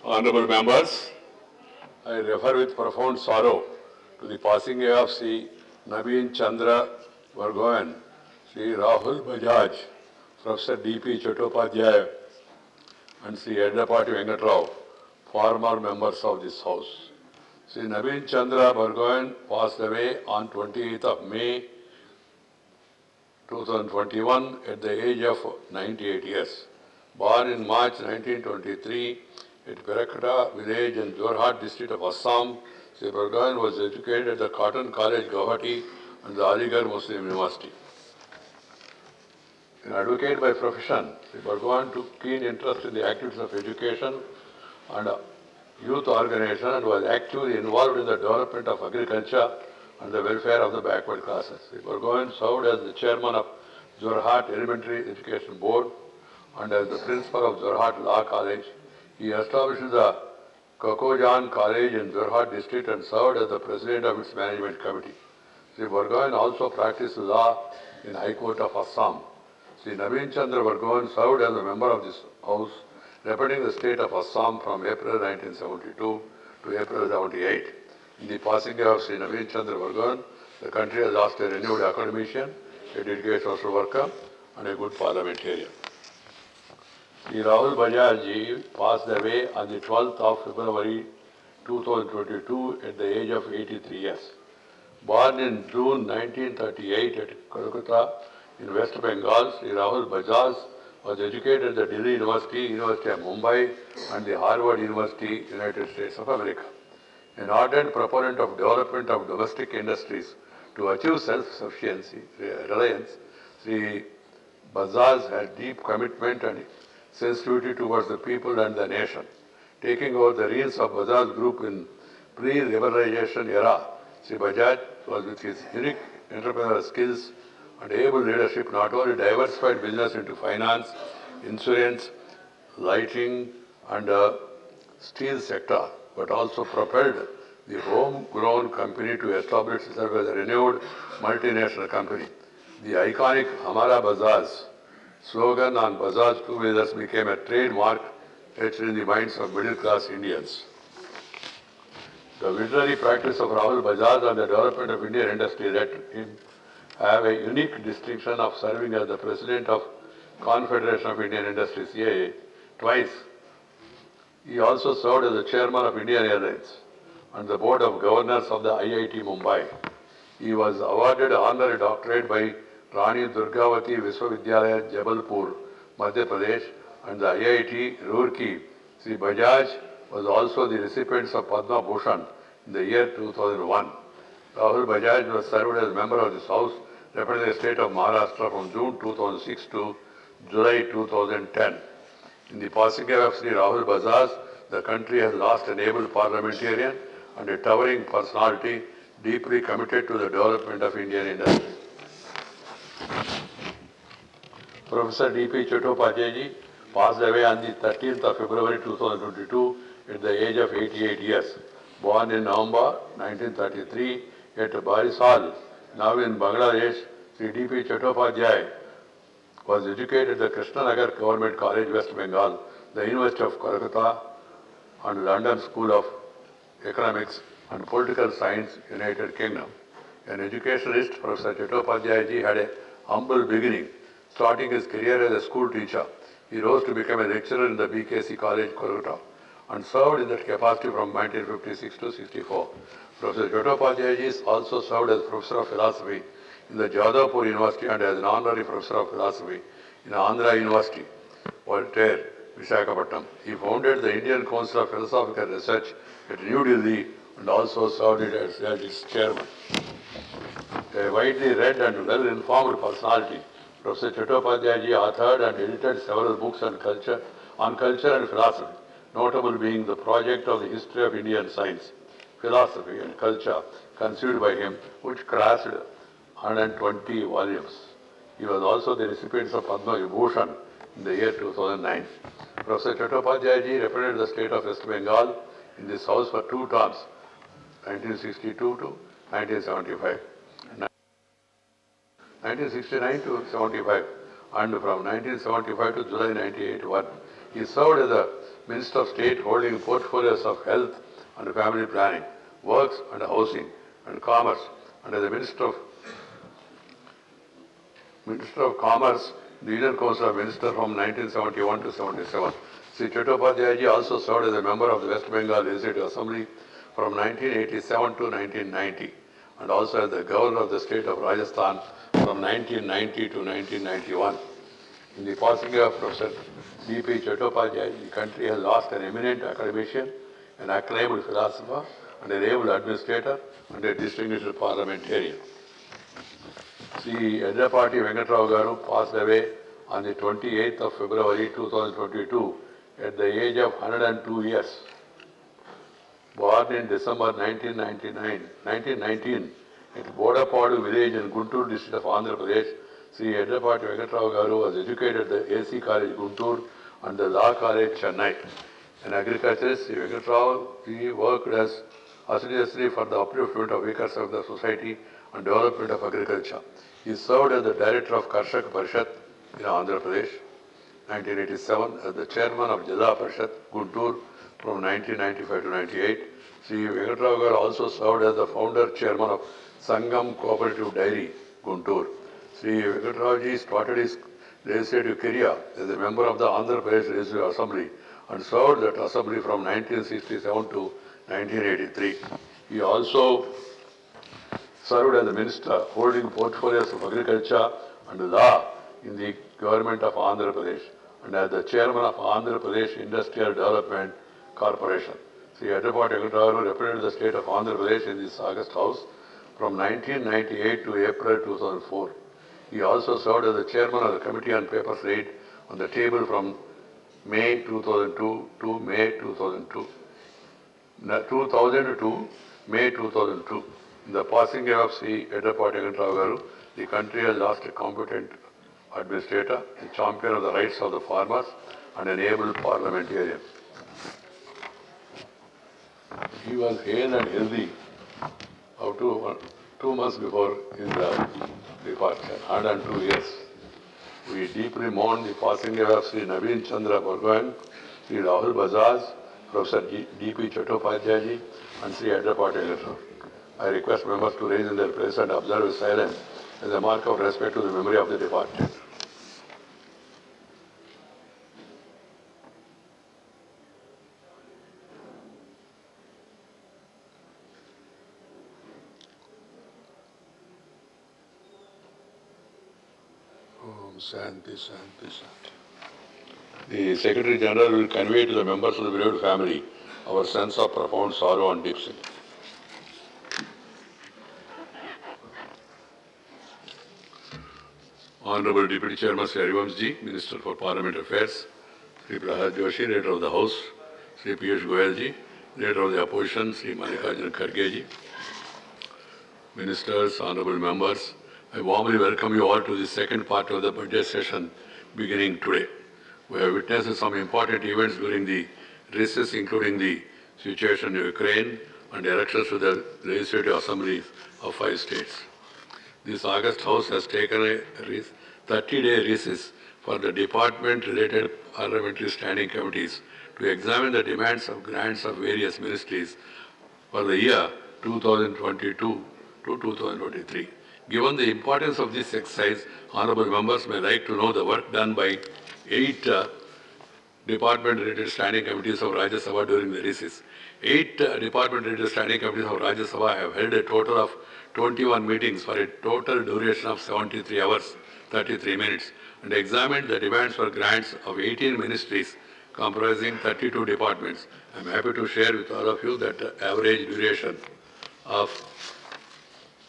Honorable members, I refer with profound sorrow to the passing away of Sri Naveen Chandra Bargovan, Sri Rahul Bajaj, Professor D.P. Chattopadhyay, and Sri Eddapati Venkatrao, former members of this House. Sri Naveen Chandra Bargovan passed away on 28th of May 2021 at the age of 98 years. Born in March 1923 at Perakata village in Jorhat district of Assam, Sri Bargovan was educated at the Cotton College, Guwahati and the Aligarh Muslim University. An advocate by profession, Sri Bargovan took keen interest in the activities of education and youth organization and was actively involved in the development of agriculture and the welfare of the backward classes. Sri Bargovan served as the chairman of Jorhat Elementary Education Board and as the principal of Jorhat Law College. He established the Kakojan College in Jorhat district and served as the president of its management committee. Sri Bargovan also practiced law in High Court of Assam. Sri Naveen Chandra Bargovan served as a member of this House, representing the state of Assam from April 1972 to April 1978. In the passing of Sri Naveen Chandra Bargovan, the country has lost a renewed academician, a dedicated social worker, and a good parliamentarian. Sri Rahul Bajaj ji passed away on the 12th of February 2022 at the age of 83 years. Born in June 1938 at Kolkata in West Bengal, Sri Rahul Bajaj was educated at the Delhi University, University of Mumbai, and the Harvard University, United States of America. An ardent proponent of development of domestic industries to achieve self-sufficiency, reliance, Sri Bajaj had deep commitment and sensitivity towards the people and the nation. Taking over the reins of Bajaj Group in pre-liberalization era, Sri Bajaj was with his unique entrepreneurial skills and able leadership not only diversified business into finance, insurance, lighting and steel sector, but also propelled the homegrown company to establish itself as a renewed multinational company. The iconic Hamara Bajaj slogan on Bajaj two-wheelers became a trademark etched in the minds of middle-class Indians. The visionary practice of Rahul Bajaj on the development of Indian industry led him have a unique distinction of serving as the president of Confederation of Indian Industries, CIA, twice. He also served as the chairman of Indian Airlines and the board of governors of the IIT Mumbai. He was awarded honorary doctorate by Rani Durgavati Vishwavidyalaya, Jabalpur, Madhya Pradesh, and the IIT Roorkee. Sri Bajaj was also the recipient of Padma Bhushan in the year 2001. Rahul Bajaj was served as a member of this House, representing the state of Maharashtra from June 2006 to July 2010. In the passing away of Sri Rahul Bajaj, the country has lost an able parliamentarian and a towering personality deeply committed to the development of Indian industry. Professor D.P. Chattopadhyay ji passed away on the 13th of February 2022 at the age of 88 years. Born in November 1933 at Barisal, now in Bangladesh, Sri D.P. Chattopadhyay was educated at the Krishnanagar Government College, West Bengal, the University of Kolkata, and London School of Economics and Political Science, United Kingdom. An educationalist, Professor Chattopadhyay ji had a humble beginning, starting his career as a school teacher. He rose to become a lecturer in the BKC College, Kolkata, and served in that capacity from 1956 to 64. Professor Chattopadhyay ji also served as professor of philosophy in the Jadavpur University and as an honorary professor of philosophy in Andhra University, Voltaire, Visakhapatnam. He founded the Indian Council of Philosophical Research at New Delhi and also served as its chairman. A widely read and well-informed personality, Professor Chattopadhyay ji authored and edited several books on culture and philosophy, notable being the project of the history of Indian science, philosophy and culture conceived by him, which crossed 120 volumes. He was also the recipient of Padma Vibhushan in the year 2009. Professor Chattopadhyay ji represented the state of West Bengal in this House for 2 terms, 1962 to 1975. 1969 to 75, and from 1975 to July 1981. He served as a Minister of State holding portfolios of Health and Family Planning, Works and Housing and Commerce, and as the Minister of Commerce, the Indian Council of Ministers from 1971 to 77. Sri Chattopadhyay also served as a member of the West Bengal Legislative Assembly from 1987 to 1990, and also as the Governor of the state of Rajasthan from 1990 to 1991. In the passing of Professor D.P. Chattopadhyay, the country has lost an eminent academician, an acclaimed philosopher, and an able administrator, and a distinguished parliamentarian. Sri Yadapati Venkatrao Garu passed away on the 28th of February 2022 at the age of 102 years. Born in December 1919 at Bodapadu village in Guntur district of Andhra Pradesh, Sri Yadapati Venkatrao Garu was educated at the AC College Guntur and the Law College Chennai. An agriculturist, Sri Venkatrao worked as assiduously for the upliftment of weaker sections of the society and development of agriculture. He served as the director of Karshak Parishad in Andhra Pradesh, 1987, as the chairman of Jada Parishad, Guntur, from 1995 to 98. Sri Venkatrao Garu also served as the founder chairman of Sangam Cooperative Dairy, Guntur. Sri Venkatrao ji started his legislative career as a member of the Andhra Pradesh Legislative Assembly and served that assembly from 1967 to 1983. He also served as the minister holding portfolios of agriculture and law in the government of Andhra Pradesh and as the chairman of Andhra Pradesh Industrial Development Corporation. Sri Yadapati Venkatrao Garu represented the state of Andhra Pradesh in this August House from 1998 to April 2004. He also served as the chairman of the Committee on Papers Laid on the Table from May 2002 to May 2002. 2000 to May 2002. In the passing away of Sri Yadapati Venkatrao Garu, the country has lost a competent administrator, a champion of the rights of the farmers, and an able parliamentarian. He was hale and healthy up to 2 months before his departure, 102 years. We deeply mourn the passing away of Sri Naveen Chandra Bhagwan, Sri Rahul Bajaj, Professor D.P. Chattopadhyay ji, and Sri Yadapati Venkatrao. I request members to raise in their place and observe with silence as a mark of respect to the memory of the departed. Shanti, Shanti, Shanti. The Secretary General will convey to the members of the bereaved family our sense of profound sorrow and deep sympathy. Honorable Deputy Chairman Sri Harivamsji, Minister for Parliament Affairs, Sri Prahad Joshi, Leader of the House, Sri Piyush Goyalji, Leader of the Opposition, Sri Mallikarjuna Khargeji, Ministers, Honorable Members, I warmly welcome you all to the second part of the budget session beginning today. We have witnessed some important events during the recess, including the situation in Ukraine and elections to the Legislative Assemblies of 5 states. This August House has taken a 30-day recess for the department-related parliamentary standing committees to examine the demands of grants of various ministries for the year 2022 to 2023. Given the importance of this exercise, honorable members may like to know the work done by 8 department-related standing committees of Rajyasabha during the recess. 8 department-related standing committees of Rajyasabha have held a total of 21 meetings for a total duration of 73 hours, 33 minutes, and examined the demands for grants of 18 ministries comprising 32 departments. I am happy to share with all of you that the average duration of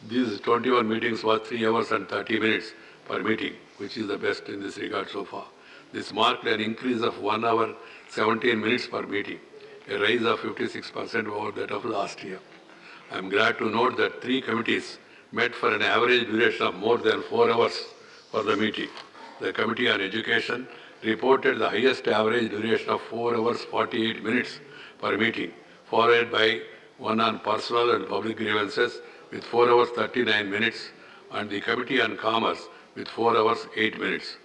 these 21 meetings was 3 hours and 30 minutes per meeting, which is the best in this regard so far. This marked an increase of 1 hour 17 minutes per meeting, a rise of 56% over that of last year. I am glad to note that 3 committees met for an average duration of more than 4 hours for the meeting. The Committee on Education reported the highest average duration of 4 hours 48 minutes per meeting, followed by one on personal and public grievances with 4 hours 39 minutes, and the Committee on Commerce with 4 hours 8 minutes.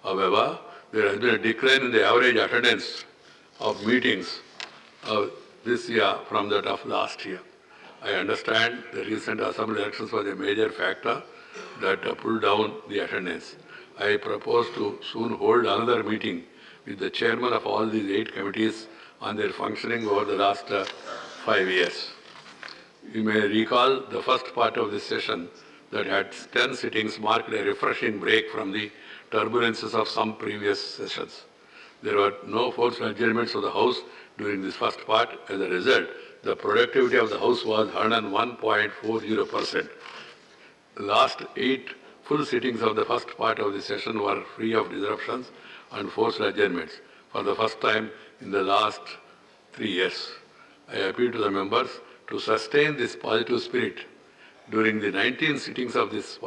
However, there has been a decline in the average attendance of meetings this year from that of last year. I understand the recent assembly elections was a major factor that pulled down the attendance. I propose to soon hold another meeting with the chairman of all these 8 committees on their functioning over the last 5 years. You may recall the first part of this session that had 10 sittings marked a refreshing break from the turbulences of some previous sessions. There were no forced adjournments of the House during this first part. As a result, the productivity of the House was 101.40%. The last 8 full sittings of the first part of the session were free of disruptions and forced adjournments for the first time in the last 3 years. I appeal to the members to sustain this positive spirit during the 19 sittings of this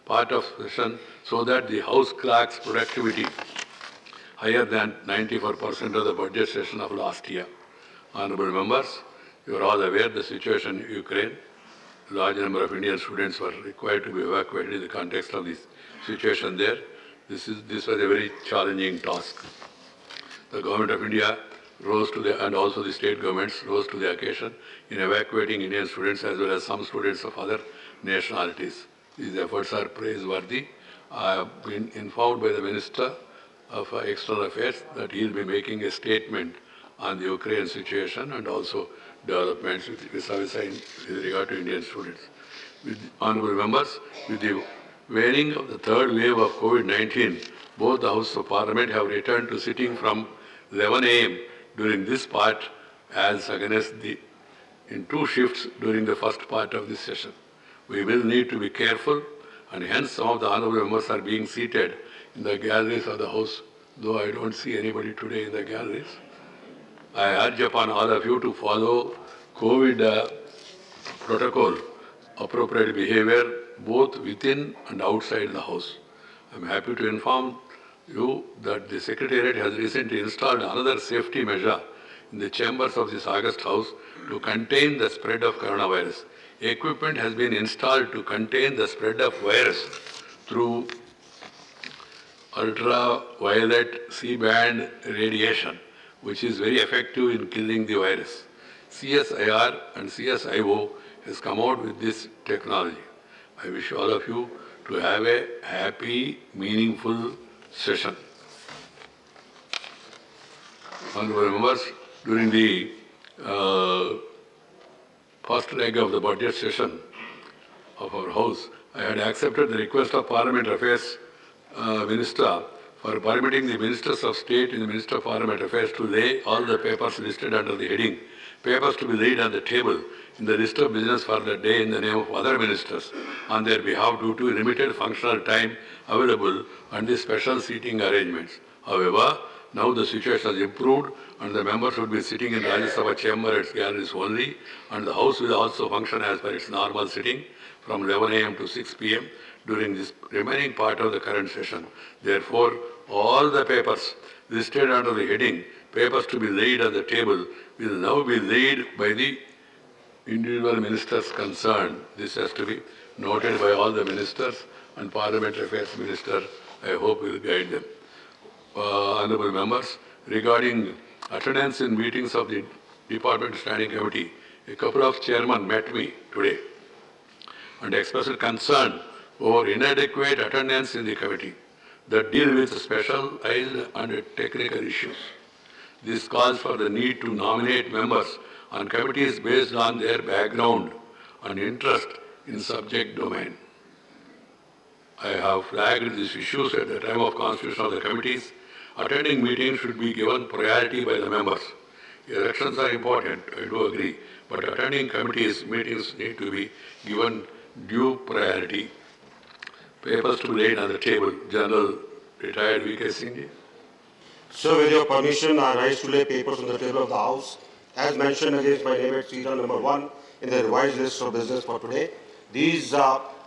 part of session so that the House clerk's productivity higher than 94% of the budget session of last year. Honorable members, you are all aware of the situation in Ukraine. A large number of Indian students were required to be evacuated in the context of this situation there. This was a very challenging task. The government of India rose to and also the state governments rose to the occasion in evacuating Indian students as well as some students of other nationalities. These efforts are praiseworthy. I have been informed by the Minister of External Affairs that he will be making a statement on the Ukraine situation and also developments with regard to Indian students. Honourable members, with the waning of the third wave of COVID-19, both the House of Parliament have returned to sitting from 11 a.m. during this part as against in 2 shifts during the first part of this session. We will need to be careful, and hence some of the honourable members are being seated in the galleries of the House, though I don't see anybody today in the galleries. I urge upon all of you to follow COVID protocol, appropriate behavior both within and outside the House. I am happy to inform you that the Secretariat has recently installed another safety measure in the chambers of this August House to contain the spread of coronavirus. Equipment has been installed to contain the spread of virus through ultraviolet C-band radiation, which is very effective in killing the virus. CSIR and CSIO has come out with this technology. I wish all of you to have a happy, meaningful session. Honourable members, during the first leg of the budget session of our House, I had accepted the request of Parliament Affairs Minister for permitting the Ministers of State in the Minister of Parliament Affairs to lay all the papers listed under the heading "Papers to be laid on the table" in the list of business for the day in the name of other ministers on their behalf due to limited functional time available and the special seating arrangements. However, now the situation has improved and the members will be sitting in Rajyasabha chamber at its galleries only, and the House will also function as per its normal sitting from 11 a.m. to 6 p.m. during this remaining part of the current session. Therefore, all the papers listed under the heading "Papers to be laid on the table" will now be laid by the individual ministers concerned. This has to be noted by all the ministers, and Parliamentary Affairs Minister, I hope, will guide them. Honourable members, regarding attendance in meetings of the Department Standing Committee, a couple of chairmen met me today and expressed concern over inadequate attendance in the committee that deal with specialized and technical issues. This calls for the need to nominate members on committees based on their background and interest in subject domain. I have flagged these issues at the time of constitution of the committees. Attending meetings should be given priority by the members. Elections are important, I do agree, but attending committees meetings need to be given due priority. Papers to be laid on the table. General Retired V.K. Singh. So, with your permission, I rise to lay papers on the table of the House, as mentioned against my name at serial number 1 in the revised list of business for today. These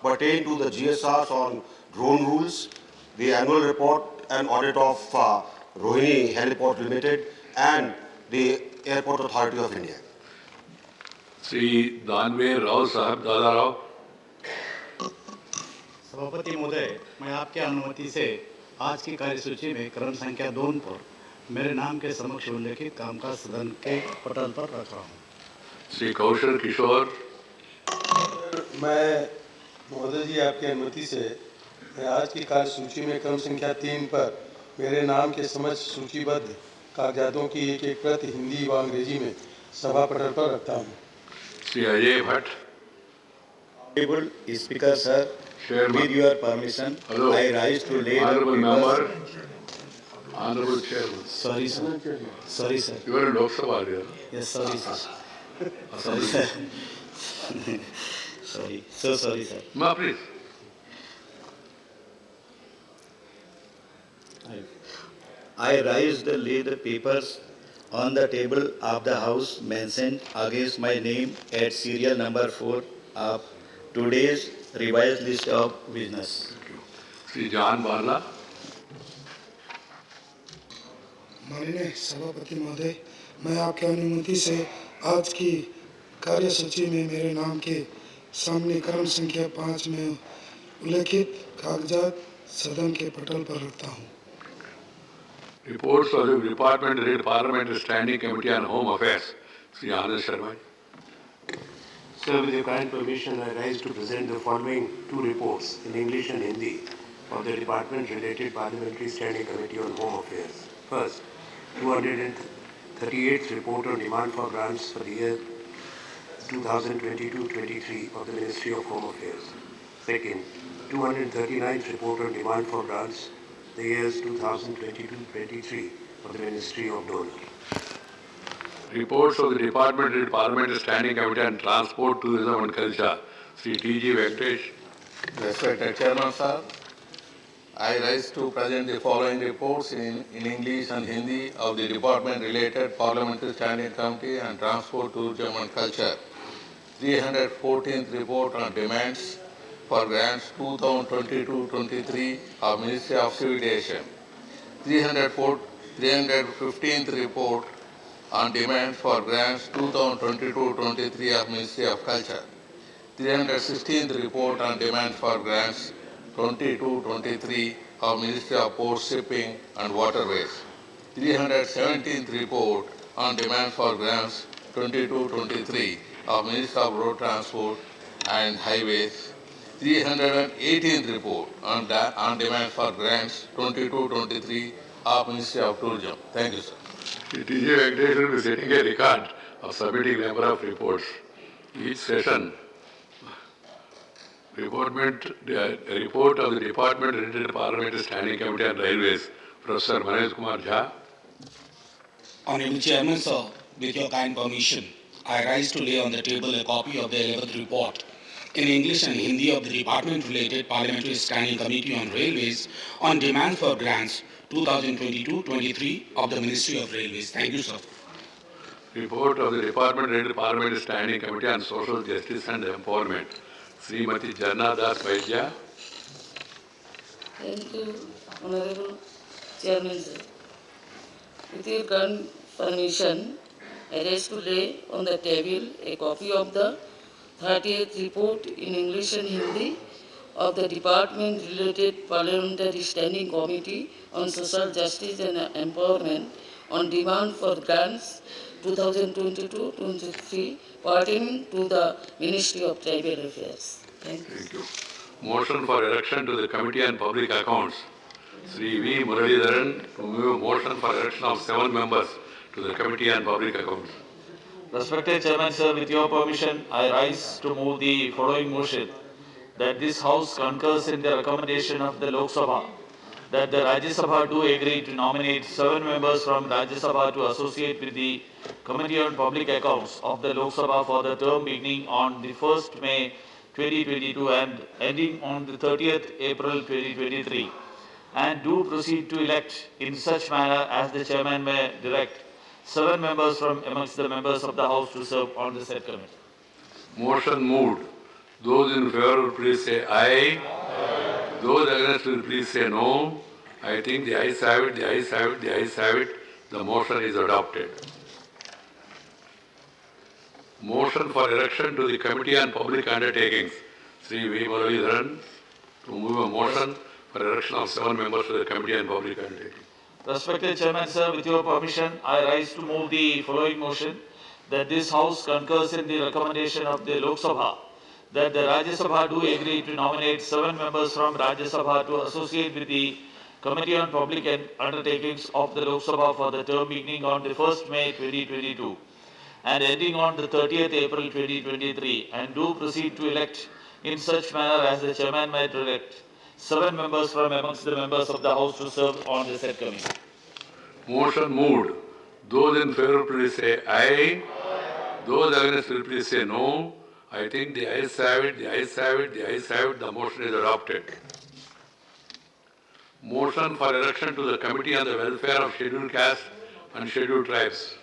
pertain to the GSRs on drone rules, the annual report and audit of Rohini Heliport Limited, and the Airport Authority of India. Sri Danve Rao Sahab Dada Rao. सभापति महोदय, मैं आपके अनुमति से आज की कार्यसूची में क्रम संख्या 2 पर मेरे नाम के समक्ष उल्लेखित कामकाज सदन के पटल पर रख रहा हूँ। Sri Kaushal Kishore, मैं महोदय जी आपकी अनुमति से मैं आज की कार्य सूची में क्रम संख्या 3 पर मेरे नाम के समक्ष सूचीबद्ध कागजातों की एक प्रति हिंदी व अंग्रेजी में सभा पटल पर रखता हूँ। Sri Ajay Bhatt, Honorable Speaker, sir, Chairman. with your permission, Hello. I rise to lay the Honorable papers. Member, Honorable Chairman. Sorry, sir. Sorry, sir. You are in Lok Sabha here. Yes, sorry, sir. Sorry, Assembly. sir. Sorry. So sorry, sir. Ma, please. I rise to lay the papers on the table of the House mentioned against my name at serial number 4 of today's revised list of business. Sri John Bala, माननीय सभापति महोदय, मैं आपके अनुमति से आज की कार्यसूची में मेरे नाम के सामने क्रम संख्या 5 में उल्लेखित कागजात सदन के पटल पर रखता हूँ। reports of the Department Related Parliamentary Standing Committee on Home Affairs. Sri Anand Sharma. Sir, with your kind permission, I rise to present the following two reports in English and Hindi of the Department-related Parliamentary Standing Committee on Home Affairs. First, 238th report on demand for grants for the year 2022-23 of the Ministry of Home Affairs. Second, 239th report on demand for grants the years 2022-23 of the Ministry of Donor. Reports of the Department Related Parliamentary Standing Committee on Transport, Tourism and Culture. Sri T.G. Venkatesh. Respected Chairman, sir, I rise to present the following reports in English and Hindi of the Department-related Parliamentary Standing Committee on Transport, Tourism and Culture. 314th report on demands for grants 2022-23 of Ministry of Civil Aviation. 315th report on demand for grants 2022-23 of Ministry of Culture. 316th report on demand for grants 22-23 of Ministry of Ports, Shipping and Waterways. 317th report on demand for grants 22-23 of Ministry of Road Transport and Highways. 318th report on demand for grants 22-23 of Ministry of Tourism. Thank you, sir. Sri T.G. Venkatesh will be setting a record of submitting number of reports. Each session, the report of the Department Related Parliamentary Standing Committee on Railways, Professor Manoj Kumar Jha. Honorable Chairman, sir, with your kind permission, I rise to lay on the table a copy of the 11th report in English and Hindi of the Department-related Parliamentary Standing Committee on Railways on demand for grants 2022-23 of the Ministry of Railways. Thank you, sir. Report of the Department-related Parliamentary Standing Committee on Social Justice and Empowerment. Srimati Janna Das Vaidya. Thank you, Honorable Chairman, sir. With your kind permission, I rise to lay on the table a copy of the 30th report in English and Hindi of the Department-related Parliamentary Standing Committee on Social Justice and Empowerment on demand for grants 2022-23 pertaining to the Ministry of Tribal Affairs. Thank you. Thank you. Motion for election to the Committee on Public Accounts. Sri V. Muralidharan to move a motion for election of 7 members to the Committee on Public Accounts. Respected Chairman, sir, with your permission, I rise to move the following motion that this House concurs in the recommendation of the Lok Sabha that the Rajyasabha do agree to nominate 7 members from Rajyasabha to associate with the Committee on Public Accounts of the Lok Sabha for the term beginning on the 1st May 2022 and ending on the 30th April 2023, and do proceed to elect in such manner as the Chairman may direct 7 members from amongst the members of the House to serve on the said committee. Motion moved. Those in favor will please say aye. Those against will please say no. I think the ayes have it, the ayes have it, the ayes have it. The motion is adopted. Motion for election to the Committee on Public Undertakings. Sri V. Muralidharan to move a motion for election of 7 members to the Committee on Public Undertakings. Respected Chairman, sir, with your permission, I rise to move the following motion that this House concurs in the recommendation of the Lok Sabha that the Rajya Sabha do agree to nominate 7 members from Rajya Sabha to associate with the Committee on Public Undertakings of the Lok Sabha for the term beginning on the 1st May 2022 and ending on the 30th April 2023 and do proceed to elect in such manner as the Chairman may direct 7 members from amongst the members of the House to serve on the said committee. Motion moved. Those in favor, please say aye. Those against, will please say no. I think the ayes have it, the ayes have it, the ayes have it. The motion is adopted. Motion for election to the Committee on the Welfare of Scheduled Castes and Scheduled Tribes.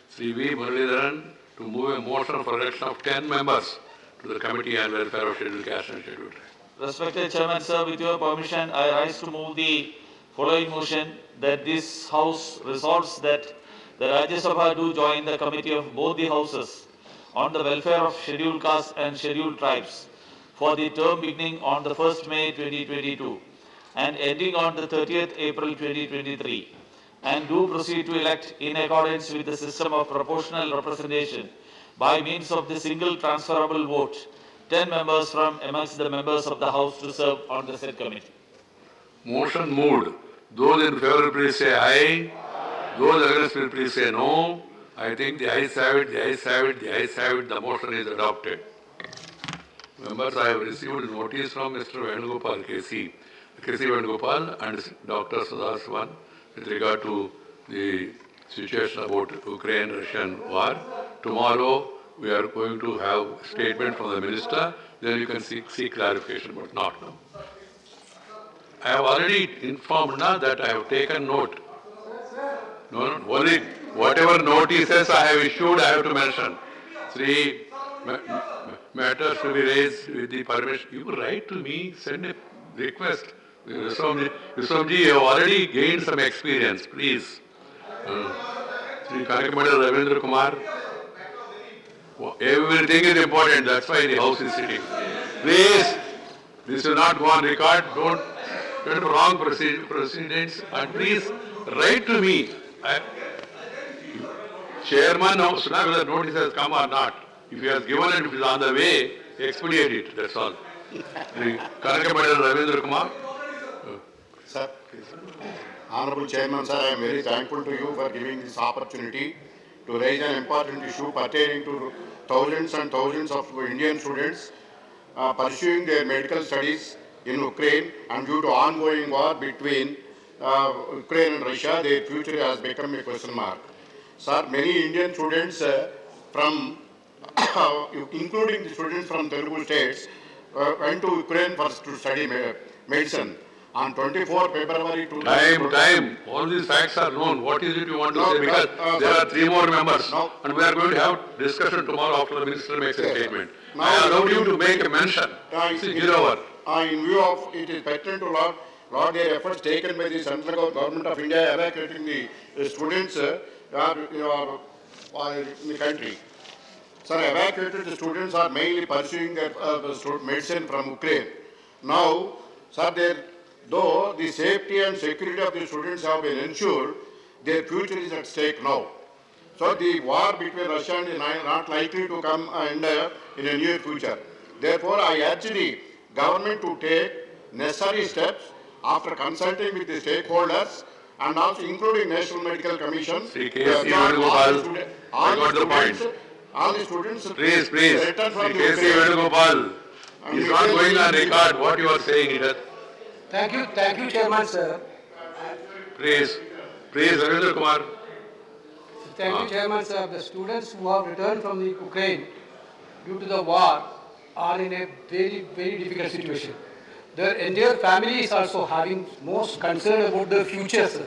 Sri V. Muralidharan to move a motion for election of 10 members to the Committee on Welfare of Scheduled Castes and Scheduled Tribes. Respected Chairman, sir, with your permission, I rise to move the following motion that this House resolves that the Rajya Sabha do join the committee of both the Houses on the welfare of scheduled castes and scheduled tribes for the term beginning on the 1st May 2022 and ending on the 30th April 2023 and do proceed to elect in accordance with the system of proportional representation by means of the single transferable vote 10 members from amongst the members of the House to serve on the said committee. Motion moved. Those in favor, please say aye. Those against, will please say no. I think the ayes have it, the ayes have it, the ayes have it. The motion is adopted. Members, I have received notice from Mr. Venugopal K.C. Venugopal and Dr. Sadaswan with regard to the situation about Ukraine-Russian war. Tomorrow, we are going to have a statement from the minister. Then you can seek clarification, but not now. I have already informed now that I have taken note. No, only whatever notices I have issued, I have to mention. Three matters to be raised with the permission. You write to me, send a request. Yusomji, you have already gained some experience, please. Sri Kanakamadal Ravindra Kumar. Everything is important, that's why the House is sitting. Please, this will not go on record. Don't get wrong precedents. And please write to me. Chairman knows whether notice has come or not. If he has given it, if it is on the way, expedite it, that's all. Kanakamadal Ravindra Kumar. Sir, Honorable Chairman, sir, I am very thankful to you for giving this opportunity to raise an important issue pertaining to thousands and thousands of Indian students pursuing their medical studies in Ukraine, and due to ongoing war between Ukraine and Russia, their future has become a question mark. Sir, many Indian students including the students from Telugu states, went to Ukraine to study medicine. On 24 February 2000. Time. All these facts are known. What is it you want to say? Because there are 3 more members. And we are going to have discussion tomorrow after the minister makes a statement. I allowed you to make a mention. In view of it is pertinent to laud their efforts taken by the central government of India evacuating the students in the country. Sir, evacuated students are mainly pursuing their medicine from Ukraine. Now, sir, though the safety and security of the students have been ensured, their future is at stake now. So the war between Russia and Ukraine is not likely to come in a near future. Therefore, I urge the government to take necessary steps after consulting with the stakeholders and also including National Medical Commission. All the students. Please. K.C. Venugopal. It's not going on record what you are saying. Thank you, Chairman, sir. Please, Ravindra Kumar. Thank you, Chairman, sir. The students who have returned from the Ukraine due to the war are in a very, very difficult situation. Their entire family is also having most concern about their future, sir.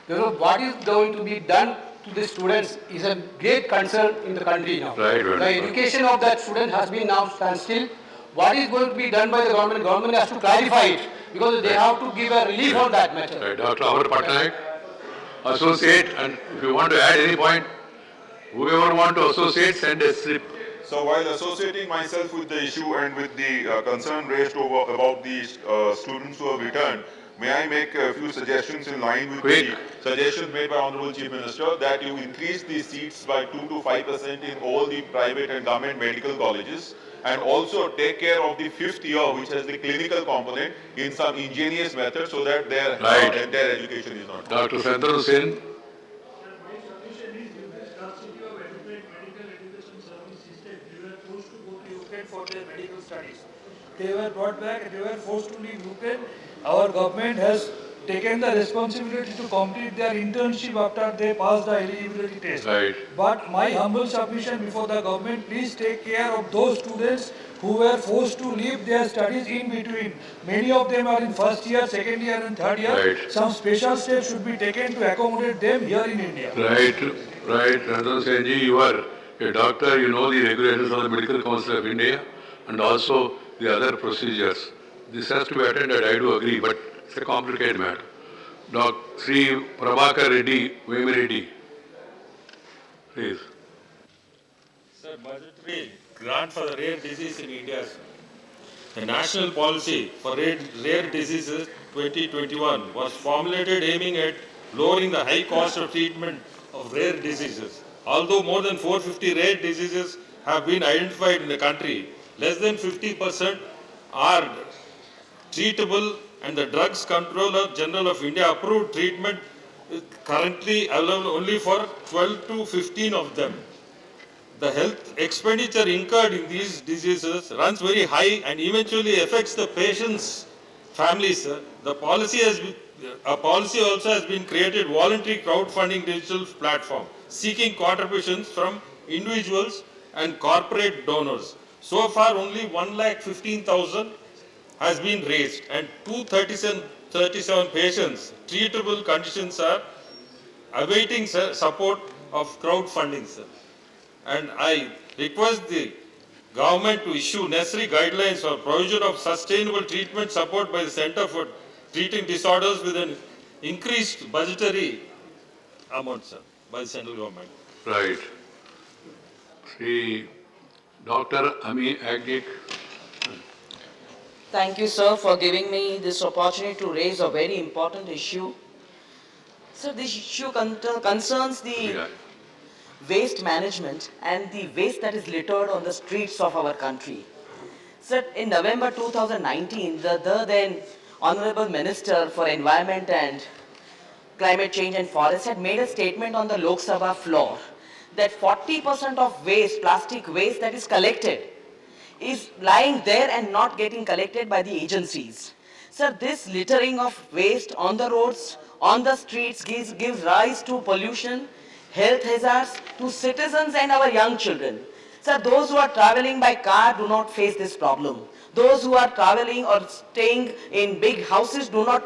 Therefore, what is going to be done to the students is a great concern in the country now. Right. The education of that student has been now standstill. What is going to be done by the government? Government has to clarify it because they have to give a relief on that matter. Right. Dr. Amar Patnaik, associate, and if you want to add any point, whoever want to associate, send a slip. So while associating myself with the issue and with the concern raised about the students who have returned, may I make a few suggestions in line with Quick. the suggestions made by Honorable Chief Minister that you increase the seats by 2 to 5% in all the private and government medical colleges, and also take care of the 5th year, which has the clinical component, in some ingenious method so that their Right. entire education is not. Dr. Sadr Hussain. For their medical studies. They were brought back and they were forced to leave Ukraine. Our government has taken the responsibility to complete their internship after they pass the eligibility test. Right. But my humble submission before the government, please take care of those students who were forced to leave their studies in between. Many of them are in first year, second year and third year. Right. Some special steps should be taken to accommodate them here in India. Right. Sadr Hussain ji, you are a doctor, you know the regulations of the Medical Council of India and also the other procedures. This has to be attended, I do agree, but it's a complicated matter. Dr. Sri Prabhakar Reddy, Vemireddy, please. Sir, budgetary grant for the rare disease in India. The national policy for rare diseases 2021 was formulated aiming at lowering the high cost of treatment of rare diseases. Although more than 450 rare diseases have been identified in the country, less than 50% are treatable, and the Drugs Controller General of India approved treatment is currently available only for 12 to 15 of them. The health expenditure incurred in these diseases runs very high and eventually affects the patient's families. The policy a policy also has been created, voluntary crowdfunding digital platform, seeking contributions from individuals and corporate donors. So far, only 1,15,000 has been raised, and 237 patients, treatable conditions are awaiting support of crowdfunding, sir. And I request the government to issue necessary guidelines for provision of sustainable treatment support by the Center for Treating Disorders with an increased budgetary amount, sir, by the central government. Right. Sri Dr. Ami Agnik. Thank you, sir, for giving me this opportunity to raise a very important issue. So this issue concerns the waste management and the waste that is littered on the streets of our country. So in November 2019, the then Honorable Minister for Environment and Climate Change and Forest had made a statement on the Lok Sabha floor that 40% of waste, plastic waste that is collected, is lying there and not getting collected by the agencies. Sir, this littering of waste on the roads, on the streets gives rise to pollution, health hazards to citizens and our young children. Sir, those who are traveling by car do not face this problem. Those who are traveling or staying in big houses do not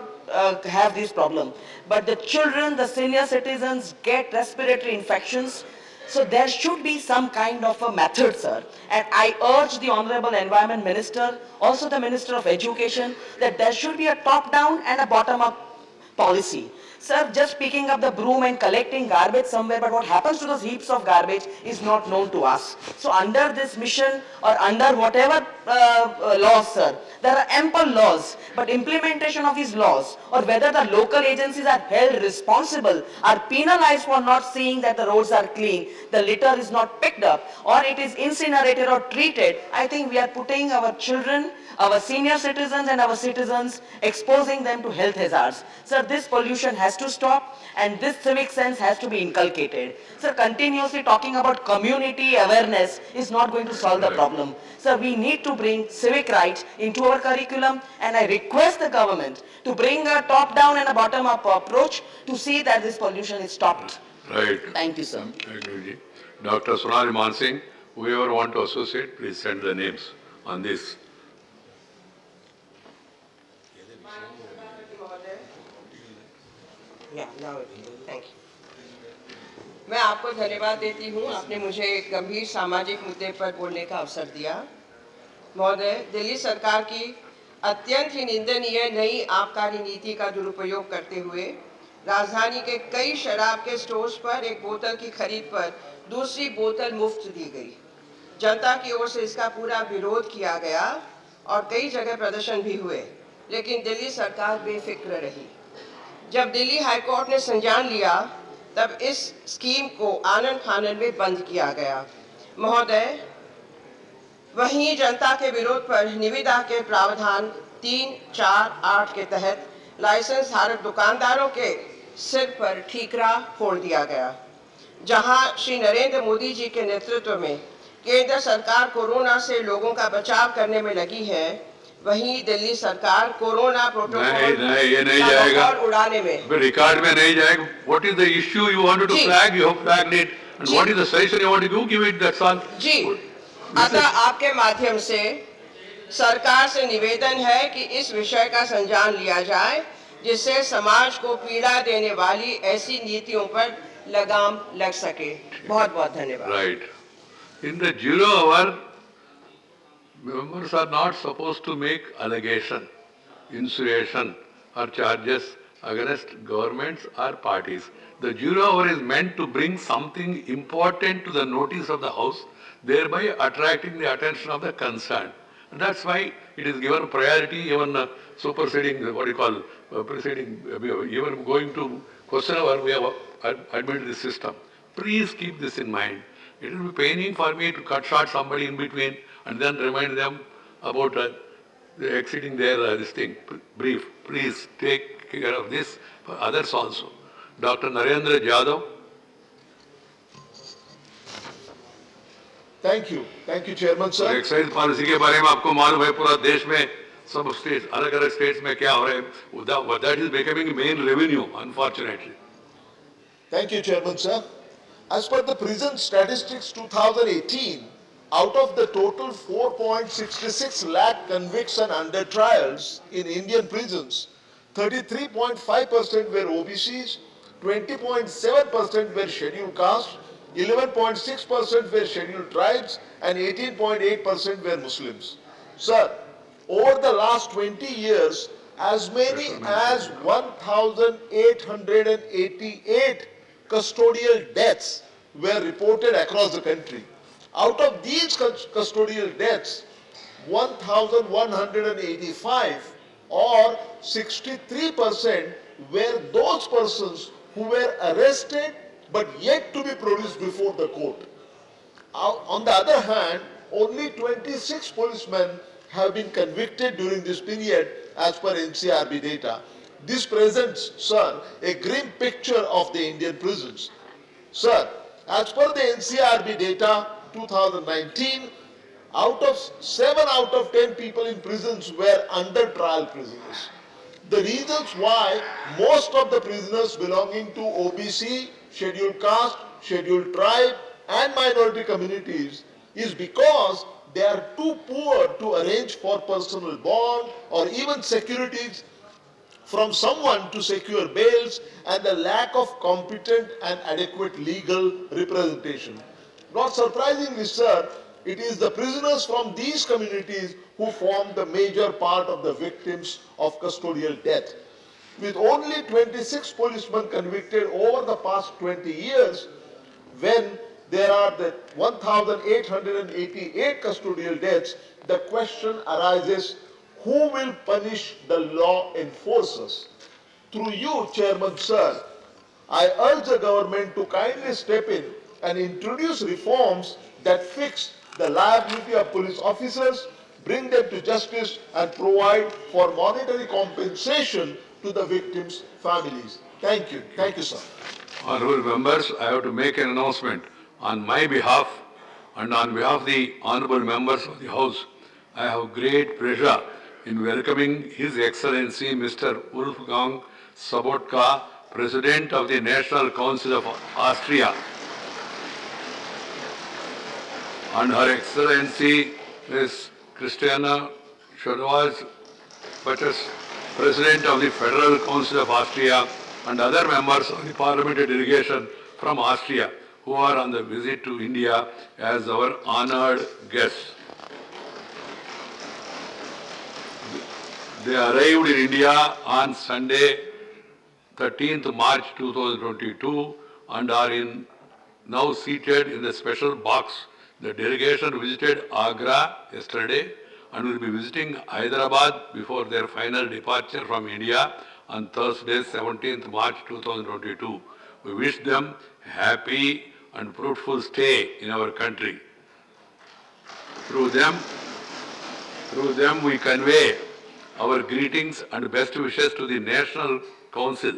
have this problem. But the children, the senior citizens get respiratory infections. So there should be some kind of a method, sir. And I urge the Honorable Environment Minister, also the Minister of Education, that there should be a top-down and a bottom-up policy. Sir, just picking up the broom and collecting garbage somewhere, but what happens to those heaps of garbage is not known to us. So under this mission or under whatever laws, sir, there are ample laws, but implementation of these laws or whether the local agencies are held responsible, are penalized for not seeing that the roads are clean, the litter is not picked up, or it is incinerated or treated, I think we are putting our children, our senior citizens and our citizens, exposing them to health hazards. Sir, this pollution has to stop and this civic sense has to be inculcated. Sir, continuously talking about community awareness is not going to solve the problem. Sir, we need to bring civic rights into our curriculum, and I request the government to bring a top-down and a bottom-up approach to see that this pollution is stopped. Right. Thank you, sir. Thank you, Dr. Sonali Mansingh, whoever want to associate, please send the names on this. Thank you. मैं आपको धन्यवाद देती हूँ, आपने मुझे एक गंभीर सामाजिक मुद्दे पर बोलने का अवसर दिया। महोदय, दिल्ली सरकार की अत्यंत ही निंदनीय नई आबकारी नीति का दुरुपयोग करते हुए राजधानी के कई शराब के स्टोर्स पर एक बोतल की खरीद पर दूसरी बोतल मुफ्त दी गई। जनता की ओर से इसका पूरा विरोध किया गया और कई जगह प्रदर्शन भी हुए, लेकिन दिल्ली सरकार बेफिक्र रही। जब दिल्ली हाईकोर्ट ने संज्ञान लिया तब इस स्कीम को आनन फानन में बंद किया गया। महोदय, वहीं जनता के विरोध पर निविदा के प्रावधान 3, 4, 8 के तहत लाइसेंस धारक दुकानदारों के सिर पर ठीकरा फोड़ दिया गया। जहां श्री नरेंद्र मोदी जी के नेतृत्व में केंद्र सरकार कोरोना से लोगों का बचाव करने में लगी है, वहीं दिल्ली सरकार कोरोना प्रोटोकॉल ये नहीं जाएगा, उड़ाने में रिकॉर्ड में नहीं जाएगा। What is the issue you wanted to flag? You have flagged it. And what is the suggestion you want to give it? That's all. जी, अतः आपके माध्यम से सरकार से निवेदन है कि इस विषय का संज्ञान लिया जाए, जिससे समाज को पीड़ा देने वाली ऐसी नीतियों पर लगाम लग सके। बहुत बहुत धन्यवाद। Right. In the 0 hour, members are not supposed to make allegation, insinuation or charges against governments or parties. The 0 hour is meant to bring something important to the notice of the House, thereby attracting the attention of the concerned. And that's why it is given priority, even superseding, what you call, preceding, even going to question hour, we have admitted the system. Please keep this in mind. It will be paining for me to cut short somebody in between and then remind them about exceeding their this thing, brief. Please take care of this for others also. Dr. Narendra Jadhav. Thank you, Chairman sir. Excise policy के बारे में आपको मालूम है पूरा देश में सब स्टेट अलग अलग स्टेट्स में क्या हो रहा है, that is becoming main revenue, unfortunately. Thank you, Chairman sir. As per the prison statistics 2018, out of the total 4.66 lakh convictions under trials in Indian prisons, 33.5% were OBCs, 20.7% were scheduled castes, 11.6% were scheduled tribes, and 18.8% were Muslims. Sir, over the last 20 years, as many as 1,888 custodial deaths were reported across the country. Out of these custodial deaths, 1,185 or 63% were those persons who were arrested but yet to be produced before the court. On the other hand, only 26 policemen have been convicted during this period as per NCRB data. This presents, sir, a grim picture of the Indian prisons. Sir, as per the NCRB data 2019, 7 out of 10 people in prisons were under trial prisoners. The reasons why most of the prisoners belonging to OBC, scheduled caste, scheduled tribe and minority communities is because they are too poor to arrange for personal bond or even securities from someone to secure bails, and the lack of competent and adequate legal representation. Not surprisingly, sir, it is the prisoners from these communities who form the major part of the victims of custodial death. With only 26 policemen convicted over the past 20 years, when there are the 1,888 custodial deaths, the question arises, who will punish the law enforcers? Through you, Chairman sir, I urge the government to kindly step in and introduce reforms that fix the liability of police officers, bring them to justice and provide for monetary compensation to the victims' families. Thank you. Thank you, sir. Honorable members, I have to make an announcement on my behalf and on behalf of the honorable members of the House. I have great pleasure in welcoming His Excellency Mr. Wolfgang Sobotka, President of the National Council of Austria, and Her Excellency Ms. Christiana Schadwaz, President of the Federal Council of Austria, and other members of the parliamentary delegation from Austria who are on the visit to India as our honored guests. They arrived in India on Sunday, 13th March 2022 and are now seated in the special box. The delegation visited Agra yesterday and will be visiting Hyderabad before their final departure from India on Thursday, 17th March 2022. We wish them happy and fruitful stay in our country. Through them we convey our greetings and best wishes to the National Council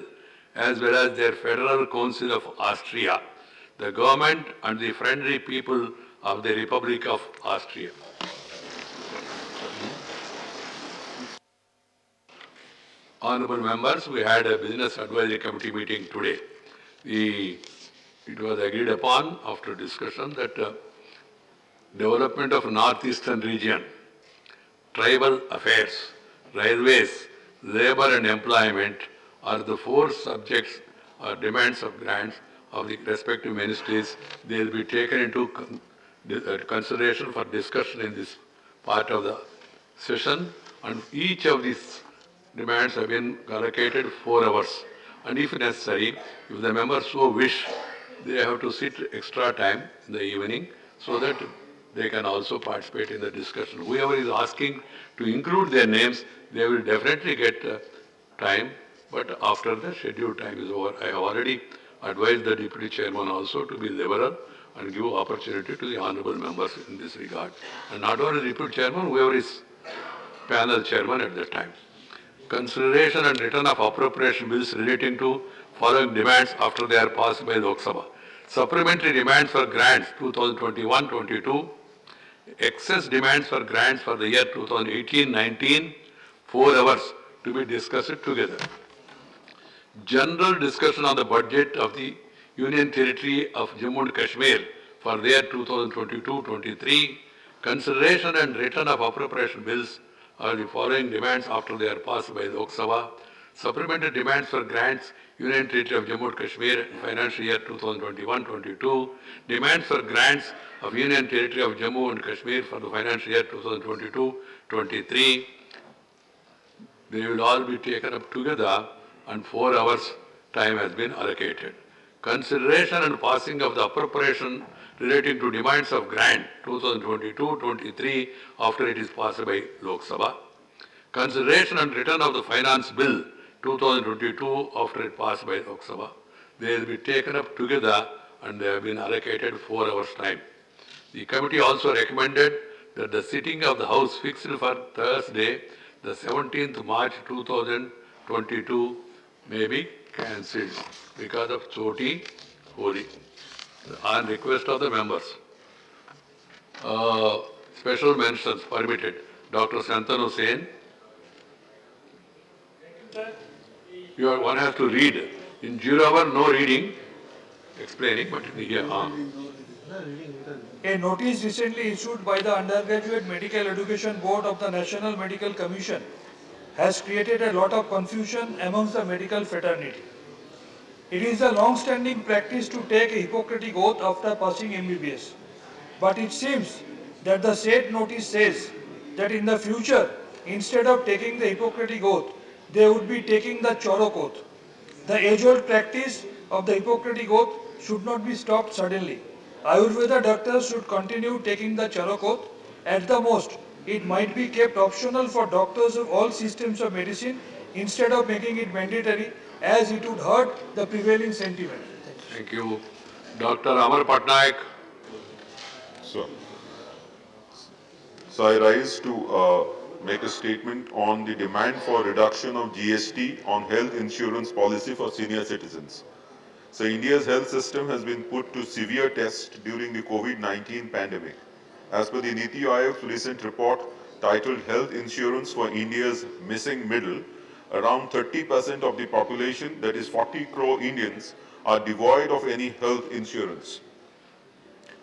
as well as their Federal Council of Austria, the government and the friendly people of the Republic of Austria. Honorable members, we had a Business Advisory Committee meeting today. It was agreed upon after discussion that development of Northeastern region, tribal affairs, railways, labor and employment are the four subjects or demands of grants of the respective ministries. They will be taken into consideration for discussion in this part of the session, and each of these demands have been allocated 4 hours. And if necessary, if the members so wish, they have to sit extra time in the evening so that they can also participate in the discussion. Whoever is asking to include their names, they will definitely get time, but after the scheduled time is over. I have already advised the Deputy Chairman also to be liberal and give opportunity to the honorable members in this regard. And not only the Deputy Chairman, whoever is panel chairman at that time. Consideration and return of appropriation bills relating to following demands after they are passed by Lok Sabha. Supplementary demands for grants 2021-22, excess demands for grants for the year 2018-19, 4 hours to be discussed together. General discussion on the budget of the Union Territory of Jammu and Kashmir for the year 2022-23, consideration and return of appropriation bills are the following demands after they are passed by Lok Sabha. Supplementary demands for grants, Union Territory of Jammu and Kashmir, financial year 2021-22. Demands for grants of Union Territory of Jammu and Kashmir for the financial year 2022-23. They will all be taken up together and 4 hours time has been allocated. Consideration and passing of the appropriation relating to demands of grant 2022-23 after it is passed by Lok Sabha. Consideration and return of the finance bill 2022 after it passed by Lok Sabha. They will be taken up together and they have been allocated 4 hours time. The committee also recommended that the sitting of the House fixed for Thursday, the 17th March 2022 may be cancelled because of Choti Holi. On request of the members. Special mentions permitted. Dr. Santanu Hussain. One has to read. In 0 hour, no reading, explaining, but here. A notice recently issued by the Undergraduate Medical Education Board of the National Medical Commission has created a lot of confusion amongst the medical fraternity. It is a long-standing practice to take a Hippocratic oath after passing MBBS. But it seems that the said notice says that in the future, instead of taking the Hippocratic oath, they would be taking the Charok oath. The age-old practice of the Hippocratic oath should not be stopped suddenly. Ayurveda doctors should continue taking the Charok oath. At the most, it might be kept optional for doctors of all systems of medicine instead of making it mandatory, as it would hurt the prevailing sentiment. Thank you. Dr. Amar Patnaik. So I rise to make a statement on the demand for reduction of GST on health insurance policy for senior citizens. So India's health system has been put to severe test during the COVID-19 pandemic. As per the Niti Aayog's recent report titled Health Insurance for India's Missing Middle, around 30% of the population, that is 40 crore Indians, are devoid of any health insurance.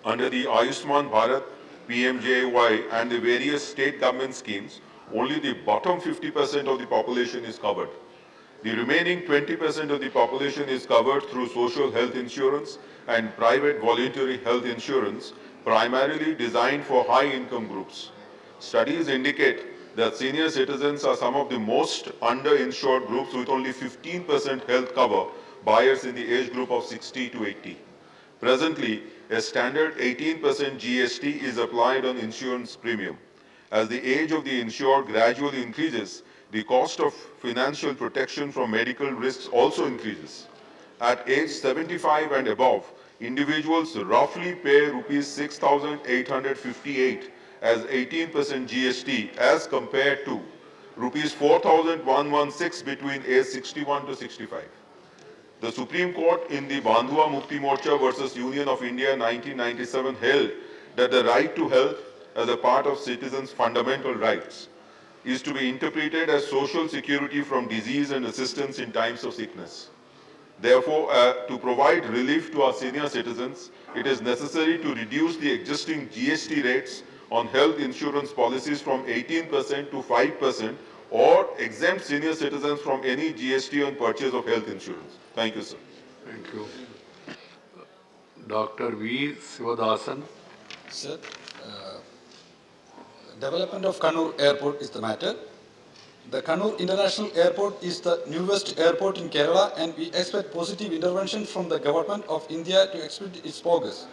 Under the Ayushman Bharat, PMJY and the various state government schemes, only the bottom 50% of the population is covered. The remaining 20% of the population is covered through social health insurance and private voluntary health insurance, primarily designed for high-income groups. Studies indicate that senior citizens are some of the most underinsured groups with only 15% health cover buyers in the age group of 60 to 80. Presently, a standard 18% GST is applied on insurance premium. As the age of the insured gradually increases, the cost of financial protection from medical risks also increases. At age 75 and above, individuals roughly pay rupees 6,858 as 18% GST as compared to rupees 4,116 between age 61 to 65. The Supreme Court in the Bandhua Mukti Morcha versus Union of India 1997 held that the right to health as a part of citizens' fundamental rights is to be interpreted as social security from disease and assistance in times of sickness. Therefore, to provide relief to our senior citizens, it is necessary to reduce the existing GST rates on health insurance policies from 18% to 5% or exempt senior citizens from any GST on purchase of health insurance. Thank you, sir. Thank you. Dr. V. Sivadasan. Sir, development of Kannur Airport is the matter. The Kannur International Airport is the newest airport in Kerala, and we expect positive intervention from the government of India to expedite its progress.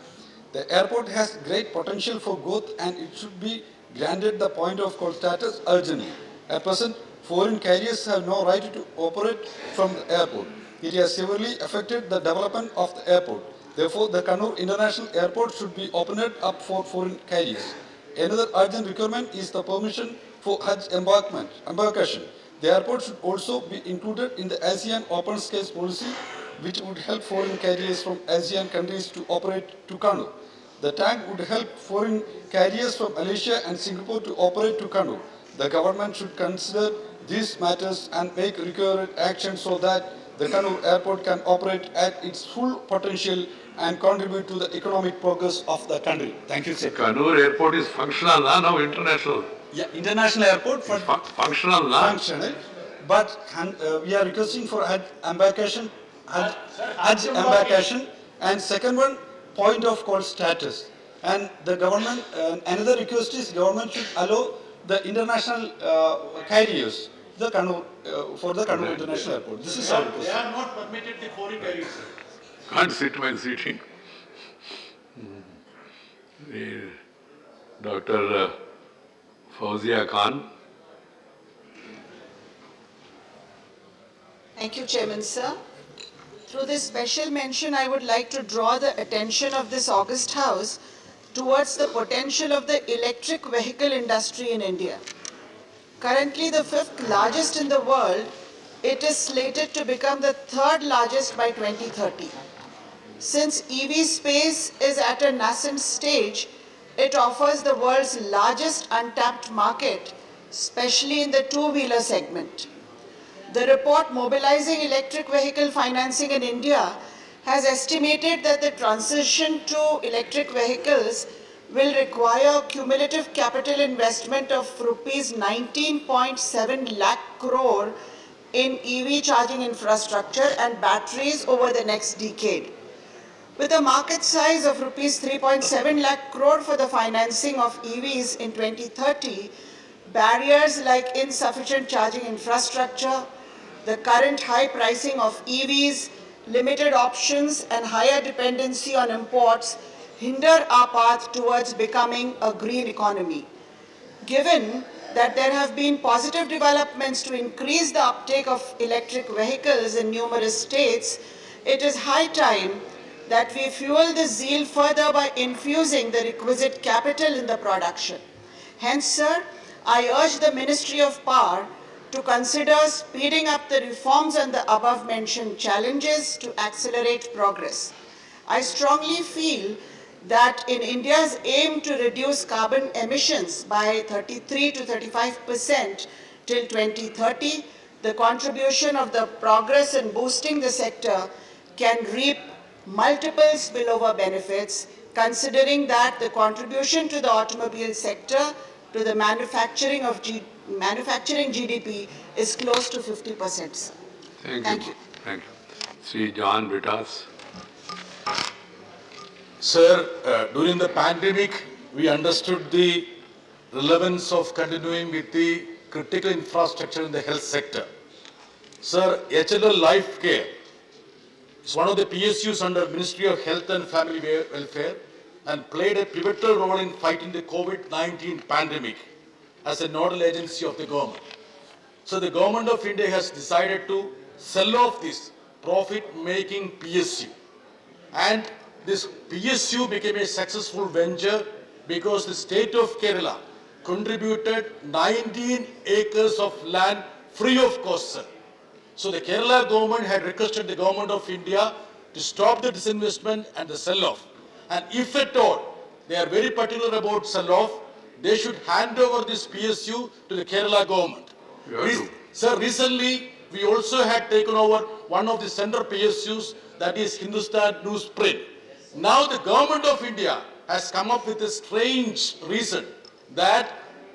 The airport has great potential for growth, and it should be granted the point of call status urgently. At present, foreign carriers have no right to operate from the airport. It has severely affected the development of the airport. Therefore, the Kannur International Airport should be opened up for foreign carriers. Another urgent requirement is the permission for Hajj embarkation. The airport should also be included in the ASEAN open skies policy, which would help foreign carriers from ASEAN countries to operate to Kannur. The tag would help foreign carriers from Malaysia and Singapore to operate to Kannur. The government should consider these matters and make required action so that the Kannur airport can operate at its full potential and contribute to the economic progress of the country. Thank you, sir. Kannur Airport is functional now, international. Yeah, international airport for functional now. Functional, but we are requesting for Hajj embarkation, Hajj embarkation, and second one, point of call status. And the government, another request is government should allow the international carriers the Kannur, for the Kannur International Airport. This is our request. They are not permitted the foreign carriers. Can't sit while sitting. Dr. Fauzia Khan. Thank you, Chairman, sir. Through this special mention, I would like to draw the attention of this august House towards the potential of the electric vehicle industry in India. Currently the 5th largest in the world, it is slated to become the 3rd largest by 2030. Since EV space is at a nascent stage, it offers the world's largest untapped market, especially in the two-wheeler segment. The report Mobilizing Electric Vehicle Financing in India has estimated that the transition to electric vehicles will require cumulative capital investment of rupees 19.7 lakh crore in EV charging infrastructure and batteries over the next decade. With a market size of rupees 3.7 lakh crore for the financing of EVs in 2030, barriers like insufficient charging infrastructure, the current high pricing of EVs, limited options and higher dependency on imports hinder our path towards becoming a green economy. Given that there have been positive developments to increase the uptake of electric vehicles in numerous states, it is high time that we fuel this zeal further by infusing the requisite capital in the production. Hence, sir, I urge the Ministry of Power to consider speeding up the reforms on the above-mentioned challenges to accelerate progress. I strongly feel that in India's aim to reduce carbon emissions by 33 to 35% till 2030, the contribution of the progress in boosting the sector can reap multiple spillover benefits, considering that the contribution to the automobile sector to the manufacturing GDP is close to 50%. Thank you. Thank you. Sri John Vitas. Sir, during the pandemic, we understood the relevance of continuing with the critical infrastructure in the health sector. Sir, HLL Life Care is one of the PSUs under Ministry of Health and Family Welfare and played a pivotal role in fighting the COVID-19 pandemic. as a nodal agency of the government. So the government of India has decided to sell off this profit-making PSU. And this PSU became a successful venture because the state of Kerala contributed 19 acres of land free of cost, sir. So the Kerala government had requested the government of India to stop the disinvestment and the sell-off. And if at all they are very particular about sell-off, they should hand over this PSU to the Kerala government. Sir, recently we also had taken over one of the center PSUs, that is Hindustan Newsprint. Now the government of India has come up with a strange reason that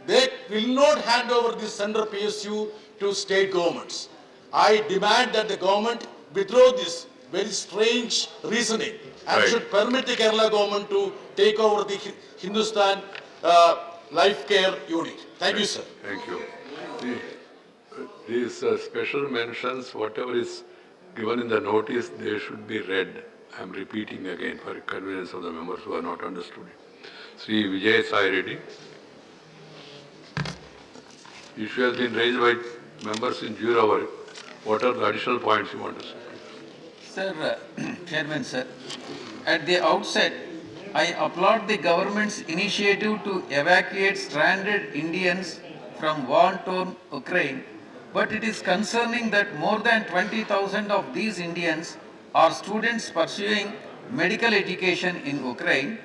they will not hand over this center PSU to state governments. I demand that the government withdraw this very strange reasoning and should permit the Kerala government to take over the Hindustan Life Care Unit. Thank you, sir. Thank you. These special mentions, whatever is given in the notice, they should be read. I am repeating again for convenience of the members who are not understood. Sri Vijay Sai Reddy. Issue has been raised by members in due hour. What are the additional points you want to say? Sir, Chairman, sir, at the outset, I applaud the government's initiative to evacuate stranded Indians from war-torn Ukraine, but it is concerning that more than 20,000 of these Indians are students pursuing medical education in Ukraine,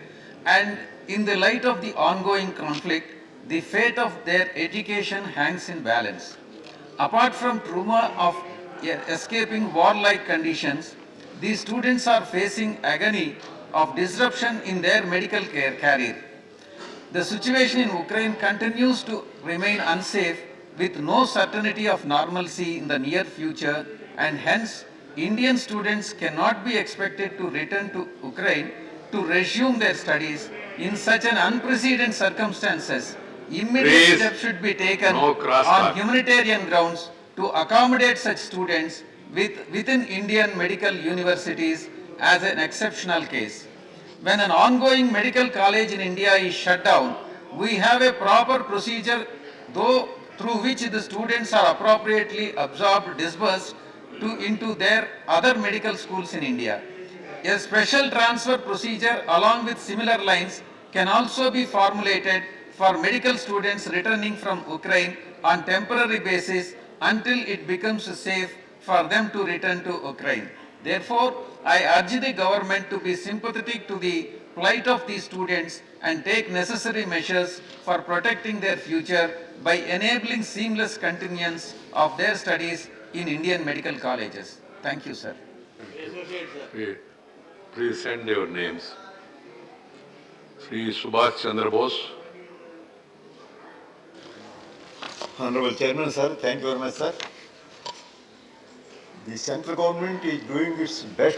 and in the light of the ongoing conflict, the fate of their education hangs in balance. Apart from trauma of escaping warlike conditions, these students are facing agony of disruption in their medical care career. The situation in Ukraine continues to remain unsafe with no certainty of normalcy in the near future, and hence Indian students cannot be expected to return to Ukraine to resume their studies. In such an unprecedented circumstances, immediate steps should be taken on humanitarian grounds to accommodate such students within Indian medical universities as an exceptional case. When an ongoing medical college in India is shut down, we have a proper procedure through which the students are appropriately absorbed, disbursed into their other medical schools in India. A special transfer procedure along with similar lines can also be formulated for medical students returning from Ukraine on temporary basis until it becomes safe for them to return to Ukraine. Therefore, I urge the government to be sympathetic to the plight of these students and take necessary measures for protecting their future by enabling seamless continuance of their studies in Indian medical colleges. Thank you, sir. Please send your names. Sri Subhash Chandra Bose. Honorable Chairman, sir, thank you very much, sir. The central government is doing its best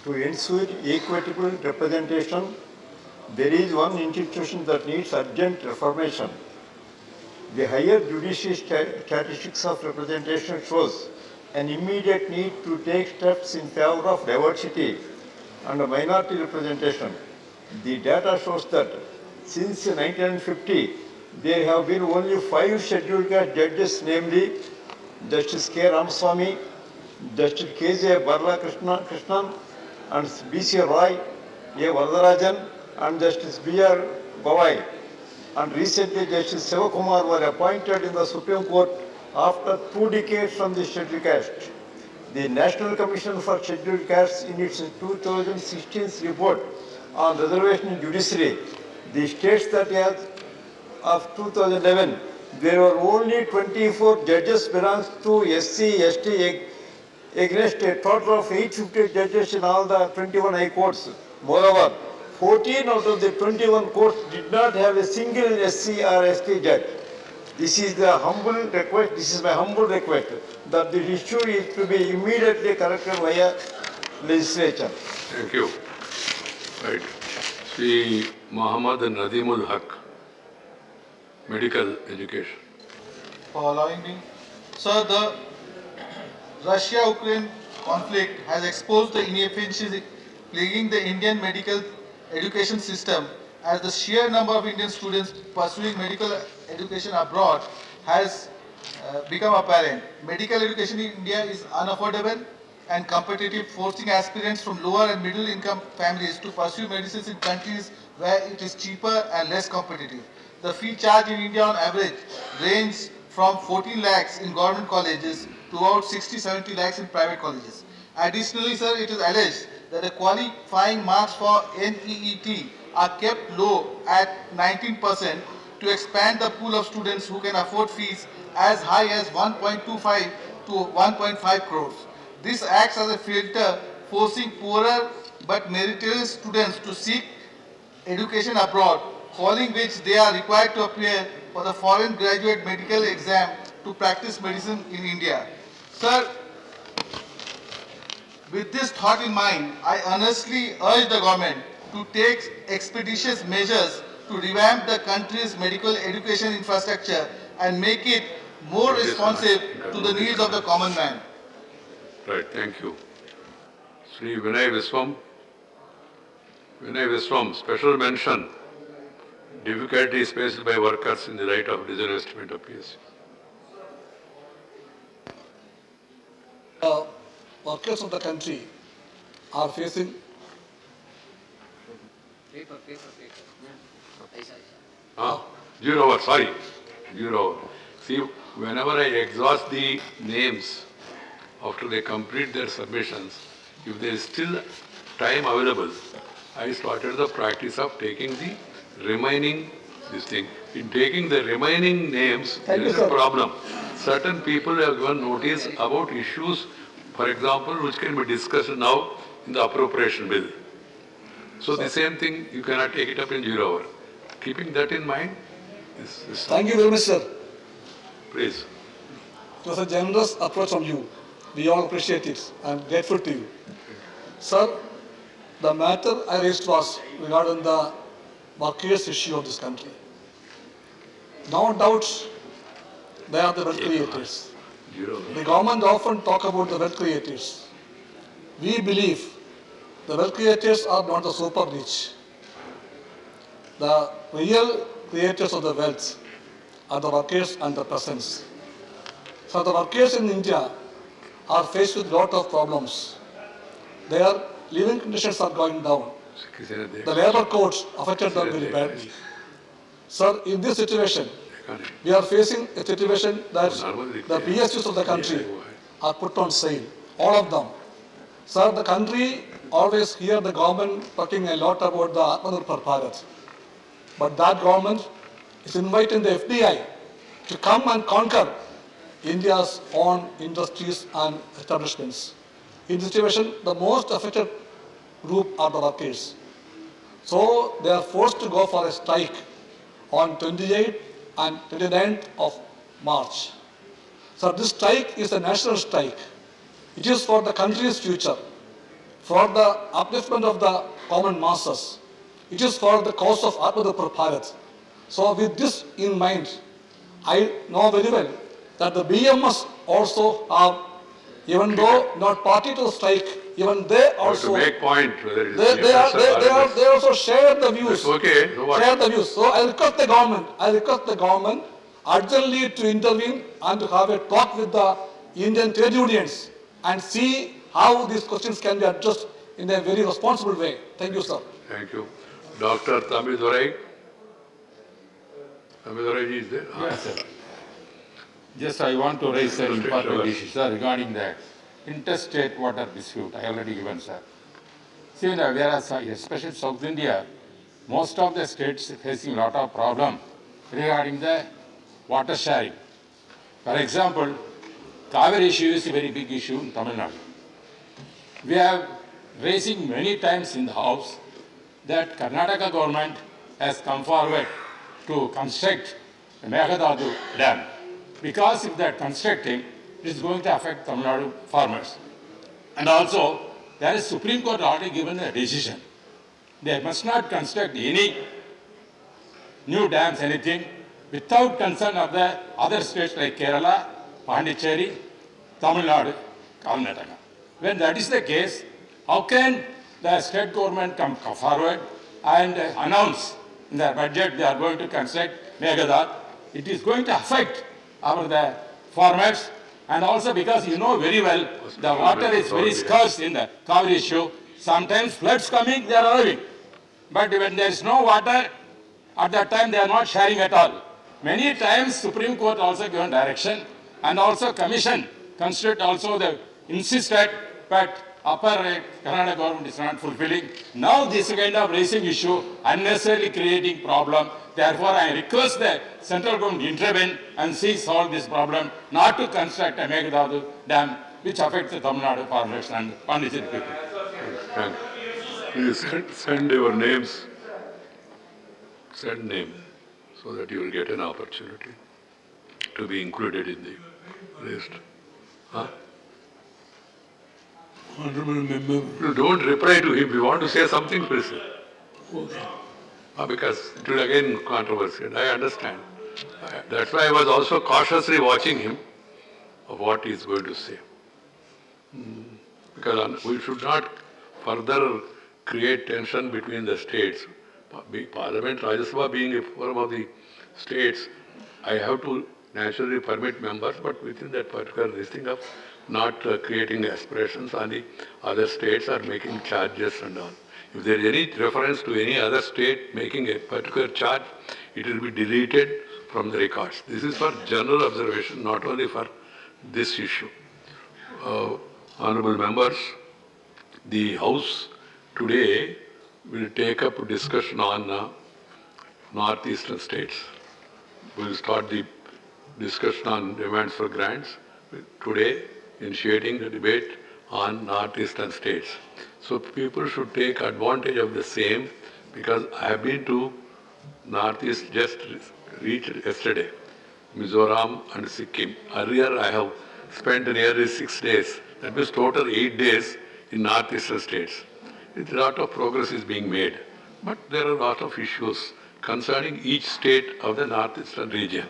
to ensure equitable representation. There is one institution that needs urgent reformation. The higher judiciary statistics of representation shows an immediate need to take steps in favor of diversity and minority representation. The data shows that since 1950, there have been only 5 scheduled caste judges, namely Justice K. Ramaswamy, Justice K.J. Barla Krishnan, and B.C. Roy, A. Varadarajan, and Justice B.R. Gowai. And recently, Justice Sivakumar were appointed in the Supreme Court after 2 decades from the scheduled caste. The National Commission for Scheduled Castes, in its 2016 report on reservation in judiciary, the states that as of 2011, there were only 24 judges belongs to SC, ST, against a total of 850 judges in all the 21 high courts. Moreover, 14 out of the 21 courts did not have a single SC or ST judge. This is the humble request, this is my humble request, that the issue is to be immediately corrected via legislature. Thank you. Right. Sri Muhammad Nadimul Haq, medical education. For allowing me. Sir, the Russia-Ukraine conflict has exposed the inefficiency plaguing the Indian medical education system as the sheer number of Indian students pursuing medical education abroad has become apparent. Medical education in India is unaffordable and competitive, forcing aspirants from lower and middle income families to pursue medicines in countries where it is cheaper and less competitive. The fee charged in India on average ranges from 14 lakhs in government colleges to about 60-70 lakhs in private colleges. Additionally, sir, it is alleged that the qualifying marks for NEET are kept low at 19% to expand the pool of students who can afford fees as high as 1.25 to 1.5 crores. This acts as a filter, forcing poorer but meritorious students to seek education abroad, following which they are required to appear for the foreign graduate medical exam to practice medicine in India. Sir, with this thought in mind, I earnestly urge the government to take expeditious measures to revamp the country's medical education infrastructure and make it more responsive to the needs of the common man. Right, thank you. Sri Vinay Viswam, special mention, difficulties faced by workers in the right of design estimate of PSC. Workers of the country are facing Zero over, sorry. 0 over. See, whenever I exhaust the names after they complete their submissions, if there is still time available, I started the practice of taking the remaining this thing. In taking the remaining names, there is a problem. Certain people have given notice about issues, for example, which can be discussed now in the appropriation bill. So the same thing, you cannot take it up in 0 hour. Keeping that in mind, Thank you very much, sir. Please. It was a generous approach from you. We all appreciate it. I am grateful to you. Sir, the matter I raised was regarding the workers' issue of this country. No doubt they are the wealth creators. The government often talk about the wealth creators. We believe the wealth creators are not the super rich. The real creators of the wealth are the workers and the peasants. So the workers in India are faced with a lot of problems. Their living conditions are going down. The labor codes affected them very badly. Sir, in this situation, we are facing a situation that the PSUs of the country are put on sale, all of them. Sir, the country always hear the government talking a lot about the Atmanirbhar Bharat. But that government is inviting the FDI to come and conquer India's own industries and establishments. In this situation, the most affected group are the workers. So they are forced to go for a strike on 28th and 29th of March. So this strike is a national strike. It is for the country's future, for the upliftment of the common masses. It is for the cause of Atmanirbhar Bharat. So with this in mind, I know very well that the BMS also have, even though not party to strike, even they also to make point whether it is they also share the views. That's okay. So what? Share the views. So I request the government urgently to intervene and to have a talk with the Indian trade unions and see how these questions can be addressed in a very responsible way. Thank you, sir. Thank you. Dr. Tamidurai. Tamidurai is there? Yes, sir. Just I want to raise an important issue, sir, regarding the interstate water dispute. I already given, sir. See, whereas especially South India, most of the states facing a lot of problem regarding the water sharing. For example, Kaveri issue is a very big issue in Tamil Nadu. We have raising many times in the House that Karnataka government has come forward to construct a Meghadadu dam. Because if they are constructing, it is going to affect Tamil Nadu farmers. And also, there is Supreme Court already given a decision. They must not construct any new dams, anything, without concern of the other states like Kerala, Pondicherry, Tamil Nadu, Karnataka. When that is the case, how can the state government come forward and announce in their budget they are going to construct Meghadat. It is going to affect the farmers, and also because you know very well the water is very scarce in the Kaveri issue. Sometimes floods coming, they are arriving. But when there is no water, at that time they are not sharing at all. Many times Supreme Court also given direction, and also Commission constitute also the insisted, but upper Karnataka government is not fulfilling. Now this kind of raising issue unnecessarily creating problem. Therefore I request the central government to intervene and see solve this problem, not to construct a Meghadat dam which affects the Tamil Nadu farmers and Pondicherry people. Thank you. Please send your names, send name, so that you will get an opportunity to be included in the list. Huh? Honorable member. You don't reply to him. If you want to say something, please say. Okay. Because it will again controversy. I understand. That's why I was also cautiously watching him of what he is going to say. Because we should not further create tension between the states. Parliament, Rajyasabha being a forum of the states, I have to naturally permit members, but within that particular listing of not creating aspirations on the other states or making charges and all. If there is any reference to any other state making a particular charge, it will be deleted from the records. This is for general observation, not only for this issue. Honorable members, the House today will take up discussion on northeastern states. We will start the discussion on demands for grants today, initiating the debate on northeastern states. So people should take advantage of the same, because I have been to northeast, just reached yesterday, Mizoram and Sikkim. Earlier I have spent nearly 6 days, that means total 8 days in northeastern states. A lot of progress is being made, but there are a lot of issues concerning each state of the northeastern region.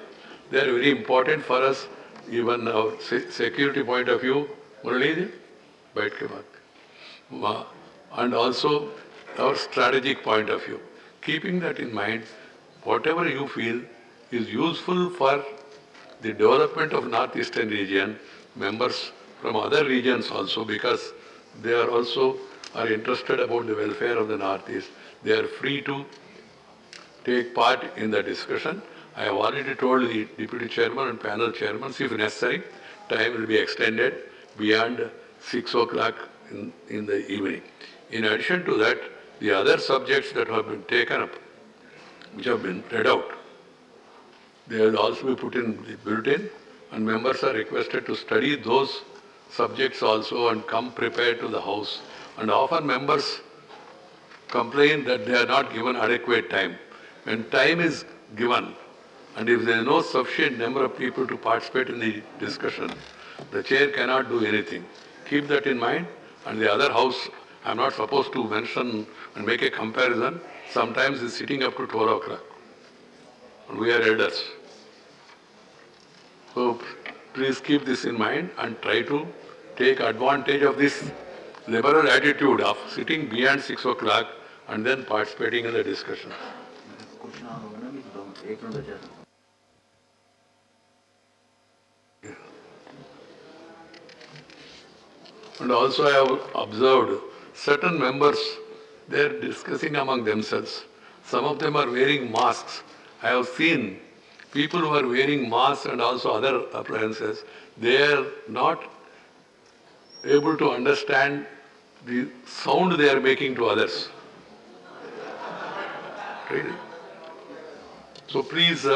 They are very important for us, even our security point of view, and also our strategic point of view. Keeping that in mind, whatever you feel is useful for the development of northeastern region, members from other regions also, because they are also interested about the welfare of the northeast, they are free to take part in the discussion. I have already told the deputy chairman and panel chairman, if necessary, time will be extended beyond 6 o'clock in the evening. In addition to that, the other subjects that have been taken up, which have been read out, they will also be put in the bulletin, and members are requested to study those subjects also and come prepared to the House. And often members complain that they are not given adequate time. When time is given, and if there is no sufficient number of people to participate in the discussion, the chair cannot do anything. Keep that in mind. And the other House, I am not supposed to mention and make a comparison, sometimes is sitting up to 12 o'clock. And we are elders. So please keep this in mind and try to take advantage of this liberal attitude of sitting beyond 6 o'clock and then participating in the discussion. And also I have observed certain members, they are discussing among themselves. Some of them are wearing masks. I have seen people who are wearing masks and also other appliances, they are not able to understand the sound they are making to others. Really. So please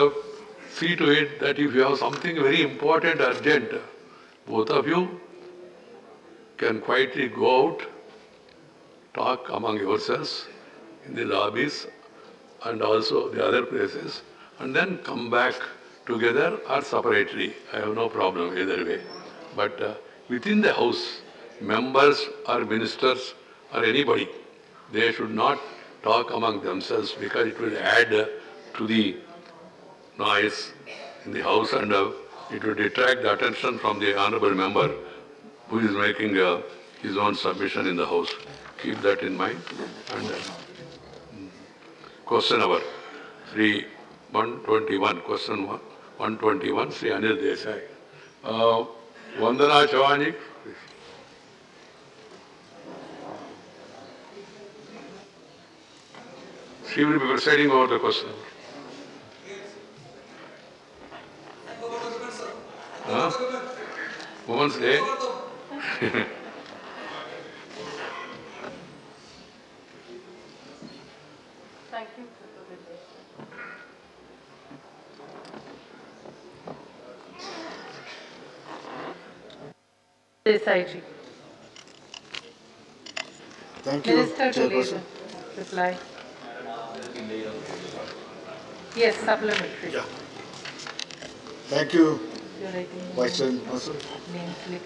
see to it that if you have something very important, urgent, both of you can quietly go out, talk among yourselves in the lobbies and also the other places, and then come back together or separately. I have no problem either way. But within the House, members or ministers or anybody, they should not talk among themselves, because it will add to the noise in the House, and it will detract the attention from the honorable member who is making his own submission in the House. Keep that in mind. And question hour. Sri 121, question 121, Sri Anil Desai. Vandana Chavani, please. She will be presiding over the question. Huh? Women's Day? Thank you. Desai ji. Thank you, Minister to lead Chairperson. the reply. Yes, supplementary. Yeah. Thank you, You're writing Vice Chairman. name slip.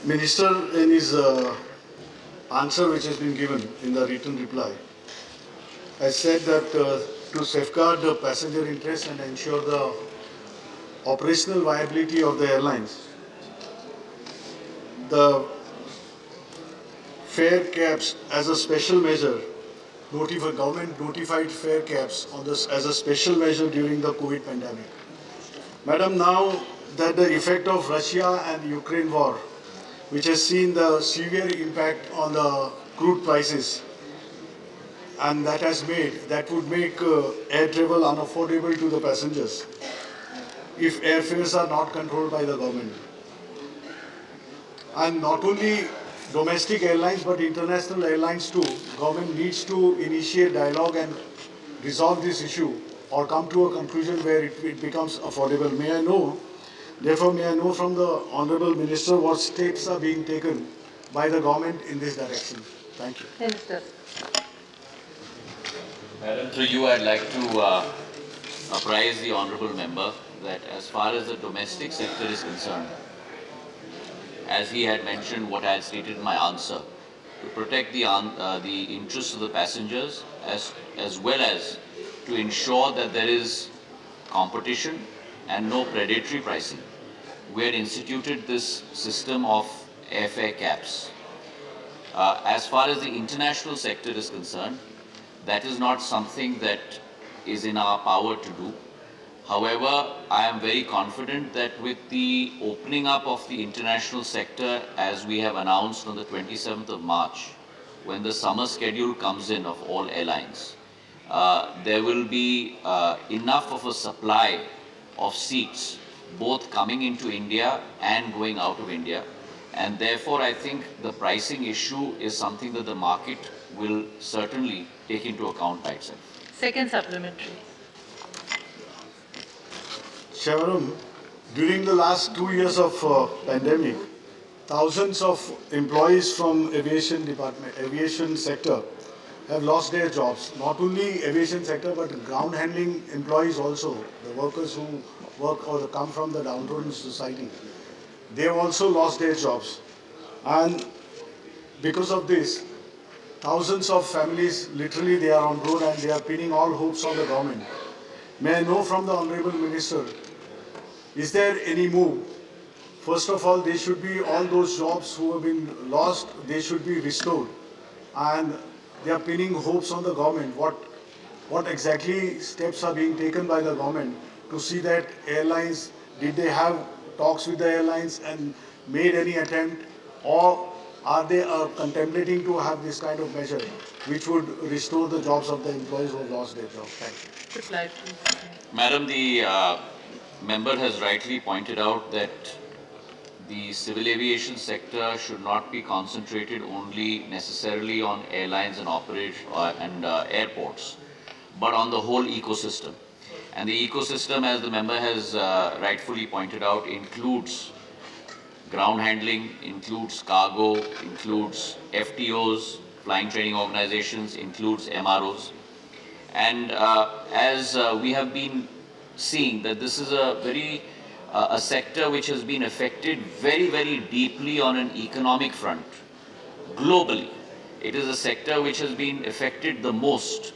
Minister, in his answer which has been given in the written reply, has said that to safeguard the passenger interests and ensure the operational viability of the airlines, the fare caps as a special measure, government notified fare caps on this as a special measure during the COVID pandemic. Madam, now that the effect of Russia and Ukraine war, which has seen the severe impact on the crude prices, and that would make air travel unaffordable to the passengers if airfares are not controlled by the government. And not only domestic airlines but international airlines too, government needs to initiate dialogue and resolve this issue or come to a conclusion where it becomes affordable. Therefore, may I know from the Honourable Minister what steps are being taken by the government in this direction? Thank you. Minister. Madam, through you, I'd like to apprise the Honourable Member that as far as the domestic sector is concerned, as he had mentioned what I had stated in my answer, to protect the interests of the passengers as well as to ensure that there is competition and no predatory pricing, we had instituted this system of airfare caps. As far as the international sector is concerned, that is not something that is in our power to do. However, I am very confident that with the opening up of the international sector, as we have announced on the 27th of March, when the summer schedule comes in of all airlines, there will be enough of a supply of seats, both coming into India and going out of India. And therefore, I think the pricing issue is something that the market will certainly take into account by itself. Second supplementary. Shavaram, during the last 2 years of pandemic, thousands of employees from aviation sector have lost their jobs. Not only aviation sector, but ground handling employees also, the workers who work or come from the downtrodden society. They have also lost their jobs. And because of this, thousands of families, literally they are on road and they are pinning all hopes on the government. May I know from the Honourable Minister, is there any move? First of all, they should be, all those jobs who have been lost, they should be restored. And they are pinning hopes on the government. What exactly steps are being taken by the government to see that airlines, did they have talks with the airlines and made any attempt, or are they contemplating to have this kind of measure which would restore the jobs of the employees who have lost their jobs? Thank you. Madam, the member has rightly pointed out that the civil aviation sector should not be concentrated only necessarily on airlines and airports, but on the whole ecosystem. And the ecosystem, as the member has rightfully pointed out, includes ground handling, includes cargo, includes FTOs, flying training organizations, includes MROs. And as we have been seeing that this is a sector which has been affected very, very deeply on an economic front, globally. It is a sector which has been affected the most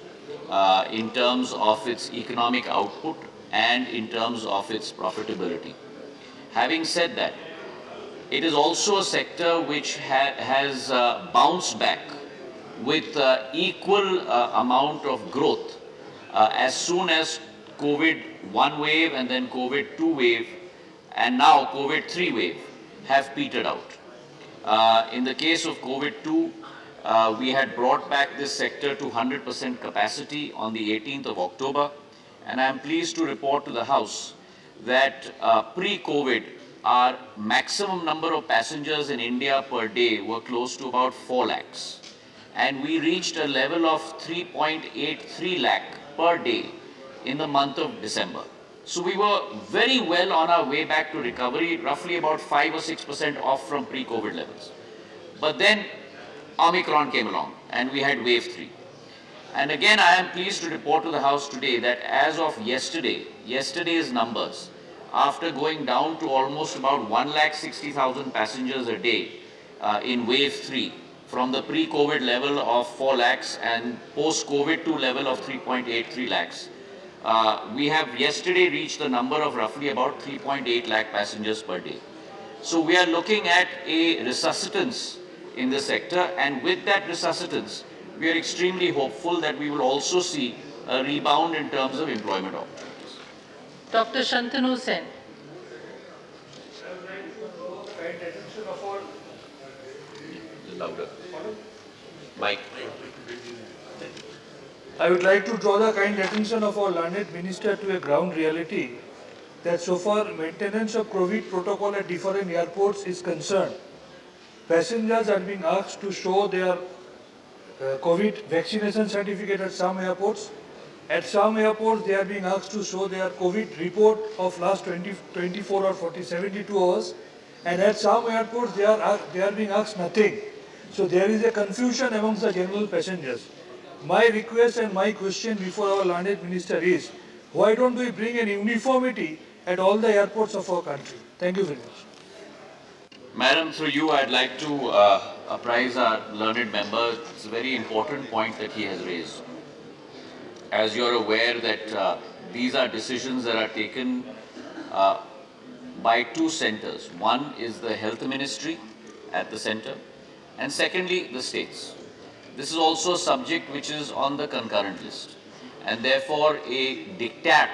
in terms of its economic output and in terms of its profitability. Having said that, it is also a sector which has bounced back with equal amount of growth as soon as COVID 1 wave and then COVID 2 wave and now COVID 3 wave have petered out. In the case of COVID 2, we had brought back this sector to 100% capacity on the 18th of October, and I am pleased to report to the House that pre-COVID, our maximum number of passengers in India per day were close to about 4 lakhs. And we reached a level of 3.83 lakh per day in the month of December. So we were very well on our way back to recovery, roughly about 5 or 6% off from pre-COVID levels. But then Omicron came along and we had wave 3. And again, I am pleased to report to the House today that as of yesterday's numbers, after going down to almost about 1,60,000 passengers a day in wave 3, from the pre-COVID level of 4 lakhs and post-COVID 2 level of 3.83 lakhs, we have yesterday reached the number of roughly about 3.8 lakh passengers per day. So we are looking at a resuscitance in the sector, and with that resuscitance, we are extremely hopeful that we will also see a rebound in terms of employment opportunities. Dr. Shantanu Sen. Louder. Mike. I would like to draw the kind attention of our learned minister to a ground reality that so far maintenance of COVID protocol at different airports is concerned. Passengers are being asked to show their COVID vaccination certificate at some airports. At some airports, they are being asked to show their COVID report of last 24 or 72 hours. And at some airports, they are being asked nothing. So there is a confusion amongst the general passengers. My request and my question before our learned minister is, why don't we bring an uniformity at all the airports of our country? Thank you very much. Madam, through you, I'd like to apprise our learned member. It's a very important point that he has raised. As you're aware that these are decisions that are taken by two centers. One is the Health Ministry at the center, and secondly, the states. This is also a subject which is on the concurrent list, and therefore a diktat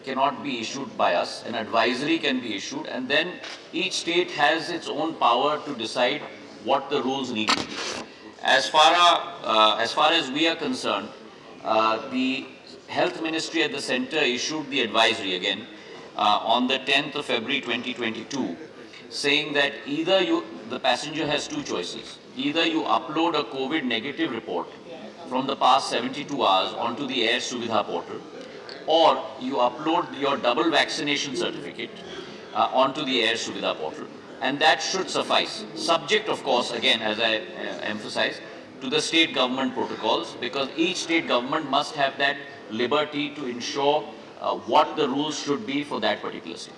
cannot be issued by us, an advisory can be issued, and then each state has its own power to decide what the rules need to be. As far as we are concerned, the Health Ministry at the center issued the advisory again on the 10th of February 2022, saying that either the passenger has two choices. Either you upload a COVID negative report from the past 72 hours onto the Air Suvidha portal, or you upload your double vaccination certificate onto the Air Suvidha portal. And that should suffice, subject of course, again as I emphasized, to the state government protocols, because each state government must have that liberty to ensure what the rules should be for that particular state.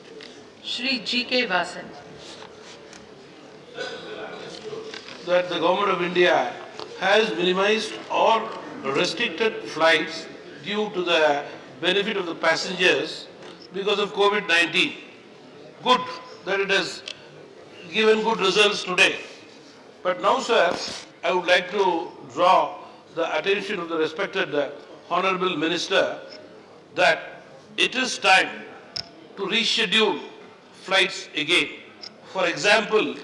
Shri G.K. Vasan. That the government of India has minimized or restricted flights due to the benefit of the passengers because of COVID-19. Good that it has given good results today. But now, sir, I would like to draw the attention of the respected Honorable Minister that it is time to reschedule flights again. For example,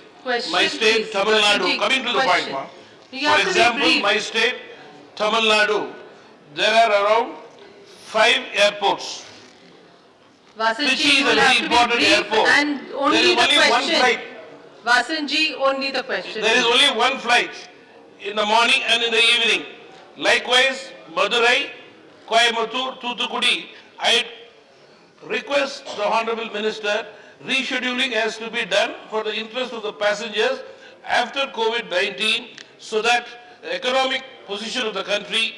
my state, Tamil Nadu, coming to the point, ma'am. For example, my state, Tamil Nadu, there are around 5 airports. Vasanji, you will have to be brief and only the question. Vasanji, only the question. There is only one flight in the morning and in the evening. Likewise, Madurai, Coimbatore, Thoothukudi, I request the Honorable Minister, rescheduling has to be done for the interest of the passengers after COVID-19 so that the economic position of the country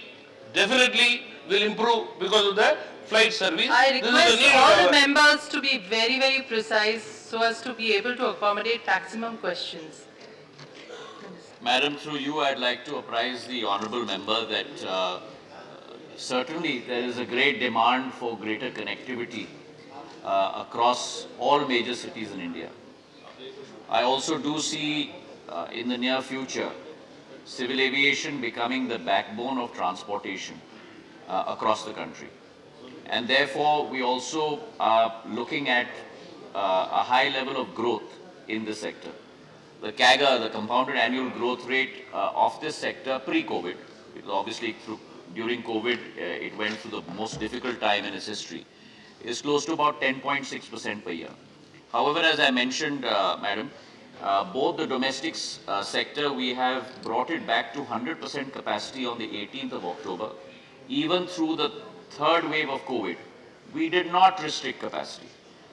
definitely will improve because of the flight service. I request all the members to be very, very precise so as to be able to accommodate maximum questions. Madam, through you, I'd like to apprise the honourable member that certainly there is a great demand for greater connectivity across all major cities in India. I also do see in the near future civil aviation becoming the backbone of transportation. across the country. And therefore, we also are looking at a high level of growth in this sector. The CAGR, the compounded annual growth rate of this sector pre-COVID, because obviously during COVID it went through the most difficult time in its history, is close to about 10.6% per year. However, as I mentioned, Madam, both the domestic sector, we have brought it back to 100% capacity on the 18th of October. Even through the third wave of COVID, we did not restrict capacity.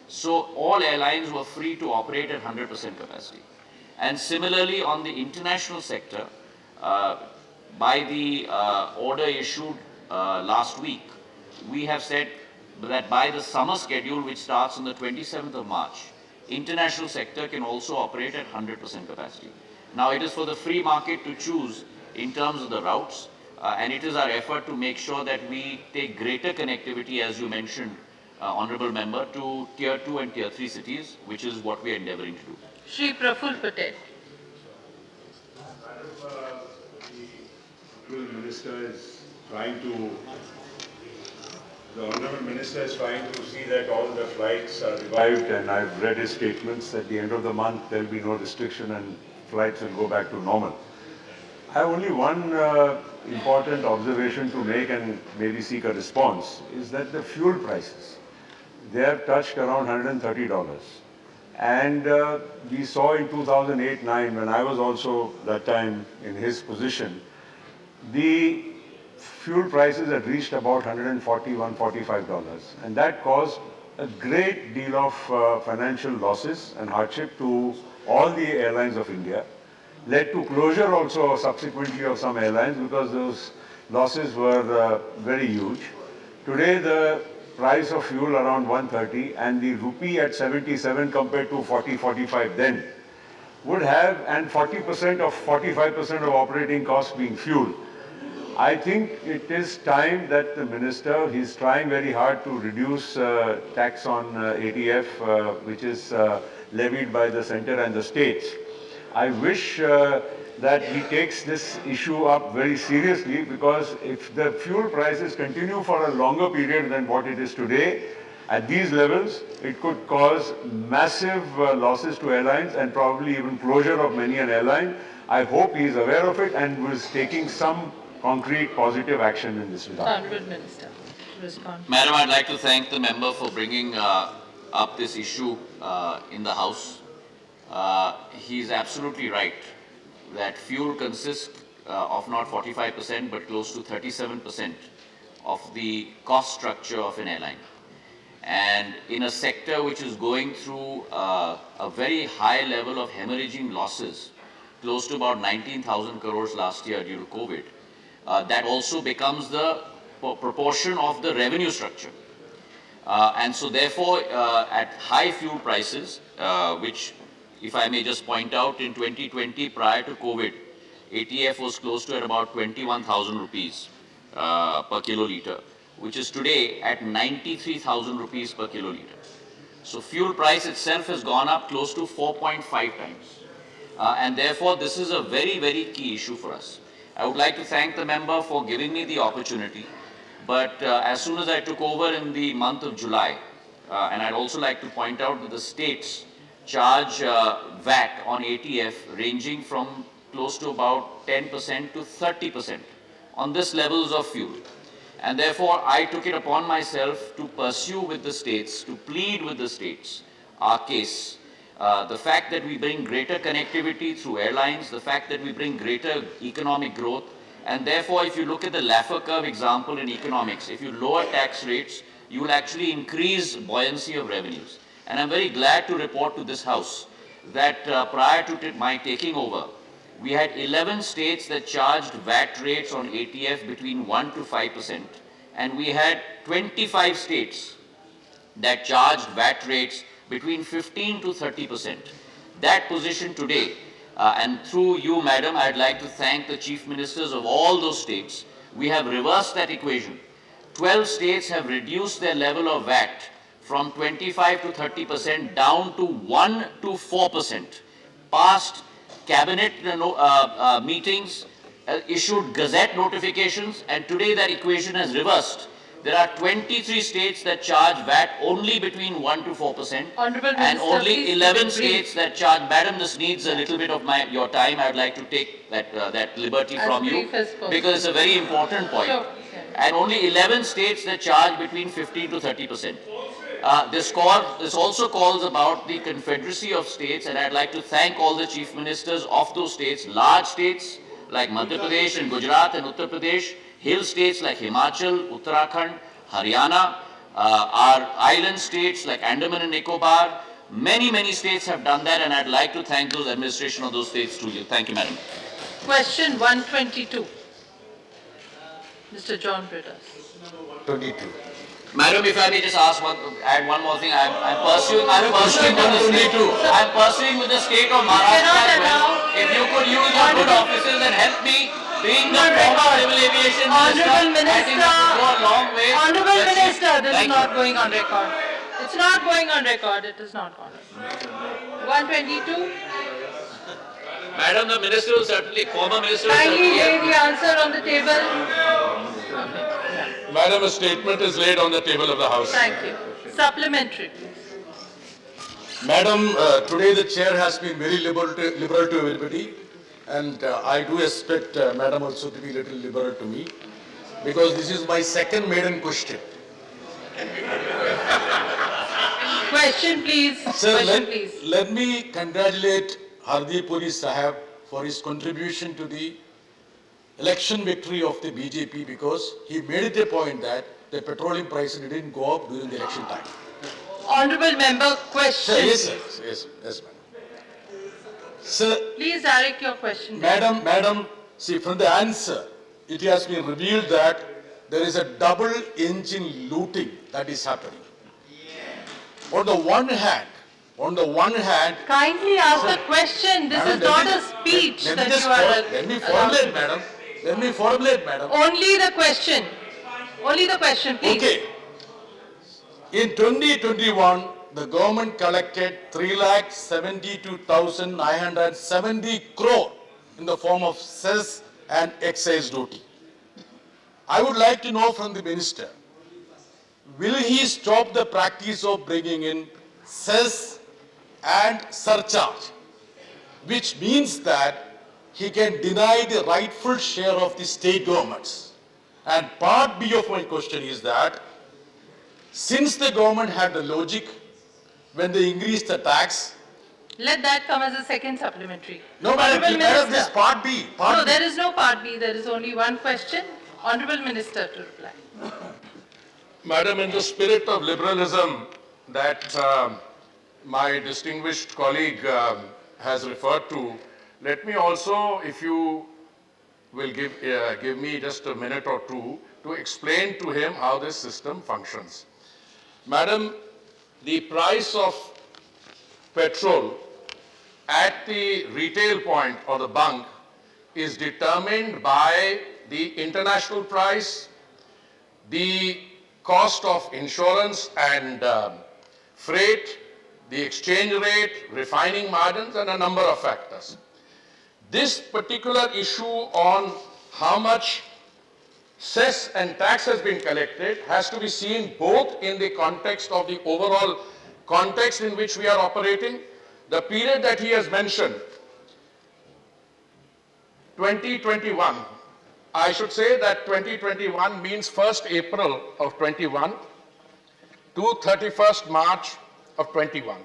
So all airlines were free to operate at 100% capacity. And similarly, on the international sector, by the order issued last week, we have said that by the summer schedule, which starts on the 27th of March, international sector can also operate at 100% capacity. Now, it is for the free market to choose in terms of the routes, and it is our effort to make sure that we take greater connectivity, as you mentioned, Honorable Member, to Tier 2 and Tier 3 cities, which is what we are endeavoring to do. Shri Praful Patel. The Minister is trying to, the Honourable Minister is trying to see that all the flights are revived, and I've read his statements. At the end of the month, there will be no restriction and flights will go back to normal. I have only one important observation to make and maybe seek a response, is that the fuel prices, they have touched around $130. And we saw in 2008-9, when I was also that time in his position, the fuel prices had reached about $140, $145. And that caused a great deal of financial losses and hardship to all the airlines of India. Led to closure also subsequently of some airlines because those losses were very huge. Today the price of fuel around 130 and the rupee at 77 compared to 40, 45 then would have, and 40% of 45% of operating costs being fuel. I think it is time that the Minister, he's trying very hard to reduce tax on ATF, which is levied by the centre and the states. I wish that he takes this issue up very seriously, because if the fuel prices continue for a longer period than what it is today, at these levels, it could cause massive losses to airlines and probably even closure of many an airline. I hope he is aware of it and was taking some concrete positive action in this regard. Honourable Minister, respond. Madam, I'd like to thank the member for bringing up this issue in the House. He's absolutely right that fuel consists of not 45% but close to 37% of the cost structure of an airline. And in a sector which is going through a very high level of hemorrhaging losses, close to about 19,000 crores last year due to COVID, that also becomes the proportion of the revenue structure. And so therefore, at high fuel prices, which, if I may just point out, in 2020, prior to COVID, ATF was close to at about 21,000 rupees per kiloliter, which is today at 93,000 rupees per kiloliter. So fuel price itself has gone up close to 4.5 times. And therefore, this is a very, very key issue for us. I would like to thank the member for giving me the opportunity. But as soon as I took over in the month of July, and I'd also like to point out that the states charge VAT on ATF ranging from close to about 10% to 30% on this levels of fuel. And therefore, I took it upon myself to pursue with the states, to plead with the states, our case. The fact that we bring greater connectivity through airlines, the fact that we bring greater economic growth, and therefore, if you look at the Laffer curve example in economics, if you lower tax rates, you will actually increase buoyancy of revenues. And I'm very glad to report to this House that prior to my taking over, we had 11 states that charged VAT rates on ATF between 1 to 5%, and we had 25 states that charged VAT rates between 15 to 30%. That position today, and through you, Madam, I'd like to thank the Chief Ministers of all those states. We have reversed that equation. 12 states have reduced their level of VAT from 25 to 30% down to 1 to 4%. Past cabinet meetings, issued gazette notifications, and today that equation has reversed. There are 23 states that charge VAT only between 1 to 4%, and only 11 states that charge. Madam, this needs a little bit of your time. I would like to take that liberty from you because it's a very important point. Sure. And only 11 states that charge between 15 to 30%. This also calls about the confederacy of states, and I'd like to thank all the chief ministers of those states, large states like Madhya Pradesh and Gujarat and Uttar Pradesh, hill states like Himachal, Uttarakhand, Haryana, our island states like Andaman and Nicobar. Many states have done that, and I'd like to thank those administration of those states too. Thank you, Madam. Question 122. Mr. John Britas. 22. Madam, if I may just add one more thing, I'm pursuing with the state of Maharashtra. If you could use your good offices and help me, being the former civil aviation minister, I think it would go a long way. Honorable Minister, this is not going on record. It's not going on record. It is not on record. 122. Madam, the minister will certainly, former minister will Kindly certainly. lay the answer on the table. Madam, a statement is laid on the table of the House. Thank you. Supplementary. Madam, today the chair has been very liberal to everybody, and I do expect Madam also to be a little liberal to me, because this is my second maiden question. Question, please. Sir, Question, please. let me congratulate Hardeep Puri Sahab for his contribution to the election victory of the BJP, because he made it a point that the petroleum prices didn't go up during the election time. Honorable member, question. Yes, madam. Sir, Please direct your question. Madam, see, from the answer, it has been revealed that there is a double engine looting that is happening. On the one hand, Kindly ask the question. This is not a speech that you are. Let me formulate, madam. Let me formulate, madam. Only the question. Only the question, please. Okay. In 2021, the government collected 3,72,970 crore in the form of cess and excise duty. I would like to know from the minister, will he stop the practice of bringing in cess and surcharge, which means that he can deny the rightful share of the state governments? And part B of my question is that, since the government had the logic when they increased the tax. Let that come as a second supplementary. No, madam, this is part B. No, there is no part B. There is only one question. Honorable Minister to reply. Madam, in the spirit of liberalism that my distinguished colleague has referred to, let me also, if you will give me just a minute or two to explain to him how this system functions. Madam, the price of petrol at the retail point or the bunk is determined by the international price, the cost of insurance and freight, the exchange rate, refining margins, and a number of factors. This particular issue on how much cess and tax has been collected has to be seen both in the context of the overall context in which we are operating. The period that he has mentioned, 2021, I should say that 2021 means 1st April of 21 to 31st March of 21.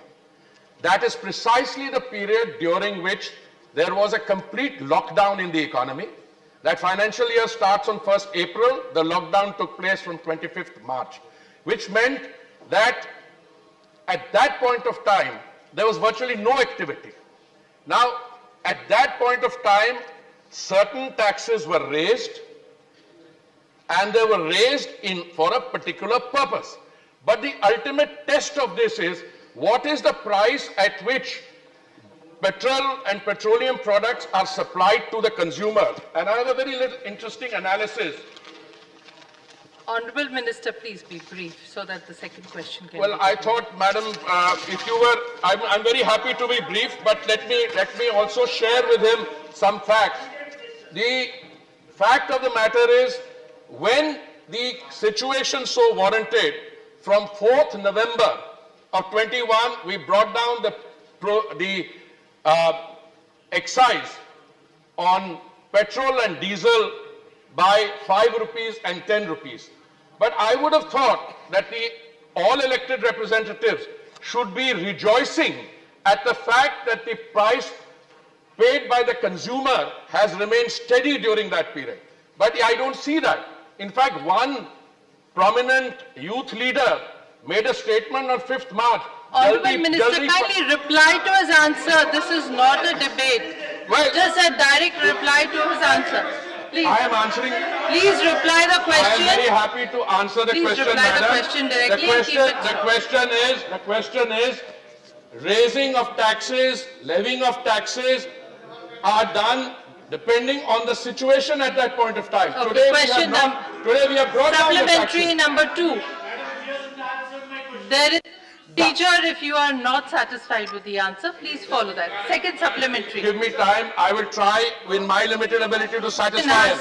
That is precisely the period during which there was a complete lockdown in the economy. That financial year starts on 1st April, the lockdown took place from 25th March, which meant that at that point of time, there was virtually no activity. Now, at that point of time, certain taxes were raised, and they were raised for a particular purpose. But the ultimate test of this is, what is the price at which petrol and petroleum products are supplied to the consumer? And I have a very interesting analysis. Honorable Minister, please be brief so that the second question can Well, be I thought, Madam, if you were, I'm very happy to be brief, but let me also share with him some facts. The Fact of the matter is, when the situation so warranted, from 4th November of 21, we brought down the excise on petrol and diesel by 5 rupees and 10 rupees. But I would have thought that the all elected representatives should be rejoicing at the fact that the price paid by the consumer has remained steady during that period. But I don't see that. In fact, one prominent youth leader made a statement on 5th March. Honourable Minister, kindly reply to his answer. This is not a debate. Well, just a direct reply to his answer. Please. I am answering. Please reply the question. I am very happy to answer the Please question, reply madam. the question directly. The question is, raising of taxes, levying of taxes are done depending on the situation at that point of time. Okay, today we have brought down the taxes. Supplementary number 2. There is teacher, if you are not satisfied with the answer, please follow that. Second supplementary. Give me time. I will try with my limited ability to satisfy.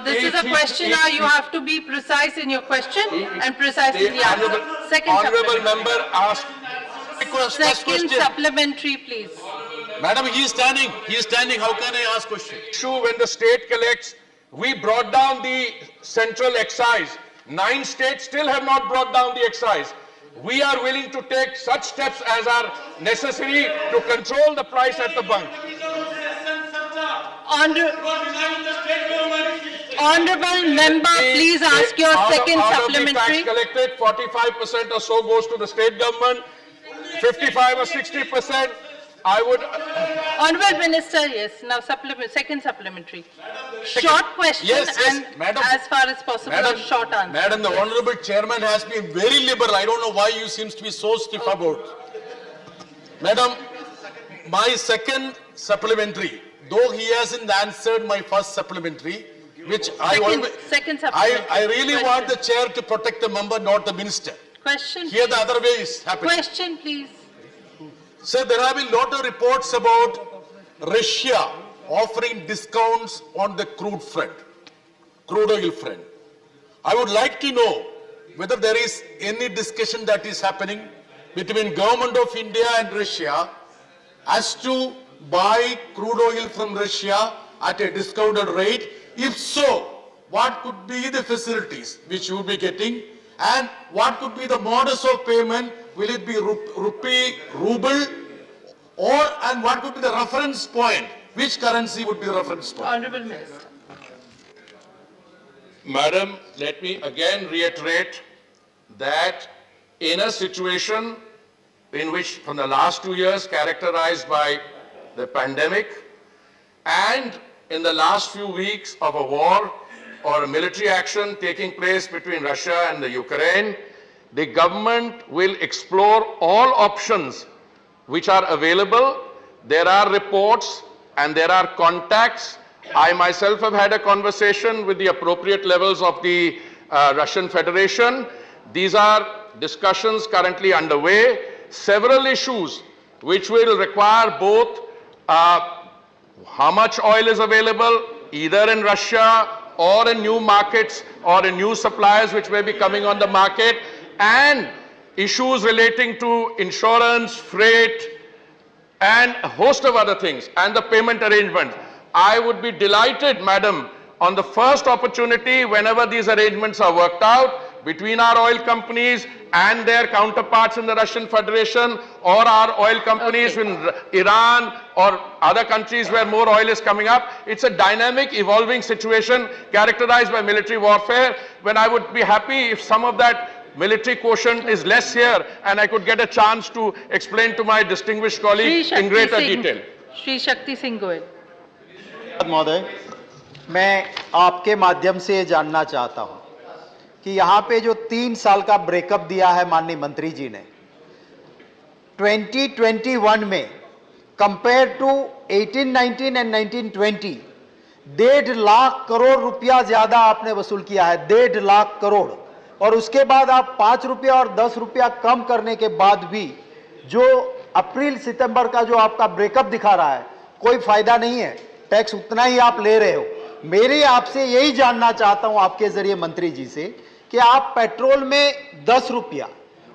This is a question now. You have to be precise in your question and precise in the answer. Second Honourable member asked. Second supplementary, please. Madam, he is standing. He is standing. How can I ask question? Issue when the state collects. We brought down the central excise. 9 states still have not brought down the excise. We are willing to take such steps as are necessary to control the price at the bunk. Honourable member, please ask your second supplementary. Out of the tax collected, 45% or so goes to the state government, 55 or 60%. I would. Honourable Minister, yes. Now second supplementary. Short question and Madam, as far as possible a short answer. Madam, the Honourable Chairman has been very liberal. I don't know why you seems to be so stiff about. Madam, my second supplementary, though he hasn't answered my first supplementary, which second supplementary. I really want the chair to protect the member, not the minister. Question. Here the other way is happening. Question, please. Sir, there have been a lot of reports about Russia offering discounts on the crude oil front. I would like to know whether there is any discussion that is happening between Government of India and Russia as to buy crude oil from Russia at a discounted rate. If so, what could be the facilities which you will be getting, and what could be the modus of payment? Will it be rupee, ruble, and what would be the reference point? Which currency would be the reference point? Honourable Minister. Madam, let me again reiterate that in a situation in which from the last 2 years characterized by the pandemic and in the last few weeks of a war or a military action taking place between Russia and the Ukraine, the government will explore all options which are available. There are reports and there are contacts. I myself have had a conversation with the appropriate levels of the Russian Federation. These are discussions currently underway. Several issues which will require both how much oil is available either in Russia or in new markets or in new suppliers which may be coming on the market, and issues relating to insurance, freight, and a host of other things, and the payment arrangements. I would be delighted, Madam, on the first opportunity, whenever these arrangements are worked out between our oil companies and their counterparts in the Russian Federation, or our oil companies in Iran or other countries where more oil is coming up. It's a dynamic, evolving situation characterized by military warfare, when I would be happy if some of that military quotient is less here and I could get a chance to explain to my distinguished colleague in greater detail. Shri Shakti Singh Goel. महोदय, मैं आपके माध्यम से ये जानना चाहता हूं कि यहाँ पे जो 3 साल का ब्रेकअप दिया है माननीय मंत्री जी ने, 2021 में compare to 18-19 and 19-20 1.5 lakh crore रुपया ज्यादा आपने वसूल किया है, 1.5 लाख करोड़, और उसके बाद आप 5 रुपया और 10 रुपया कम करने के बाद भी जो अप्रैल सितंबर का जो आपका ब्रेकअप दिखा रहा है, कोई फायदा नहीं है, टैक्स उतना ही आप ले रहे हो। मेरे आपसे यही जानना चाहता हूं आपके जरिए मंत्री जी से कि आप पेट्रोल में 10 रुपया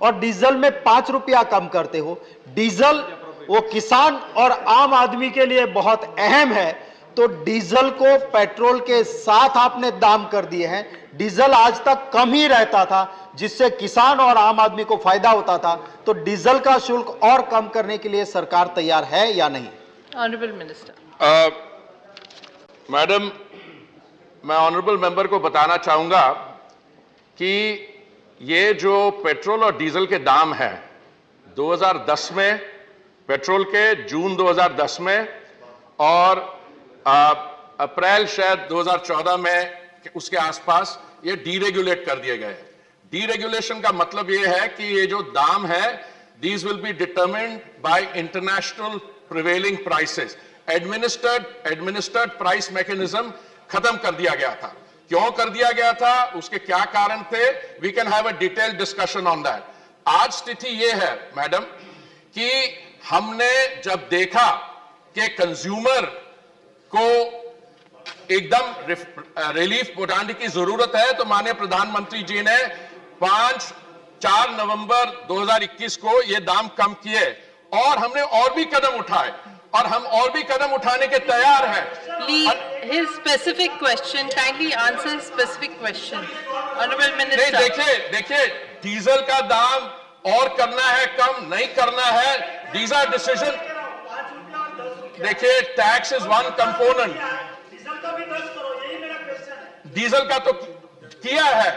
और डीजल में 5 रुपया कम करते हो। डीजल वो किसान और आम आदमी के लिए बहुत अहम है, तो डीजल को पेट्रोल के साथ आपने दाम कर दिए हैं। डीजल आज तक कम ही रहता था, जिससे किसान और आम आदमी को फायदा होता था, तो डीजल का शुल्क और कम करने के लिए सरकार तैयार है या नहीं? Honourable minister. मैडम, मैं ऑनरेबल मेंबर को बताना चाहूंगा कि ये जो पेट्रोल और डीजल के दाम हैं 2010 में, पेट्रोल के जून 2010 में और अप्रैल शायद 2014 में उसके आसपास ये डीरेगुलेट कर दिए गए। डीरेगुलेशन का मतलब ये है कि ये जो दाम है these will be determined bye international prevailing prices. Administered price mechanism खत्म कर दिया गया था। क्यों कर दिया गया था, उसके क्या कारण थे, we can have a detailed discussion on that. आज स्थिति यह है मैडम कि हमने जब देखा कि कंज्यूमर को एकदम रिलीफ पहुंचाने की जरूरत है, तो माननीय प्रधानमंत्री जी ने 4 नवंबर 2021 को ये दाम कम किए और हमने और भी कदम उठाए और हम और भी कदम उठाने के तैयार हैं। His specific question, kindly answer specific question. Honorable Minister. नहीं, देखिए डीजल का दाम और करना है, कम नहीं करना है, these are decision। देखिए tax is one component. Diesel का तो किया है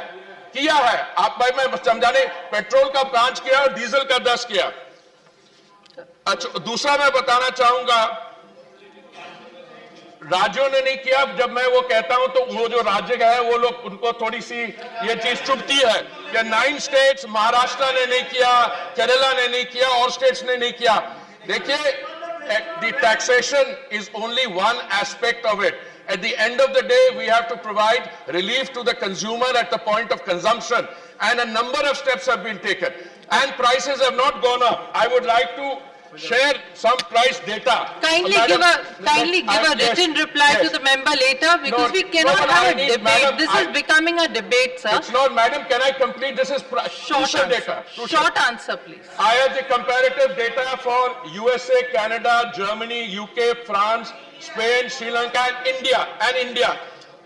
आप भाई, मैं समझाने, पेट्रोल का 5 किया और डीजल का 10 किया। अच्छा, दूसरा मैं बताना चाहूंगा, राज्यों ने नहीं किया। जब मैं वो कहता हूं तो वो जो राज्य है वो लोग, उनको थोड़ी सी ये चीज चुभती है कि 9 स्टेट्स, महाराष्ट्र ने नहीं किया, केरला ने नहीं किया और स्टेट्स ने नहीं किया। देखिए, the taxation is only one aspect of it. At the end of the day, we have to provide relief to the consumer at the point of consumption, and a number of steps have been taken, and prices have not gone up. I would like to share some price data. Kindly give a written reply to the member later, because we cannot have a debate. Madam, this is becoming a debate, sir. It's not, madam. Can I complete? This is crucial data. Short answer, please. I have the comparative data for USA, Canada, Germany, UK, France, Spain, Sri Lanka, and India.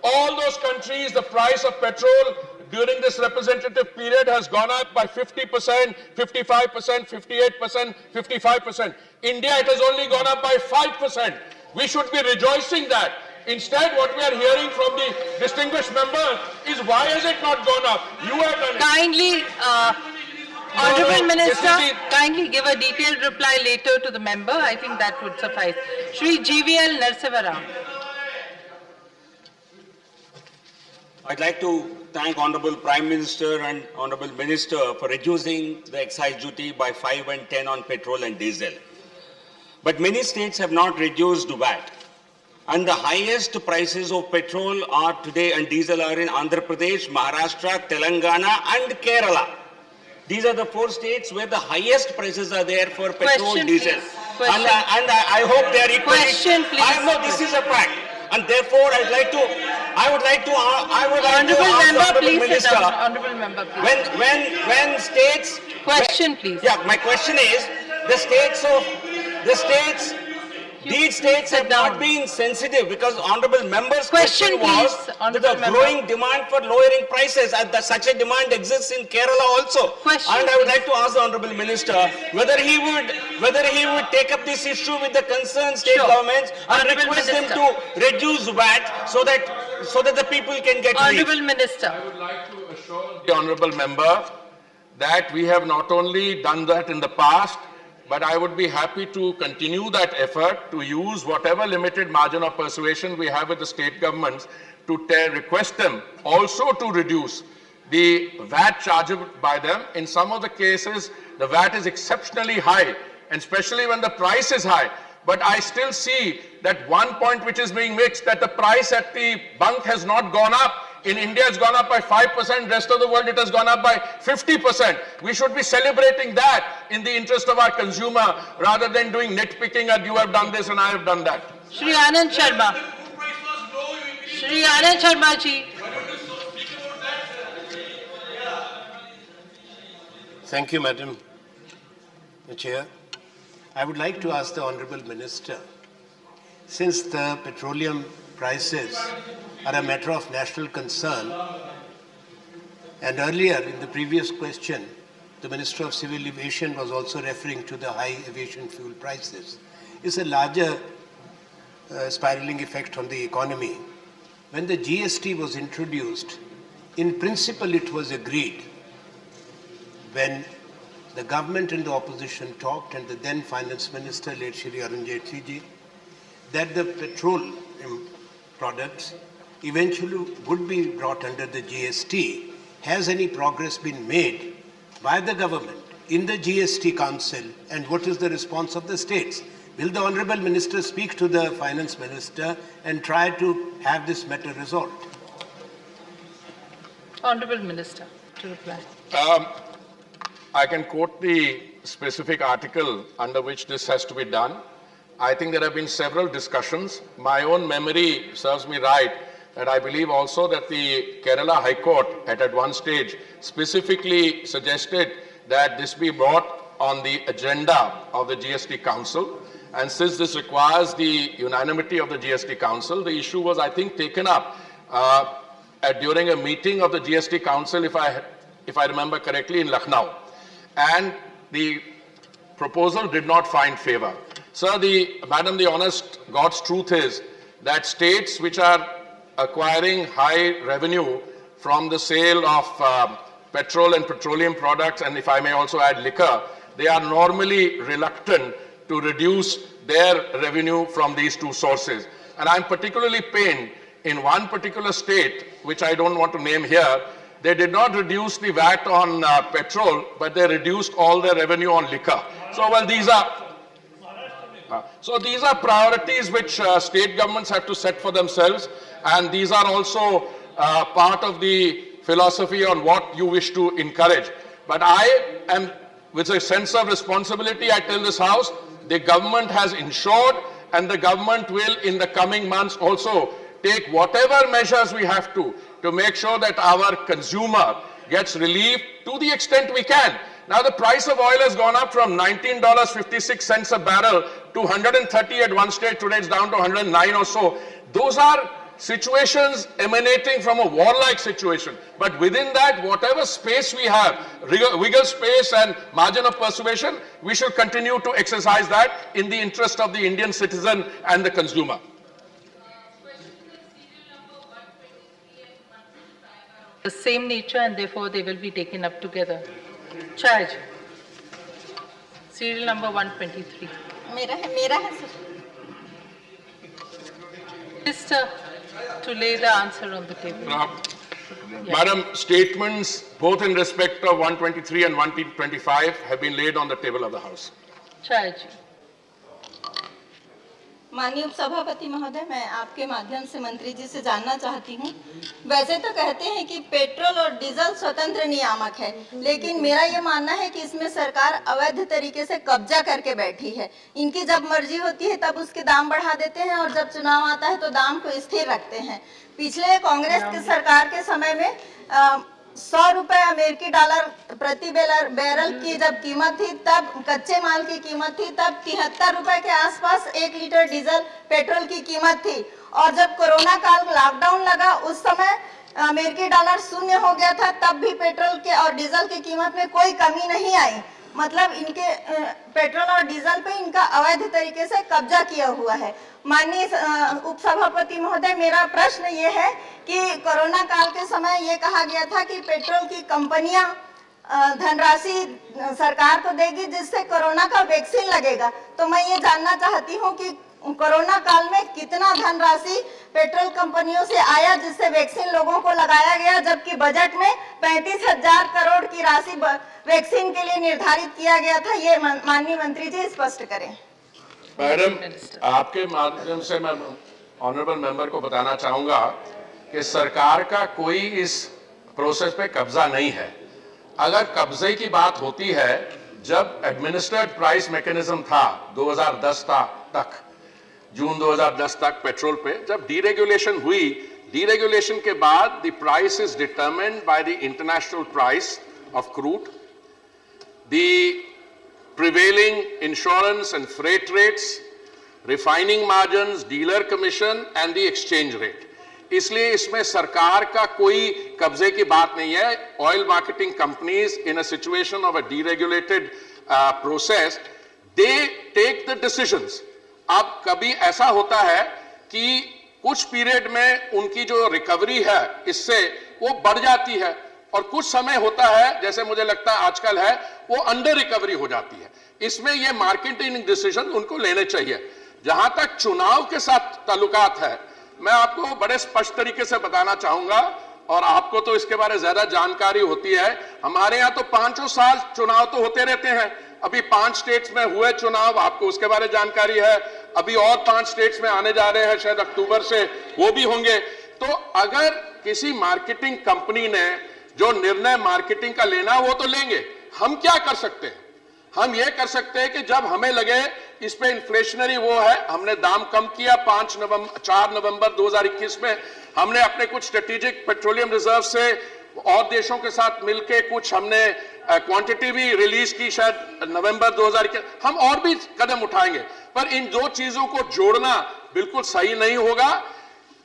All those countries, the price of petrol during this representative period has gone up by 50%, 55%, 58%, 55%. India, it has only gone up by 5%. We should be rejoicing that. Instead, what we are hearing from the distinguished member is, why has it not gone up? You have done it. Kindly, Honorable Minister, kindly give a detailed reply later to the member. I think that would suffice. Shri GVL Narasimha. I'd like to thank Honorable Prime Minister and Honorable Minister for reducing the excise duty by 5 and 10 on petrol and diesel. But many states have not reduced VAT. And the highest prices of petrol are today and diesel are in Andhra Pradesh, Maharashtra, Telangana and Kerala. These are the 4 states where the highest prices are there for petrol, diesel. And I hope they are equally. Question, please. I know this is a fact. And therefore, I would like to Honorable ask member, Honorable please Minister, sit down. Honorable member, please. When states. Question, please. Yeah, my question is, these states have not been sensitive, because Honorable Member's question was that the growing demand for lowering prices, and such a demand exists in Kerala also. And I would like to ask the Honorable Minister whether he would take up this issue with the concerned state governments and request them to reduce VAT so that the people can get relief. Honorable Minister. I would like to assure the Honorable Member that we have not only done that in the past, but I would be happy to continue that effort to use whatever limited margin of persuasion we have with the state governments to request them also to reduce the VAT chargeable by them. In some of the cases, the VAT is exceptionally high, and especially when the price is high. But I still see that one point which is being mixed, that the price at the bunk has not gone up. In India, it's gone up by 5%. Rest of the world, it has gone up by 50%. We should be celebrating that in the interest of our consumer, rather than doing nitpicking that you have done this and I have done that. Shri Anand Sharma. Shri Anand Sharma ji. Thank you, Madam Chair. I would like to ask the Honourable Minister, since the petroleum prices are a matter of national concern, and earlier in the previous question, the Minister of Civil Aviation was also referring to the high aviation fuel prices. It's a larger spiraling effect on the economy. When the GST was introduced, in principle it was agreed when the government and the opposition talked, and the then Finance Minister, late Shri Arun Jaitley ji, that the petrol products eventually would be brought under the GST. Has any progress been made by the government in the GST Council, and what is the response of the states? Will the Honourable Minister speak to the Finance Minister and try to have this matter resolved? Honourable Minister to reply. I can quote the specific article under which this has to be done. I think there have been several discussions. My own memory serves me right that I believe also that the Kerala High Court at one stage specifically suggested that this be brought on the agenda of the GST Council. And since this requires the unanimity of the GST Council, the issue was, I think, taken up during a meeting of the GST Council, if I remember correctly, in Lucknow. And the proposal did not find favor. Sir, Madam, the honest God's truth is that states which are acquiring high revenue from the sale of petrol and petroleum products, and if I may also add liquor, they are normally reluctant to reduce their revenue from these two sources. And I'm particularly pained in one particular state, which I don't want to name here. They did not reduce the VAT on petrol, but they reduced all their revenue on liquor. So, well, these are priorities which state governments have to set for themselves, and these are also part of the philosophy on what you wish to encourage. But I am, with a sense of responsibility, I tell this House, the government has ensured, and the government will in the coming months also take whatever measures we have to make sure that our consumer gets relief to the extent we can. Now the price of oil has gone up from $19.56 a barrel to 130 at one stage. Today it's down to 109 or so. Those are situations emanating from a warlike situation. But within that, whatever space we have, wiggle space and margin of persuasion, we should continue to exercise that in the interest of the Indian citizen and the consumer. The same nature, and therefore they will be taken up together. Charge. Serial number 123. मेरा है sir. Minister to lay the answer on the table. Madam, statements both in respect of 123 and 125 have been laid on the table of the House. Charge. माननीय उपसभापति महोदय, मैं आपके माध्यम से मंत्री जी से जानना चाहती हूँ। वैसे तो कहते हैं कि पेट्रोल और डीजल स्वतंत्र नियामक है, लेकिन मेरा ये मानना है कि इसमें सरकार अवैध तरीके से कब्जा करके बैठी है। इनकी जब मर्जी होती है तब उसके दाम बढ़ा देते हैं, और जब चुनाव आता है तो दाम को स्थिर रखते हैं। पिछले कांग्रेस की सरकार के समय में 100 रुपए अमेरिकी डॉलर प्रति बैरल की जब कीमत थी, तब कच्चे माल की कीमत थी, तब 73 रुपए के आसपास 1 लीटर डीजल पेट्रोल की कीमत थी। और जब कोरोना काल लॉकडाउन लगा, उस समय अमेरिकी डॉलर शून्य हो गया था, तब भी पेट्रोल के और डीजल की कीमत में कोई कमी नहीं आई। मतलब इनके पेट्रोल और डीजल पे इनका अवैध तरीके से कब्जा किया हुआ है। माननीय उपसभापति महोदय, मेरा प्रश्न ये है कि कोरोना काल के समय ये कहा गया था कि पेट्रोल की कंपनियां धनराशि सरकार को देगी जिससे कोरोना का वैक्सीन लगेगा। तो मैं ये जानना चाहती हूँ कि कोरोना काल में कितना धनराशि पेट्रोल कंपनियों से आया जिससे वैक्सीन लोगों को लगाया गया, जबकि बजट में 35,000 करोड़ की राशि वैक्सीन के लिए निर्धारित किया गया था। ये माननीय मंत्री जी स्पष्ट करें। मैडम, आपके माध्यम से मैं ऑनरेबल मेंबर को बताना चाहूंगा कि सरकार का कोई इस प्रोसेस पे कब्जा नहीं है। अगर कब्जे की बात होती है, जब एडमिनिस्ट्रेड प्राइस मैकेनिज्म था 2010 तक, जून 2010 तक पेट्रोल पे, जब डीरेगुलेशन हुई, Deregulation के बाद the price is determined by the international price of crude, the prevailing insurance and freight rates, refining margins, dealer commission and the exchange rate. इसलिए इसमें सरकार का कोई कब्जे की बात नहीं है. Oil marketing companies in a situation of a deregulated process, they take the decisions. अब कभी ऐसा होता है कि कुछ पीरियड में उनकी जो रिकवरी है इससे वो बढ़ जाती है और कुछ समय होता है, जैसे मुझे लगता है आजकल है, वो अंडर रिकवरी हो जाती है. इसमें ये मार्केटिंग डिसीजन उनको लेने चाहिए. जहां तक चुनाव के साथ ताल्लुकात है, मैं आपको बड़े स्पष्ट तरीके से बताना चाहूंगा और आपको तो इसके बारे में ज्यादा जानकारी होती है. हमारे यहाँ तो 5 साल चुनाव तो होते रहते हैं. अभी 5 स्टेट्स में हुए चुनाव, आपको उसके बारे में जानकारी है. अभी और 5 स्टेट्स में आने जा रहे हैं, शायद अक्टूबर से वो भी होंगे. तो अगर किसी मार्केटिंग कंपनी ने जो निर्णय मार्केटिंग का लेना वो तो लेंगे. हम क्या कर सकते हैं? हम ये कर सकते हैं कि जब हमें लगे इस पे इन्फ्लेशनरी वो है, हमने दाम कम किया. 4 नवंबर 2021 में हमने अपने कुछ स्ट्रेटेजिक पेट्रोलियम रिजर्व से और देशों के साथ मिलकर कुछ हमने क्वांटिटी भी रिलीज की, शायद नवंबर 2021. हम और भी कदम उठाएंगे, पर इन दो चीजों को जोड़ना बिल्कुल सही नहीं होगा.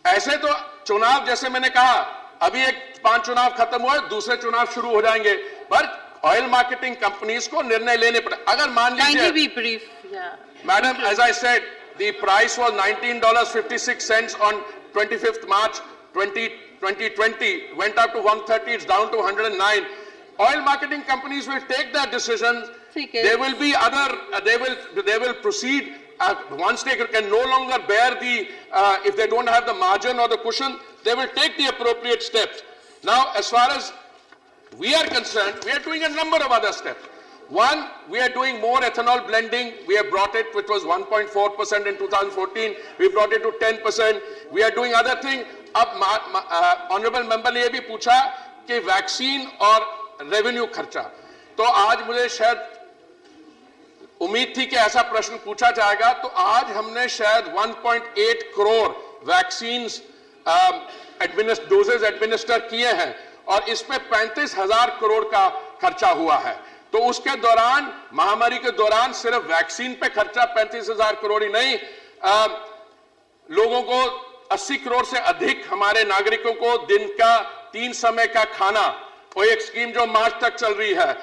ऐसे तो चुनाव, जैसे मैंने कहा, अभी 5 चुनाव खत्म हुए, दूसरे चुनाव शुरू हो जाएंगे, पर ऑयल मार्केटिंग कंपनीज को निर्णय लेने पड़े. अगर मान लीजिए, madam, as I said, the price was $19.56 on 25th March 2020, went up to 130, it's down to 109. Oil marketing companies will take that decision. There will be other, they will proceed once they can no longer bear the, if they don't have the margin or the cushion, they will take the appropriate steps. Now, as far as we are concerned, we are doing a number of other steps. One, we are doing more ethanol blending. We have brought it, which was 1.4% in 2014. We brought it to 10%. We are doing other things. अब honourable member ने ये भी पूछा कि vaccine और revenue खर्चा. तो आज मुझे शायद उम्मीद थी कि ऐसा प्रश्न पूछा जाएगा. तो आज हमने शायद 1.8 करोड़ वैक्सीन डोजेज एडमिनिस्टर किए हैं और इसमें 35,000 करोड़ का खर्चा हुआ है. तो उसके दौरान, महामारी के दौरान, सिर्फ वैक्सीन पे खर्चा 35,000 करोड़ ही नहीं, लोगों को 80 करोड़ से अधिक हमारे नागरिकों को दिन का 3 समय का खाना, वो एक स्कीम जो मार्च तक चल रही है,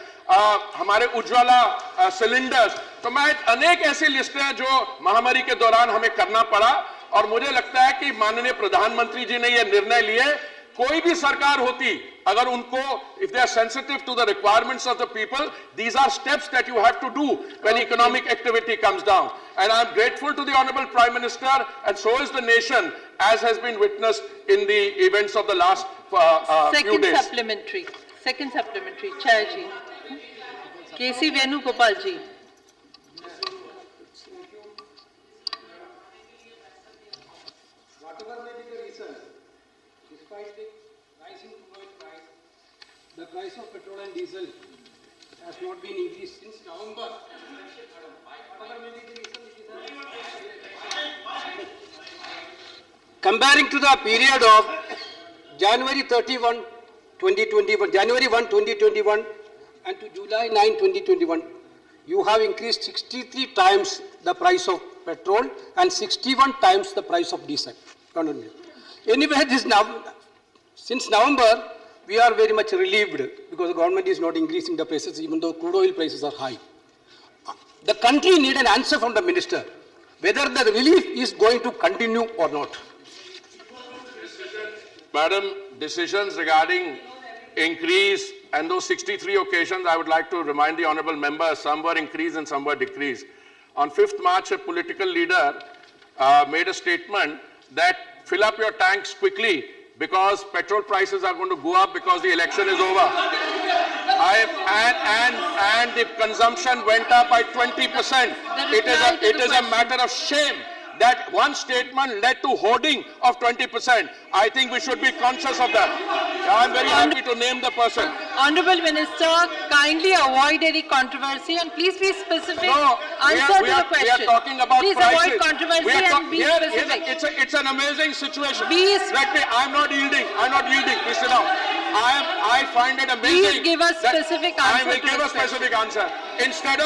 हमारे उज्ज्वला सिलेंडर्स. तो मैं अनेक ऐसी लिस्टें हैं जो महामारी के दौरान हमें करना पड़ा और मुझे लगता है कि माननीय प्रधानमंत्री जी ने यह निर्णय लिए. कोई भी सरकार होती, अगर उनको, if they are sensitive to the requirements of the people, these are steps that you have to do when economic activity comes down. And I am grateful to the Honorable Prime Minister, and so is the nation, as has been witnessed in the events of the last few days. Second supplementary, Chair ji. K.C. Venugopal ji. The price of petrol and diesel has not been increased since November. Comparing to the period of January 31, 2021, January 1, 2021 and to July 9, 2021, you have increased 63 times the price of petrol and 61 times the price of diesel. Anyway, since November, we are very much relieved because the government is not increasing the prices even though crude oil prices are high. The country needs an answer from the minister whether the relief is going to continue or not. Madam, decisions regarding increase and those 63 occasions, I would like to remind the honourable member, some were increased and some were decreased. On 5th March, a political leader made a statement that fill up your tanks quickly because petrol prices are going to go up because the election is over. And the consumption went up by 20%. It is a matter of shame that one statement led to hoarding of 20%. I think we should be conscious of that. I'm very happy to name the person. Honorable Minister, kindly avoid any controversy and please be specific. No, Answer to the we question. are talking about please prices. avoid controversy and be specific. It's an amazing situation. Let me, I'm not yielding. Please sit down. I find it amazing. Please give a specific answer. I will give a specific answer. Instead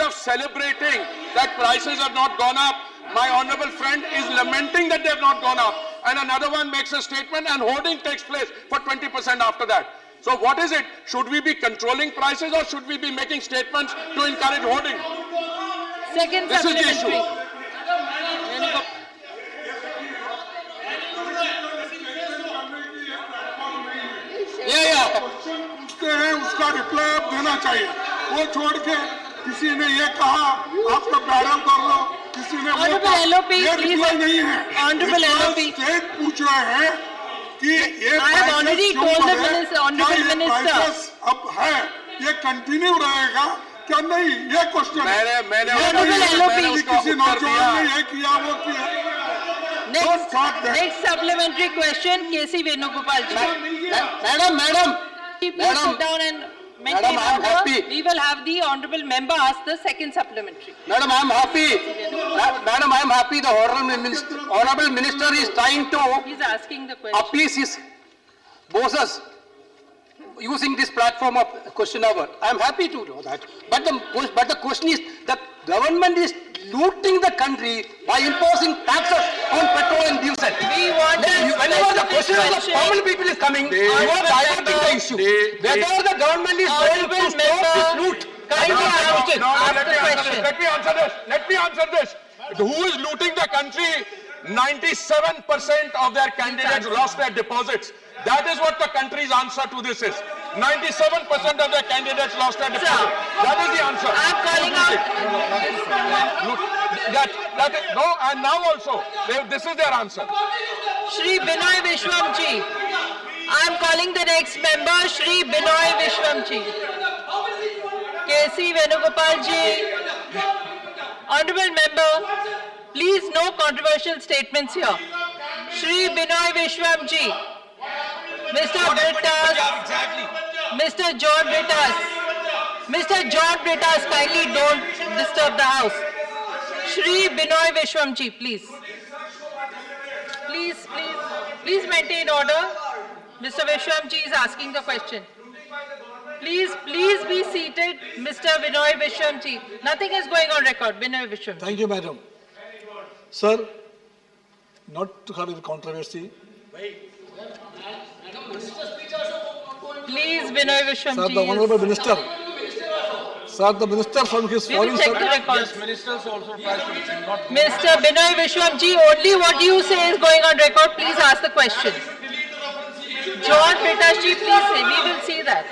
of celebrating that prices have not gone up, my honorable friend is lamenting that they have not gone up. And another one makes a statement and hoarding takes place for 20% after that. So what is it? Should we be controlling prices or should we be making statements to encourage hoarding? Second This is the issue. उसका reply आप देना चाहिए वो छोड़ के किसी ने ये कहा आपका बैरल कर लो किसी ने वो ये रिप्लाई नहीं है स्टेट पूछ रहे हैं कि ये प्राइसेस अब है ये कंटिन्यू रहेगा क्या नहीं ये क्वेश्चन मैंने किसी नौजवान ने ये किया वो किया Next supplementary question, K.C. Venugopal ji. Madam, Please sit down and maintain order. We will have the honourable member ask the second supplementary. Madam, I am happy. Madam, I am happy the honourable minister is trying to asking the question. appease his bosses using this platform of question hour. I am happy to do that. But the question is, the government is looting the country by imposing taxes on petrol and diesel. Whenever the question of the common people is coming, you are diverting the issue. Whether the government is going to stop this loot. Let me answer this. Who is looting the country? 97% of their candidates lost their deposits. That is what the country's answer to this is. 97% of their candidates lost their deposits. That is the answer. I'm calling out. And now also, this is their answer. Shri Binoy Vishwamji. I'm calling the next member, Shri Binoy Vishwamji. K.C. Venugopal ji. Honorable member, please no controversial statements here. Shri Binoy Vishwamji. Mr. Britas, Mr. John Britas, kindly don't disturb the house. Shri Binoy Vishwamji, please. Please maintain order. Mr. Vishwamji is asking the question. Please be seated, Mr. Binoy Vishwamji. Nothing is going on record. Binoy Vishwamji. Thank you, madam. Sir, not to have a controversy. Please, Binoy Vishwamji. Sir, the honorable minister. Sir, the minister from his We will foreign check the service. records. Mr. Binoy Vishwamji, only what you say is going on record. Please ask the question. John Pitashi, please say. We will see that.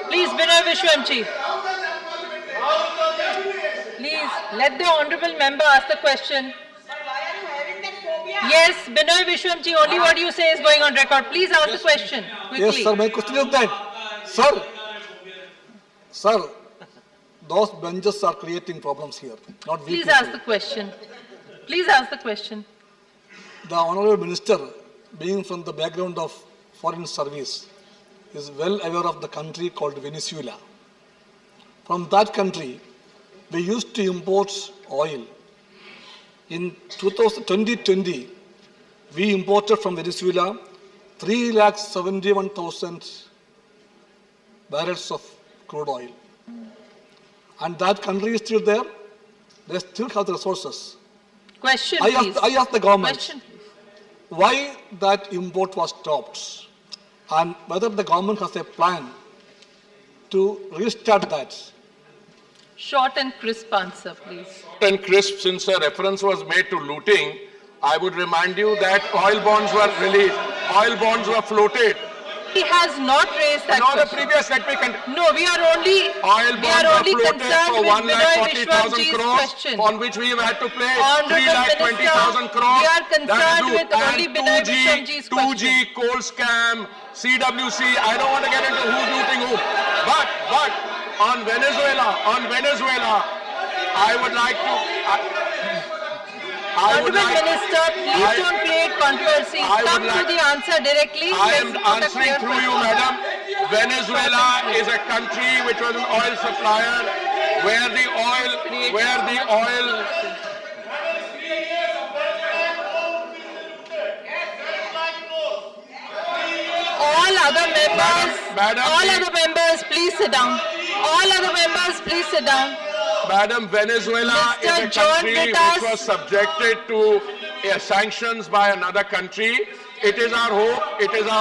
Please, Binoy Vishwamji. Please, let the honorable member ask the question. Yes, Binoy Vishwamji, only what you say is going on record. Please ask the question quickly. Yes, sir, my question is that, sir, those benches are creating problems here, not we Please people. ask the question. Please ask the question. The honorable minister, being from the background of foreign service, is well aware of the country called Venezuela. From that country, we used to import oil. In 2020, we imported from Venezuela 3,71,000 barrels of crude oil. And that country is still there. They still have the resources. Question, I please. asked the government Question, please. why that import was stopped and whether the government has a plan to restart that. Short and crisp answer, please. And crisp, since a reference was made to looting, I would remind you that oil bonds were released, oil bonds were floated. He has not raised that No, the question. previous, let me continue. No, we are only concerned concerned for with Binoy 1,40,000 Vishwamji's crores, question. on which we have had to pay Honorable 3,20,000 crores. we are concerned with And only Binoy Vishwamji's 2G, coal scam, CWC, I don't want to get into who's looting who. But on Venezuela, I would like to, Honorable Minister, please don't create controversy. Come to the answer directly. I Let's am put a answering clear through you, question. madam. Venezuela is a country which was an oil supplier where the oil All other members, please sit down. All other members, please sit down. Madam, Venezuela is a country which was subjected to sanctions by another country. It is our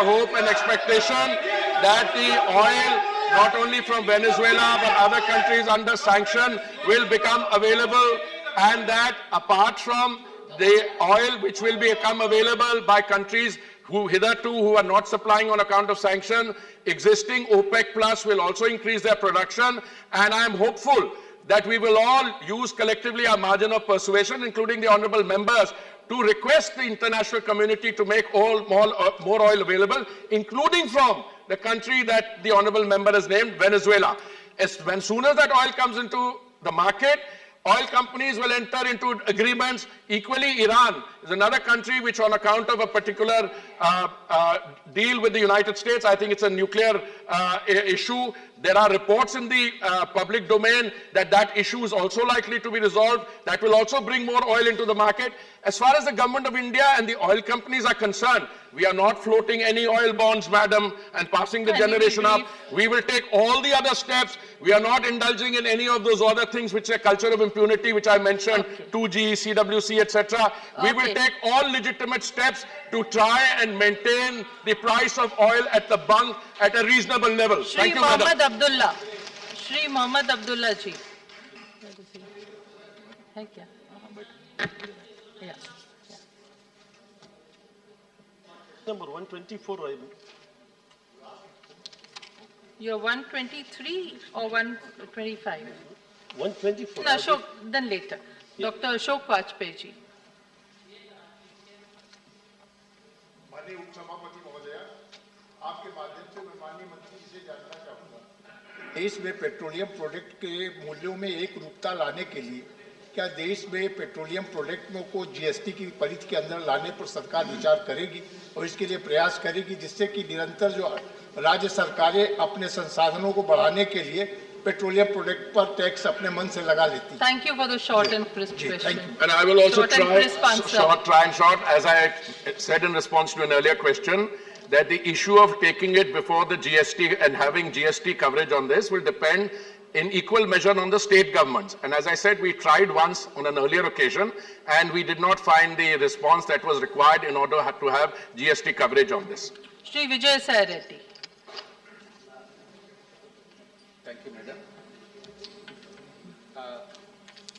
hope and expectation that the oil, not only from Venezuela but other countries under sanction, will become available, and that apart from the oil which will become available by countries who are not supplying on account of sanction, existing OPEC Plus will also increase their production, and I am hopeful that we will all use collectively our margin of persuasion, including the honourable members, to request the international community to make more oil available, including from the country that the honourable member has named, Venezuela. As soon as that oil comes into the market, oil companies will enter into agreements. Equally, Iran is another country which, on account of a particular deal with the United States, I think it's a nuclear issue. There are reports in the public domain that that issue is also likely to be resolved. That will also bring more oil into the market. As far as the government of India and the oil companies are concerned, we are not floating any oil bonds, madam, and passing the generation up. We will take all the other steps. We are not indulging in any of those other things which are culture of impunity, which I mentioned, 2G, CWC, etc. We will take all legitimate steps to try and maintain the price of oil at the bunk at a reasonable level. Thank you, madam. Shri Mohammad Abdullah ji. है क्या? Yeah. Number 124. You're 123 or 125? 124. No, Ashok, then later. Dr. Ashok Vajpayee ji. माननीय उप सभापति महोदया, आपके माध्यम से मैं माननीय मंत्री जी से जानना चाहूँगा, देश में पेट्रोलियम प्रोडक्ट के मूल्यों में एक रूपता लाने के लिए क्या देश में पेट्रोलियम प्रोडक्टों को जीएसटी की परिधि के अंदर लाने पर सरकार विचार करेगी और इसके लिए प्रयास करेगी, जिससे कि निरंतर जो राज्य सरकारें अपने संसाधनों को बढ़ाने के लिए पेट्रोलियम प्रोडक्ट पर टैक्स अपने मन से लगा लेती हैं. Thank you for the short and crisp question. And I will also try and short, as I said in response to an earlier question, that the issue of taking it before the GST and having GST coverage on this will depend in equal measure on the state governments. And as I said, we tried once on an earlier occasion, and we did not find the response that was required in order to have GST coverage on this. Shri Vijay Sai Reddy. Thank you, madam.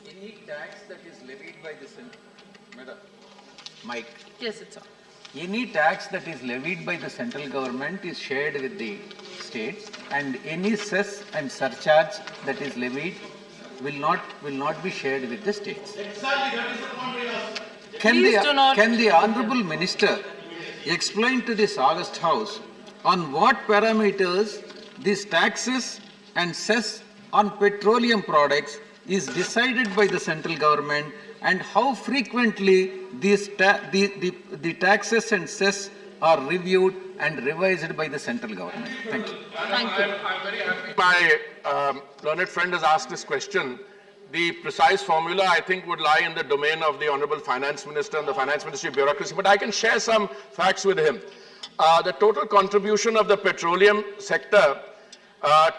Any tax that is levied by the central, madam, Mike. Yes, it's on. Any tax that is levied by the central government is shared with the states, and any cess and surcharge that is levied will not be shared with the states. Can the honourable minister explain to this august house on what parameters these taxes and cess on petroleum products is decided by the central government, and how frequently these the taxes and cess are reviewed and revised by the central government? Thank you. Thank you. I'm very happy my learned friend has asked this question. The precise formula, I think, would lie in the domain of the Honourable Finance Minister and the Finance Ministry bureaucracy, but I can share some facts with him. The total contribution of the petroleum sector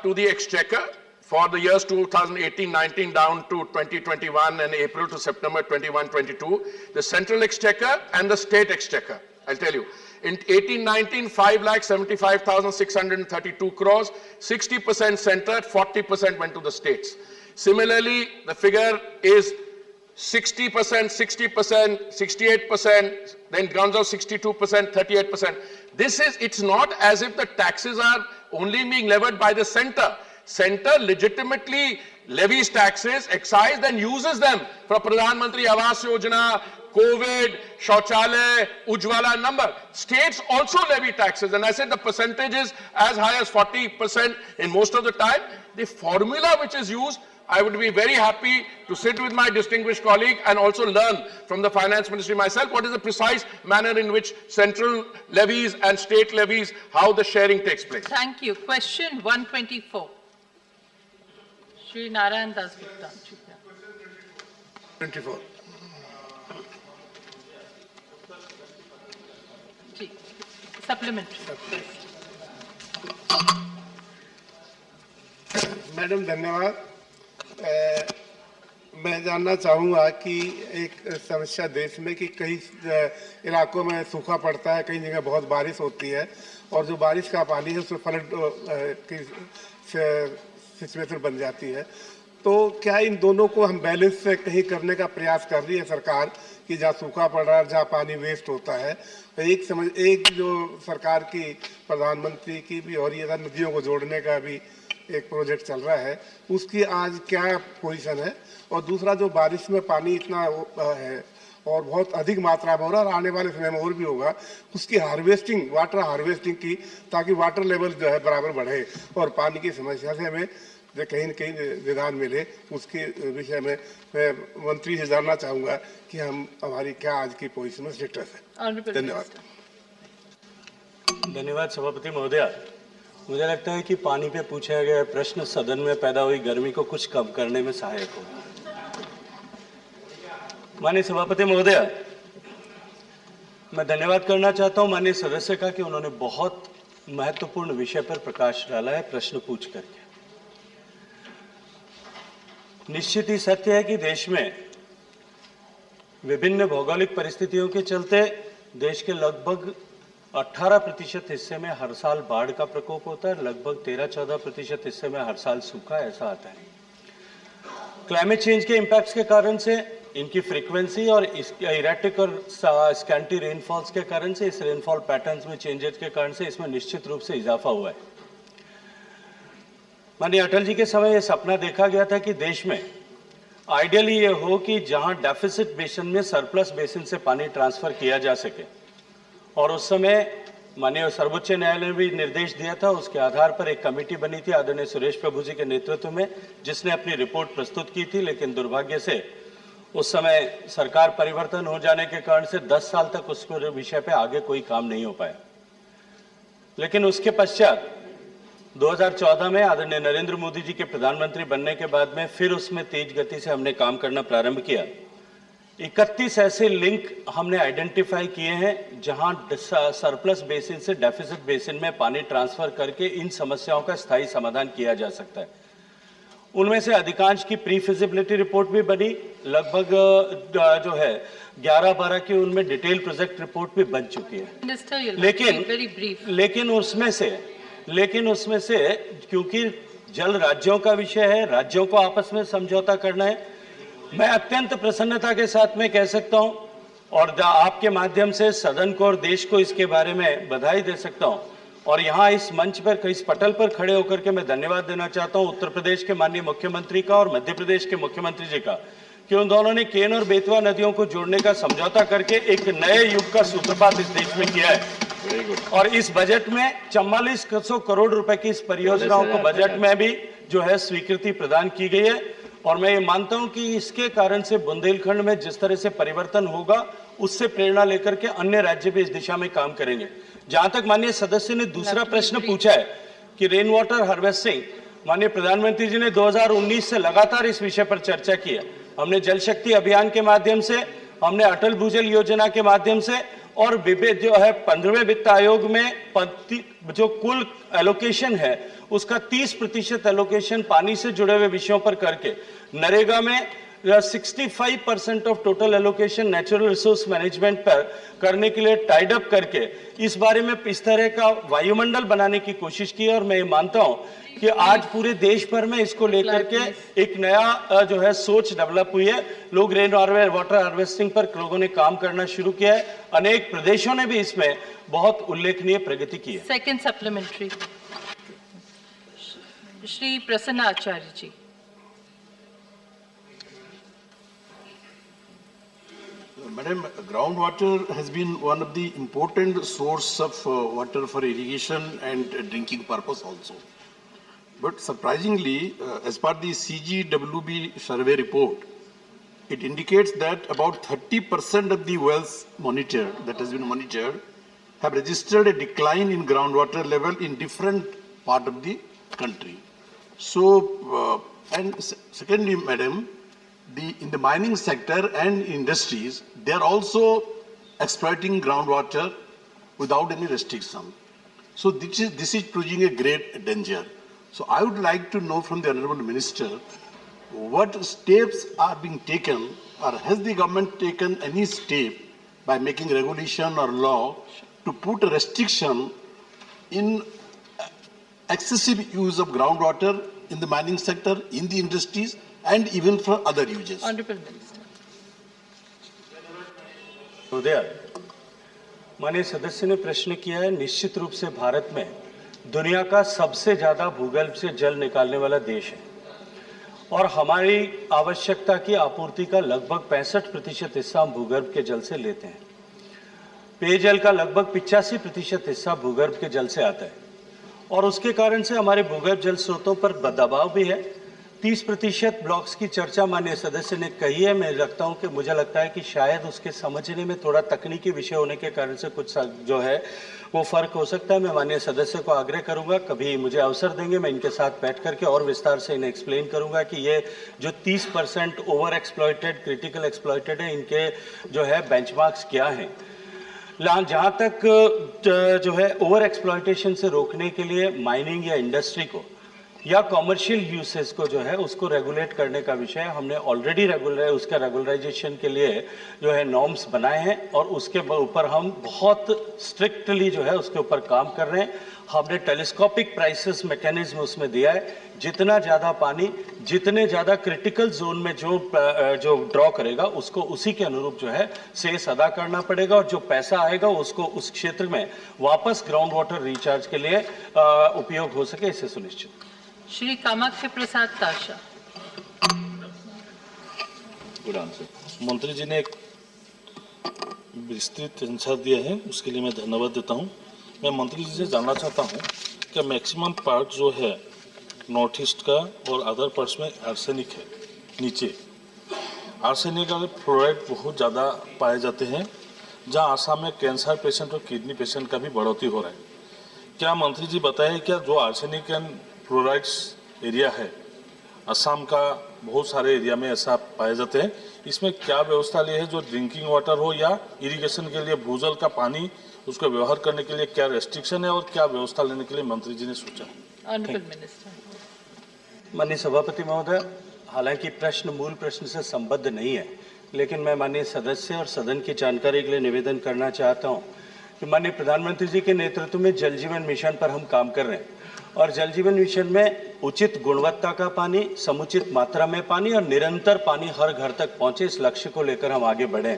to the exchequer for the years 2018-19 down to 2021 and April to September 21-22, the central exchequer and the state exchequer, I'll tell you. In 18-19, 5,75,632 crores, 60% centred, 40% went to the states. Similarly, the figure is 60%, 60%, 68%, then comes out 62%, 38%. It's not as if the taxes are only being levied by the centre. Centre legitimately levies taxes, excise, then uses them for Pradhan Mantri Awas Yojana, COVID, Shauchalaya, Ujjwala number. States also levy taxes, and I said the percentage is as high as 40% in most of the time. The formula which is used I would be very happy to sit with my distinguished colleague and also learn from the Finance Ministry myself what is the precise manner in which central levies and state levies, how the sharing takes place. Thank you. Question 124. Shri Narayan Das Gupta. 24. Supplementary. Madam धन्यवाद। मैं जानना चाहूँगा कि एक समस्या देश में कि कई इलाकों में सूखा पड़ता है, कई जगह बहुत बारिश होती है और जो बारिश का पानी है उसमें फ्लड की सिचुएशन बन जाती है। तो क्या इन दोनों को हम बैलेंस से कहीं करने का प्रयास कर रही है सरकार कि जहाँ सूखा पड़ रहा है, जहाँ पानी वेस्ट होता है? एक जो सरकार की प्रधानमंत्री की भी और ये नदियों को जोड़ने का भी एक प्रोजेक्ट चल रहा है, उसकी आज क्या पोजीशन है? और दूसरा, जो बारिश में पानी इतना है और बहुत अधिक मात्रा में हो रहा है और आने वाले समय में और भी होगा, उसकी हार्वेस्टिंग, वाटर हार्वेस्टिंग की, ताकि वाटर लेवल जो है बराबर बढ़े और पानी की समस्या से हमें कहीं न कहीं निदान मिले, उसके विषय में मैं मंत्री से जानना चाहूँगा कि हमारी क्या आज की पोजीशन में स्टेटस है। धन्यवाद। धन्यवाद सभापति महोदया। मुझे लगता है कि पानी पे पूछा गया प्रश्न सदन में पैदा हुई गर्मी को कुछ कम करने में सहायक होगा। माननीय सभापति महोदया, मैं धन्यवाद करना चाहता हूं माननीय सदस्य का कि उन्होंने बहुत महत्वपूर्ण विषय पर प्रकाश डाला है प्रश्न पूछ करके। निश्चित ही सत्य है कि देश में विभिन्न भौगोलिक परिस्थितियों के चलते देश के लगभग 18% हिस्से में हर साल बाढ़ का प्रकोप होता है, लगभग 13-14% हिस्से में हर साल सूखा ऐसा आता है। क्लाइमेट चेंज के इम्पैक्ट्स के कारण से इनकी फ्रीक्वेंसी और इरेटिक और स्कैंटी रेनफॉल्स के कारण से, इस रेनफॉल पैटर्न्स में चेंजेस के कारण से इसमें निश्चित रूप से इजाफा हुआ है। माननीय अटल जी के समय यह सपना देखा गया था कि देश में आइडियली ये हो कि जहां डेफिसिट बेसिन में सरप्लस बेसिन से पानी ट्रांसफर किया जा सके, और उस समय माननीय सर्वोच्च न्यायालय ने भी निर्देश दिया था। उसके आधार पर एक कमेटी बनी थी आदरणीय सुरेश प्रभु जी के नेतृत्व में, जिसने अपनी रिपोर्ट प्रस्तुत की थी, लेकिन दुर्भाग्य से उस समय सरकार परिवर्तन हो जाने के कारण से 10 साल तक उस विषय पे आगे कोई काम नहीं हो पाया। लेकिन उसके पश्चात 2014 में आदरणीय नरेंद्र मोदी जी के प्रधानमंत्री बनने के बाद में फिर उसमें तेज गति से हमने काम करना प्रारंभ किया। 31 ऐसे लिंक हमने आइडेंटिफाई किए हैं जहां सरप्लस बेसिन से डेफिसिट बेसिन में पानी ट्रांसफर करके इन समस्याओं का स्थायी समाधान किया जा सकता है। उनमें से अधिकांश की प्री फिजिबिलिटी रिपोर्ट भी बनी, लगभग जो है 11-12 की उनमें डिटेल प्रोजेक्ट रिपोर्ट भी बन चुकी है। लेकिन उसमें से क्योंकि जल राज्यों का विषय है, राज्यों को आपस में समझौता करना है, मैं अत्यंत प्रसन्नता के साथ में कह सकता हूं और आपके माध्यम से सदन को और देश को इसके बारे में बधाई दे सकता हूं। और यहां इस मंच पर, इस पटल पर खड़े होकर के मैं धन्यवाद देना चाहता हूं उत्तर प्रदेश के माननीय मुख्यमंत्री का और मध्य प्रदेश के मुख्यमंत्री जी का, कि उन दोनों ने केन और बेतवा नदियों को जोड़ने का समझौता करके एक नए युग का सूत्रपात इस देश में किया है। और इस बजट में 4400 करोड़ रुपए की इस परियोजनाओं को बजट में भी जो है स्वीकृति प्रदान की गई है। और मैं ये मानता हूं कि इसके कारण से बुंदेलखंड में जिस तरह से परिवर्तन होगा, उससे प्रेरणा लेकर के अन्य राज्य भी इस दिशा में काम करेंगे। जहां तक माननीय सदस्य ने दूसरा प्रश्न पूछा है कि रेन वाटर हार्वेस्टिंग, माननीय प्रधानमंत्री जी ने 2019 से लगातार इस विषय पर चर्चा की है। हमने जल शक्ति अभियान के माध्यम से, हमने अटल भूजल योजना के माध्यम से और जो है 15वें वित्त आयोग में जो कुल एलोकेशन है उसका 30% एलोकेशन पानी से जुड़े हुए विषयों पर करके, नरेगा में 65% of total allocation natural resource management पर करने के लिए टाइड अप करके इस बारे में इस तरह का वायुमंडल बनाने की कोशिश की। और मैं ये मानता हूं कि आज पूरे देश भर में इसको लेकर के एक नया जो है सोच डेवलप हुई है। लोग रेन वाटर हार्वेस्टिंग पर लोगों ने काम करना शुरू किया है। अनेक प्रदेशों ने भी इसमें बहुत उल्लेखनीय प्रगति की है। सेकंड सप्लीमेंट्री, श्री प्रसन्न आचार्य जी। Madam, groundwater has been one of the important source of water for irrigation and drinking purpose also. But surprisingly, as per the CGWB survey report, it indicates that about 30% of the wells monitored, that has been monitored, have registered a decline in groundwater level in different part of the country. So, secondly, madam, in the mining sector and industries, they are also exploiting groundwater without any restriction. So this is posing a great danger. So I would like to know from the Honourable Minister, what steps are being taken, or has the government taken any step by making regulation or law to put a restriction in excessive use of groundwater in the mining sector, in the industries, and even for other uses? Honourable Minister. उदय, माननीय सदस्य ने प्रश्न किया है। निश्चित रूप से भारत में दुनिया का सबसे ज्यादा भूगर्भ से जल निकालने वाला देश है और हमारी आवश्यकता की आपूर्ति का लगभग 65% हिस्सा हम भूगर्भ के जल से लेते हैं। पेयजल का लगभग 85% हिस्सा भूगर्भ के जल से आता है और उसके कारण से हमारे भूगर्भ जल स्रोतों पर दबाव भी है। 30% ब्लॉक्स की चर्चा माननीय सदस्य ने कही है। मुझे लगता है कि शायद उसके समझने में थोड़ा तकनीकी विषय होने के कारण से कुछ जो है वो फर्क हो सकता है। मैं माननीय सदस्य को आग्रह करूंगा, कभी मुझे अवसर देंगे, मैं इनके साथ बैठ करके और विस्तार से इन्हें एक्सप्लेन करूंगा कि ये जो 30% ओवर एक्सप्लॉइटेड, क्रिटिकल एक्सप्लॉइटेड है, इनके जो है बेंचमार्क्स क्या हैं। जहाँ तक जो है ओवर एक्सप्लॉइटेशन से रोकने के लिए माइनिंग या इंडस्ट्री को या कॉमर्शियल यूसेस को जो है उसको रेगुलेट करने का विषय हमने ऑलरेडी उसका रेगुलराइजेशन के लिए जो है नॉर्म्स बनाए हैं और उसके ऊपर हम बहुत स्ट्रिक्टली जो है उसके ऊपर काम कर रहे हैं। हमने टेलीस्कोपिक प्राइसेस मैकेनिज्म उसमें दिया है। जितना ज़्यादा पानी जितने ज़्यादा क्रिटिकल जोन में जो ड्रॉ करेगा उसको उसी के अनुरूप जो है सेस अदा करना पड़ेगा और जो पैसा आएगा उसको उस क्षेत्र में वापस ग्राउंड वाटर रिचार्ज के लिए उपयोग हो सके, इसे सुनिश्चित। श्री कामाख्य प्रसाद ताशा। Good answer. मंत्री जी ने एक विस्तृत आंसर दिया है, उसके लिए मैं धन्यवाद देता हूं। मैं मंत्री जी से जानना चाहता हूं कि मैक्सिमम पार्ट जो है नॉर्थ ईस्ट का और अदर पार्ट्स में आर्सेनिक है। नीचे आर्सेनिक और फ्लोराइड बहुत ज़्यादा पाए जाते हैं, जहां आसाम में कैंसर पेशेंट और किडनी पेशेंट का भी बढ़ोतरी हो रहा है। क्या मंत्री जी बताएं, क्या जो आर्सेनिक एंड फ्लोराइड्स एरिया है असम का बहुत सारे एरिया में ऐसा पाए जाते हैं, इसमें क्या व्यवस्था ली है? जो ड्रिंकिंग वाटर हो या इरिगेशन के लिए भूजल का पानी उसको व्यवहार करने के लिए क्या रेस्ट्रिक्शन है और क्या व्यवस्था लेने के लिए मंत्री जी ने सोचा? Honourable minister. माननीय सभापति महोदय, हालांकि प्रश्न मूल प्रश्न से संबद्ध नहीं है, लेकिन मैं माननीय सदस्य और सदन की जानकारी के लिए निवेदन करना चाहता हूं कि माननीय प्रधानमंत्री जी के नेतृत्व में जल जीवन मिशन पर हम काम कर रहे हैं और जल जीवन मिशन में उचित गुणवत्ता का पानी, समुचित मात्रा में पानी और निरंतर पानी हर घर तक पहुंचे, इस लक्ष्य को लेकर हम आगे बढ़े।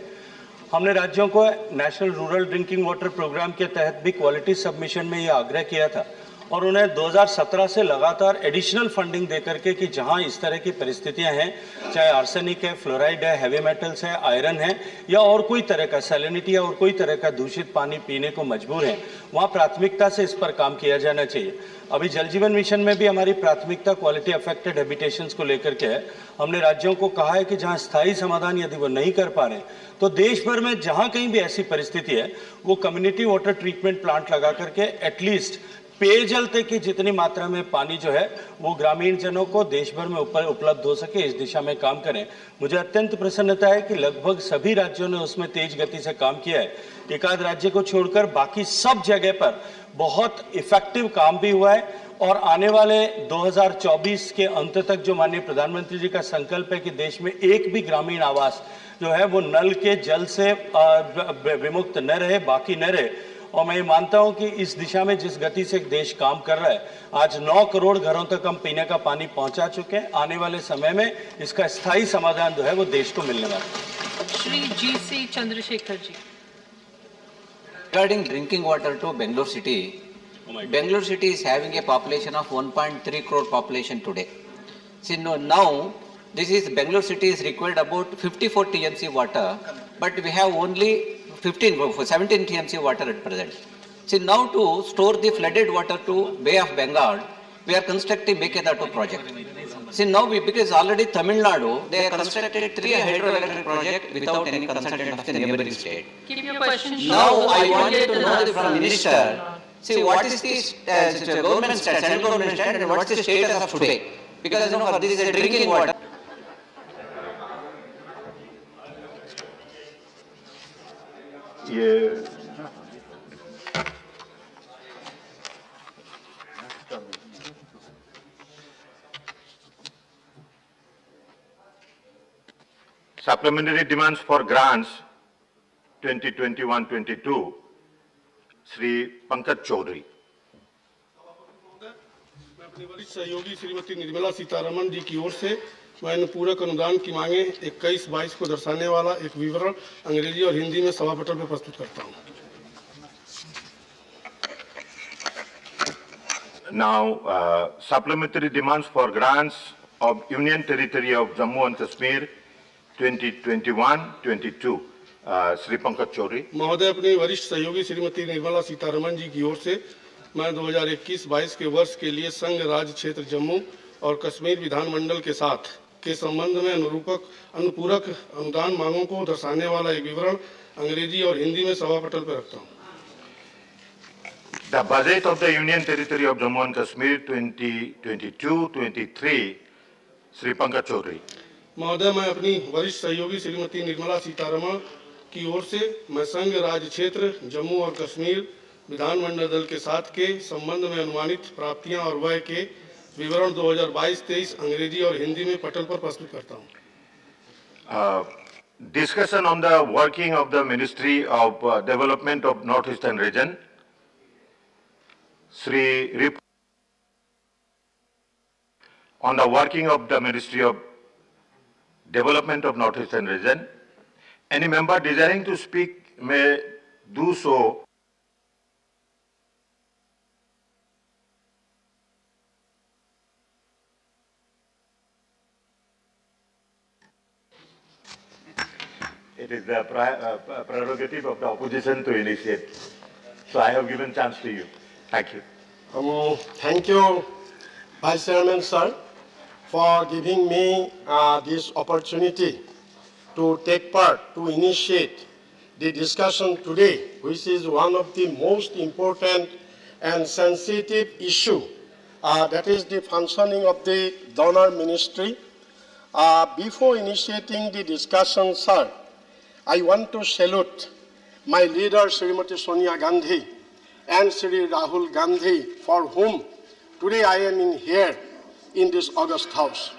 हमने राज्यों को national rural drinking water programme के तहत भी क्वालिटी सबमिशन में यह आग्रह किया था और उन्हें 2017 से लगातार एडिशनल फंडिंग देकर के कि जहां इस तरह की परिस्थितियां हैं, चाहे आर्सेनिक है, फ्लोराइड है, हैवी मेटल्स है, आयरन है या और कोई तरह का सैलिनिटी या और कोई तरह का दूषित पानी पीने को मजबूर है, वहां प्राथमिकता से इस पर काम किया जाना चाहिए। अभी जल जीवन मिशन में भी हमारी प्राथमिकता क्वालिटी अफेक्टेड हैबिटेशंस को लेकर के है। हमने राज्यों को कहा है कि जहां स्थायी समाधान यदि वो नहीं कर पा रहे तो देश भर में जहां कहीं भी ऐसी परिस्थिति है वो कम्युनिटी वाटर ट्रीटमेंट प्लांट लगा करके एटलीस्ट पेयजल तक की जितनी मात्रा में पानी जो है वो ग्रामीण जनों को देश भर में उपलब्ध हो सके, इस दिशा में काम करें। मुझे अत्यंत प्रसन्नता है कि लगभग सभी राज्यों ने उसमें तेज गति से काम किया है। एक आध राज्य को छोड़कर बाकी सब जगह पर बहुत इफेक्टिव काम भी हुआ है और आने वाले 2024 के अंत तक जो माननीय प्रधानमंत्री जी का संकल्प है कि देश में एक भी ग्रामीण आवास जो है वो नल के जल से विमुक्त न रहे, बाकी न रहे। और मैं ये मानता हूं कि इस दिशा में जिस गति से देश काम कर रहा है, आज 9 करोड़ घरों तक हम पीने का पानी पहुंचा चुके हैं। आने वाले समय में इसका स्थायी समाधान जो है वो देश को मिलने वाला है। Shri GC. Chandrashekhar ji. Regarding drinking water to Bangalore city, Bangalore city is having a population of 1.3 crore population today. See, now this is Bangalore city is required about 54 TMC water, but we have only 17 TMC water at present. See, now to store the flooded water to Bay of Bengal, we are constructing Bekadatu project. See now, because already Tamil Nadu, they have constructed 3 hydroelectric projects without any consultant of the neighboring state. Keep your question short. Now I wanted to know from Minister, see what is the government stand, central government stand, and what is the status of today? Because for this is a drinking water. Yeah. Supplementary demands for grants 2021-22, Sri Pankaj Chaudhary. मैं अपने वरिष्ठ सहयोगी श्रीमती निर्मला सीतारमण जी की ओर से मैं अनुपूरक अनुदान की मांगे 21-22 को दर्शाने वाला एक विवरण अंग्रेजी और हिंदी में सभापटल में प्रस्तुत करता हूं। Now, supplementary demands for grants of Union Territory of Jammu and Kashmir 2021-22, Sri Pankaj Chaudhary. महोदय अपनी वरिष्ठ सहयोगी श्रीमती निर्मला सीतारमण जी की ओर से मैं 2021-22 के वर्ष के लिए संघ राज्य क्षेत्र जम्मू और कश्मीर विधानमंडल के साथ के संबंध में अनुपूरक अनुदान मांगों को दर्शाने वाला एक विवरण अंग्रेजी और हिंदी में सभापटल पर रखता हूं। The budget of the Union Territory of Jammu and Kashmir 2022-23, Sri Pankaj Chaudhary. महोदय मैं अपनी वरिष्ठ सहयोगी श्रीमती निर्मला सीतारमण की ओर से मैं संघ राज्य क्षेत्र जम्मू और कश्मीर विधानमंडल दल के साथ के संबंध में अनुमानित प्राप्तियां और व्यय के विवरण 2022-23 अंग्रेजी और हिंदी में पटल पर प्रस्तुत करता हूं। Discussion on the working of the Ministry of Development of Northeastern Region, on the working of the Ministry of Development of Northeastern Region. Any member desiring to speak may do so. It is the prerogative of the opposition to initiate. So I have given chance to you. Thank you. Thank you, Vice Chairman, sir, for giving me this opportunity to take part, to initiate the discussion today, which is one of the most important and sensitive issue, that is the functioning of the donor ministry. Before initiating the discussion, sir, I want to salute my leader, Srimati Sonia Gandhi, and Sri Rahul Gandhi, for whom today I am in here in this August House.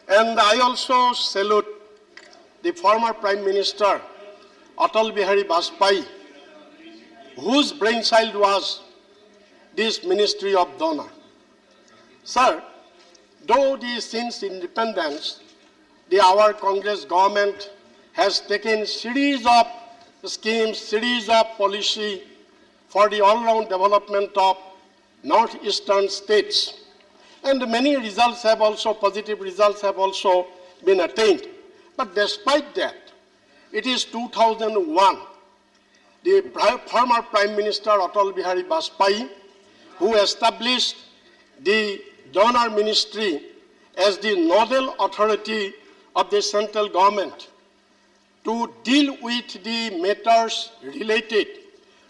And I also salute the former Prime Minister, Atal Bihari Vajpayee, whose brainchild was this Ministry of Donor. Sir, though since independence, our Congress government has taken series of schemes, series of policy for the all-round development of northeastern states. And many results have also, positive results have also been attained. But despite that, it is 2001, the former Prime Minister Atal Bihari Vajpayee, who established the donor ministry as the nodal authority of the central government to deal with the matters related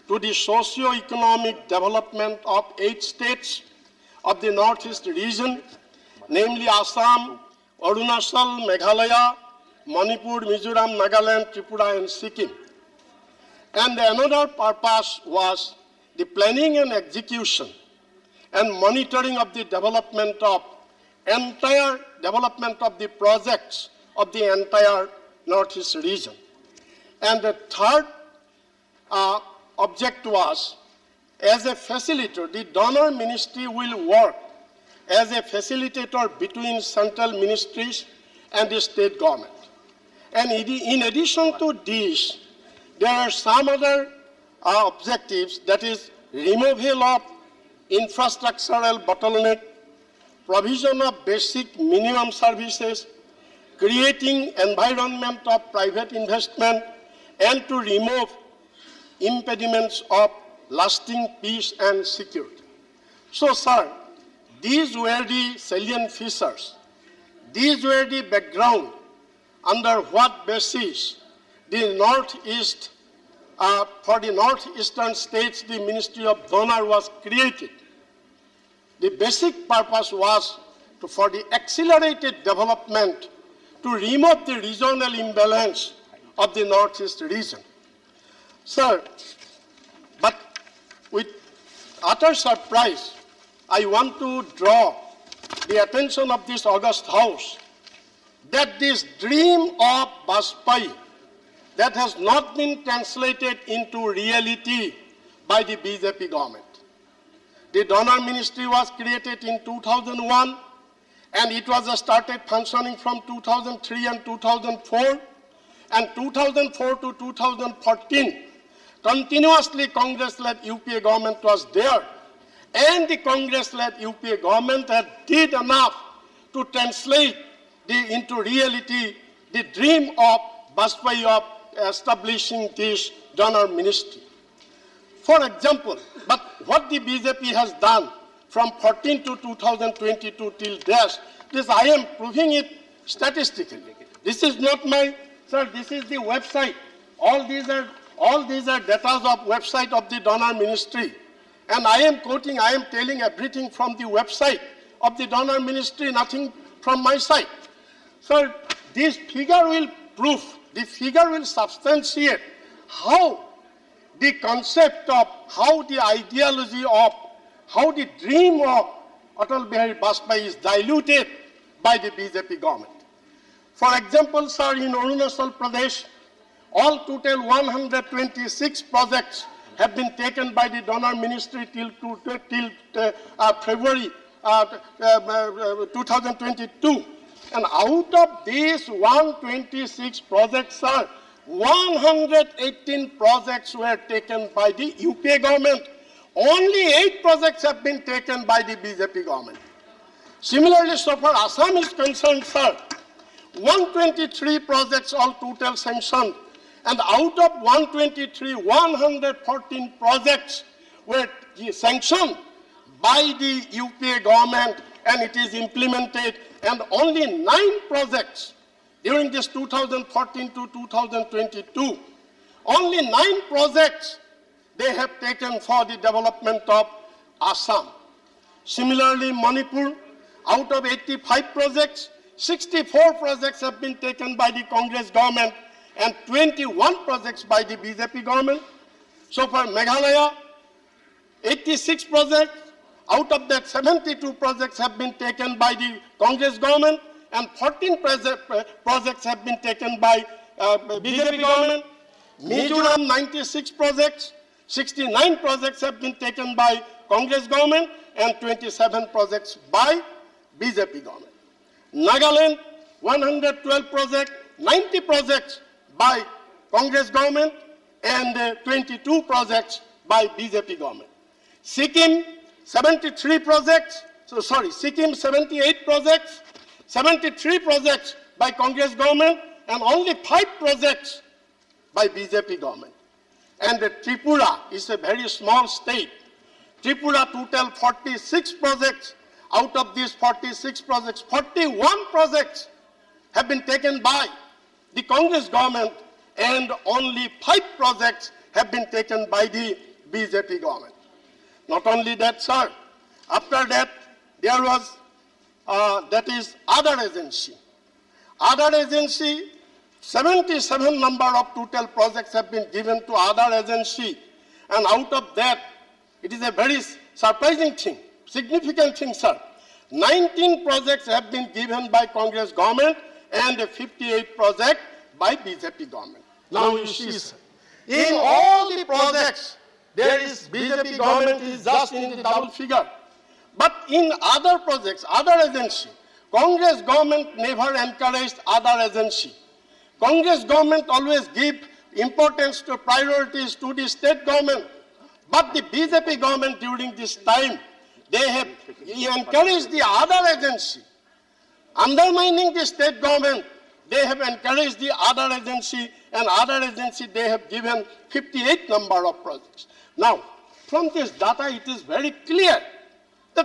to the socio-economic development of 8 states of the Northeast region, namely Assam, Arunachal, Meghalaya, Manipur, Mizoram, Nagaland, Tripura, and Sikkim. And another purpose was the planning and execution and monitoring of the development of entire development of the projects of the entire Northeast region. And the third object was, as a facilitator, the donor ministry will work as a facilitator between central ministries and the state government. And in addition to this, there are some other objectives, that is removal of infrastructural bottleneck, provision of basic minimum services, creating environment of private investment, and to remove impediments of lasting peace and security. So, sir, these were the salient features. These were the background under what basis the Northeast, for the Northeastern states, the Ministry of Donor was created. The basic purpose was for the accelerated development to remove the regional imbalance of the Northeast region. Sir, but with utter surprise, I want to draw the attention of this august House that this dream of Vajpayee that has not been translated into reality by the BJP government. The donor ministry was created in 2001 and it was started functioning from 2003 and 2004, and 2004 to 2014 continuously Congress-led UPA government was there, and the Congress-led UPA government had did enough to translate into reality the dream of Vajpayee of establishing this donor ministry. For example, but what the BJP has done from 14 to 2022 till this I am proving it statistically. This is not my, sir, this is the website. All these are data of website of the donor ministry. And I am quoting, I am telling everything from the website of the donor ministry, nothing from my side. Sir, this figure will prove, this figure will substantiate how the concept of, how the ideology of, how the dream of Atal Bihari Vajpayee is diluted by the BJP government. For example, sir, in Arunachal Pradesh, all total 126 projects have been taken by the donor ministry till February 2022. And out of these 126 projects, sir, 118 projects were taken by the UPA government. Only 8 projects have been taken by the BJP government. Similarly, so far Assam is concerned, sir, 123 projects all total sanctioned. And out of 123, 114 projects were sanctioned by the UPA government and it is implemented, and only 9 projects during this 2014 to 2022, only 9 projects they have taken for the development of Assam. Similarly, Manipur, out of 85 projects, 64 projects have been taken by the Congress government and 21 projects by the BJP government. So for Meghalaya, 86 projects, out of that 72 projects have been taken by the Congress government and 14 projects have been taken by BJP government. Mizoram, 96 projects, 69 projects have been taken by Congress government and 27 projects by BJP government. Nagaland, 112 projects, 90 projects by Congress government and 22 projects by BJP government. Sikkim, 73 projects, Sikkim 78 projects, 73 projects by Congress government and only 5 projects by BJP government. And Tripura is a very small state. Tripura total 46 projects. Out of these 46 projects, 41 projects have been taken by the Congress government and only 5 projects have been taken by the BJP government. Not only that, sir, after that there was, that is other agency. Other agency, 77 number of total projects have been given to other agency, and out of that, it is a very surprising thing, significant thing, sir. 19 projects have been given by Congress government and 58 projects by BJP government. Now you see, sir, in all the projects, there is BJP government is just in the double figure. But in other projects, other agency, Congress government never encouraged other agency. Congress government always give importance to priorities to the state government. But the BJP government during this time, they have encouraged the other agency. Undermining the state government, they have encouraged the other agency, and other agency they have given 58 number of projects. Now, from this data, it is very clear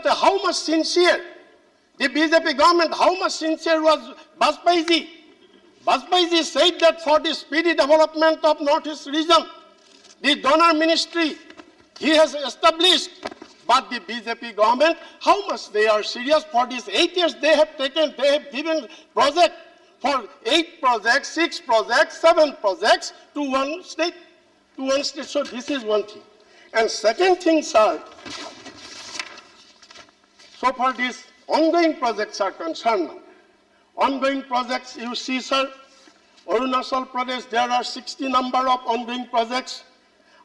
that how much sincere the BJP government, how much sincere was Bajpayeeji. Bajpayeeji said that for the speedy development of Northeast region, the donor ministry he has established. But the BJP government, how much they are serious for these 8 years they have taken, they have given project for 8 projects, 6 projects, 7 projects to one state. So this is one thing. And second thing, sir, so far these ongoing projects are concerned now. Ongoing projects, you see, sir, Arunachal Pradesh, there are 60 number of ongoing projects,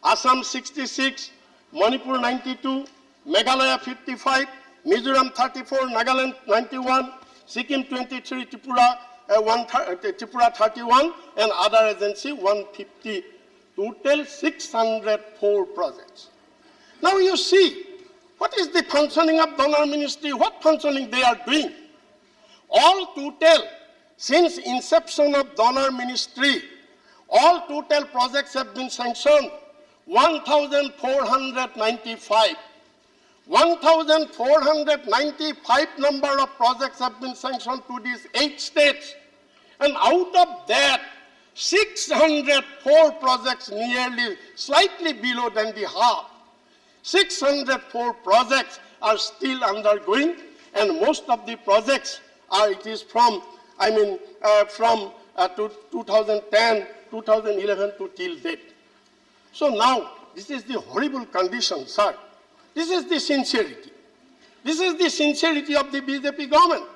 Assam 66, Manipur 92, Meghalaya 55, Mizoram 34, Nagaland 91, Sikkim 23, Tripura 31, and other agency 150. Total 604 projects. Now you see, what is the functioning of donor ministry? What functioning they are doing? All total, since inception of donor ministry, all total projects have been sanctioned 1,495. 1,495 number of projects have been sanctioned to these 8 states. And out of that, 604 projects, nearly slightly below than the half. 604 projects are still undergoing, and most of the projects are, it is from 2010, 2011 to till date. So now, this is the horrible condition, sir. This is the sincerity. This is the sincerity of the BJP government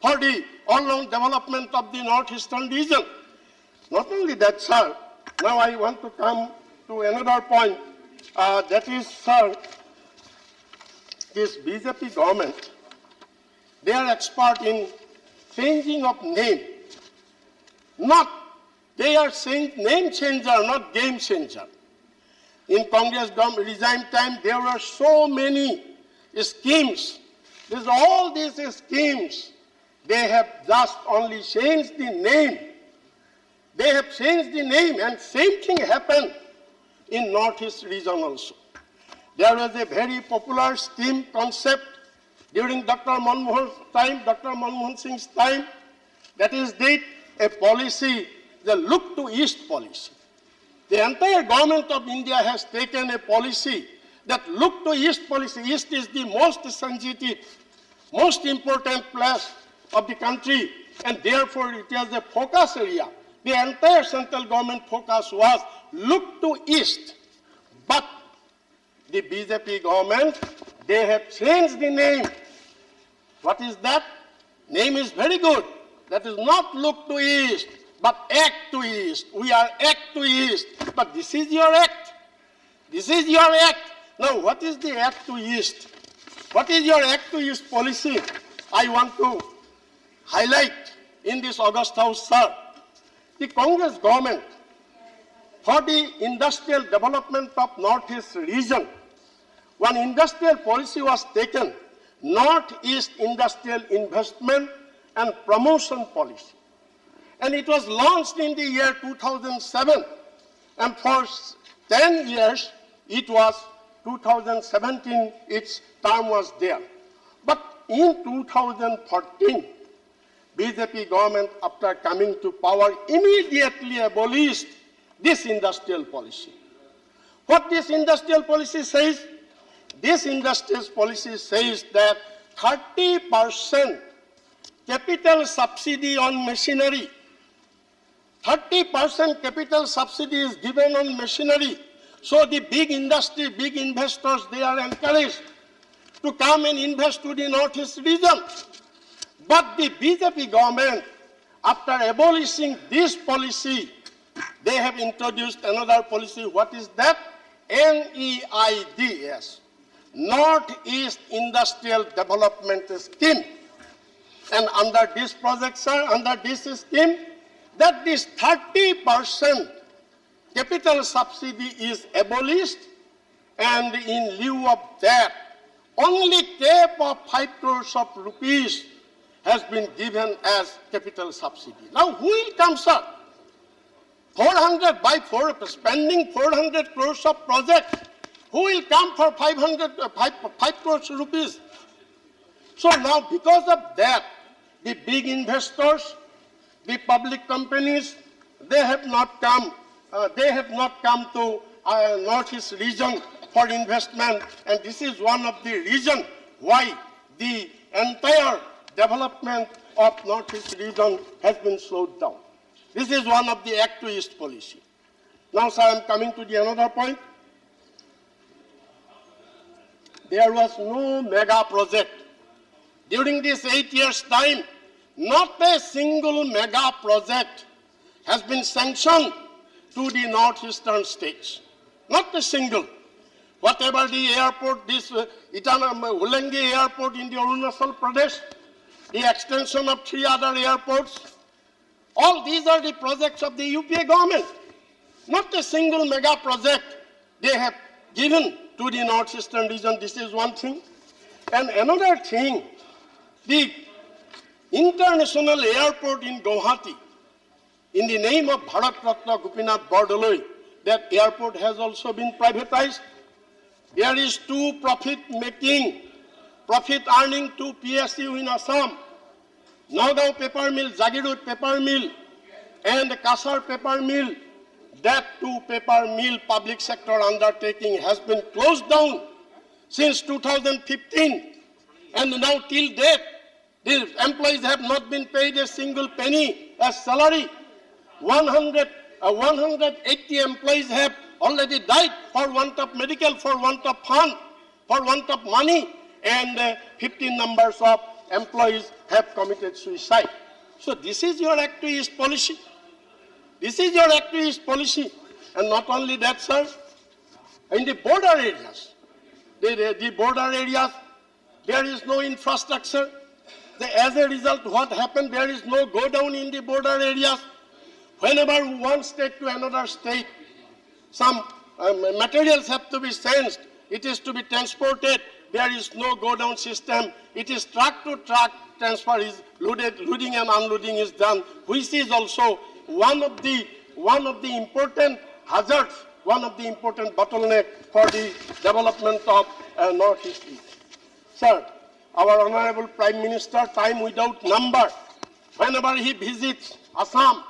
for the all-round development of the northeastern region. Not only that, sir, now I want to come to another point. That is, sir, this BJP government, they are expert in changing of name. They are saying name changer, not game changer. In Congress regime time, there were so many schemes. There's all these schemes. They have just only changed the name. They have changed the name, and same thing happened in Northeast region also. There was a very popular scheme concept during Dr. Manmohan Singh's time. That is a policy, the look to east policy. The entire government of India has taken a policy that look to east policy. East is the most sensitive, most important place of the country, and therefore it is a focus area. The entire central government focus was look to east. But the BJP government, they have changed the name. What is that? Name is very good. That is not look to east, but act to east. We are act to east. But this is your act. This is your act. Now, what is the act to east? What is your act to east policy? I want to highlight in this August House, sir. The Congress government, for the industrial development of Northeast region, one industrial policy was taken, Northeast Industrial Investment and Promotion Policy. And it was launched in the year 2007. And for 10 years, it was 2017, its term was there. But in 2014, BJP government, after coming to power, immediately abolished this industrial policy. What this industrial policy says? This industrial policy says that 30% capital subsidy on machinery, 30% capital subsidy is given on machinery. So the big industry, big investors, they are encouraged to come and invest to the Northeast region. But the BJP government, after abolishing this policy, they have introduced another policy. What is that? NEIDS, Northeast Industrial Development Scheme. And under this project, sir, under this scheme, that this 30% capital subsidy is abolished, and in lieu of that, only cap of 5 crores of rupees has been given as capital subsidy. Now, who will come, sir? 400 by 4, spending 400 crores of project. Who will come for 5 crores rupees? So now because of that, the big investors, the public companies, they have not come to Northeast region for investment, and this is one of the reasons why the entire development of Northeast region has been slowed down. This is one of the Act to East policy. Now, sir, I am coming to the another point. There was no mega project. During this 8 years' time, not a single mega project has been sanctioned to the northeastern states. Not a single. Whatever the airport, this Hulangi airport in the Arunachal Pradesh, the extension of 3 other airports, all these are the projects of the UPA government. Not a single mega project they have given to the northeastern region. This is one thing. And another thing, the international airport in Guwahati, in the name of Bharat Ratna Gopinath Bordoloi, that airport has also been privatized. There is 2 profit-earning 2 PSU in Assam, Nagaon paper mill, Jagirud paper mill, and Kasar paper mill. That 2 paper mill public sector undertaking has been closed down since 2015, and now till date, the employees have not been paid a single penny as salary. 180 employees have already died for want of medical, for want of fund, for want of money, and 15 numbers of employees have committed suicide. So this is your Act to East policy. This is your Act to East policy. And not only that, sir, in the border areas, the border areas, there is no infrastructure. As a result, what happened, there is no go down in the border areas. Whenever one state to another state, some materials have to be sent, it is to be transported, there is no go down system. It is truck to truck transfer is loading and unloading is done, which is also one of the important hazards, one of the important bottleneck for the development of Northeast. Sir, our Honorable Prime Minister, time without number, whenever he visits Assam,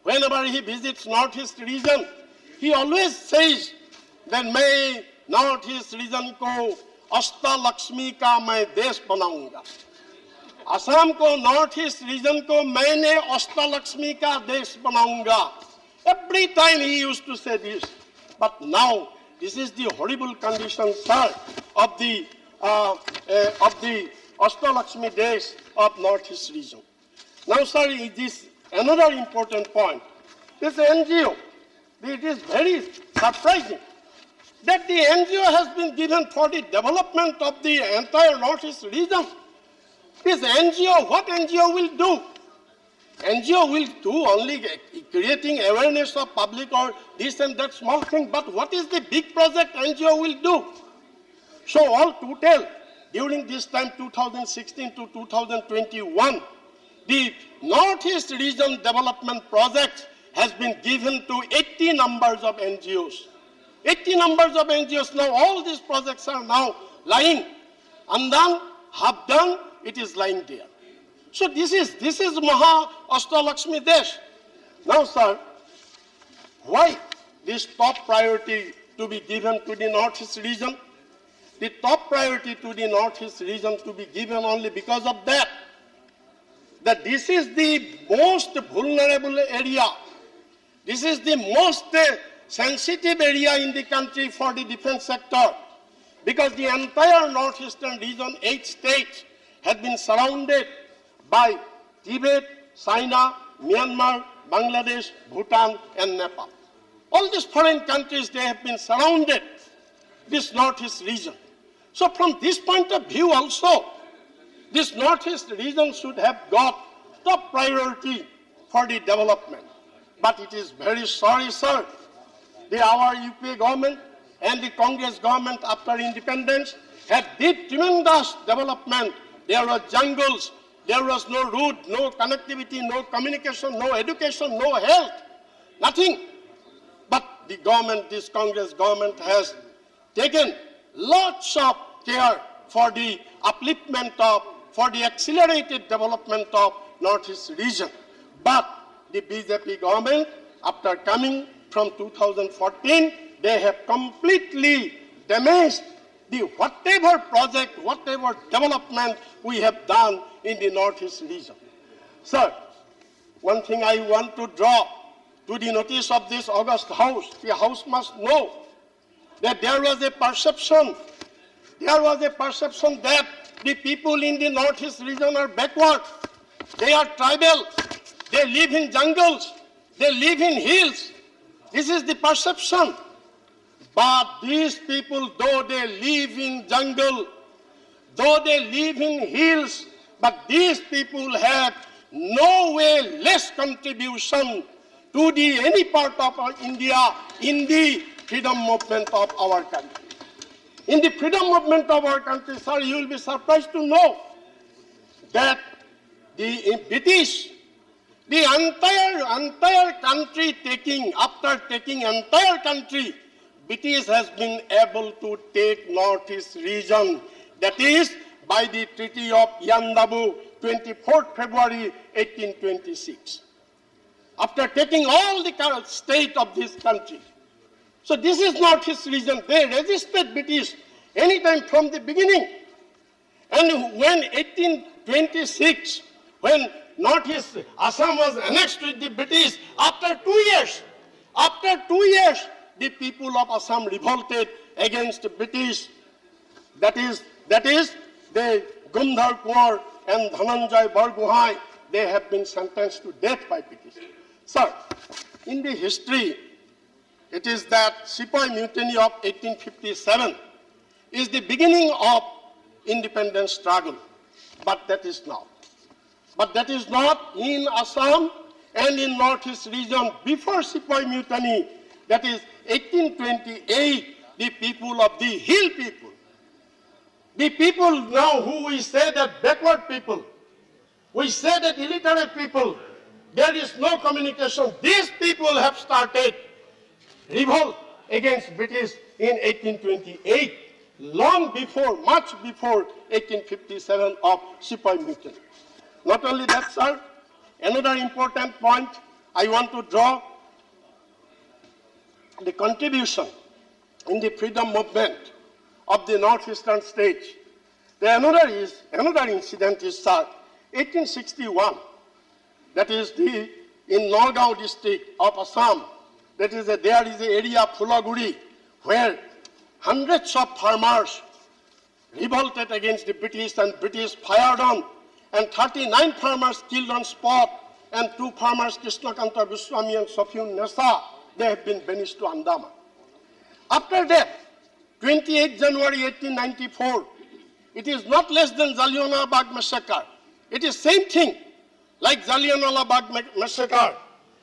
whenever he visits Northeast region, he always says that मैं Northeast region को अष्टलक्ष्मी का मैं देश बनाऊंगा. असम को Northeast region को मैंने अष्टलक्ष्मी का देश बनाऊंगा. Every time he used to say this, but now this is the horrible condition, sir, of the Ashtalakshmi days of Northeast region. Now, sir, it is another important point. This NGO, it is very surprising that the NGO has been given for the development of the entire Northeast region. This NGO, what NGO will do? NGO will do only creating awareness of public or this and that small thing, but what is the big project NGO will do? So all total, during this time 2016 to 2021, the Northeast region development project has been given to 80 numbers of NGOs. 80 numbers of NGOs. Now all these projects are now lying, undone, half done, it is lying there. So this is Maha Ashtalakshmi Desh. Now, sir, why this top priority to be given to the Northeast region? The top priority to the Northeast region to be given only because of that this is the most vulnerable area. This is the most sensitive area in the country for the defense sector, because the entire northeastern region, 8 states, had been surrounded by Tibet, China, Myanmar, Bangladesh, Bhutan, and Nepal. All these foreign countries, they have been surrounded, this northeast region. So from this point of view also, this northeast region should have got top priority for the development. But it is very sorry, sir, our UPA government and the Congress government after independence had did tremendous development. There were jungles, there was no road, no connectivity, no communication, no education, no health, nothing. But the government, this Congress government, has taken lots of care for the upliftment of for the accelerated development of Northeast region. But the BJP government, after coming from 2014, they have completely damaged the whatever project, whatever development we have done in the Northeast region. Sir, one thing I want to draw to the notice of this august House, the House must know that there was a perception that the people in the Northeast region are backward. They are tribal. They live in jungles. They live in hills. This is the perception. But these people, though they live in jungle, though they live in hills, but these people have no way less contribution to any part of India in the freedom movement of our country. In the freedom movement of our country, sir, you will be surprised to know that the British, the entire country after taking entire country, British has been able to take Northeast region. That is by the Treaty of Yandabu, 24th February 1826. After taking all the state of this country. So this is Northeast region. They resisted British anytime from the beginning. And when 1826, when Northeast Assam was annexed with the British, after 2 years, the people of Assam revolted against the British. That is the Gundhar Kaur and Dhananjay Bargohai. They have been sentenced to death by British. Sir, in the history, it is that Sepoy Mutiny of 1857 is the beginning of independence struggle, but that is not. But that is not in Assam and in Northeast region before Sepoy Mutiny. That is 1828, the people of the hill people, the people now who we say that backward people, we say that illiterate people, there is no communication. These people have started revolt against British in 1828, long before, much before 1857 of Sepoy Mutiny. Not only that, sir, another important point I want to draw, the contribution in the freedom movement of the northeastern states. Another incident is, sir, 1861, that is in Nagaon district of Assam, there is an area, Phulaguri, where hundreds of farmers revolted against the British and British fired on, and 39 farmers killed on spot, and 2 farmers, Krishnakanta Goswami and Safiyun Nessa, they have been banished to Andaman. After that, 28 January 1894, it is not less than Jallianwala Bagh massacre. It is same thing like Jallianwala Bagh massacre.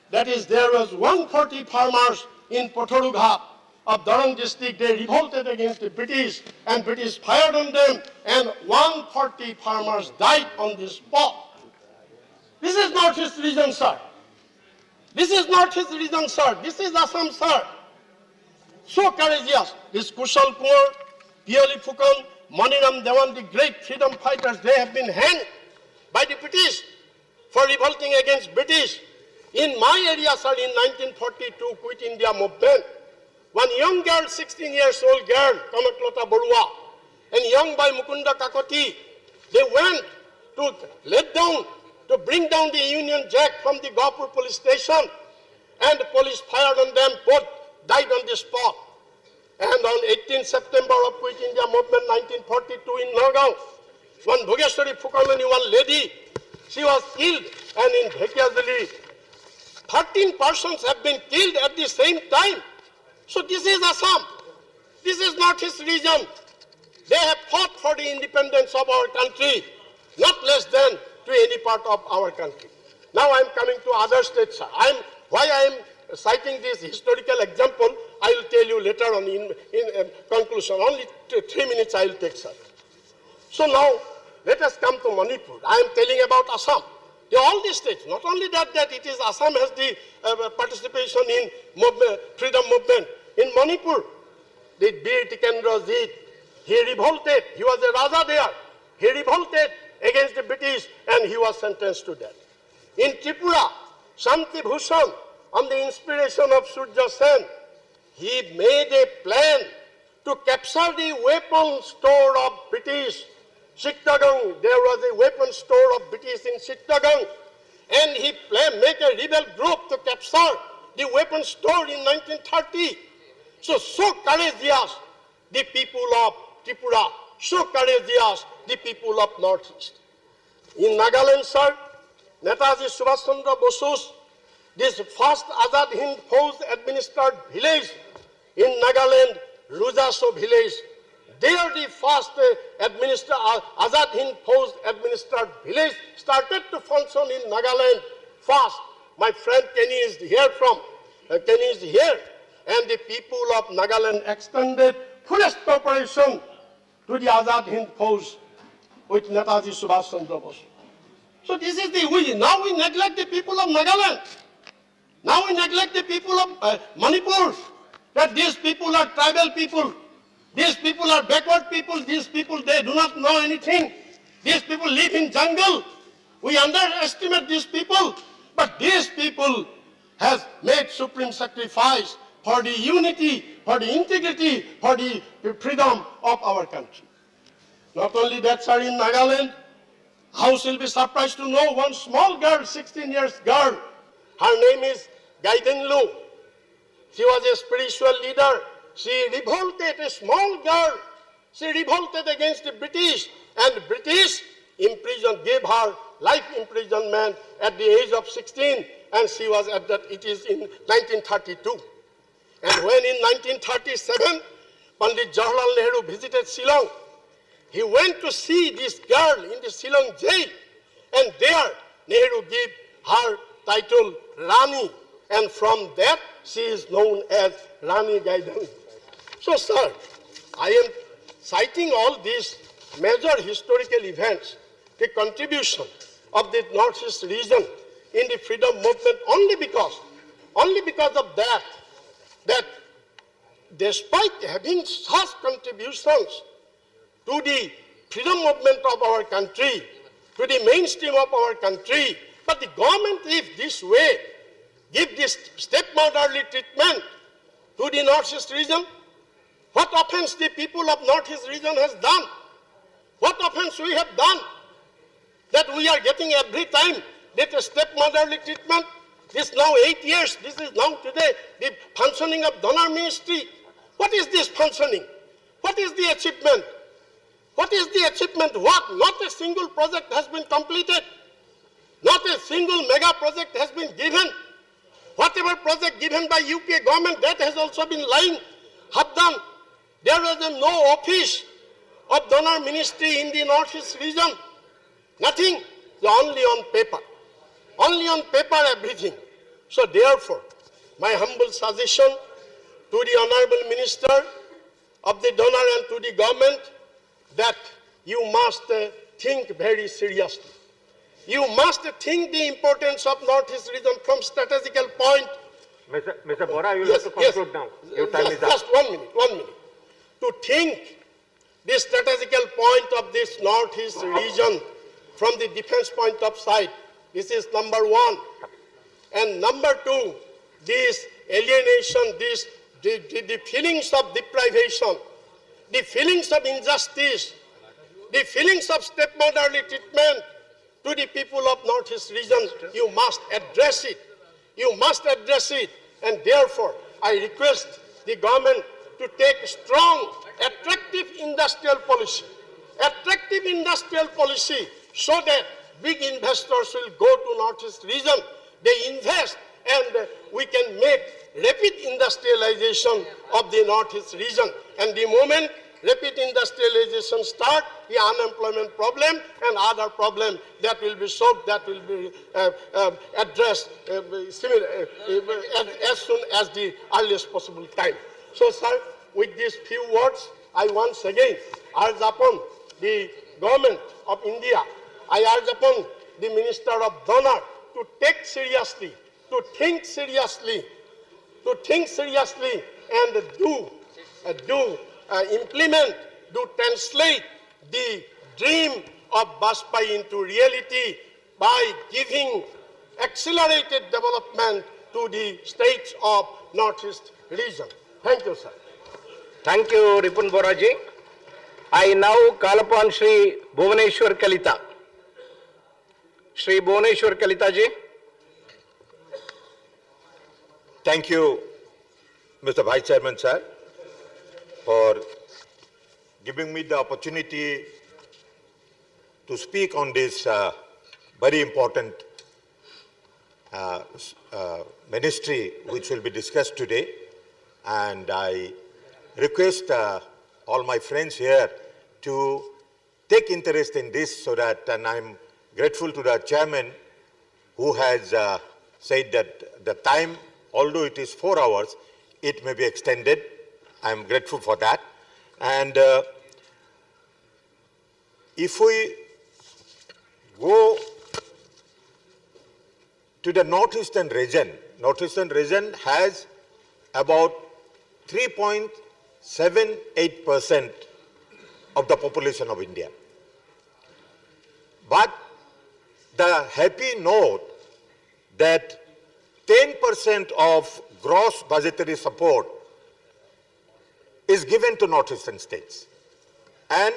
That is, there was 140 farmers in Pothorughat of Darang district. They revolted against the British, and British fired on them, and 140 farmers died on the spot. This is not his region, sir. This is not his region, sir. This is Assam, sir. So courageous. This Kushal Kaur, Pioli Phukan, Maniram Dewan, the great freedom fighters, they have been hanged by the British for revolting against British. In my area, sir, in 1942, Quit India movement, one young girl, 16 years old girl, Kamaklata Borua, and young boy Mukunda Kakoti, they went to let down, to bring down the Union Jack from the Gopur police station, and the police fired on them, both died on the spot. And on 18 September of Quit India movement, 1942 in Nagaon, one Bhogeshwari Phukamani, one lady, she was killed, and in Bhekiazali, 13 persons have been killed at the same time. So this is Assam. This is not his region. They have fought for the independence of our country, not less than to any part of our country. Now I am coming to other states, sir. Why I am citing this historical example, I will tell you later on in conclusion. Only 3 minutes I will take, sir. So now, let us come to Manipur. I am telling about Assam. All these states, not only that it is Assam has the participation in freedom movement. In Manipur, the Bir Tikendra Jit, he revolted. He was a Raja there. He revolted against the British, and he was sentenced to death. In Tripura, Shanti Bhushan, on the inspiration of Surya Sen, he made a plan to capture the weapon store of British. Chittagong, there was a weapon store of British in Chittagong, and he made a rebel group to capture the weapon store in 1930. So courageous the people of Tripura, so courageous the people of Northeast. In Nagaland, sir, Netaji Subhash Chandra Bosu's this first Azad Hind Fauj administered village in Nagaland, Rajyasabha village. There the first Azad Hind Fauj administered village started to function in Nagaland first. My friend Kenny is here and the people of Nagaland extended fullest cooperation to the Azad Hind Fauj with Netaji Subhash Chandra Bose. So this is now we neglect the people of Nagaland. Now we neglect the people of Manipur, that these people are tribal people. These people are backward people. These people, they do not know anything. These people live in jungle. We underestimate these people. But these people have made supreme sacrifice for the unity, for the integrity, for the freedom of our country. Not only that, sir, in Nagaland, House will be surprised to know one small girl, 16 years girl. Her name is Gaiden Lu. She was a spiritual leader. She revolted, a small girl. She revolted against the British, and the British gave her life imprisonment at the age of 16, and she was at that, it is in 1932. And when in 1937, Pandit Jawaharlal Nehru visited Shillong, he went to see this girl in the Shillong jail, and there Nehru gave her title Rani, and from that she is known as Rani Gaiden. So, sir, I am citing all these major historical events, the contribution of the Northeast region in the freedom movement only because of that despite having such contributions to the freedom movement of our country, to the mainstream of our country, but the government, if this way, give this stepmotherly treatment to the Northeast region, what offense the people of Northeast region has done? What offense we have done that we are getting every time that stepmotherly treatment? This now 8 years, this is now today the functioning of donor ministry. What is this functioning? What is the achievement? What is the achievement? What? Not a single project has been completed. Not a single mega project has been given. Whatever project given by UPA government, that has also been lying, half done. There was no office of donor ministry in the Northeast region. Nothing, only on paper. Only on paper everything. So therefore, my humble suggestion to the Honorable Minister of the donor and to the government that you must think very seriously. You must think the importance of Northeast region from strategical point. Mr. Bora, you have to conclude now. Your time is up. Just 1 minute. To think the strategical point of this Northeast region from the defense point of sight. This is number one. And number two, this alienation, the feelings of deprivation, the feelings of injustice, the feelings of stepmotherly treatment to the people of Northeast region, you must address it. You must address it. And therefore, I request the government to take strong, attractive industrial policy. Attractive industrial policy so that big investors will go to Northeast region. They invest and we can make rapid industrialization of the Northeast region. And the moment rapid industrialization start, the unemployment problem and other problem that will be solved, that will be addressed as soon as the earliest possible time. So, sir, with these few words, I once again urge upon the government of India, I urge upon the Minister of Donor to take seriously, to think seriously, and implement, translate the dream of Bajpai into reality by giving accelerated development to the states of Northeast region. Thank you, sir. Thank you, Ripun Boraji. I now call upon Shri Bhuvaneshwar Kalita. Shri Bhuvaneshwar Kalita ji. Thank you, Mr. Vice Chairman, sir, for giving me the opportunity to speak on this very important ministry which will be discussed today. And I request all my friends here to take interest in this so that, and I'm grateful to the chairman who has said that the time, although it is 4 hours, it may be extended. I'm grateful for that. And if we go to the northeastern region has about 3.78% of the population of India. But the happy note that 10% of gross budgetary support is given to northeastern states. And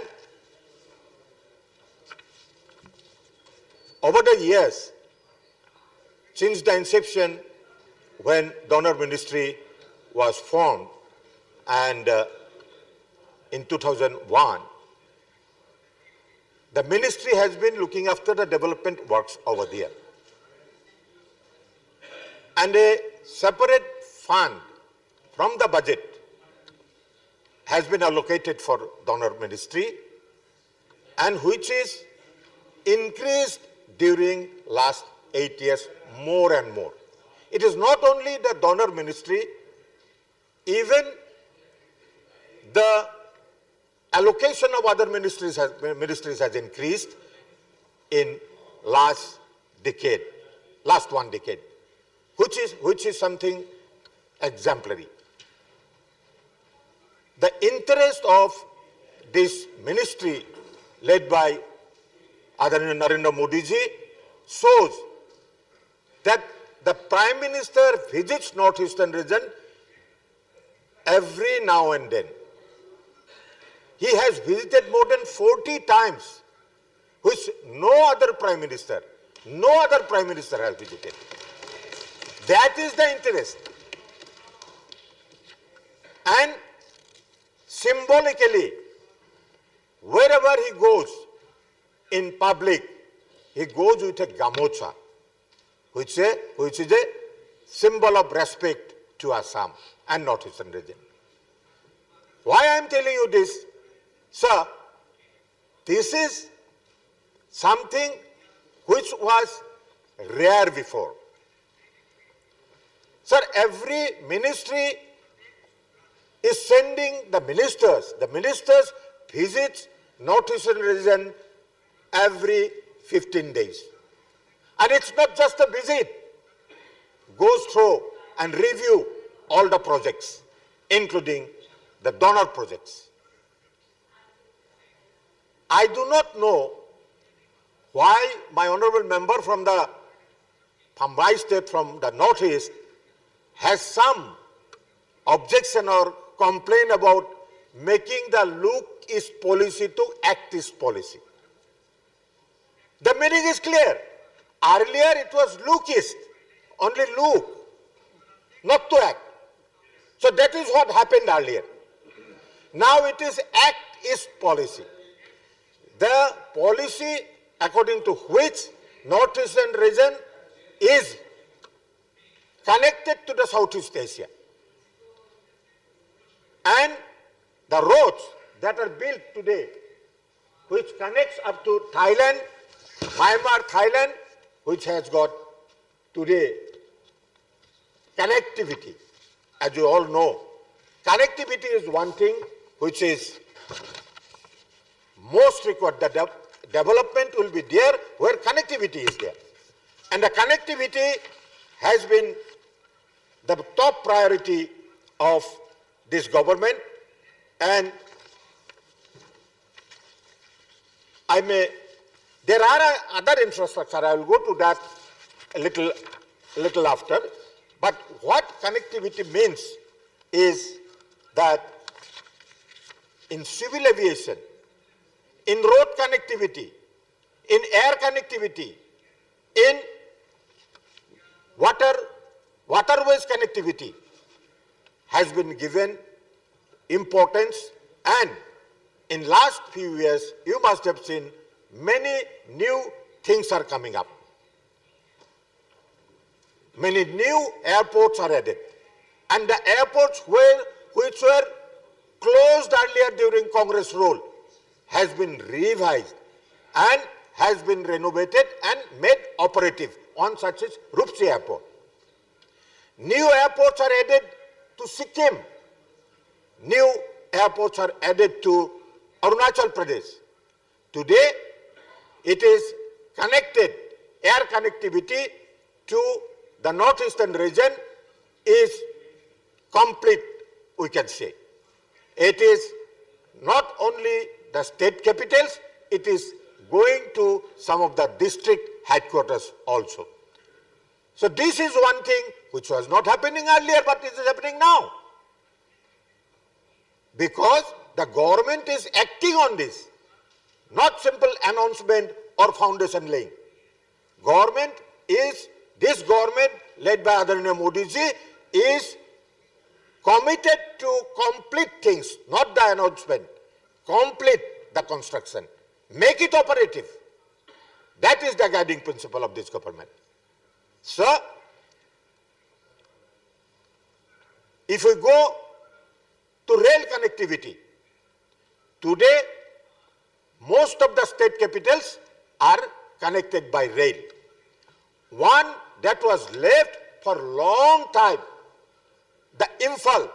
over the years, since the inception when donor ministry was formed and in 2001, the ministry has been looking after the development works over there. And a separate fund from the budget has been allocated for donor ministry and which is increased during last 8 years more and more. It is not only the donor ministry, even the allocation of other ministries has increased in last one decade, which is something exemplary. The interest of this ministry led by Adhanaya Narendra Modi ji shows that the Prime Minister visits Northeastern region every now and then. He has visited more than 40 times, which no other Prime Minister has visited. That is the interest. And symbolically, wherever he goes in public, he goes with a gamocha, which is a symbol of respect to Assam and Northeastern region. Why I am telling you this? Sir, this is something which was rare before. Sir, every ministry is sending the ministers. The ministers visit Northeastern region every 15 days. And it's not just a visit. Goes through and review all the projects, including the donor projects. I do not know why my honorable member from my state, from the Northeast, has some objection or complaint about making the look is policy to act is policy. The meaning is clear. Earlier it was look is, only look, not to act. So that is what happened earlier. Now it is act is policy. The policy according to which Northeastern region is connected to the Southeast Asia. And the roads that are built today, which connects up to Thailand, Myanmar, Thailand, which has got today connectivity. As you all know, connectivity is one thing which is most required. The development will be there where connectivity is there. And the connectivity has been the top priority of this government. And I may There are other infrastructure. I will go to that a little after. But what connectivity means is that in civil aviation, in road connectivity, in air connectivity, in waterways connectivity has been given importance, and in last few years you must have seen many new things are coming up. Many new airports are added, and the airports which were closed earlier during Congress rule has been revised and has been renovated and made operative on such as Rupsi Airport. New airports are added to Sikkim. New airports are added to Arunachal Pradesh. Today, it is connected, air connectivity to the northeastern region is complete, we can say. It is not only the state capitals, it is going to some of the district headquarters also. So this is one thing which was not happening earlier, but it is happening now. Because the government is acting on this, not simple announcement or foundation laying. This government led by Adharaniya Modi ji is committed to complete things, not the announcement, complete the construction, make it operative. That is the guiding principle of this government. So, if we go to rail connectivity, today most of the state capitals are connected by rail. One that was left for a long time, the Imphal,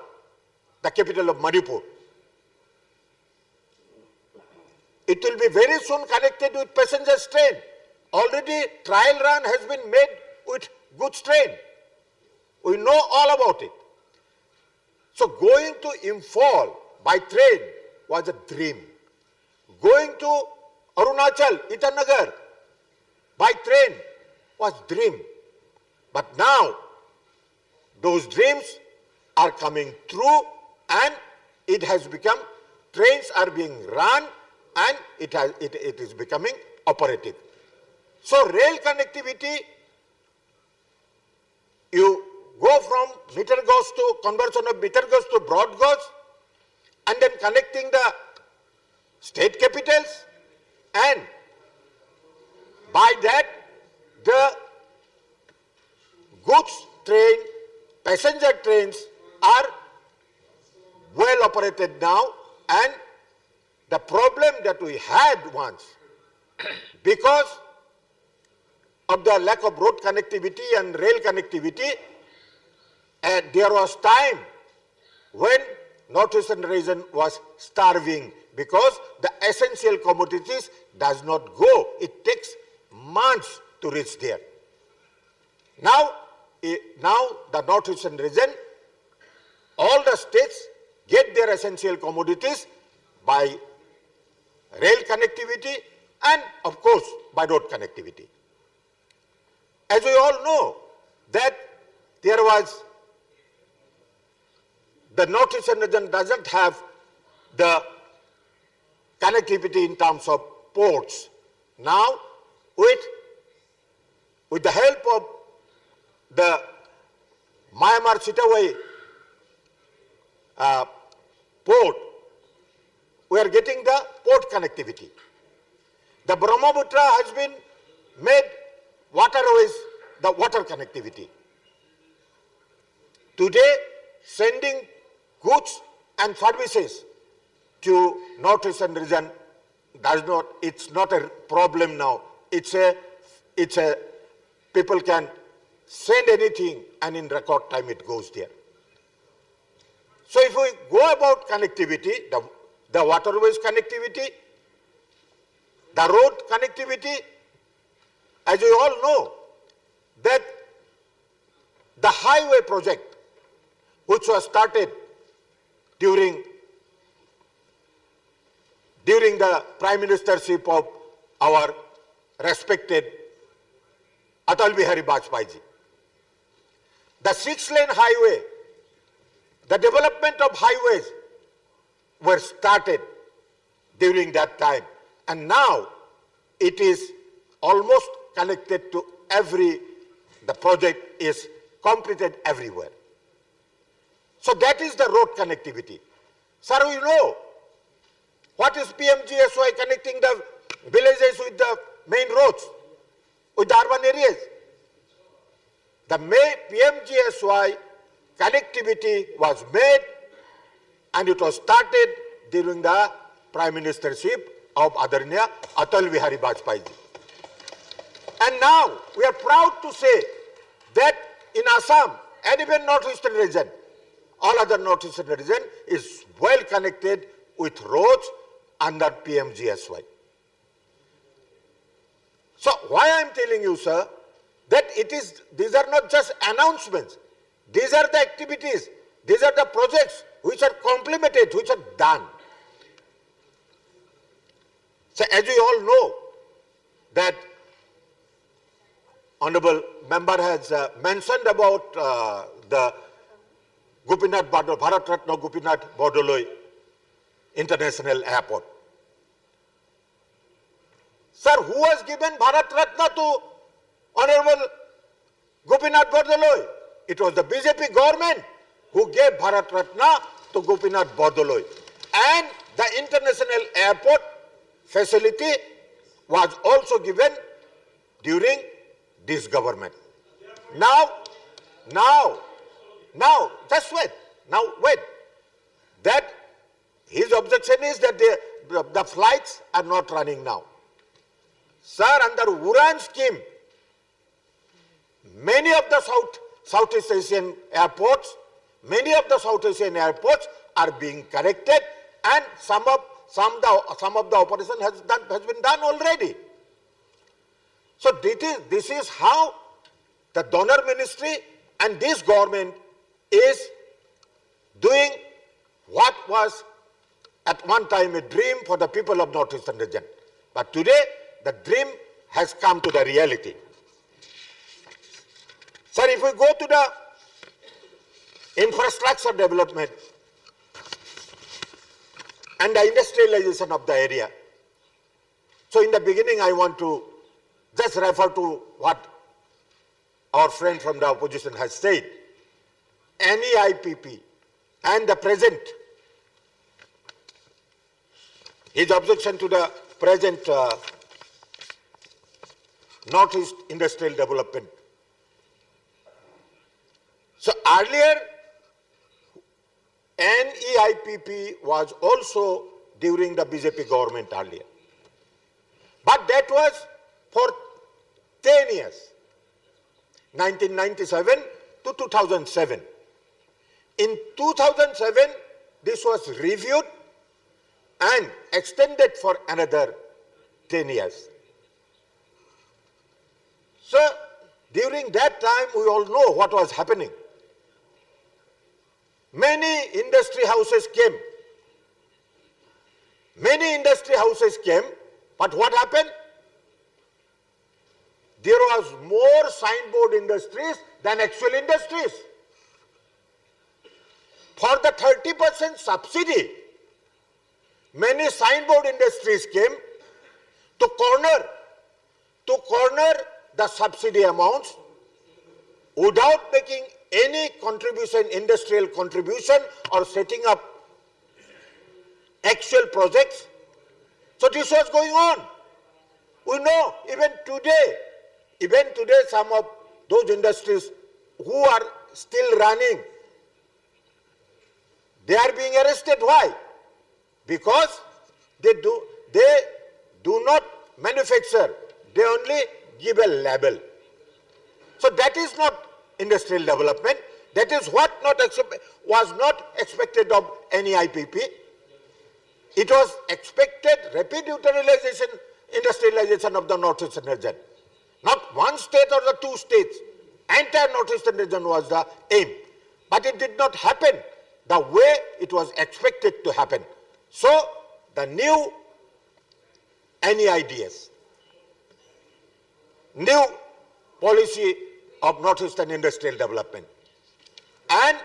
the capital of Manipur. It will be very soon connected with passenger train. Already trial run has been made with goods train. We know all about it. So going to Imphal by train was a dream. Going to Arunachal, Itanagar by train was dream. But now those dreams are coming true, and it has become, trains are being run, and it is becoming operative. So rail connectivity, you go from meter gauge to conversion of meter gauge to broad gauge, and then connecting the state capitals, and by that the goods train, passenger trains are well operated now, and the problem that we had once, because of the lack of road connectivity and rail connectivity, and there was time when northeastern region was starving because the essential commodities does not go. It takes months to reach there. Now the northeastern region, all the states get their essential commodities by rail connectivity and of course by road connectivity. As we all know that there was, the northeastern region doesn't have the connectivity in terms of ports. Now with the help of the Myanmar Sitawai port, we are getting the port connectivity. The Brahmaputra has been made waterways, the water connectivity. Today, sending goods and services to northeastern region it's not a problem now. It's a people can send anything and in record time it goes there. So if we go about connectivity, the waterways connectivity, the road connectivity, as you all know, that the highway project, which was started during the Prime Ministership of our respected Atal Bihari Vajpayee ji. The 6-lane highway, the development of highways were started during that time, and now it is almost connected to the project is completed everywhere. So that is the road connectivity. Sir, you know what is PMGSY connecting the villages with the main roads, with the urban areas? The PMGSY connectivity was made and it was started during the Prime Ministership of Adarniya Atal Bihari Vajpayee ji. And now we are proud to say that in Assam and even northeastern region, all other northeastern region is well connected with roads under PMGSY. So why I am telling you, sir, that these are not just announcements. These are the activities. These are the projects which are complemented, which are done. So as we all know that Honorable Member has mentioned about the Bharat Ratna Gopinath Bordoloi International Airport. Sir, who has given Bharat Ratna to Honorable Gopinath Bordoloi? It was the BJP government who gave Bharat Ratna to Gopinath Bordoloi. And the international airport facility was also given during this government. Now, just wait. Now, wait. That his objection is that the flights are not running now. Sir, under Uran scheme, many of the Southeast Asian airports are being connected, and some of the operation has been done already. So this is how the donor ministry and this government is doing what was at one time a dream for the people of Northeastern region. But today, the dream has come to the reality. Sir, if we go to the infrastructure development and the industrialization of the area, so in the beginning I want to just refer to what our friend from the opposition has said. NEIPP and the present, his objection to the present Northeast Industrial Development. So earlier, NEIPP was also during the BJP government earlier. But that was for 10 years, 1997 to 2007. In 2007, this was reviewed and extended for another 10 years. So, during that time, we all know what was happening. Many industry houses came. But what happened? There was more signboard industries than actual industries. For the 30% subsidy, many signboard industries came to corner the subsidy amounts without making any contribution, industrial contribution, or setting up actual projects. So this was going on. We know even today some of those industries who are still running, they are being arrested. Why? Because they do not manufacture, they only give a label. So that is not industrial development. That is what was not expected of any IPP. It was expected rapid industrialization of the Northeastern region. Not one state or the two states. Entire Northeastern region was the aim. But it did not happen the way it was expected to happen. So the new NEIDS, new policy of Northeastern industrial development. And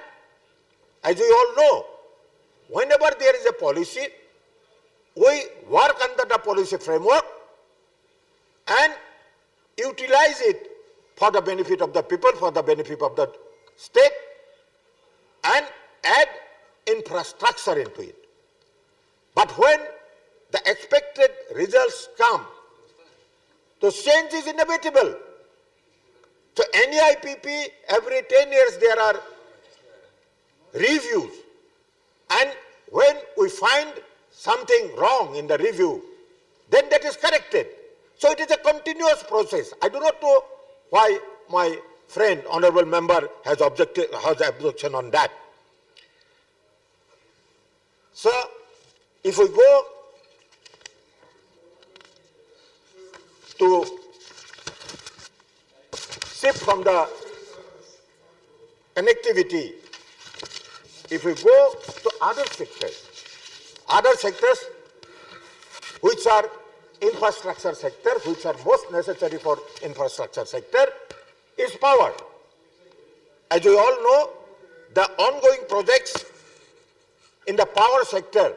as you all know, whenever there is a policy, we work under the policy framework and utilize it for the benefit of the people, for the benefit of the state, and add infrastructure into it. But when the expected results come, the change is inevitable. So any IPP, every 10 years there are reviews. And when we find something wrong in the review, then that is corrected. So it is a continuous process. I do not know why my friend, honorable member, has objection on that. So if we go to shift from the connectivity, if we go to other sectors which are infrastructure sector, which are most necessary for infrastructure sector, is power. As you all know, the ongoing projects in the power sector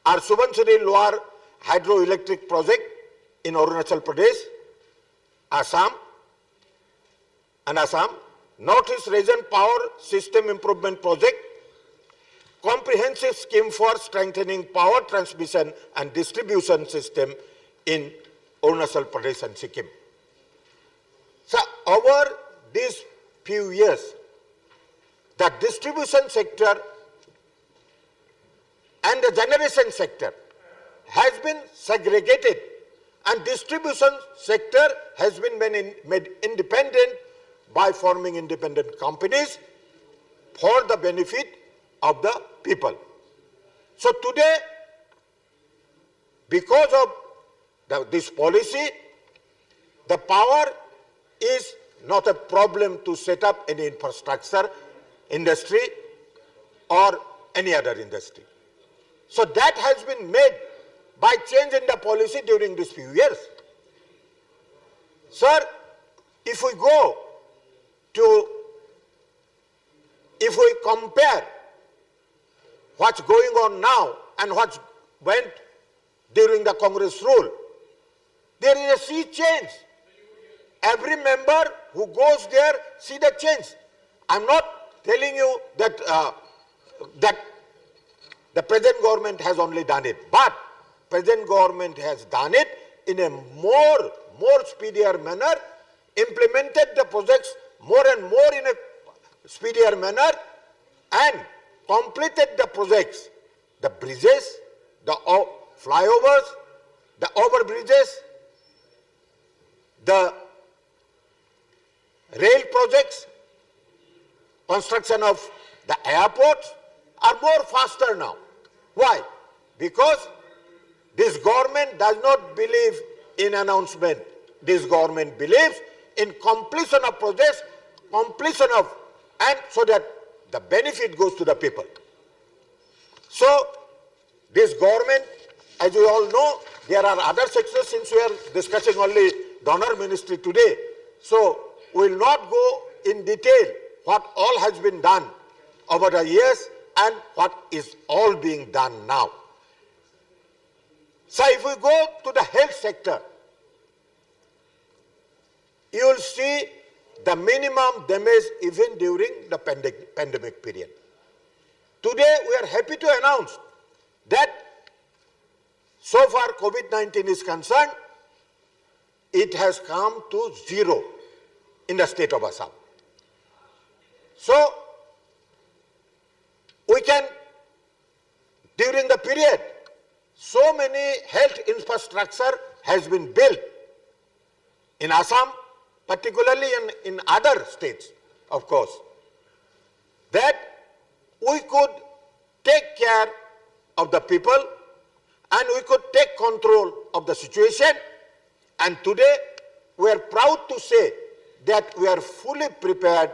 are Subansiri Lower Hydroelectric Project in Arunachal Pradesh, Assam, Northeast Region Power System Improvement Project, comprehensive scheme for strengthening power transmission and distribution system in Arunachal Pradesh and Sikkim. So over these few years, the distribution sector and the generation sector has been segregated, and distribution sector has been made independent by forming independent companies for the benefit of the people. So today, because of this policy, the power is not a problem to set up any infrastructure industry or any other industry. So that has been made by change in the policy during these few years. Sir, if we compare what's going on now and what went during the Congress rule, there is a sea change. Every member who goes there see the change. I'm not telling you that that the present government has only done it, but present government has done it in a more speedier manner, implemented the projects more and more in a speedier manner, and completed the projects, the bridges, the flyovers, the overbridges, the rail projects, construction of the airports are more faster now. Why? Because this government does not believe in announcement. This government believes in completion of projects, and so that the benefit goes to the people. So this government, as you all know, there are other sectors, since we are discussing only the Honor Ministry today. So we will not go in detail what all has been done over the years and what is all being done now. So if we go to the health sector, you will see the minimum damage even during the pandemic period. Today we are happy to announce that so far COVID-19 is concerned, it has come to zero in the state of Assam. So we can, during the period, so many health infrastructure has been built in Assam, particularly in other states, of course, that we could take care of the people and we could take control of the situation. And today we are proud to say that we are fully prepared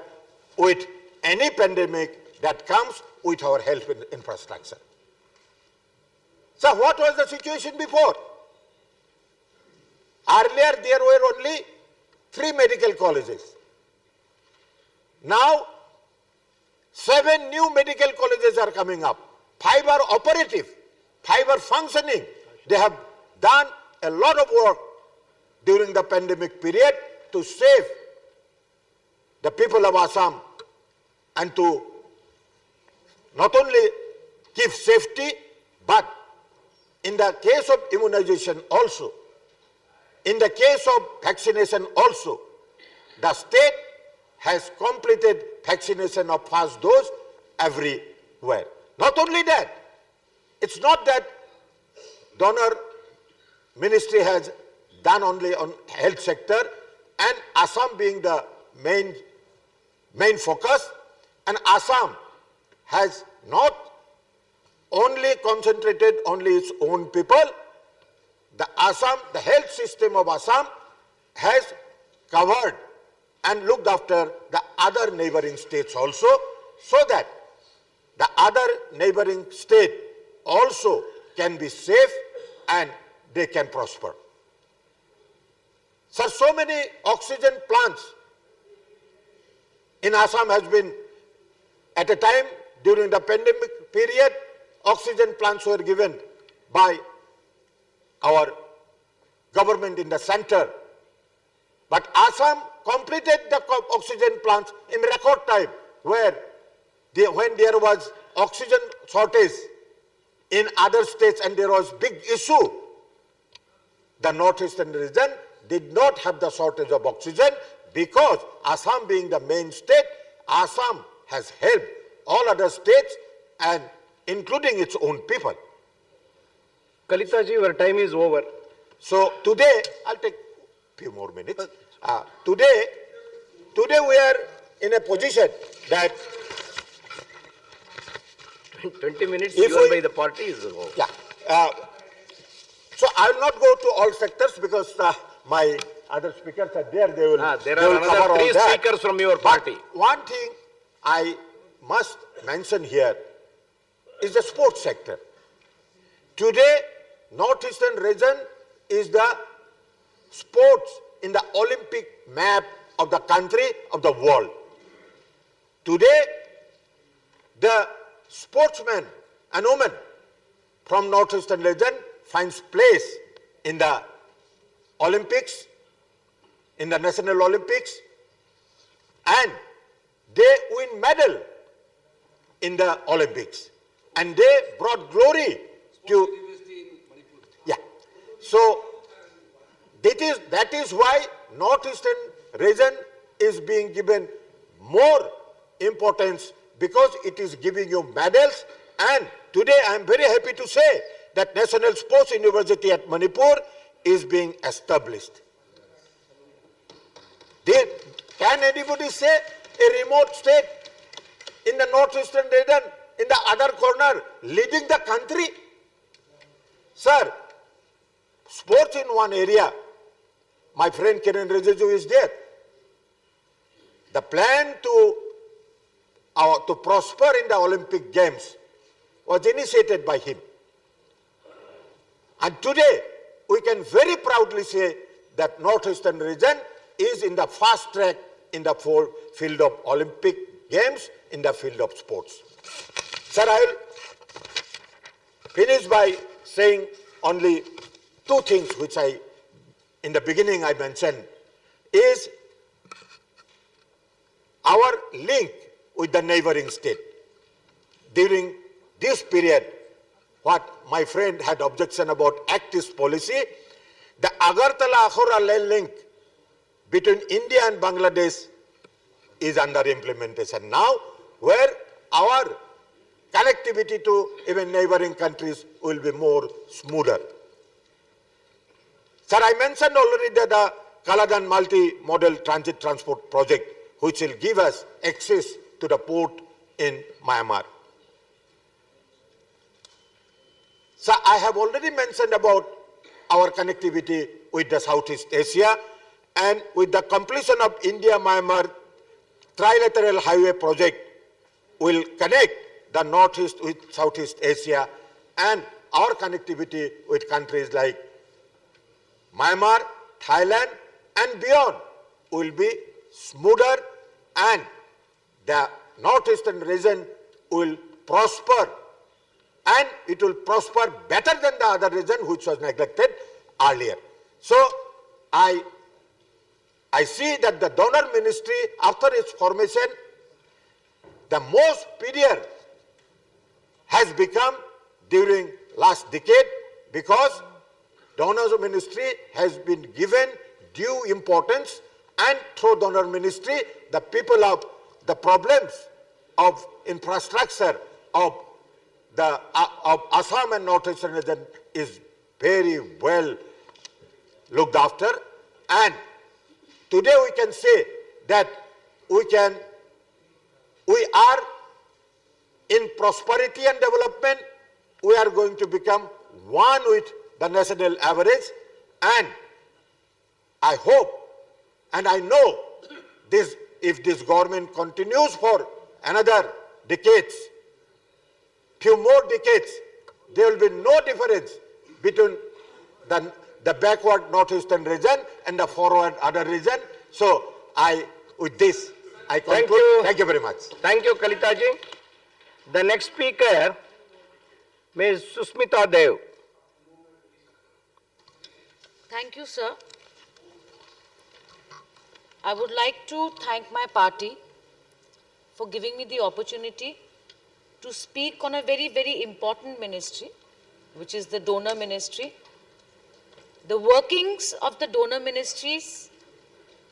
with any pandemic that comes with our health infrastructure. So what was the situation before? Earlier there were only 3 medical colleges. Now, 7 new medical colleges are coming up. 5 are operative, 5 are functioning. They have done a lot of work during the pandemic period to save the people of Assam and to not only give safety, but in the case of immunization also, in the case of vaccination also, the state has completed vaccination of first dose everywhere. Not only that, it's not that donor ministry has done only on health sector and Assam being the main focus, and Assam has not only concentrated only its own people. The health system of Assam has covered and looked after the other neighboring states also, so that the other neighboring state also can be safe and they can prosper. Sir, so many oxygen plants in Assam has been, at a time during the pandemic period, oxygen plants were given by our government in the center. But Assam completed the oxygen plants in record time, when there was oxygen shortage in other states and there was big issue, the northeastern region did not have the shortage of oxygen, because Assam being the main state, Assam has helped all other states and including its own people. Kalita ji, your time is over. So today, I'll take a few more minutes. Today we are in a position that 20 minutes given by the party is over. Yeah. So I will not go to all sectors because my other speakers are there. They will. There are another 3 speakers from your party. But one thing I must mention here is the sports sector. Today, northeastern region is the sports in the Olympic map of the country, of the world. Today, the sportsmen and women from northeastern region finds place in the Olympics, in the National Olympics, and they win medal in the Olympics, and they brought glory to. Yeah. So that is why northeastern region is being given more importance, because it is giving you medals. And today I am very happy to say that National Sports University at Manipur is being established. Can anybody say a remote state in the northeastern region, in the other corner, leading the country? Sir, sports in one area, my friend Kiran Rijiju is there. The plan to prosper in the Olympic Games was initiated by him. And today, we can very proudly say that northeastern region is in the fast track in the field of Olympic Games, in the field of sports. Sir, I will finish by saying only 2 things which in the beginning I mentioned, is our link with the neighboring state. During this period, what my friend had objection about Act East policy, the Agartala-Akhora lane link between India and Bangladesh is under implementation now, where our connectivity to even neighboring countries will be more smoother. Sir, I mentioned already that the Kalagan multi-modal transit transport project, which will give us access to the port in Myanmar. So I have already mentioned about our connectivity with the Southeast Asia, and with the completion of India-Myanmar trilateral highway project will connect the Northeast with Southeast Asia, and our connectivity with countries like Myanmar, Thailand and beyond will be smoother and the northeastern region will prosper, and it will prosper better than the other region which was neglected earlier. So I see that the donor ministry, after its formation, the most superior has become during last decade, because donor ministry has been given due importance, and through donor ministry the people of the problems of infrastructure of the of Assam and northeastern region is very well looked after. And today we can say that we are in prosperity and development. We are going to become one with the national average, and I hope and I know this, if this government continues for another decades, few more decades, there will be no difference between the backward northeastern region and the forward other region. So with this, I conclude. Thank you very much. Thank you, Kalitaji. The next speaker, Ms. Susmita Dev. Thank you, sir. I would like to thank my party for giving me the opportunity to speak on a very, very important ministry, which is the donor ministry. The workings of the donor ministries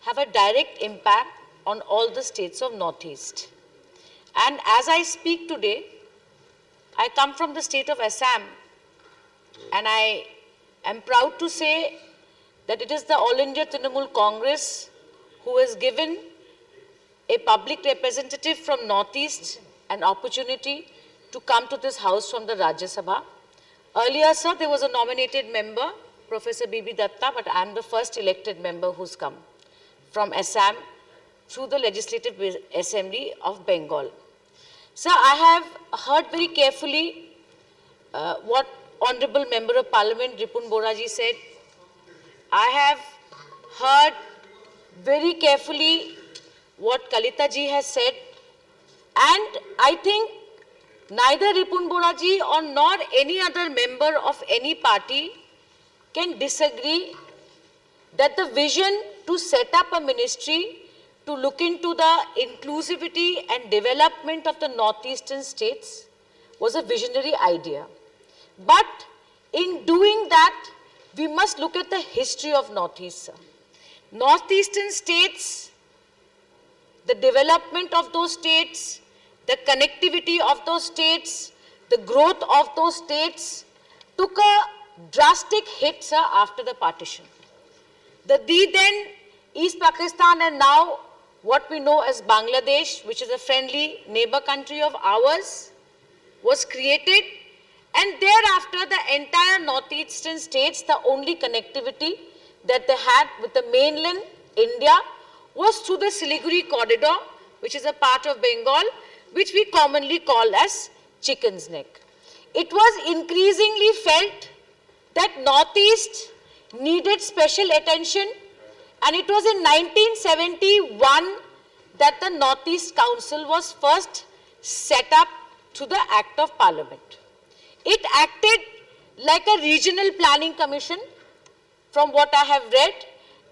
have a direct impact on all the states of Northeast. And as I speak today, I come from the state of Assam, and I am proud to say that it is the All India Trinamool Congress who has given a public representative from Northeast an opportunity to come to this house from the Rajyasabha. Earlier, sir, there was a nominated member, Professor B.B. Datta, but I am the first elected member who's come from Assam through the Legislative Assembly of Bengal. Sir, I have heard very carefully what Honorable Member of Parliament Ripun Boraji said. I have heard very carefully what Kalita ji has said, and I think neither Ripun Boraji or nor any other member of any party can disagree that the vision to set up a ministry to look into the inclusivity and development of the northeastern states was a visionary idea. But in doing that, we must look at the history of Northeast, sir. Northeastern states, the development of those states, the connectivity of those states, the growth of those states took a drastic hit, sir, after the partition. The then East Pakistan and now what we know as Bangladesh, which is a friendly neighbor country of ours, was created, and thereafter the entire northeastern states, the only connectivity that they had with the mainland India was through the Siliguri corridor, which is a part of Bengal, which we commonly call as Chicken's Neck. It was increasingly felt that Northeast needed special attention, and it was in 1971 that the Northeast Council was first set up through the Act of Parliament. It acted like a regional planning commission, from what I have read,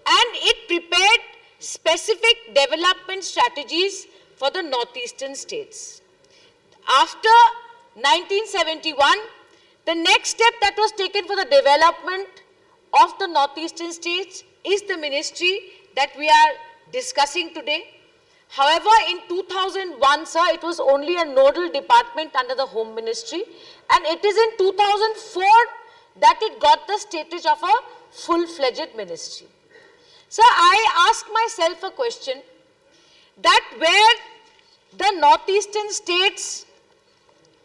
and it prepared specific development strategies for the northeastern states. After 1971, the next step that was taken for the development of the northeastern states is the ministry that we are discussing today. However, in 2001, sir, it was only a nodal department under the Home Ministry, and it is in 2004 that it got the status of a full-fledged ministry. So I ask myself a question, that where the northeastern states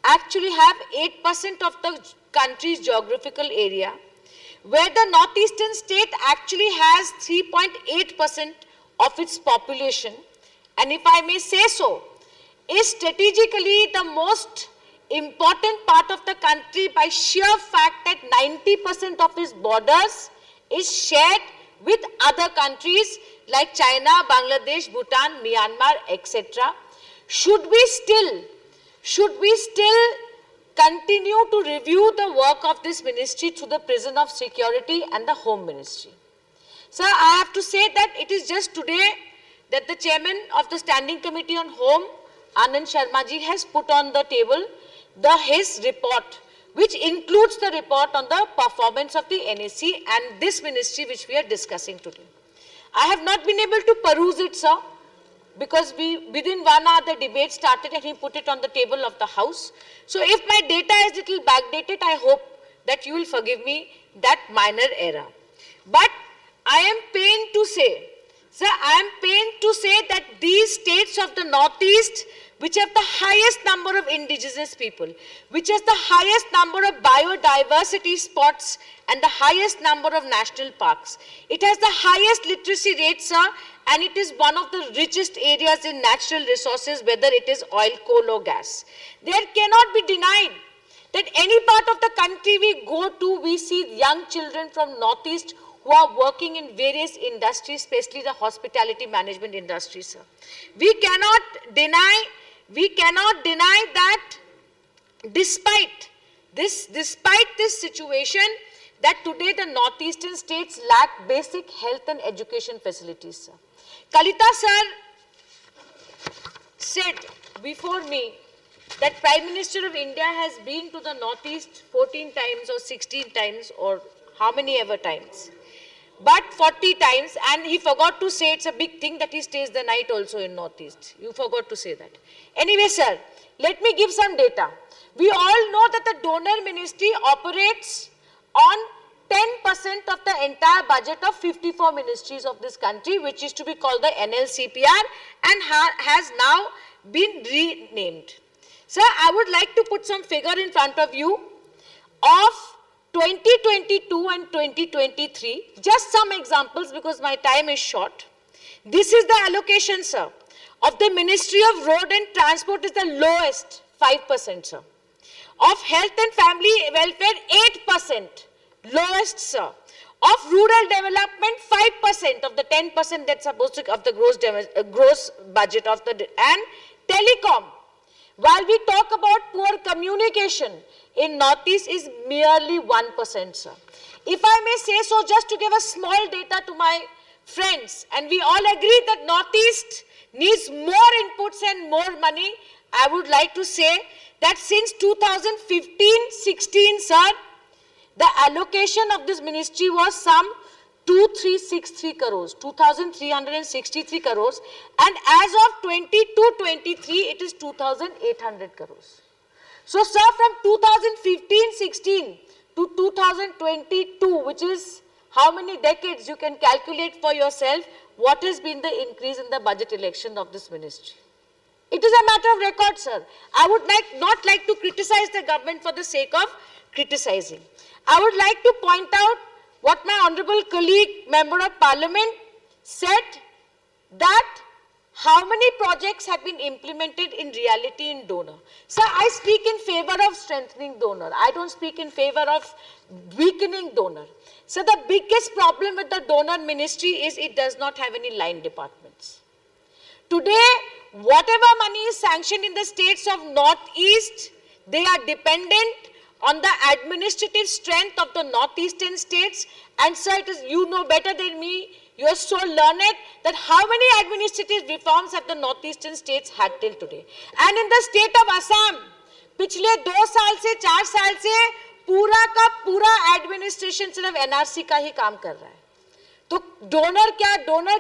actually have 8% of the country's geographical area, where the northeastern state actually has 3.8% of its population, and if I may say so, is strategically the most important part of the country by sheer fact that 90% of its borders is shared with other countries, like China, Bangladesh, Bhutan, Myanmar, etc. Should we still continue to review the work of this ministry through the Prison of Security and the Home Ministry? Sir, I have to say that it is just today that the chairman of the Standing Committee on Home, Anand Sharma ji, has put on the table his report, which includes the report on the performance of the NAC and this ministry which we are discussing today. I have not been able to peruse it, sir, because within 1 hour the debate started and he put it on the table of the House. So if my data is little backdated, I hope that you will forgive me that minor error. But I am pained to say, sir, I am pained to say that these states of the Northeast, which have the highest number of indigenous people, which has the highest number of biodiversity spots and the highest number of national parks. It has the highest literacy rate, sir, and it is one of the richest areas in natural resources, whether it is oil, coal or gas. There cannot be denied that any part of the country we go to, we see young children from Northeast who are working in various industries, especially the hospitality management industry, sir. We cannot deny that despite this situation, that today the northeastern states lack basic health and education facilities, sir. Kalita sir said before me that Prime Minister of India has been to the Northeast 14 times or 16 times or how many ever times, but 40 times, and he forgot to say it's a big thing that he stays the night also in Northeast. You forgot to say that. Anyway, sir, let me give some data. We all know that the donor ministry operates on 10% of the entire budget of 54 ministries of this country, which is to be called the NLCPR and has now been renamed. Sir, I would like to put some figure in front of you of 2022 and 2023, just some examples because my time is short. This is the allocation, sir, of the Ministry of Road and Transport is the lowest, 5%, sir. Of Health and Family Welfare, 8%, lowest, sir. Of Rural Development, 5% of the 10% that's supposed to, of the gross budget of the, and Telecom. While we talk about poor communication, in Northeast is merely 1%, sir. If I may say so, just to give a small data to my friends, and we all agree that Northeast needs more inputs and more money, I would like to say that since 2015-16, sir, the allocation of this ministry was some 2363 crores, 2,363 crores, and as of 22-23, it is 2,800 crores. So, sir, from 2015-16 to 2022, which is how many decades, you can calculate for yourself what has been the increase in the budget election of this ministry. It is a matter of record, sir. I would not like to criticize the government for the sake of criticizing. I would like to point out what my honorable colleague, Member of Parliament, said, that how many projects have been implemented in reality in donor. Sir, I speak in favor of strengthening donor. I don't speak in favor of weakening donor. So the biggest problem with the donor ministry is it does not have any line departments. Today, whatever money is sanctioned in the states of Northeast, they are dependent on the administrative strength of the Northeastern states. And sir, it is, you know better than me, you are so learned, that how many administrative reforms have the Northeastern states had till today. And in the state of Assam, पिछले 2 साल से 4 साल से पूरा का पूरा administration सिर्फ NRC का ही काम कर रहा है. तो डोनर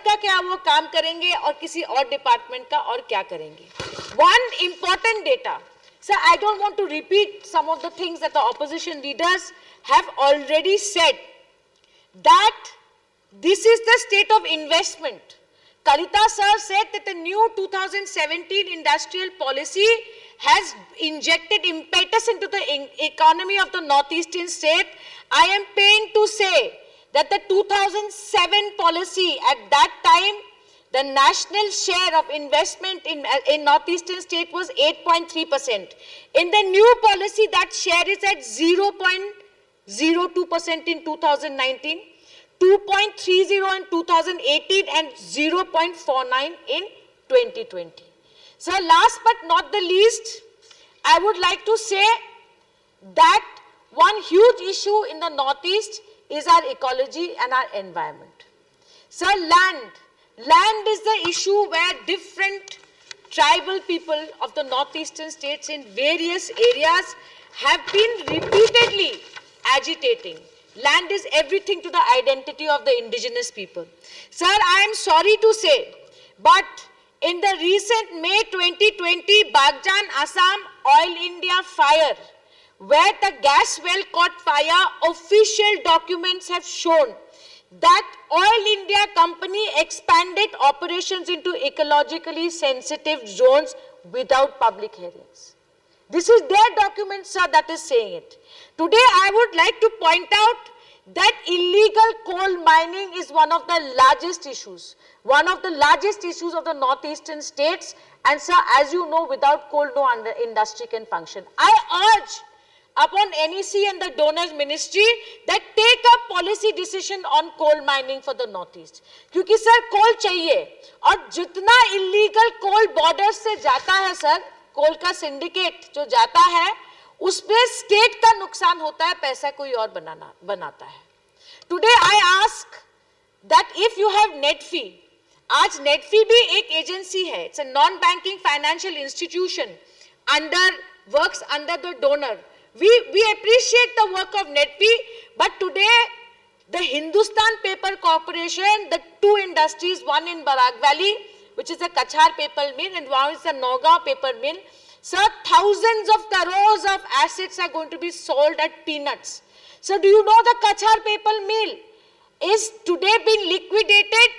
का क्या वो काम करेंगे और किसी और डिपार्टमेंट का और क्या करेंगे. One important data. Sir, I don't want to repeat some of the things that the opposition leaders have already said, that this is the state of investment. Kalita sir said that the new 2017 industrial policy has injected impetus into the economy of the northeastern state. I am pained to say that the 2007 policy, at that time, the national share of investment in northeastern state was 8.3%. In the new policy, that share is at 0.02% in 2019. 2.30 in 2018 and 0.49 in 2020. So last but not the least, I would like to say that one huge issue in the Northeast is our ecology and our environment. So land is the issue where different tribal people of the northeastern states in various areas have been repeatedly agitating. Land is everything to the identity of the indigenous people. Sir, I am sorry to say, but in the recent May 2020 Bagjan Assam Oil India fire, where the gas well caught fire, official documents have shown that Oil India company expanded operations into ecologically sensitive zones without public hearings. This is their document, sir, that is saying it. Today, I would like to point out that illegal coal mining is one of the largest issues of the northeastern states. And sir, as you know, without coal, no industry can function. I urge upon NEC and the donors ministry that take a policy decision on coal mining for the northeast. क्योंकि sir coal चाहिए और जितना illegal coal borders से जाता है sir, coal का syndicate जो जाता है, उसपे state का नुकसान होता है, पैसा कोई और बनाता है. Today I ask that if you have NETFI, आज NETFI भी एक agency है, it's a non-banking financial institution works under the donor. We appreciate the work of NETFI, but today the Hindustan Paper Corporation, the two industries, one in Barak Valley, which is a Kachar paper mill, and one is the Nagaon paper mill, sir, thousands of crores of assets are going to be sold at peanuts. So do you know the Kachar paper mill is today being liquidated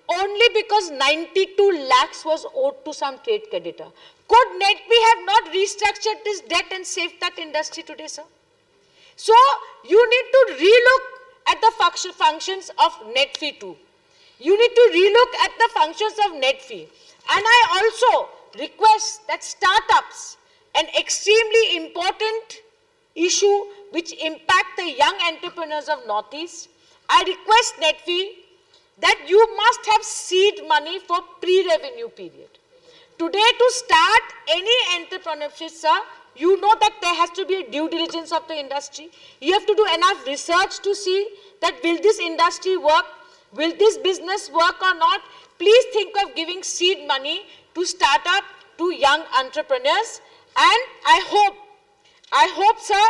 only because 92 lakhs was owed to some trade creditor? Could NETFI have not restructured this debt and saved that industry today, sir? So you need to relook at the functions of NETFI too. You need to relook at the functions of NETFI. And I also request that startups, an extremely important issue which impact the young entrepreneurs of Northeast, I request NETFI that you must have seed money for pre-revenue period. Today, to start any entrepreneurship, sir, you know that there has to be a due diligence of the industry. You have to do enough research to see that will this industry work, will this business work or not. Please think of giving seed money to start up to young entrepreneurs. And I hope, sir,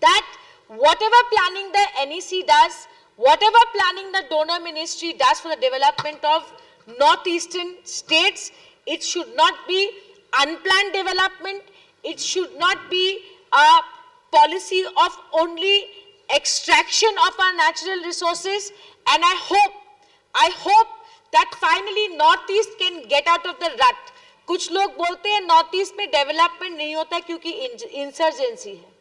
that whatever planning the NEC does, whatever planning the donor ministry does for the development of northeastern states, it should not be unplanned development. It should not be a policy of only extraction of our natural resources. And I hope that finally Northeast can get out of the rut. कुछ लोग बोलते हैं Northeast में development नहीं होता क्योंकि insurgency है.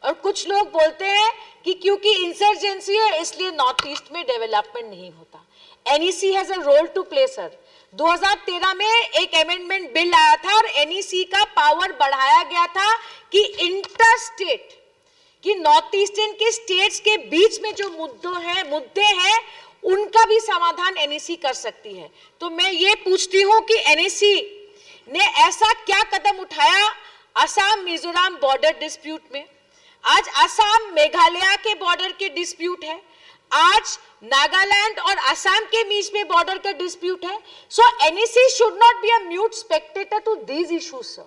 और कुछ लोग बोलते हैं कि क्योंकि insurgency है इसलिए Northeast में development नहीं होता. NEC has a role to play, sir. 2013 में एक अमेंडमेंट बिल आया था और NEC का पावर बढ़ाया गया था कि इंटर स्टेट, कि नॉर्थ ईस्टर्न के स्टेट्स के बीच में जो मुद्दे हैं उनका भी समाधान NEC कर सकती है. तो मैं ये पूछती हूं कि NEC ने ऐसा क्या कदम उठाया असम मिजोरम बॉर्डर डिस्प्यूट में. आज असम मेघालय के बॉर्डर के डिस्प्यूट है, आज नागालैंड और असम के बीच में बॉर्डर का डिस्प्यूट है. सो NEC should not be a mute spectator to these issues, sir.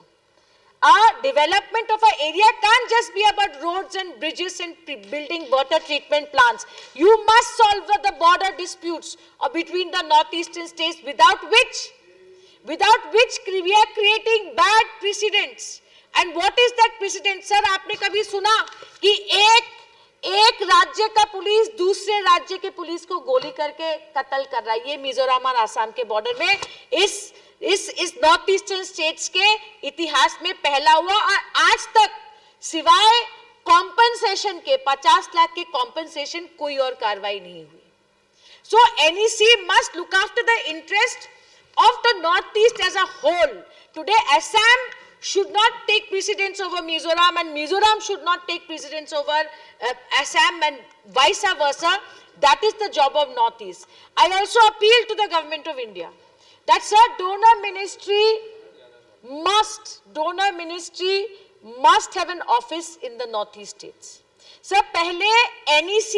Development of an area can't just be about roads and bridges and building water treatment plants. You must solve the border disputes between the northeastern states, without which we are creating bad precedents. And what is that precedent, sir? आपने कभी सुना कि एक राज्य का police दूसरे राज्य के पुलिस को गोली करके कत्ल कर रहा है? ये मिजोरम और आसाम के बॉर्डर में इस नॉर्थ ईस्टर्न स्टेट्स के इतिहास में पहला हुआ. और आज तक सिवाय कॉम्पनसेशन के 50 लाख के कॉम्पनसेशन कोई और कार्रवाई नहीं हुई. सो NEC must look after the interest of the northeast as a whole. Today Assam should not take precedence over Mizoram, and Mizoram should not take precedence over Assam, and vice versa. That is the job of Northeast. I also appeal to the Government of India that, sir, donor ministry must have an office in the Northeast states. Sir, पहले NEC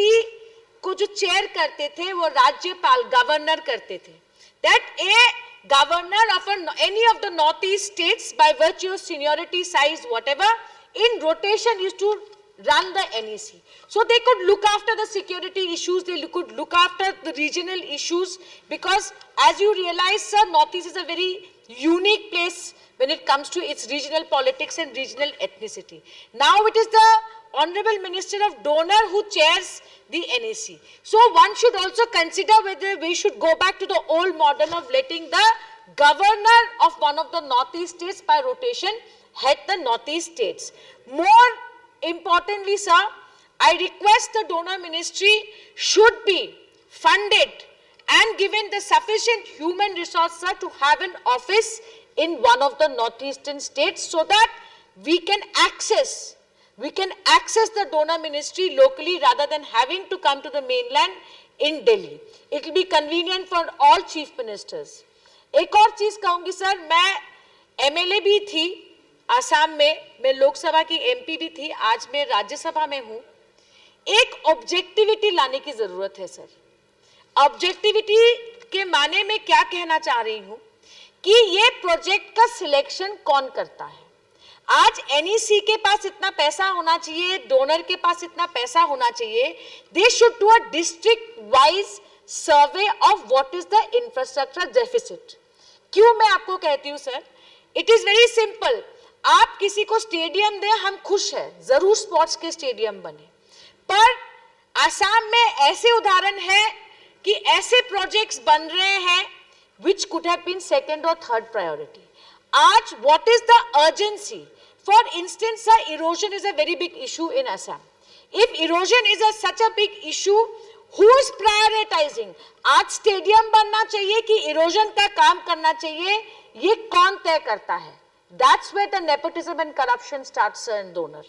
को जो chair करते थे वो राज्यपाल governor करते थे. That a governor of any of the Northeast states, by virtue of seniority, size, whatever, in rotation used to run the NEC. So they could look after the security issues, they could look after the regional issues, because as you realize, sir, Northeast is a very unique place when it comes to its regional politics and regional ethnicity. Now it is the Honorable Minister of Donor who chairs the NEC. So one should also consider whether we should go back to the old model of letting the governor of one of the Northeast states by rotation head the Northeast states. More importantly, sir, I request the donor ministry should be funded and given the sufficient human resources, sir, to have an office in one of the northeastern states, so that we can access the donor ministry locally rather than having to come to the mainland in Delhi. It will be convenient for all chief ministers. एक और चीज कहूंगी sir, मैं MLA भी थी आसाम में, मैं लोकसभा की MP भी थी, आज मैं राज्यसभा में हूं. एक ऑब्जेक्टिविटी लाने की जरूरत है सर. ऑब्जेक्टिविटी के माने में क्या कहना चाह रही हूं कि ये प्रोजेक्ट का सिलेक्शन कौन करता है. आज NEC के पास इतना पैसा होना चाहिए, डोनर के पास इतना पैसा होना चाहिए. They should do a district wise survey of what is the infrastructure deficit. क्यों मैं आपको कहती हूं sir, it is very simple. आप किसी को स्टेडियम दें, हम खुश हैं, जरूर स्पोर्ट्स के स्टेडियम बने, पर आसाम में ऐसे उदाहरण है कि ऐसे प्रोजेक्ट्स बन रहे हैं which could have been second or third priority. Aaj, what is the urgency? For instance, sir, erosion is a very big issue in Assam. If erosion is such a big issue, who is prioritizing? आज stadium बनना चाहिए कि erosion का काम करना चाहिए, ये कौन तय करता है? That's where the nepotism and corruption starts, sir, in donor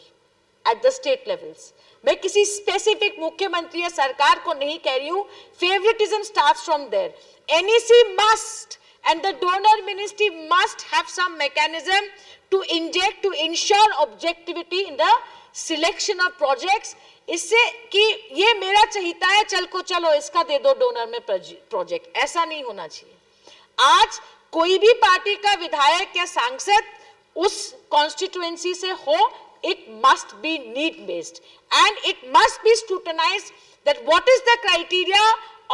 at the state levels. मैं किसी specific मुख्यमंत्री या सरकार को नहीं कह रही हूँ, favoritism starts from there. NEC must and the donor ministry must have some mechanism to inject, to ensure objectivity in the selection of projects. इससे कि ये मेरा चाहिता है, चल को चलो इसका दे दो डोनर में प्रोजेक्ट, ऐसा नहीं होना चाहिए. आज कोई भी पार्टी का विधायक या सांसद उस कॉन्स्टिट्यूएंसी से हो, it must be need based and it must be scrutinized that what is the criteria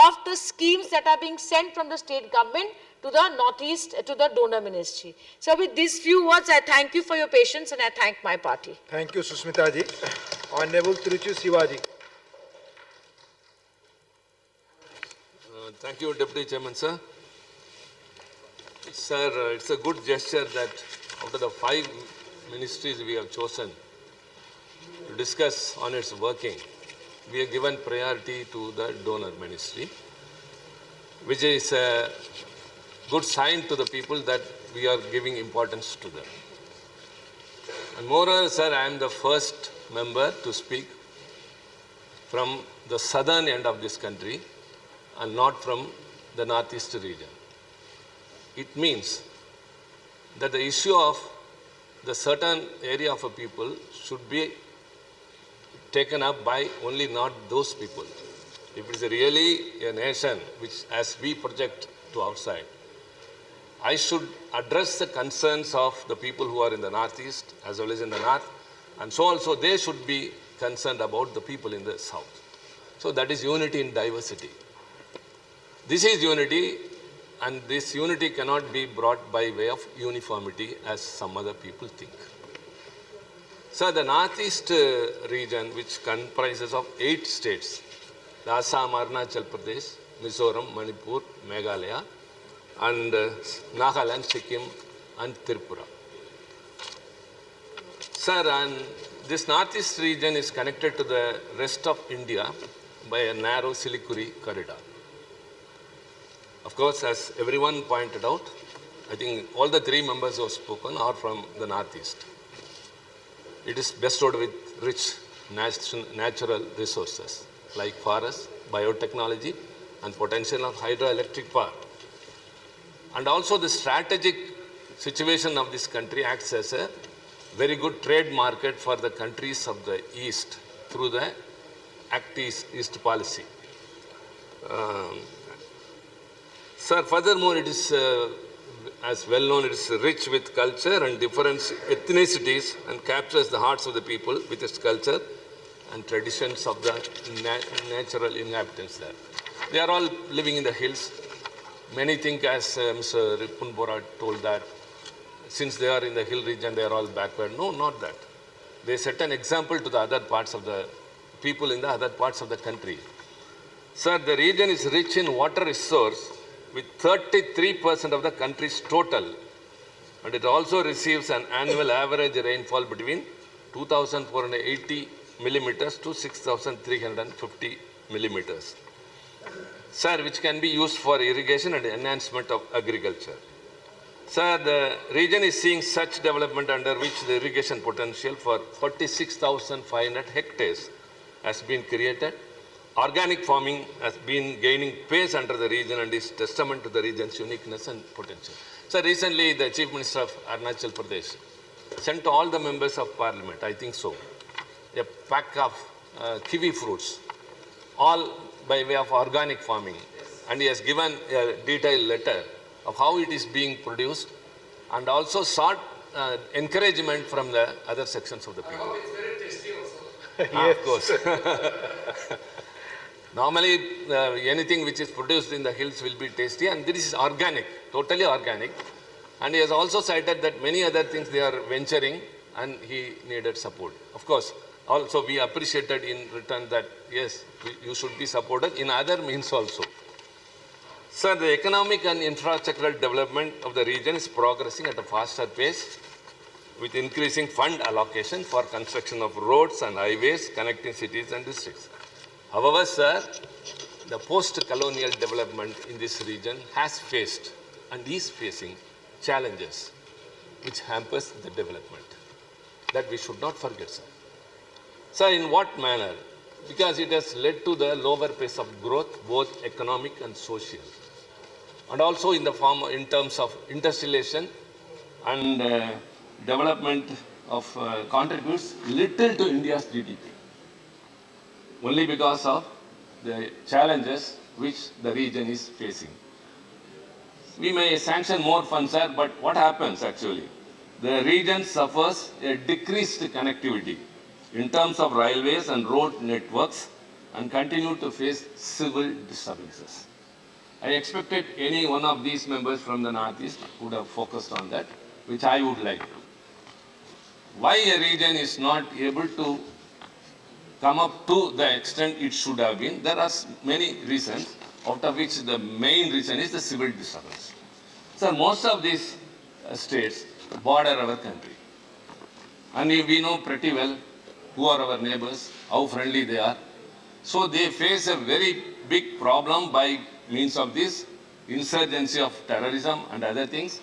of the schemes that are being sent from the state government to the Northeast, to the donor ministry. So with these few words, I thank you for your patience and I thank my party. Thank you, Susmita ji. Honorable Tiruchu Sivaji. Thank you, Deputy Chairman, sir. Sir, it's a good gesture that out of the 5 ministries we have chosen to discuss on its working, we have given priority to the donor ministry, which is a good sign to the people that we are giving importance to them. And moreover, sir, I am the first member to speak from the southern end of this country and not from the northeast region. It means that the issue of the certain area of a people should be taken up by only not those people. If it is really a nation which, as we project to outside, I should address the concerns of the people who are in the northeast as well as in the north, and so also they should be concerned about the people in the south. So that is unity in diversity. This is unity, and this unity cannot be brought by way of uniformity as some other people think. So the northeast region, which comprises of 8 states, the Assam, Arunachal Pradesh, Mizoram, Manipur, Meghalaya, and Nagaland, Sikkim, and Tripura. Sir, and this northeast region is connected to the rest of India by a narrow Siliguri corridor. Of course, as everyone pointed out, I think all the three members who have spoken are from the northeast. It is bestowed with rich natural resources like forests, biotechnology, and potential of hydroelectric power. And also the strategic situation of this country acts as a very good trade market for the countries of the East through the Act East policy. Sir, furthermore, it is, as well known, it is rich with culture and different ethnicities and captures the hearts of the people with its culture and traditions of the natural inhabitants there. They are all living in the hills. Many think, as Mr. Ripun Bora told, that since they are in the hill region, they are all backward. No, not that. They set an example to the other parts of the people in the other parts of the country. Sir, the region is rich in water resource with 33% of the country's total. And it also receives an annual average rainfall between 2,480 millimeters to 6,350 millimeters. Sir, which can be used for irrigation and enhancement of agriculture. Sir, the region is seeing such development under which the irrigation potential for 46,500 hectares has been created. Organic farming has been gaining pace under the region and is testament to the region's uniqueness and potential. So recently, the Chief Minister of Arunachal Pradesh sent to all the members of Parliament, I think so, a pack of kiwi fruits, all by way of organic farming. And he has given a detailed letter of how it is being produced and also sought encouragement from the other sections of the people. It's very tasty also. Yes. Of course. Normally, anything which is produced in the hills will be tasty, and this is organic, totally organic. And he has also cited that many other things they are venturing, and he needed support. Of course, also we appreciated in return that, yes, you should be supported in other means also. Sir, the economic and infrastructural development of the region is progressing at a faster pace with increasing fund allocation for construction of roads and highways connecting cities and districts. However, sir, the post-colonial development in this region has faced and is facing challenges which hampers the development. That we should not forget, sir. Sir, in what manner? Because it has led to the lower pace of growth, both economic and social. And also in the form, in terms of industrialization and development of contributes little to India's GDP. Only because of the challenges which the region is facing. We may sanction more funds, sir, but what happens actually? The region suffers a decreased connectivity in terms of railways and road networks and continue to face civil disturbances. I expected any one of these members from the Northeast would have focused on that, which I would like. Why a region is not able to come up to the extent it should have been? There are many reasons, out of which the main reason is the civil disturbance. So most of these states border our country. And we know pretty well who are our neighbors, how friendly they are. So they face a very big problem by means of this insurgency of terrorism and other things,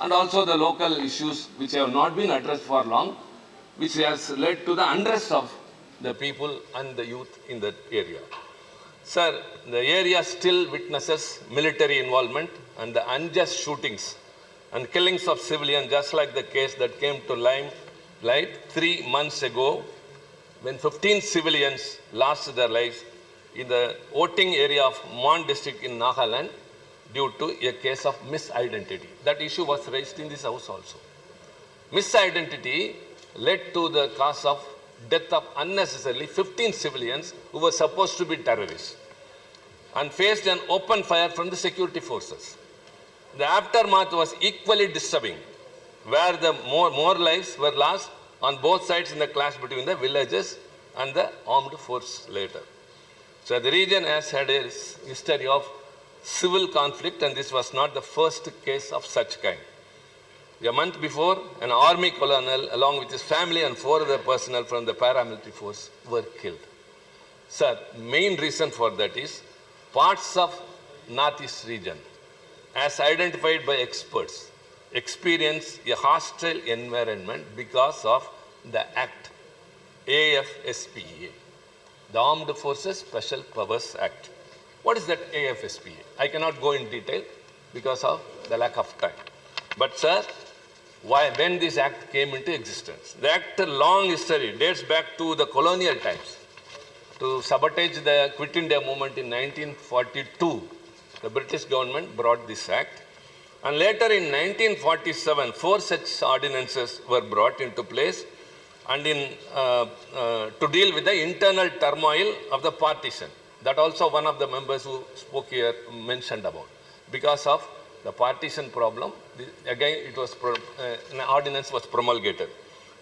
and also the local issues which have not been addressed for long, which has led to the unrest of the people and the youth in that area. Sir, the area still witnesses military involvement and the unjust shootings and killings of civilians, just like the case that came to light 3 months ago when 15 civilians lost their lives in the voting area of Mon district in Nagaland due to a case of misidentity. That issue was raised in this house also. Misidentity led to the cause of death of unnecessarily 15 civilians who were supposed to be terrorists and faced an open fire from the security forces. The aftermath was equally disturbing, where the more lives were lost on both sides in the clash between the villagers and the armed force later. So the region has had a history of civil conflict, and this was not the first case of such kind. A month before, an army colonel along with his family and 4 other personnel from the paramilitary force were killed. Sir, main reason for that is parts of Northeast region, as identified by experts, experience a hostile environment because of the Act, AFSPA, the Armed Forces Special Powers Act. What is that AFSPA? I cannot go in detail because of the lack of time. But sir, when this act came into existence? The act, long history, dates back to the colonial times. To sabotage the Quit India movement in 1942, the British government brought this act. And later in 1947, 4 such ordinances were brought into place and to deal with the internal turmoil of the partition. That also one of the members who spoke here mentioned about. Because of the partition problem, again it was an ordinance was promulgated.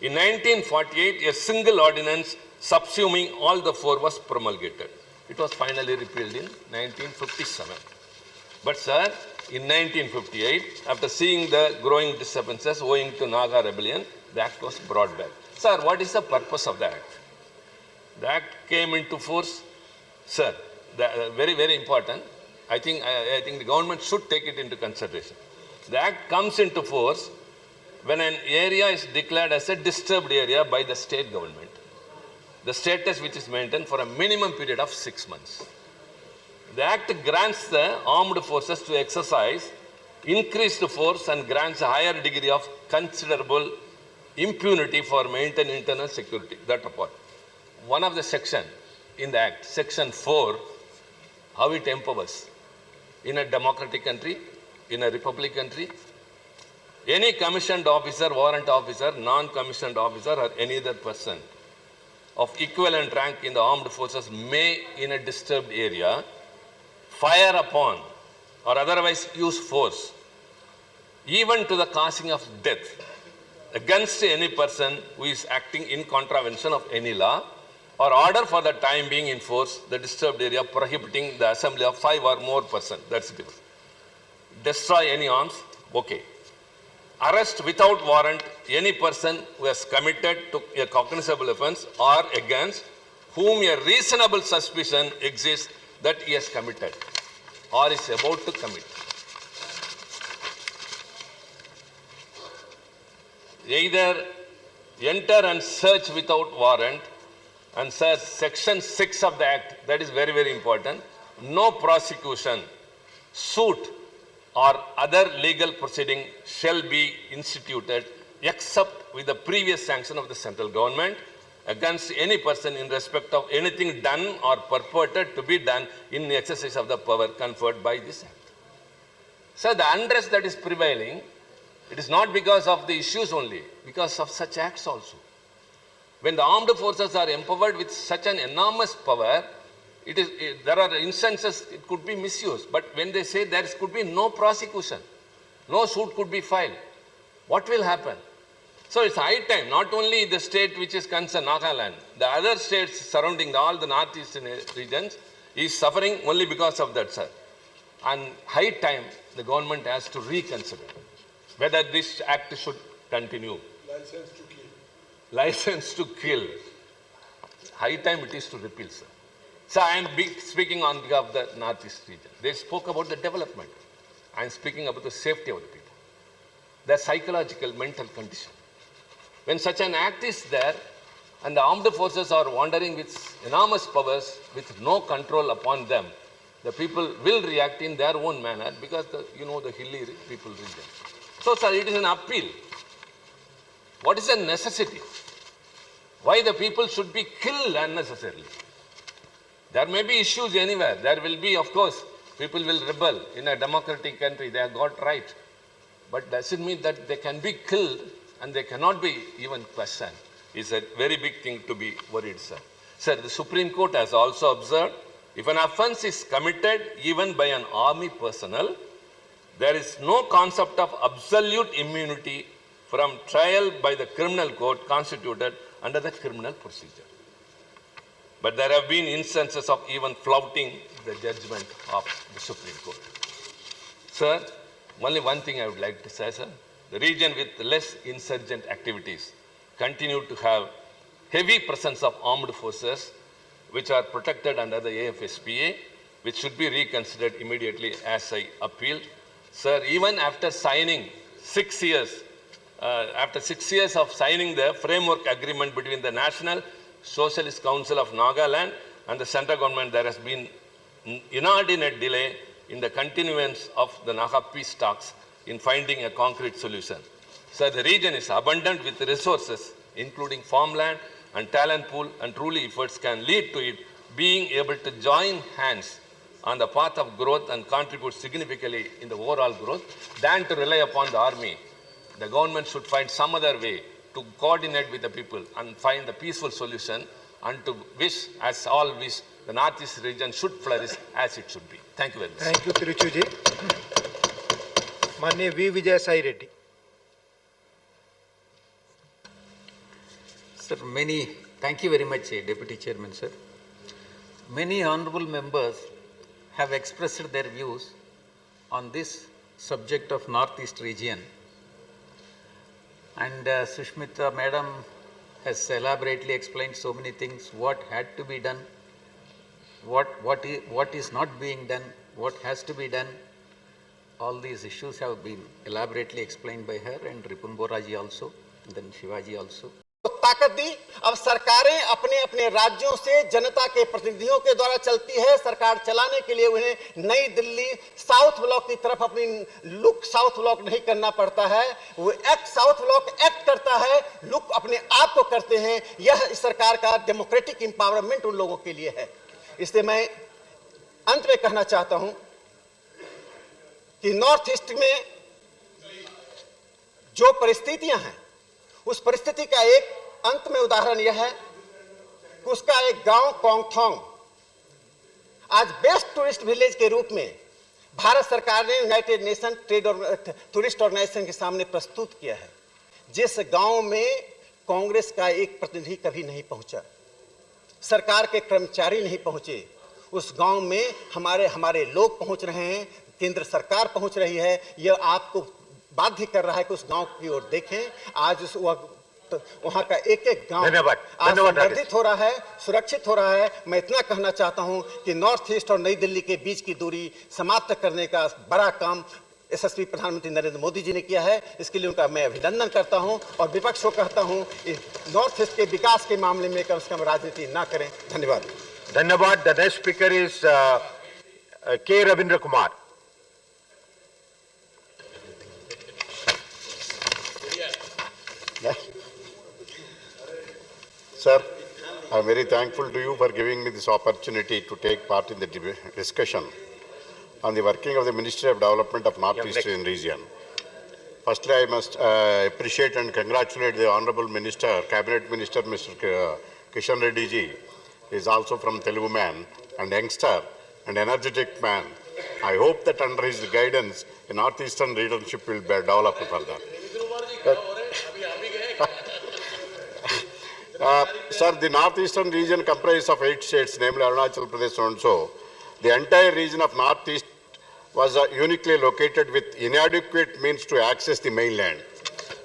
In 1948, a single ordinance subsuming all the 4 was promulgated. It was finally repealed in 1957. But sir, in 1958, after seeing the growing disturbances owing to Naga rebellion, the act was brought back. Sir, what is the purpose of the act? The act came into force, sir, very, very important. I think the government should take it into consideration. The act comes into force when an area is declared as a disturbed area by the state government. The status which is maintained for a minimum period of 6 months. The act grants the armed forces to exercise increased force and grants a higher degree of considerable impunity for maintaining internal security. That apart. One of the sections in the act, section 4, how it empowers. In a democratic country, in a republic country, any commissioned officer, warrant officer, non-commissioned officer or any other person of equivalent rank in the armed forces may, in a disturbed area, fire upon or otherwise use force, even to the causing of death, against any person who is acting in contravention of any law, or order for the time being in force the disturbed area prohibiting the assembly of 5 or more persons. That's it. Destroy any arms, okay. Arrest without warrant any person who has committed to a cognizable offense or against whom a reasonable suspicion exists that he has committed or is about to commit. Either enter and search without warrant, and sir, section 6 of the act, that is very, very important. No prosecution, suit or other legal proceeding shall be instituted except with the previous sanction of the central government against any person in respect of anything done or purported to be done in the exercise of the power conferred by this act. So the unrest that is prevailing, it is not because of the issues only, because of such acts also. When the armed forces are empowered with such an enormous power, there are instances it could be misused. But when they say there could be no prosecution, no suit could be filed, what will happen? So it's high time, not only the state which is concerned, Nagaland, the other states surrounding all the northeastern regions is suffering only because of that, sir. And high time the government has to reconsider whether this act should continue. License to kill. License to kill. High time it is to repeal, sir. So I am speaking on behalf of the northeast region. They spoke about the development. I am speaking about the safety of the people. Their psychological, mental condition. When such an act is there, and the armed forces are wandering with enormous powers, with no control upon them, the people will react in their own manner because the hilly people region. So, sir, it is an appeal. What is the necessity? Why the people should be killed unnecessarily? There may be issues anywhere. There will be, of course, people will rebel. In a democratic country, they have got right. But does it mean that they can be killed and they cannot be even questioned? It's a very big thing to be worried, sir. Sir, the Supreme Court has also observed, if an offense is committed even by an army personnel, there is no concept of absolute immunity from trial by the criminal court constituted under the criminal procedure. But there have been instances of even flouting the judgment of the Supreme Court. Sir, only one thing I would like to say, sir. The region with less insurgent activities continue to have heavy presence of armed forces which are protected under the AFSPA, which should be reconsidered immediately as I appealed. Sir, even after signing 6 years, after 6 years of signing the framework agreement between the National Socialist Council of Nagaland and the central government, there has been inordinate delay in the continuance of the Naga peace talks in finding a concrete solution. So the region is abundant with resources, including farmland and talent pool, and truly efforts can lead to it being able to join hands on the path of growth and contribute significantly in the overall growth than to rely upon the army. The government should find some other way to coordinate with the people and find the peaceful solution, and to wish, as all wish, the Northeast region should flourish as it should be. Thank you very much. Thank you, Tiruchuji. Manye V. Vijay Sai Reddy. Sir, thank you very much, Deputy Chairman, sir. Many honorable members have expressed their views on this subject of Northeast region. And Sushmita Madam has elaborately explained so many things, what had to be done, what is not being done, what has to be done. All these issues have been elaborately explained by her and Ripun Boraji also, and then Shivaji also. ताकत दी। अब सरकारें अपने अपने राज्यों से जनता के प्रतिनिधियों के द्वारा चलती है। सरकार चलाने के लिए उन्हें नई दिल्ली साउथ ब्लॉक की तरफ अपनी लुक साउथ ब्लॉक नहीं करना पड़ता है, वो एक्ट साउथ ब्लॉक एक्ट करता है, लुक अपने आप को करते हैं। यह इस सरकार का डेमोक्रेटिक एम्पावरमेंट उन लोगों के लिए है। इसलिए मैं अंत में कहना चाहता हूं कि नॉर्थ ईस्ट में जो परिस्थितियां हैं, उस परिस्थिति का एक अंत में उदाहरण यह है कि उसका एक गांव कोंगथोंग आज बेस्ट टूरिस्ट विलेज के रूप में भारत सरकार ने यूनाइटेड नेशन ट्रेड और टूरिस्ट ऑर्गेनाइजेशन के सामने प्रस्तुत किया है, जिस गांव में कांग्रेस का एक प्रतिनिधि कभी नहीं पहुंचा, सरकार के कर्मचारी नहीं पहुंचे। उस गांव में हमारे लोग पहुंच रहे हैं, केंद्र सरकार पहुंच रही है। यह आपको बाध्य कर रहा है कि उस गांव की ओर देखें। आज उस वहां का एक एक गांव संवर्धित हो रहा है, सुरक्षित हो रहा है। मैं इतना कहना चाहता हूं कि नॉर्थ ईस्ट और नई दिल्ली के बीच की दूरी समाप्त करने का बड़ा काम यशस्वी प्रधानमंत्री नरेंद्र मोदी जी ने किया है। इसके लिए उनका मैं अभिनंदन करता हूं और विपक्ष को कहता हूं कि नॉर्थ ईस्ट के विकास के मामले में कम से कम राजनीति ना करें। धन्यवाद। धन्यवाद। द नेक्स्ट स्पीकर इज के Ravindra Kumar. Sir, I am very thankful to you for giving me this opportunity to take part in the discussion on the working of the Ministry of Development of North Eastern region. Firstly, I must appreciate and congratulate the Honorable Minister, Cabinet Minister, Mr. Kishan Reddy ji. He is also from Telugu man and youngster and energetic man. I hope that under his guidance, the Northeastern leadership will be developed further. Sir, the Northeastern region comprises of 8 states, namely Arunachal Pradesh and so. The entire region of Northeast was uniquely located with inadequate means to access the mainland.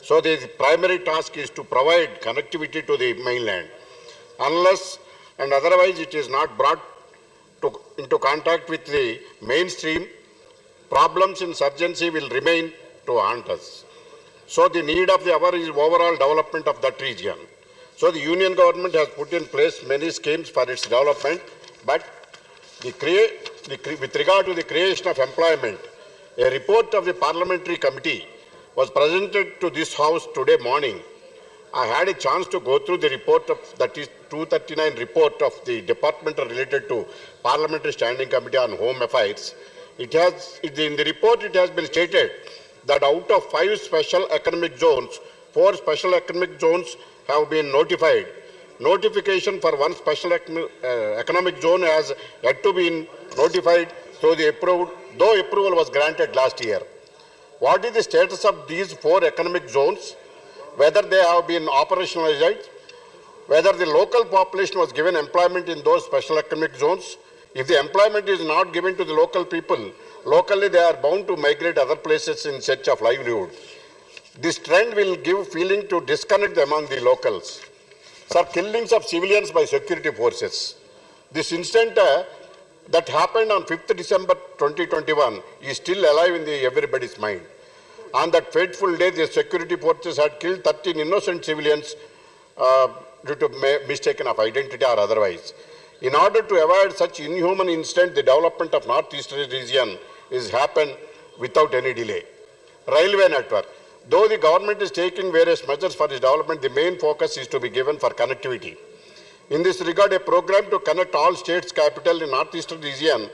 So the primary task is to provide connectivity to the mainland. Unless and otherwise it is not brought into contact with the mainstream, problems in urgency will remain to haunt us. So the need of the hour is overall development of that region. So the Union government has put in place many schemes for its development, but with regard to the creation of employment, a report of the parliamentary committee was presented to this house today morning. I had a chance to go through the report that is 239 report of the department related to Parliamentary Standing Committee on Home Affairs. In the report it has been stated that out of 5 special economic zones, 4 special economic zones have been notified. Notification for 1 special economic zone has yet to be notified, though approval was granted last year. What is the status of these 4 economic zones? Whether they have been operationalized, whether the local population was given employment in those special economic zones. If the employment is not given to the local people, locally they are bound to migrate other places in search of livelihood. This trend will give feeling to disconnect among the locals. Sir, killings of civilians by security forces. This incident that happened on 5th December 2021 is still alive in everybody's mind. On that fateful day, the security forces had killed 13 innocent civilians due to mistaken of identity or otherwise. In order to avoid such inhuman incident, the development of northeastern region is happened without any delay. Railway network. Though the government is taking various measures for its development, the main focus is to be given for connectivity. In this regard, a program to connect all states' capital in northeastern region.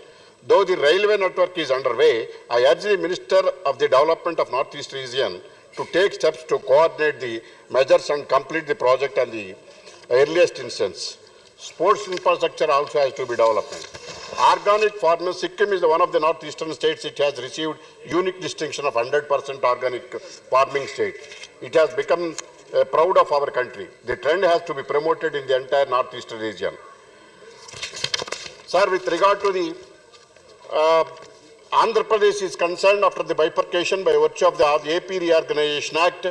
Though the railway network is underway, I urge the Minister of the Development of Northeast region to take steps to coordinate the measures and complete the project at the earliest instance. Sports infrastructure also has to be developed. Organic farming, Sikkim is one of the northeastern states. It has received unique distinction of 100% organic farming state. It has become proud of our country. The trend has to be promoted in the entire northeastern region. Sir, with regard to the Andhra Pradesh is concerned after the bifurcation by virtue of the AP Reorganization Act,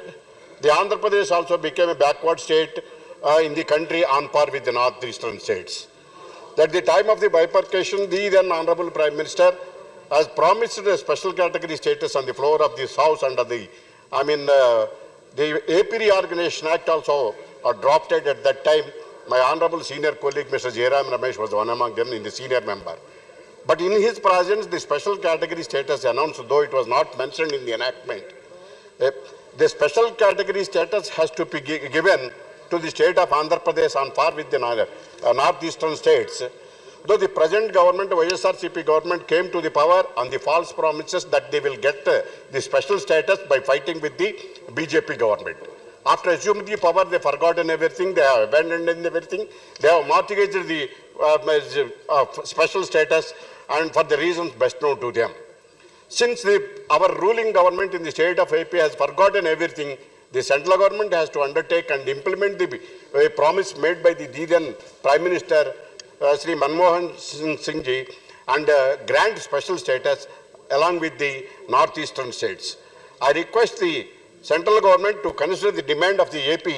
the Andhra Pradesh also became a backward state in the country on par with the northeastern states. At the time of the bifurcation, the then Honorable Prime Minister has promised a special category status on the floor of this House under the, the AP Reorganization Act also drafted at that time. My Honorable Senior colleague Mr. Jairam Ramesh was one among them in the senior member. But in his presence, the special category status announced, though it was not mentioned in the enactment. The special category status has to be given to the state of Andhra Pradesh on par with the northeastern states. Though the present government, Rajyasabha government, came to the power on the false promises that they will get the special status by fighting with the BJP government. After assuming the power, they have forgotten everything, they have abandoned everything, they have mortgaged the special status and for the reasons best known to them. Since our ruling government in the state of AP has forgotten everything, the central government has to undertake and implement the promise made by the then Prime Minister Sri Manmohan Singh ji and grant special status along with the northeastern states. I request the central government to consider the demand of the AP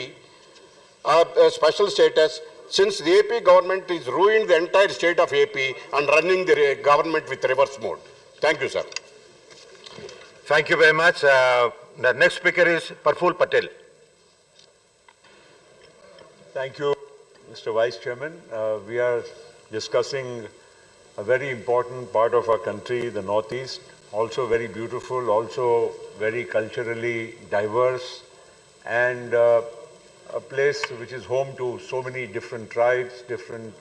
special status, since the AP government is ruining the entire state of AP and running the government with reverse mode. Thank you, sir. Thank you very much. The next speaker is Praful Patel. Thank you, Mr. Vice Chairman. We are discussing a very important part of our country, the Northeast, also very beautiful, also very culturally diverse, and a place which is home to so many different tribes, different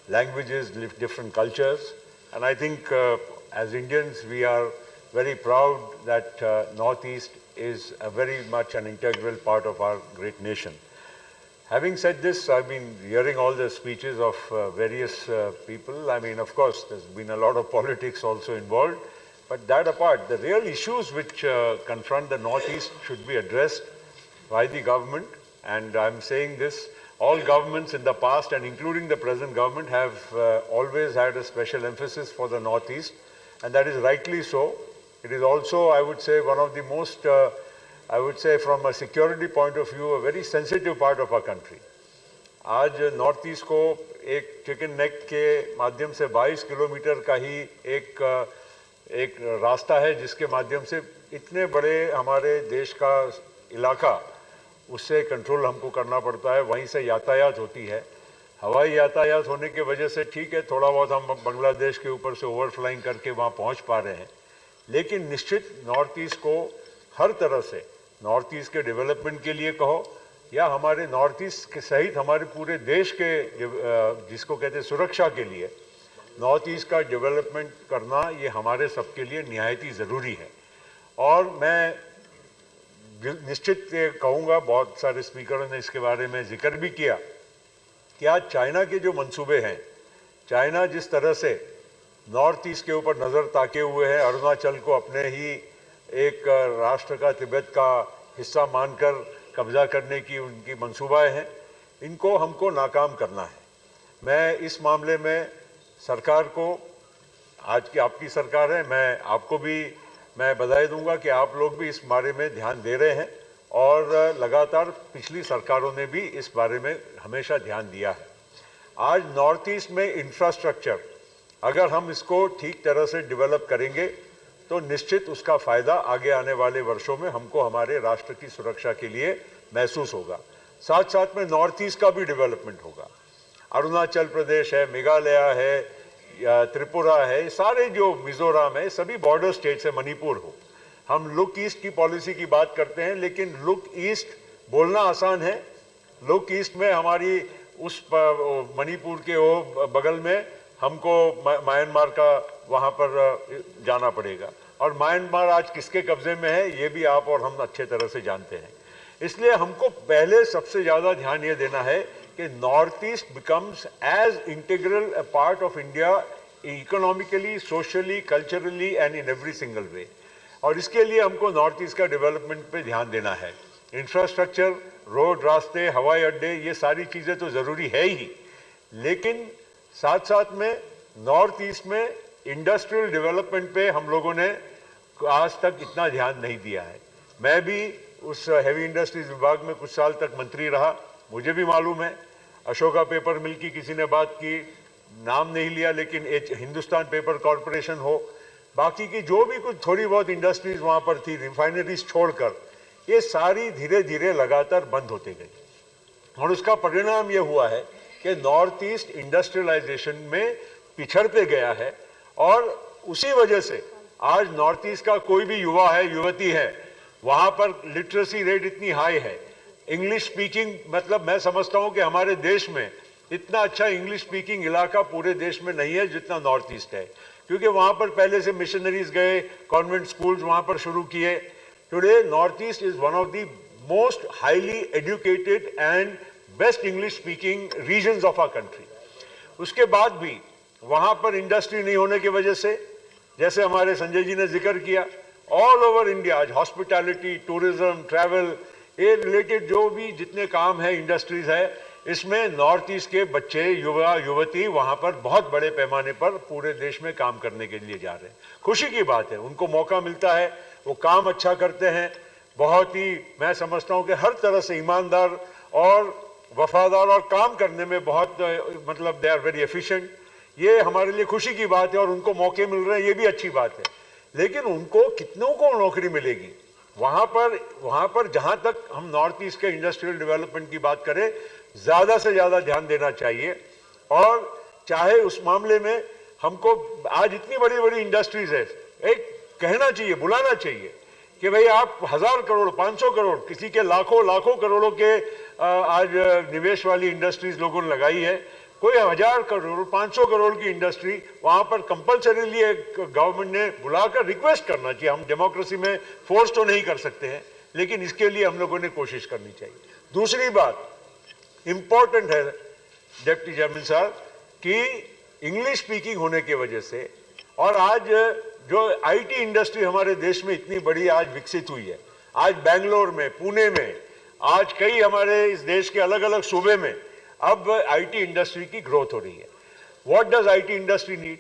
languages, different cultures. And I think as Indians, we are very proud that Northeast is very much an integral part of our great nation. Having said this, I've been hearing all the speeches of various people. I mean, of course, there's been a lot of politics also involved. But that apart, the real issues which confront the Northeast should be addressed by the government. And I'm saying this, all governments in the past and including the present government have always had a special emphasis for the Northeast. And that is rightly so. It is also, I would say, one of the most, I would say from a security point of view, a very sensitive part of our country. आज north east को एक chicken neck के माध्यम से 22 kilometre का ही एक रास्ता है जिसके माध्यम से इतने बड़े हमारे देश का इलाका उससे कंट्रोल हमको करना पड़ता है, वहीं से यातायात होती है। हवाई यातायात होने की वजह से ठीक है, थोड़ा बहुत हम बांग्लादेश के ऊपर से ओवरफ्लाइंग करके वहाँ पहुँच पा रहे हैं, लेकिन निश्चित नॉर्थ ईस्ट को हर तरह से नॉर्थ ईस्ट के डेवलपमेंट के लिए कहो या हमारे नॉर्थ ईस्ट के सहित हमारे पूरे देश के जिसको कहते हैं सुरक्षा के लिए नॉर्थ ईस्ट का डेवलपमेंट करना ये हमारे सबके लिए निहायत ही ज़रूरी है। और मैं निश्चित कहूँगा, बहुत सारे स्पीकरों ने इसके बारे में जिक्र भी किया कि आज चाइना के जो मंसूबे हैं, चाइना जिस तरह से नॉर्थ ईस्ट के ऊपर नज़र ताके हुए हैं, अरुणाचल को अपने ही एक राष्ट्र का, तिब्बत का हिस्सा मानकर कब्जा करने की उनकी मंसूबाएं हैं, इनको हमको नाकाम करना है। मैं इस मामले में सरकार को, आज की आपकी सरकार है, मैं बधाई दूंगा कि आप लोग भी इस बारे में ध्यान दे रहे हैं और लगातार पिछली सरकारों ने भी इस बारे में हमेशा ध्यान दिया है। आज नॉर्थ ईस्ट में इंफ्रास्ट्रक्चर अगर हम इसको ठीक तरह से डेवलप करेंगे तो निश्चित उसका फायदा आगे आने वाले वर्षों में हमको हमारे राष्ट्र की सुरक्षा के लिए महसूस होगा। साथ साथ में नॉर्थ ईस्ट का भी डेवलपमेंट होगा। अरुणाचल प्रदेश है, मेघालय है, त्रिपुरा है, सारे जो मिजोरम है, सभी बॉर्डर स्टेट्स है, मणिपुर हो। हम लुक ईस्ट की पॉलिसी की बात करते हैं, लेकिन लुक ईस्ट बोलना आसान है। लुक ईस्ट में हमारी उस मणिपुर के वो बगल में हमको म्यांमार का वहाँ पर जाना पड़ेगा, और म्यांमार आज किसके कब्जे में है ये भी आप और हम अच्छे तरह से जानते हैं। इसलिए हमको पहले सबसे ज़्यादा ध्यान ये देना है कि North East becomes as integral a part of India economically, socially, culturally and in every single way. और इसके लिए हमको नॉर्थ ईस्ट का डेवलपमेंट पे ध्यान देना है। इंफ्रास्ट्रक्चर, रोड, रास्ते, हवाई अड्डे, ये सारी चीज़ें तो ज़रूरी है ही, लेकिन साथ साथ में नॉर्थ ईस्ट में इंडस्ट्रियल डेवलपमेंट पे हम लोगों ने आज तक इतना ध्यान नहीं दिया है। मैं भी उस हैवी इंडस्ट्रीज विभाग में कुछ साल तक मंत्री रहा, मुझे भी मालूम है। अशोका पेपर मिल की किसी ने बात की, नाम नहीं लिया, लेकिन हिंदुस्तान पेपर कॉरपोरेशन हो, बाकी की जो भी कुछ थोड़ी बहुत इंडस्ट्रीज वहाँ पर थी, रिफाइनरीज छोड़कर, ये सारी धीरे धीरे लगातार बंद होते गई। और उसका परिणाम ये हुआ है कि नॉर्थ ईस्ट इंडस्ट्रियलाइजेशन में पिछड़ते गया है, और उसी वजह से आज नॉर्थ ईस्ट का कोई भी युवा है, युवती है, वहाँ पर लिटरेसी रेट इतनी हाई है। इंग्लिश स्पीकिंग, मतलब मैं समझता हूँ कि हमारे देश में इतना अच्छा इंग्लिश स्पीकिंग इलाका पूरे देश में नहीं है जितना नॉर्थ ईस्ट है, क्योंकि वहाँ पर पहले से मिशनरीज गए, कॉन्वेंट स्कूल्स वहाँ पर शुरू किए। Today North East is one of the most highly educated and best English speaking regions of our country. उसके बाद भी वहाँ पर इंडस्ट्री नहीं होने की वजह से, जैसे हमारे संजय जी ने जिक्र किया, ऑल ओवर इंडिया आज हॉस्पिटैलिटी, टूरिज्म, ट्रैवल, ये रिलेटेड जो भी जितने काम है, इंडस्ट्रीज है, इसमें नॉर्थ ईस्ट के बच्चे, युवा युवती वहाँ पर बहुत बड़े पैमाने पर पूरे देश में काम करने के लिए जा रहे हैं। खुशी की बात है, उनको मौका मिलता है, वो काम अच्छा करते हैं, बहुत ही मैं समझता हूँ कि हर तरह से ईमानदार और वफादार, और काम करने में बहुत मतलब दे आर वेरी एफिशिएंट। ये हमारे लिए खुशी की बात है, और उनको मौके मिल रहे हैं, ये भी अच्छी बात है। लेकिन उनको कितनों को नौकरी मिलेगी वहाँ पर जहाँ तक हम नॉर्थ ईस्ट के इंडस्ट्रियल डेवलपमेंट की बात करें, ज़्यादा से ज़्यादा ध्यान देना चाहिए। और चाहे उस मामले में हमको आज इतनी बड़ी बड़ी इंडस्ट्रीज है, एक कहना चाहिए, बुलाना चाहिए कि भाई आप 1000 करोड़, 500 करोड़, किसी के लाखों लाखों करोड़ों के आज निवेश वाली इंडस्ट्रीज लोगों ने लगाई है। कोई 1000 करोड़, 500 करोड़ की इंडस्ट्री वहां पर कंपलसरीली गवर्नमेंट ने बुलाकर रिक्वेस्ट करना चाहिए। हम डेमोक्रेसी में फोर्स तो नहीं कर सकते हैं, लेकिन इसके लिए हम लोगों ने कोशिश करनी चाहिए। दूसरी बात इंपॉर्टेंट है डिप्टी चेयरमैन साहब, कि इंग्लिश स्पीकिंग होने की वजह से, और आज जो आईटी इंडस्ट्री हमारे देश में इतनी बड़ी आज विकसित हुई है, आज बेंगलोर में, पुणे में, आज कई हमारे इस देश के अलग अलग सूबे में अब आईटी इंडस्ट्री की ग्रोथ हो रही है। What does IT industry need?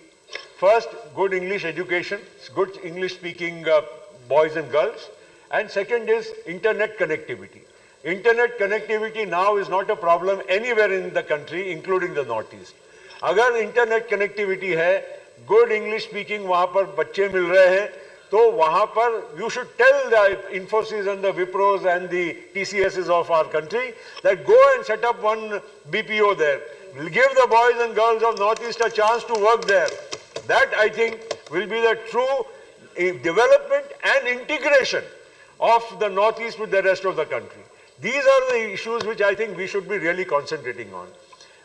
First, good English education, good English speaking boys and girls, and second is internet connectivity. Internet connectivity now is not a problem anywhere in the country including the north east. अगर internet connectivity है, good English speaking वहां पर बच्चे मिल रहे हैं, तो वहां पर you should tell the Infosys and the Wipros and the TCSs of our country that go and set up one BPO there. We'll give the boys and girls of Northeast a chance to work there. That, I think, will be the true development and integration of the Northeast with the rest of the country. These are the issues which I think we should be really concentrating on.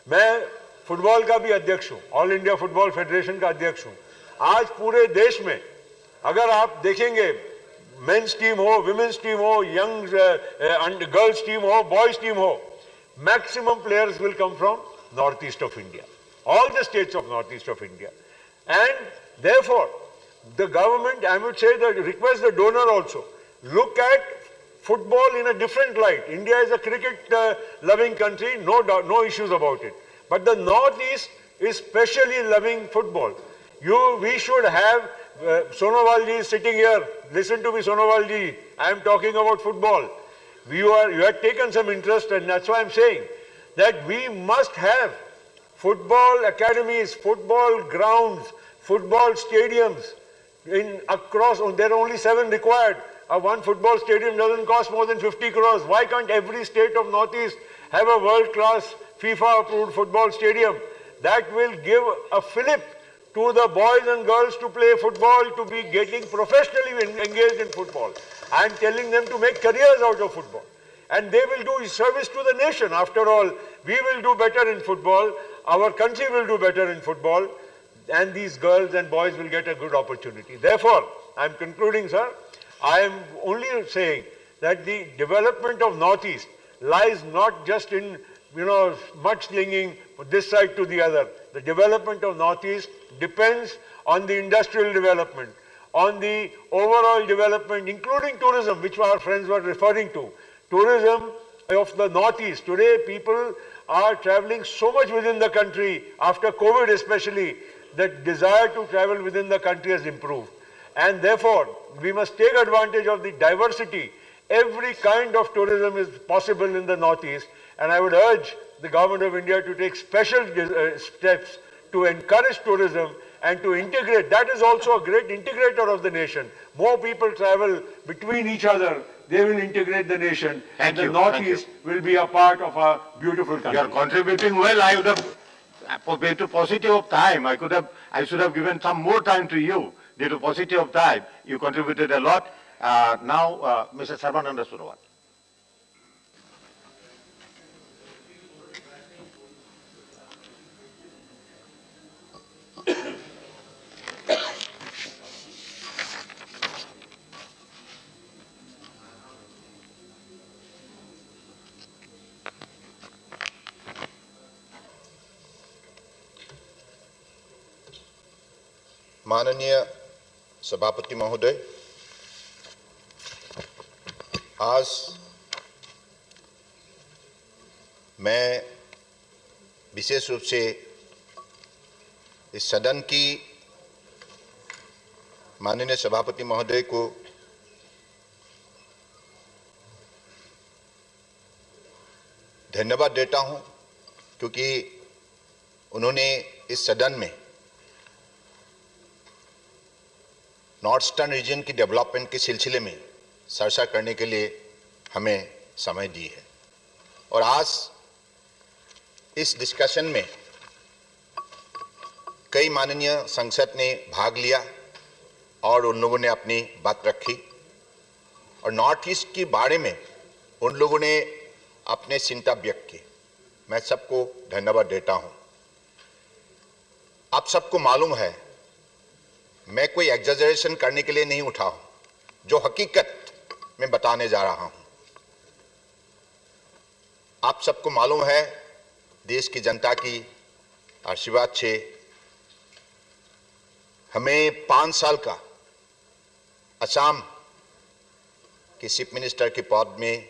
मैं football का भी अध्यक्ष हूँ, all India football federation का अध्यक्ष हूँ. आज पूरे देश में अगर आप देखेंगे, मेंस टीम हो, विमेंस टीम हो, यंग गर्ल्स टीम हो, बॉयज टीम हो, maximum players will come from north east of India, all the states of north east of India. And therefore the government, I would say, request the donor also, look at football in a different light. India is a cricket loving country, no issues about it, but the Northeast is specially loving football. We should have Sonowal ji is sitting here. Listen to me, Sonowal ji. I am talking about football. You have taken some interest, and that's why I'm saying that we must have football academies, football grounds, football stadiums across, there are only 7 required. One football stadium doesn't cost more than 50 crores. Why can't every state of Northeast have a world-class FIFA-approved football stadium? That will give a fillip to the boys and girls to play football, to be getting professionally engaged in football. I am telling them to make careers out of football. And they will do service to the nation. After all, we will do better in football, our country will do better in football, and these girls and boys will get a good opportunity. Therefore, I am concluding, sir, I am only saying that the development of Northeast lies not just in, mudslinging this side to the other. The development of Northeast depends on the industrial development, on the overall development, including tourism, which our friends were referring to. Tourism of the Northeast. Today, people are traveling so much within the country, after COVID especially, that desire to travel within the country has improved. And therefore, we must take advantage of the diversity. Every kind of tourism is possible in the Northeast, and I would urge the Government of India to take special steps to encourage tourism and to integrate. That is also a great integrator of the nation. More people travel between each other, they will integrate the nation, and the Northeast will be a part of our beautiful country. You are contributing well. I would have, due to paucity of time, I should have given some more time to you. Due to paucity of time, you contributed a lot. Now, Mr. Sarvananda Sonowal. माननीय सभापति महोदय, आज मैं विशेष रूप से इस सदन की माननीय सभापति महोदय को धन्यवाद देता हूं, क्योंकि उन्होंने इस सदन में नॉर्थ ईस्टर्न रीजन की डेवलपमेंट के सिलसिले में चर्चा करने के लिए हमें समय दी है। और आज इस डिस्कशन में कई माननीय सांसद ने भाग लिया और उन लोगों ने अपनी बात रखी, और नॉर्थ ईस्ट के बारे में उन लोगों ने अपने चिंता व्यक्त की। मैं सबको धन्यवाद देता हूं। आप सबको मालूम है, मैं कोई एग्जैजरेशन करने के लिए नहीं उठा हूं, जो हकीकत मैं बताने जा रहा हूं। आप सबको मालूम है, देश की जनता की आशीर्वाद से हमें 5 साल का असम के चीफ मिनिस्टर के पद में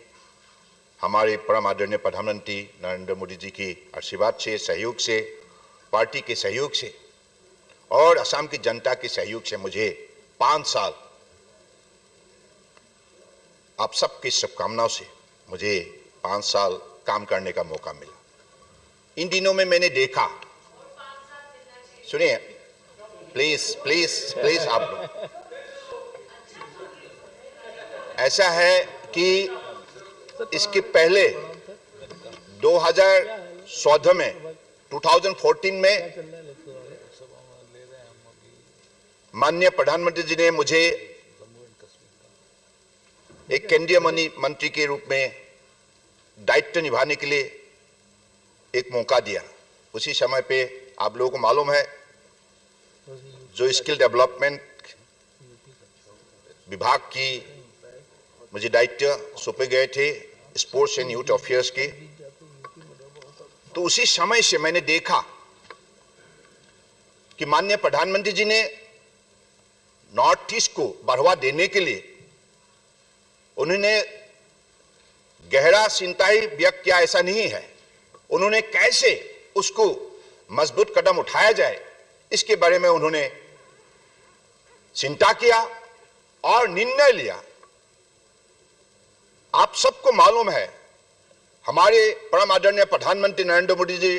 हमारे परम आदरणीय प्रधानमंत्री नरेंद्र मोदी जी की आशीर्वाद से, सहयोग से, पार्टी के सहयोग से और असम की जनता के सहयोग से मुझे 5 साल आप सबकी शुभकामनाओं से मुझे 5 साल काम करने का मौका मिला। इन दिनों में मैंने देखा, सुनिए प्लीज प्लीज प्लीज, आप लोग, ऐसा है कि इसके पहले 2014 में माननीय प्रधानमंत्री जी ने मुझे एक केंद्रीय मंत्री के रूप में दायित्व निभाने के लिए एक मौका दिया। उसी समय पे आप लोगों को मालूम है, जो स्किल डेवलपमेंट विभाग की मुझे दायित्व सौंपे गए थे, स्पोर्ट्स एंड यूथ अफेयर्स के, तो उसी समय से मैंने देखा कि माननीय प्रधानमंत्री जी ने नॉर्थ ईस्ट को बढ़ावा देने के लिए उन्होंने गहरा चिंता ही व्यक्त किया, ऐसा नहीं है। उन्होंने कैसे उसको मजबूत कदम उठाया जाए, इसके बारे में उन्होंने चिंता किया और निर्णय लिया। आप सबको मालूम है, हमारे परम आदरणीय प्रधानमंत्री नरेंद्र मोदी जी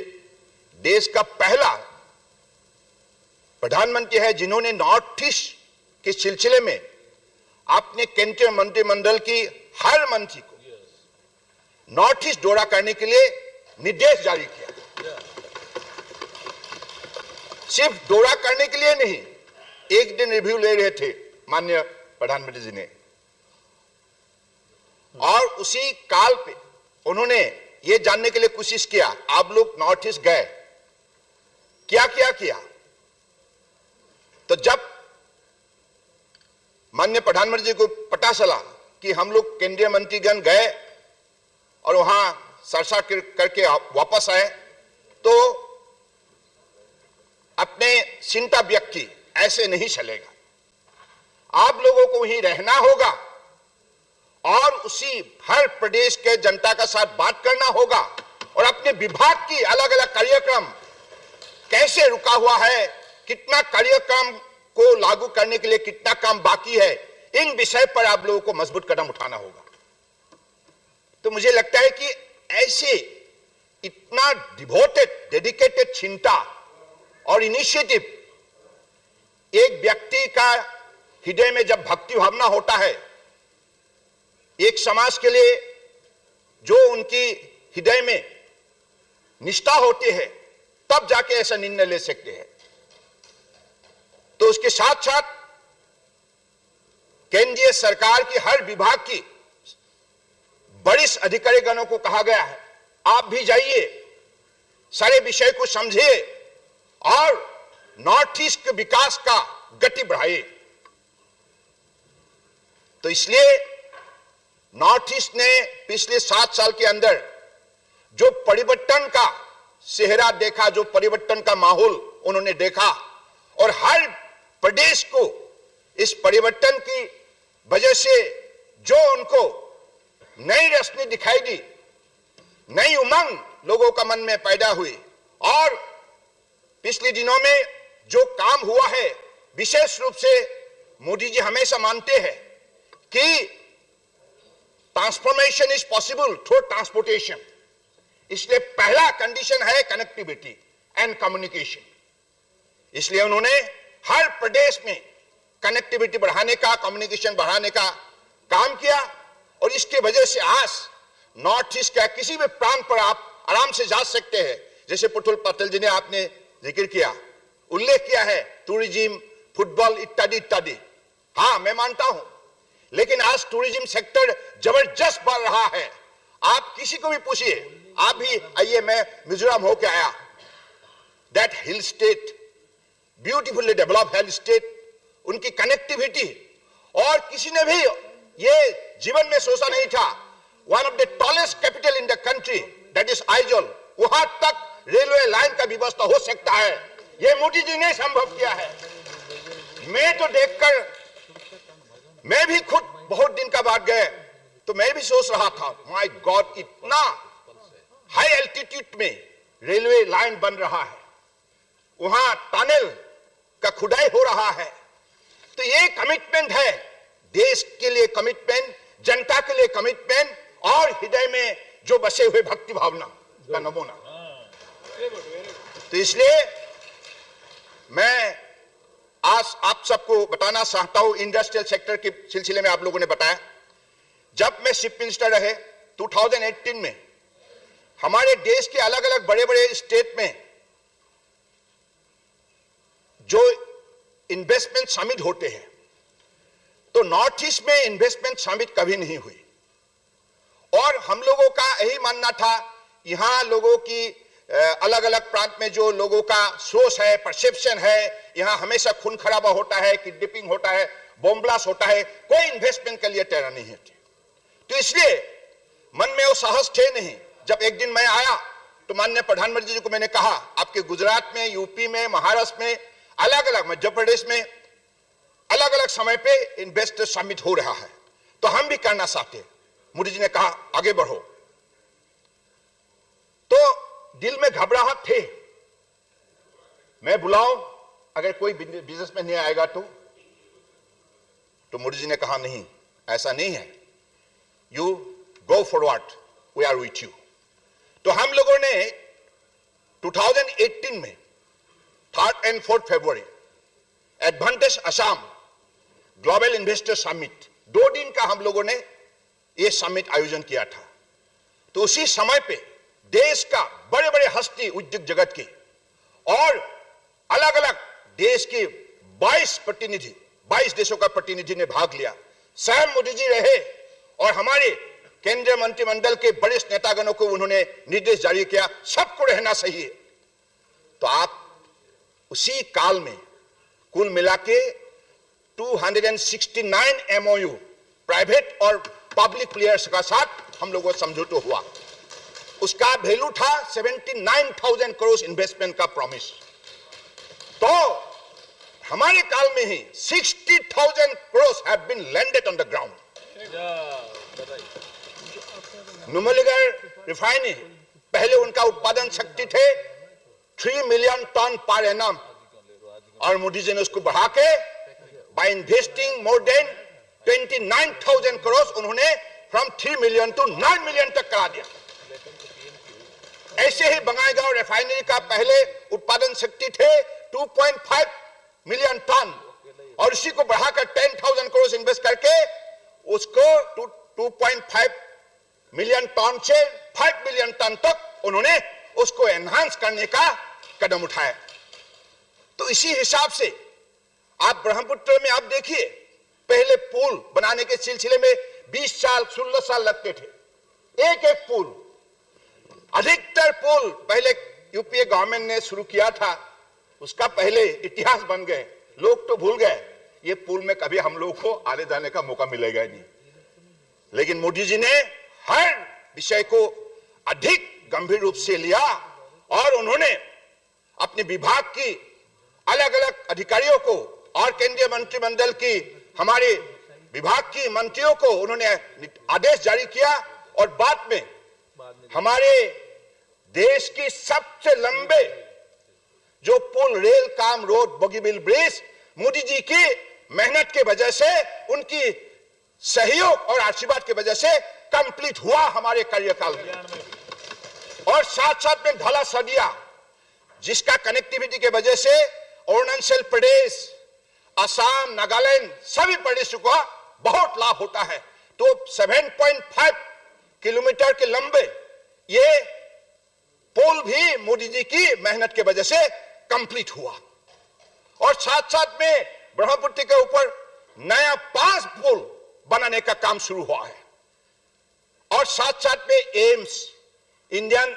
देश का पहला प्रधानमंत्री है जिन्होंने नॉर्थ ईस्ट के सिलसिले में आपने केंद्रीय मंत्रिमंडल की हर मंत्री को नॉर्थ ईस्ट दौरा करने के लिए निर्देश जारी किया। सिर्फ दौरा करने के लिए नहीं, एक दिन रिव्यू ले रहे थे माननीय प्रधानमंत्री जी ने, और उसी काल पे उन्होंने ये जानने के लिए कोशिश किया आप लोग नॉर्थ ईस्ट गए, क्या किया। तो जब माननीय प्रधानमंत्री जी को पता चला कि हम लोग केंद्रीय मंत्रीगण गए और वहां चर्चा करके वापस आए, तो अपने चिंता व्यक्त की, ऐसे नहीं चलेगा। आप लोगों को ही रहना होगा और उसी हर प्रदेश के जनता का साथ बात करना होगा और अपने विभाग की अलग अलग कार्यक्रम कैसे रुका हुआ है, कितना कार्यक्रम को लागू करने के लिए कितना काम बाकी है, इन विषय पर आप लोगों को मजबूत कदम उठाना होगा। तो मुझे लगता है कि ऐसे इतना डिवोटेड, डेडिकेटेड चिंता और इनिशिएटिव एक व्यक्ति का हृदय में जब भक्ति भावना होता है, एक समाज के लिए जो उनकी हृदय में निष्ठा होती है, तब जाके ऐसा निर्णय ले सकते हैं। तो उसके साथ साथ केंद्रीय सरकार की हर विभाग की वरिष्ठ अधिकारीगणों को कहा गया है, आप भी जाइए, सारे विषय को समझिए और नॉर्थ ईस्ट के विकास का गति बढ़ाइए। तो इसलिए नॉर्थ ईस्ट ने पिछले 7 साल के अंदर जो परिवर्तन का सेहरा देखा, जो परिवर्तन का माहौल उन्होंने देखा, और हर प्रदेश को इस परिवर्तन की वजह से जो उनको नई रोशनी दिखाई दी, नई उमंग लोगों का मन में पैदा हुई, और पिछले दिनों में जो काम हुआ है, विशेष रूप से मोदी जी हमेशा मानते हैं कि transformation is possible through transportation. इसलिए पहला कंडीशन है कनेक्टिविटी एंड कम्युनिकेशन। इसलिए उन्होंने हर प्रदेश में कनेक्टिविटी बढ़ाने का, कम्युनिकेशन बढ़ाने का काम किया, और इसके वजह से आज नॉर्थ ईस्ट का किसी भी प्रांत पर आप आराम से जा सकते हैं। जैसे प्रफुल्ल पटेल जी ने आपने जिक्र किया, उल्लेख किया है, टूरिज्म, फुटबॉल इत्यादि इत्यादि। हाँ, मैं मानता हूं, लेकिन आज टूरिज्म सेक्टर जबरदस्त बढ़ रहा है। आप किसी को भी पूछिए, आप भी आइए, मैं मिजोरम होके आया, that hill state, beautifully develop hill state, उनकी कनेक्टिविटी, और किसी ने भी ये जीवन में सोचा नहीं था, one of the tallest capital in the country that is Aizawl, वहां तक रेलवे लाइन का व्यवस्था हो सकता है। ये मोदी जी ने संभव किया है। मैं तो देखकर, मैं भी खुद बहुत दिन का बाद गए तो मैं भी सोच रहा था, माय गॉड, इतना हाई एल्टीट्यूड में रेलवे लाइन बन रहा है, वहां टनल का खुदाई हो रहा है। तो ये कमिटमेंट है, देश के लिए कमिटमेंट, जनता के लिए कमिटमेंट, और हृदय में जो बसे हुए भक्ति भावना का नमूना। तो इसलिए मैं आज आप सबको बताना चाहता हूं, इंडस्ट्रियल सेक्टर के सिलसिले में आप लोगों ने बताया, जब मैं चीफ मिनिस्टर रहे 2018 में, हमारे देश के अलग अलग बड़े बड़े स्टेट में जो इन्वेस्टमेंट समिट होते हैं, तो नॉर्थ ईस्ट में इन्वेस्टमेंट समिट कभी नहीं हुई। और हम लोगों का यही मानना था, यहां लोगों की अलग अलग प्रांत में जो लोगों का सोच है, परसेप्शन है, यहां हमेशा खून खराबा होता है, किडनैपिंग होता है, बॉम्ब ब्लास्ट होता है, कोई इन्वेस्टमेंट के लिए तैयार नहीं है। तो इसलिए मन में वो साहस थे नहीं। जब एक दिन मैं आया तो माननीय प्रधानमंत्री जी को मैंने कहा, आपके गुजरात में, यूपी में, महाराष्ट्र में, अलग अलग मध्य प्रदेश में अलग अलग समय पे इन्वेस्टर समिट हो रहा है, तो हम भी करना चाहते हैं। मोदी जी ने कहा आगे बढ़ो। तो दिल में घबराहट थे, मैं बुलाऊं अगर कोई बिजनेसमैन नहीं आएगा तो मोदी जी ने कहा नहीं, ऐसा नहीं है, you go forward, we are with you. तो हम लोगों ने 2018 में 3rd and 4th फरवरी advantage Assam global investor summit, 2 दिन का हम लोगों ने ये समिट आयोजन किया था। तो उसी समय पे देश का बड़े बड़े हस्ती उद्योग जगत के और अलग अलग देश के 22 देशों का प्रतिनिधि ने भाग लिया। स्वयं मोदी जी रहे और हमारे केंद्रीय मंत्रिमंडल के बड़े नेतागणों को उन्होंने निर्देश जारी किया, सबको रहना चाहिए। तो आप उसी काल में कुल मिला के 269 MOU प्राइवेट और पब्लिक प्लेयर्स का साथ हम लोगों को समझौता हुआ। उसका वैल्यू था 79,000 करोड़ इन्वेस्टमेंट का प्रॉमिस। तो हमारे काल में ही 60,000 crore have been landed on the ground. Numaligarh refinery पहले उनका उत्पादन शक्ति थे 3 मिलियन टन पर एनम, और मोदी जी ने उसको बढ़ा के by investing more than 29,000 crore उन्होंने फ्रॉम 3 मिलियन टू 9 मिलियन तक करा दिया। ऐसे ही बंगाईगांव रिफाइनरी का पहले उत्पादन शक्ति थे 2.5 मिलियन टन, और इसी को बढ़ाकर 10,000 करोड़ इन्वेस्ट करके उसको 2.5 मिलियन टन से 5 मिलियन टन तक उन्होंने उसको एनहांस करने का कदम उठाया। तो इसी हिसाब से आप ब्रह्मपुत्र में आप देखिए, पहले पुल बनाने के सिलसिले में 20 साल 16 साल लगते थे, एक एक पुल। अधिकतर पुल पहले यूपीए गवर्नमेंट ने शुरू किया था, उसका पहले इतिहास बन गए, लोग तो भूल गए। ये पुल में कभी हम लोग को आने जाने का मौका मिलेगा नहीं। लेकिन मोदी जी ने हर विषय को अधिक गंभीर रूप से लिया और उन्होंने अपने विभाग की अलग अलग अधिकारियों को और केंद्रीय मंत्रिमंडल की हमारे विभाग की मंत्रियों को उन्होंने आदेश जारी किया, और बाद में हमारे देश की सबसे लंबे जो पुल, रेल काम, रोड, बोगीबिल ब्रिज मोदी जी की मेहनत के वजह से, उनकी सहयोग और आशीर्वाद की वजह से कंप्लीट हुआ हमारे कार्यकाल में। और साथ साथ में ढाला सदिया, जिसका कनेक्टिविटी के वजह से अरुणाचल प्रदेश, असम, नागालैंड सभी प्रदेशों का बहुत लाभ होता है। तो 7.5 किलोमीटर के लंबे ये पुल भी मोदी जी की मेहनत के वजह से कंप्लीट हुआ। और साथ साथ में ब्रह्मपुत्र के ऊपर नया 5 पुल बनाने का काम शुरू हुआ है। और साथ साथ में AIIMS, Indian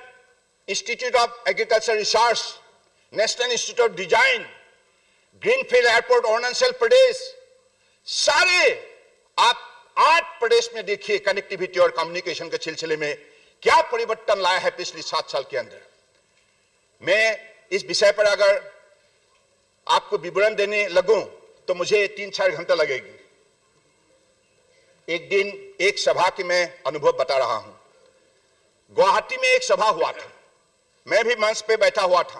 Institute of Agriculture Research, National Institute of Design, greenfield airport Arunachal Pradesh, सारे आप 8 प्रदेश में देखिए कनेक्टिविटी और कम्युनिकेशन के सिलसिले में क्या परिवर्तन लाया है पिछले 7 साल के अंदर। मैं इस विषय पर अगर आपको विवरण देने लगूं तो मुझे 3-4 घंटा लगेगी। एक दिन एक सभा की मैं अनुभव बता रहा हूं। गुवाहाटी में एक सभा हुआ था, मैं भी मंच पे बैठा हुआ था,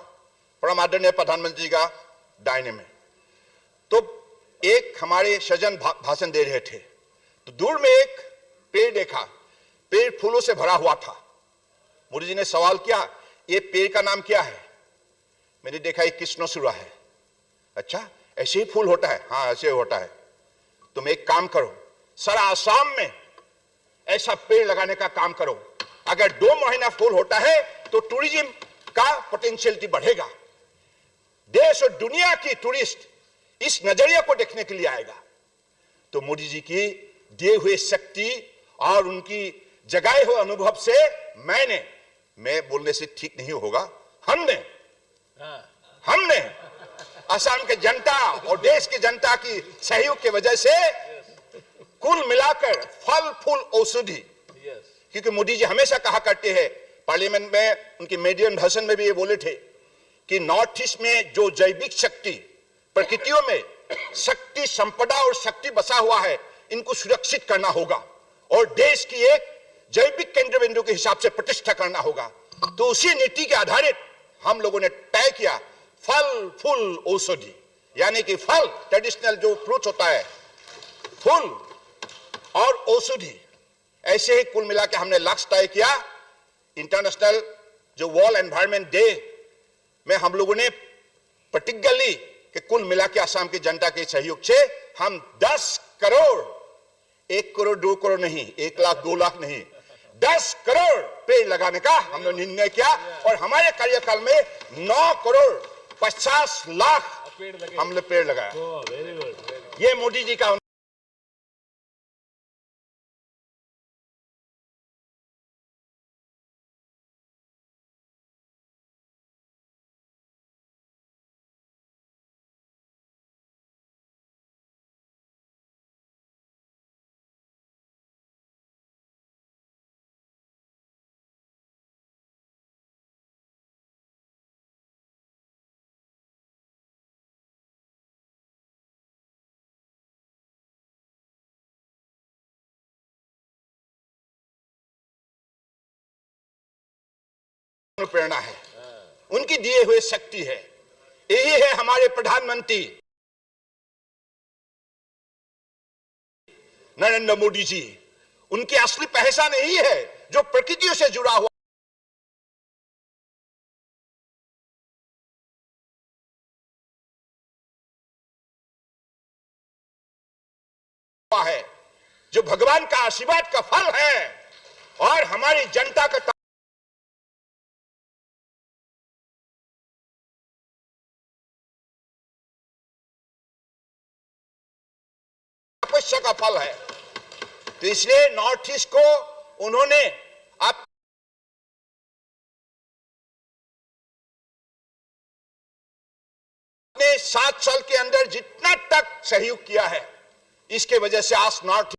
परम आदरणीय प्रधानमंत्री का दाहिने में। तो एक हमारे सज्जन भाषण दे रहे थे, तो दूर में एक पेड़ देखा, पेड़ फूलों से भरा हुआ था। मोदी जी ने सवाल किया, ये पेड़ का नाम क्या है? मैंने देखा ये कृष्णचूड़ा है। अच्छा, ऐसे ही फूल होता है? हाँ, ऐसे होता है। तुम एक काम करो, सारा आसाम में ऐसा पेड़ लगाने का काम करो। अगर 2 महीना फूल होता है तो टूरिज्म का पोटेंशियलिटी बढ़ेगा। देश और दुनिया की टूरिस्ट इस नजरिए को देखने के लिए आएगा। तो मोदी जी की दिए हुए शक्ति और उनकी जगाए हुए अनुभव से मैं बोलने से ठीक नहीं होगा, हमने असम के जनता और देश की जनता की सहयोग की वजह से कुल मिलाकर फल फूल औषधि, क्योंकि मोदी जी हमेशा कहा करते हैं, पार्लियामेंट में उनके मेडियन भाषण में भी ये बोले थे कि नॉर्थ ईस्ट में जो जैविक शक्ति, प्रकृतियों में शक्ति, संपदा और शक्ति बसा हुआ है, इनको सुरक्षित करना होगा और देश की एक जैविक केंद्र बिंदु के हिसाब से प्रतिष्ठा करना होगा। तो उसी नीति के आधारित हम लोगों ने तय किया फल फूल औषधि, यानी कि फल ट्रेडिशनल जो फ्रूट होता है, फूल और औषधि, ऐसे ही कुल मिला के हमने लक्ष्य तय किया। इंटरनेशनल जो वर्ल्ड एनवायरनमेंट डे में हम लोगों ने प्रतिज्ञा ली कि कुल मिला के असम की जनता के सहयोग से हम 10 करोड़, 1 करोड़ 2 करोड़ नहीं, 1 लाख 2 लाख नहीं, 10 करोड़ पेड़ लगाने का हमने निर्णय किया और हमारे कार्यकाल में 9 करोड़ 50 लाख हमने पेड़ लगाया। ये मोदी जी का प्रेरणा है, उनकी दिए हुए शक्ति है। यही है हमारे प्रधानमंत्री नरेंद्र मोदी जी। उनकी असली पहचान यही है जो प्रकृति से जुड़ा हुआ है, जो भगवान का आशीर्वाद का फल है और हमारी जनता का तपस्या का फल है। तो इसलिए नॉर्थ ईस्ट को उन्होंने अपने 7 साल के अंदर जितना तक सहयोग किया है, इसके वजह से आज नॉर्थ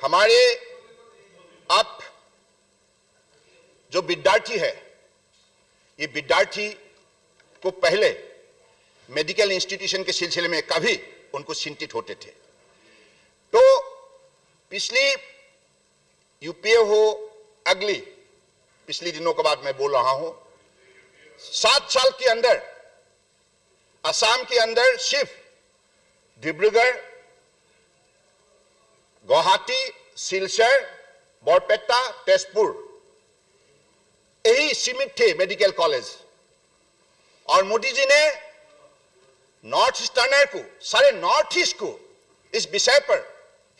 हमारे अब जो विद्यार्थी है, ये विद्यार्थी को पहले मेडिकल इंस्टीट्यूशन के सिलसिले में कभी उनको चिंतित होते थे। तो पिछली यूपीए हो अगली पिछले दिनों के बाद मैं बोल रहा हूं, 7 साल के अंदर असम के अंदर सिर्फ डिब्रूगढ़, गुवाहाटी, सिलचर, बरपेटा, तेजपुर यही सीमित थे मेडिकल कॉलेज। और मोदी जी ने नॉर्थ ईस्टर्नर को, सारे नॉर्थ ईस्ट को इस विषय पर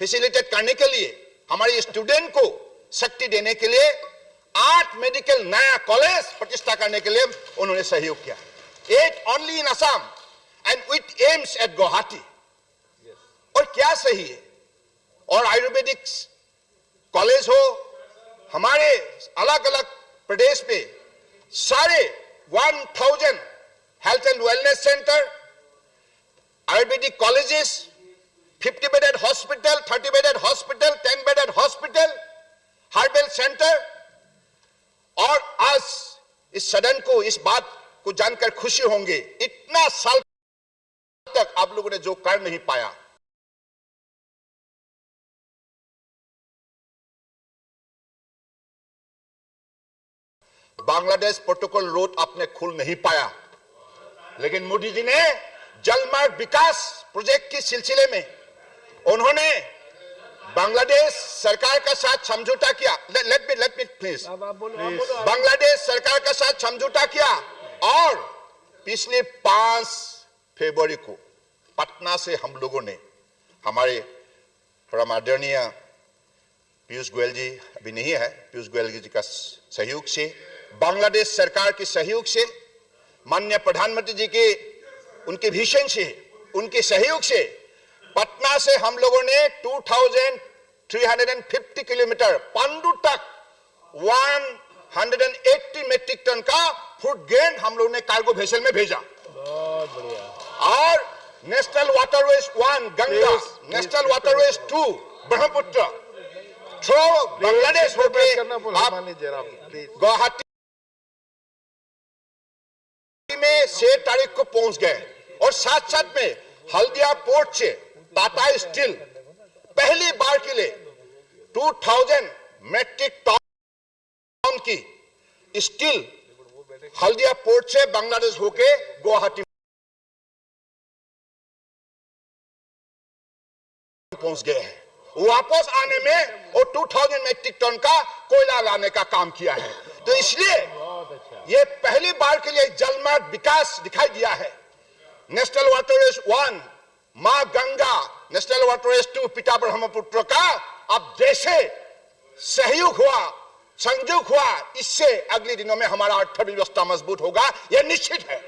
फैसिलिटेट करने के लिए, हमारे स्टूडेंट को शक्ति देने के लिए 8 मेडिकल नया कॉलेज प्रतिष्ठा करने के लिए उन्होंने सहयोग किया। 8 only in Assam and with aims at Guwahati. और क्या सही है, और आयुर्वेदिक कॉलेज हो, हमारे अलग अलग प्रदेश में सारे 1000 health and wellness centre, Ayurvedic colleges, 50 bedded hospital, 30 bedded hospital, 10 bedded hospital, herbal centre. और आज इस सदन को इस बात को जानकर खुशी होंगे, इतना साल तक आप लोगों ने जो कर नहीं पाया, बांग्लादेश प्रोटोकॉल रोड आपने खुल नहीं पाया, लेकिन मोदी जी ने जलमार्ग विकास प्रोजेक्ट के सिलसिले में उन्होंने बांग्लादेश सरकार का साथ समझौता किया। Let me please. बांग्लादेश सरकार का साथ समझौता किया और पिछले 5 फरवरी को पटना से हम लोगों ने हमारे परम आदरणीय पीयूष गोयल जी अभी नहीं है, पीयूष गोयल जी का सहयोग से बांग्लादेश सरकार के सहयोग से, माननीय प्रधानमंत्री जी के उनके विजन से, उनके सहयोग से पटना से हम लोगों ने 2350 किलोमीटर पांडु तक 180 मेट्रिक टन का फूड ग्रेन हम लोगों ने कार्गो वेसल में भेजा। बहुत बढ़िया। और national waterways 1 Ganga, national waterways 2 Brahmaputra through Bangladesh होके आप गुवाहाटी में 6 तारीख को पहुंच गए। और साथ साथ में हल्दिया पोर्ट से टाटा स्टील पहली बार के लिए 2000 मेट्रिक टन की स्टील हल्दिया पोर्ट से बांग्लादेश होके गुवाहाटी पहुंच गए हैं। वापस आने में वो 2000 मेट्रिक टन का कोयला लाने का काम किया है। तो इसलिए ये पहली बार के लिए जलमार्ग विकास दिखाई दिया है। नेशनल वाटरवेज 1 मां गंगा, नेशनल वाटरवेज 2 पिता ब्रह्मपुत्र का अब जैसे सहयोग हुआ, संयोग हुआ, इससे अगले दिनों में हमारा अर्थव्यवस्था मजबूत होगा, यह निश्चित है।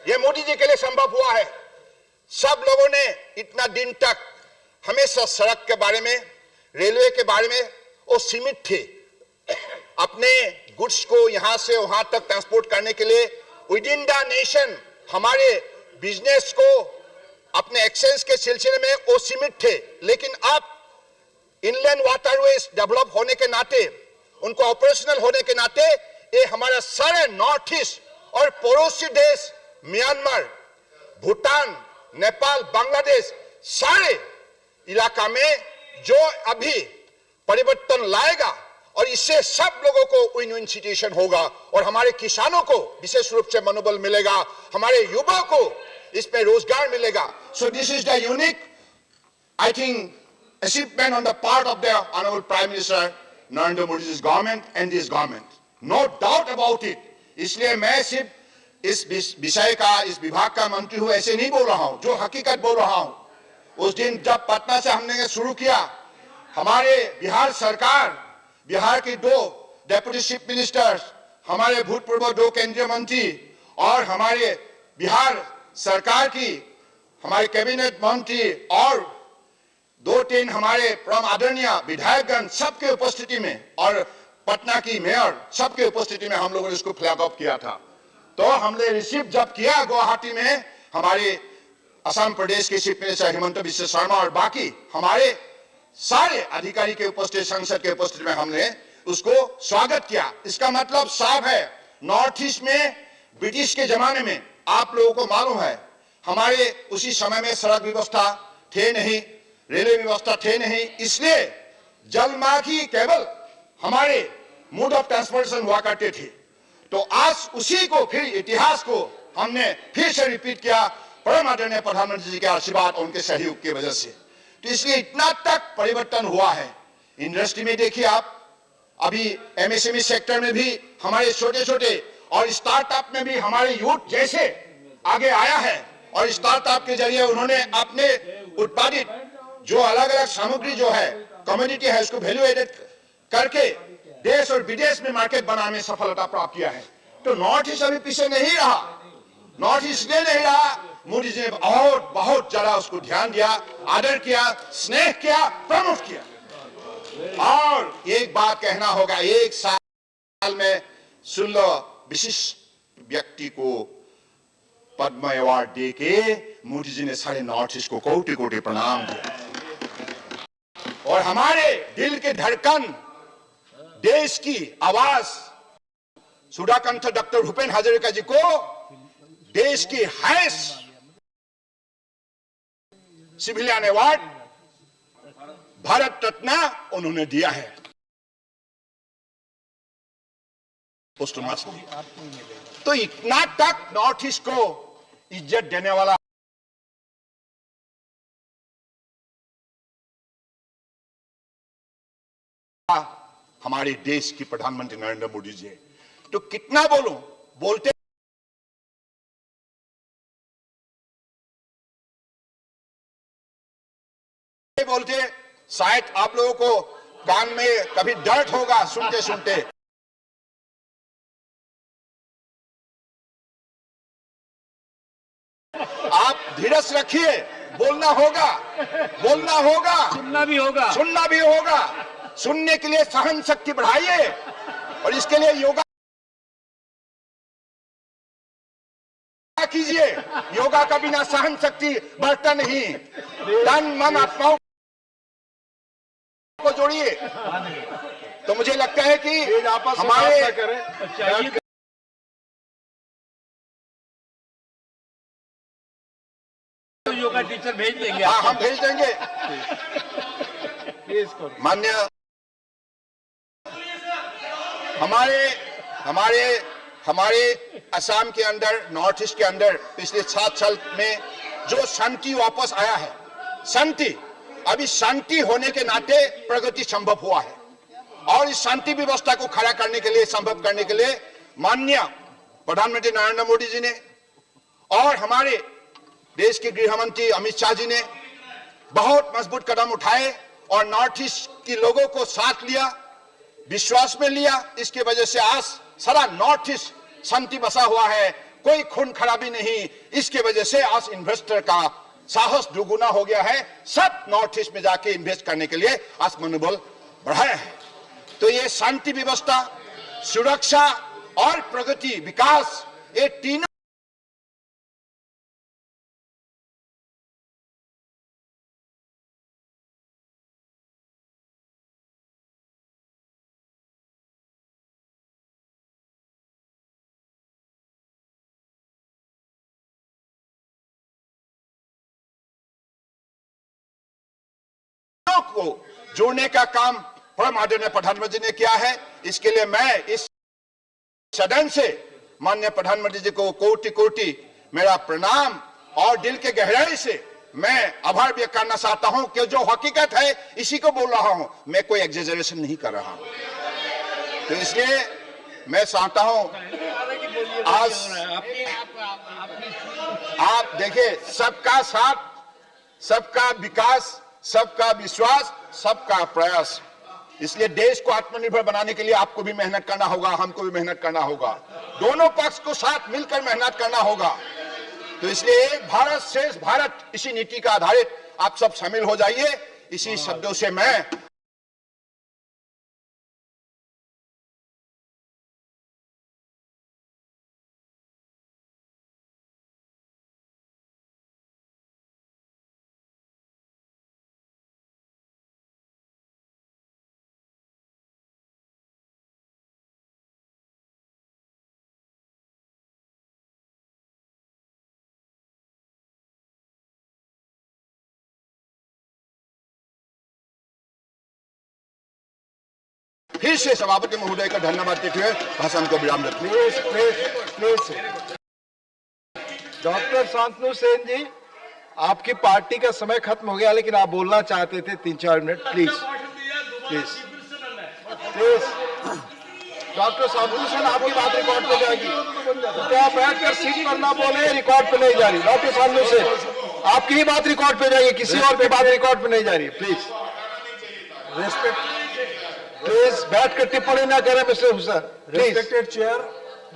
यह मोदी जी के लिए संभव हुआ है। सब लोगों ने इतना दिन तक हमेशा सड़क के बारे में, रेलवे के बारे में वो सीमित थे। अपने गुड्स को यहां से वहां तक ट्रांसपोर्ट करने के लिए विद इन द नेशन हमारे बिजनेस को अपने एक्सचेंज के सिलसिले में वो सीमित थे। लेकिन अब इनलैंड वाटरवेज डेवलप होने के नाते, उनको ऑपरेशनल होने के नाते, ये हमारा सारे नॉर्थ ईस्ट और पड़ोसी देश म्यांमार, भूटान, नेपाल, बांग्लादेश सारे इलाका में जो अभी परिवर्तन लाएगा और इससे सब लोगों को विन विन सिचुएशन होगा और हमारे किसानों को विशेष रूप से मनोबल मिलेगा, हमारे युवाओं को इसमें रोजगार मिलेगा। So this is the unique I think achievement on the part of the Honorable Prime Minister Narendra Modi's government and this government. No doubt about it. इसलिए मैं सिर्फ इस विषय का, इस विभाग का मंत्री हूं ऐसे नहीं बोल रहा हूं, जो हकीकत बोल रहा हूं। उस दिन जब पटना से हमने शुरू किया, हमारे बिहार सरकार, बिहार के 2 डेप्यूटी चीफ मिनिस्टर्स, हमारे भूतपूर्व 2 केंद्रीय मंत्री और हमारे बिहार सरकार की हमारे कैबिनेट मंत्री और 2-3 हमारे परम आदरणीय विधायकगण सबके उपस्थिति में और पटना की मेयर सबके उपस्थिति में हम लोगों ने इसको फ्लैग ऑफ किया था। तो हमने रिसीव जब किया गुवाहाटी में, हमारे असम प्रदेश के चीफ मिनिस्टर हिमंत बिश्व शर्मा और बाकी हमारे सारे अधिकारी के उपस्थिति, संसद के उपस्थिति में हमने उसको स्वागत किया। इसका मतलब साफ है, नॉर्थ ईस्ट में ब्रिटिश के जमाने में आप लोगों को मालूम है, हमारे उसी समय में सड़क व्यवस्था थे नहीं, रेलवे व्यवस्था थे नहीं, इसलिए जलमार्ग ही केवल हमारे मोड ऑफ ट्रांसपोर्टेशन हुआ करते थे। तो आज उसी को फिर इतिहास को हमने फिर से रिपीट किया, परम आदरणीय प्रधानमंत्री जी के आशीर्वाद और उनके सहयोग की वजह से। तो इसलिए इतना तक परिवर्तन हुआ है। इंडस्ट्री में देखिए आप, अभी एमएसएमई सेक्टर में भी हमारे छोटे छोटे और स्टार्टअप में भी हमारे यूथ जैसे आगे आया है और स्टार्टअप के जरिए उन्होंने अपने उत्पादित जो अलग अलग सामग्री जो है, कम्युनिटी है, उसको वैल्यू एडेड करके देश और विदेश में मार्केट बनाने में सफलता प्राप्त किया है। तो नॉर्थ ईस्ट अभी पीछे नहीं रहा। नॉर्थ ईस्ट ने नहीं रहा, मोदी जी ने बहुत बहुत ज्यादा उसको ध्यान दिया, आदर किया, स्नेह किया, प्रमोट किया। और एक बात कहना होगा, 1 साल में 16 विशिष्ट व्यक्ति को पद्म अवार्ड देके मोदी जी ने सारे नॉर्थ ईस्ट को कोटि कोटि प्रणाम दिया। और हमारे दिल के धड़कन, देश की आवाज सुधाकंठ डॉक्टर भूपेन हजारिका जी को देश की highest civilian award Bharat Ratna उन्होंने दिया है, पोस्टमसली। तो इतना तक नॉर्थ ईस्ट को इज्जत देने वाला हमारे देश की प्रधानमंत्री नरेंद्र मोदी जी। तो कितना बोलूं, बोलते शायद आप लोगों को कान में कभी दर्द होगा सुनते सुनते। आप धीरज रखिए, बोलना होगा, सुनना भी होगा, सुनने के लिए सहन शक्ति बढ़ाइए और इसके लिए योगा कीजिए। योगा का बिना सहन शक्ति बढ़ता नहीं। तन मन आत्माओं को जोड़िए। तो मुझे लगता है कि हमारे योगा टीचर भेज देंगे। हाँ, हम भेज देंगे। मान्य हमारे असम के अंदर, नॉर्थ ईस्ट के अंदर पिछले 7 साल में जो शांति वापस आया है, शांति, अभी शांति होने के नाते प्रगति संभव हुआ है। और इस शांति व्यवस्था को खड़ा करने के लिए, संभव करने के लिए माननीय प्रधानमंत्री नरेंद्र मोदी जी ने और हमारे देश के गृह मंत्री अमित शाह जी ने बहुत मजबूत कदम उठाए और नॉर्थ ईस्ट के लोगों को साथ लिया, विश्वास में लिया। इसकी वजह से आज सारा नॉर्थ ईस्ट शांति बसा हुआ है, कोई खून खराबी नहीं। इसके वजह से आज इन्वेस्टर का साहस दुगुना हो गया है। सब नॉर्थ ईस्ट में जाके इन्वेस्ट करने के लिए आज मनोबल बढ़ाया है। तो ये शांति व्यवस्था, सुरक्षा और प्रगति, विकास, ये तीनों को जोड़ने का काम परम आदरणीय प्रधानमंत्री ने किया है। इसके लिए मैं इस सदन से माननीय प्रधानमंत्री जी को कोटि कोटि मेरा प्रणाम और दिल के गहराई से मैं आभार व्यक्त करना चाहता हूं कि जो हकीकत है इसी को बोल रहा हूं, मैं कोई एग्जेजरेशन नहीं कर रहा हूं। तो इसलिए मैं चाहता हूं आज आप देखिए, सबका साथ, सबका विकास, सबका विश्वास, सबका प्रयास। इसलिए देश को आत्मनिर्भर बनाने के लिए आपको भी मेहनत करना होगा, हमको भी मेहनत करना होगा, दोनों पक्ष को साथ मिलकर मेहनत करना होगा। तो इसलिए एक भारत श्रेष्ठ भारत, इसी नीति का आधारित आप सब शामिल हो जाइए। इसी शब्दों से मैं फिर से सभापति महोदय का धन्यवाद देते हुए भाषण को विराम देते हैं। प्लीज डॉक्टर शांतनु सेन जी, आपकी पार्टी का समय खत्म हो गया, लेकिन आप बोलना चाहते थे 3-4 minute. Please doctor Shantanu Sen, आपकी बात रिकॉर्ड पे जाएगी। तो आप बैठकर सीट पर ना बोले, रिकॉर्ड पे नहीं जा रही। डॉक्टर शांतनु सेन, आपकी ही बात रिकॉर्ड पे जाएगी, किसी और की बात रिकॉर्ड पे नहीं जा रही। प्लीज रेस्पेक्ट, प्लीज बैठकर टिप्पणी ना करें mister Hussain. Respected Chair,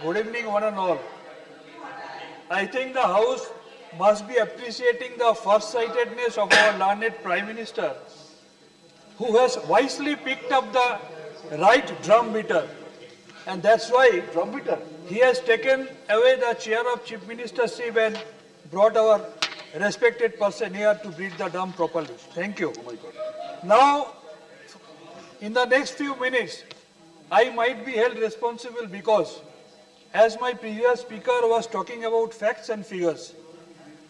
good evening one and all. I think the House must be appreciating the farsightedness of our learned Prime Minister, who has wisely picked up the right drum beater, and that's why he has taken away the chair of Chief Ministership and brought our respected person here to beat the drum properly. Thank you. Now, in the next few minutes, I might be held responsible because, as my previous speaker was talking about facts and figures,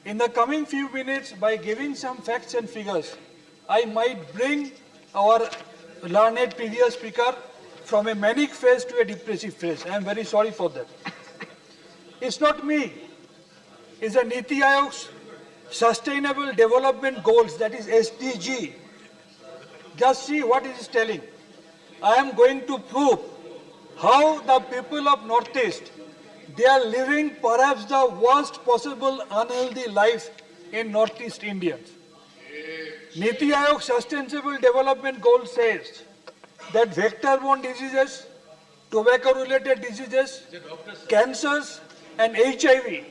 in the coming few minutes, by giving some facts and figures, I might bring our learned previous speaker from a manic phase to a depressive phase. I am very sorry for that. It's not me. It's a Niti Aayog's Sustainable Development Goals, that is SDG. Just see what it is telling. I am going to prove how the people of Northeast, they are living perhaps the worst possible unhealthy life in Northeast Indians. Niti Aayog Sustainable Development Goal says that vector-borne diseases, tobacco-related diseases, cancers and HIV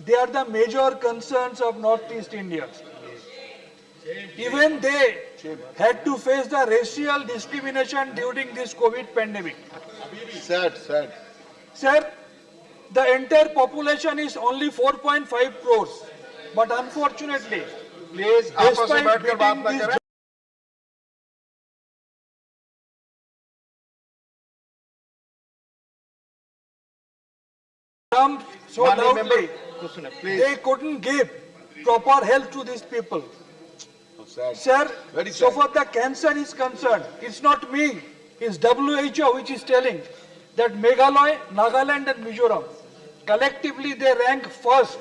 they are the major concerns of Northeast Indians. Even they had to face the racial discrimination during this COVID pandemic. Sad. Sir, the entire population is only 4.5 crores. But unfortunately, please आपस में despite बैठकर बात getting ना this करें. jump so माननीय loudly, member को सुने, please. they couldn't give proper health to these people. Sad. Sir, Very so sad. far the cancer is concerned, it's not me, it's WHO which is telling that Meghalaya, Nagaland and Mizoram, collectively they rank first.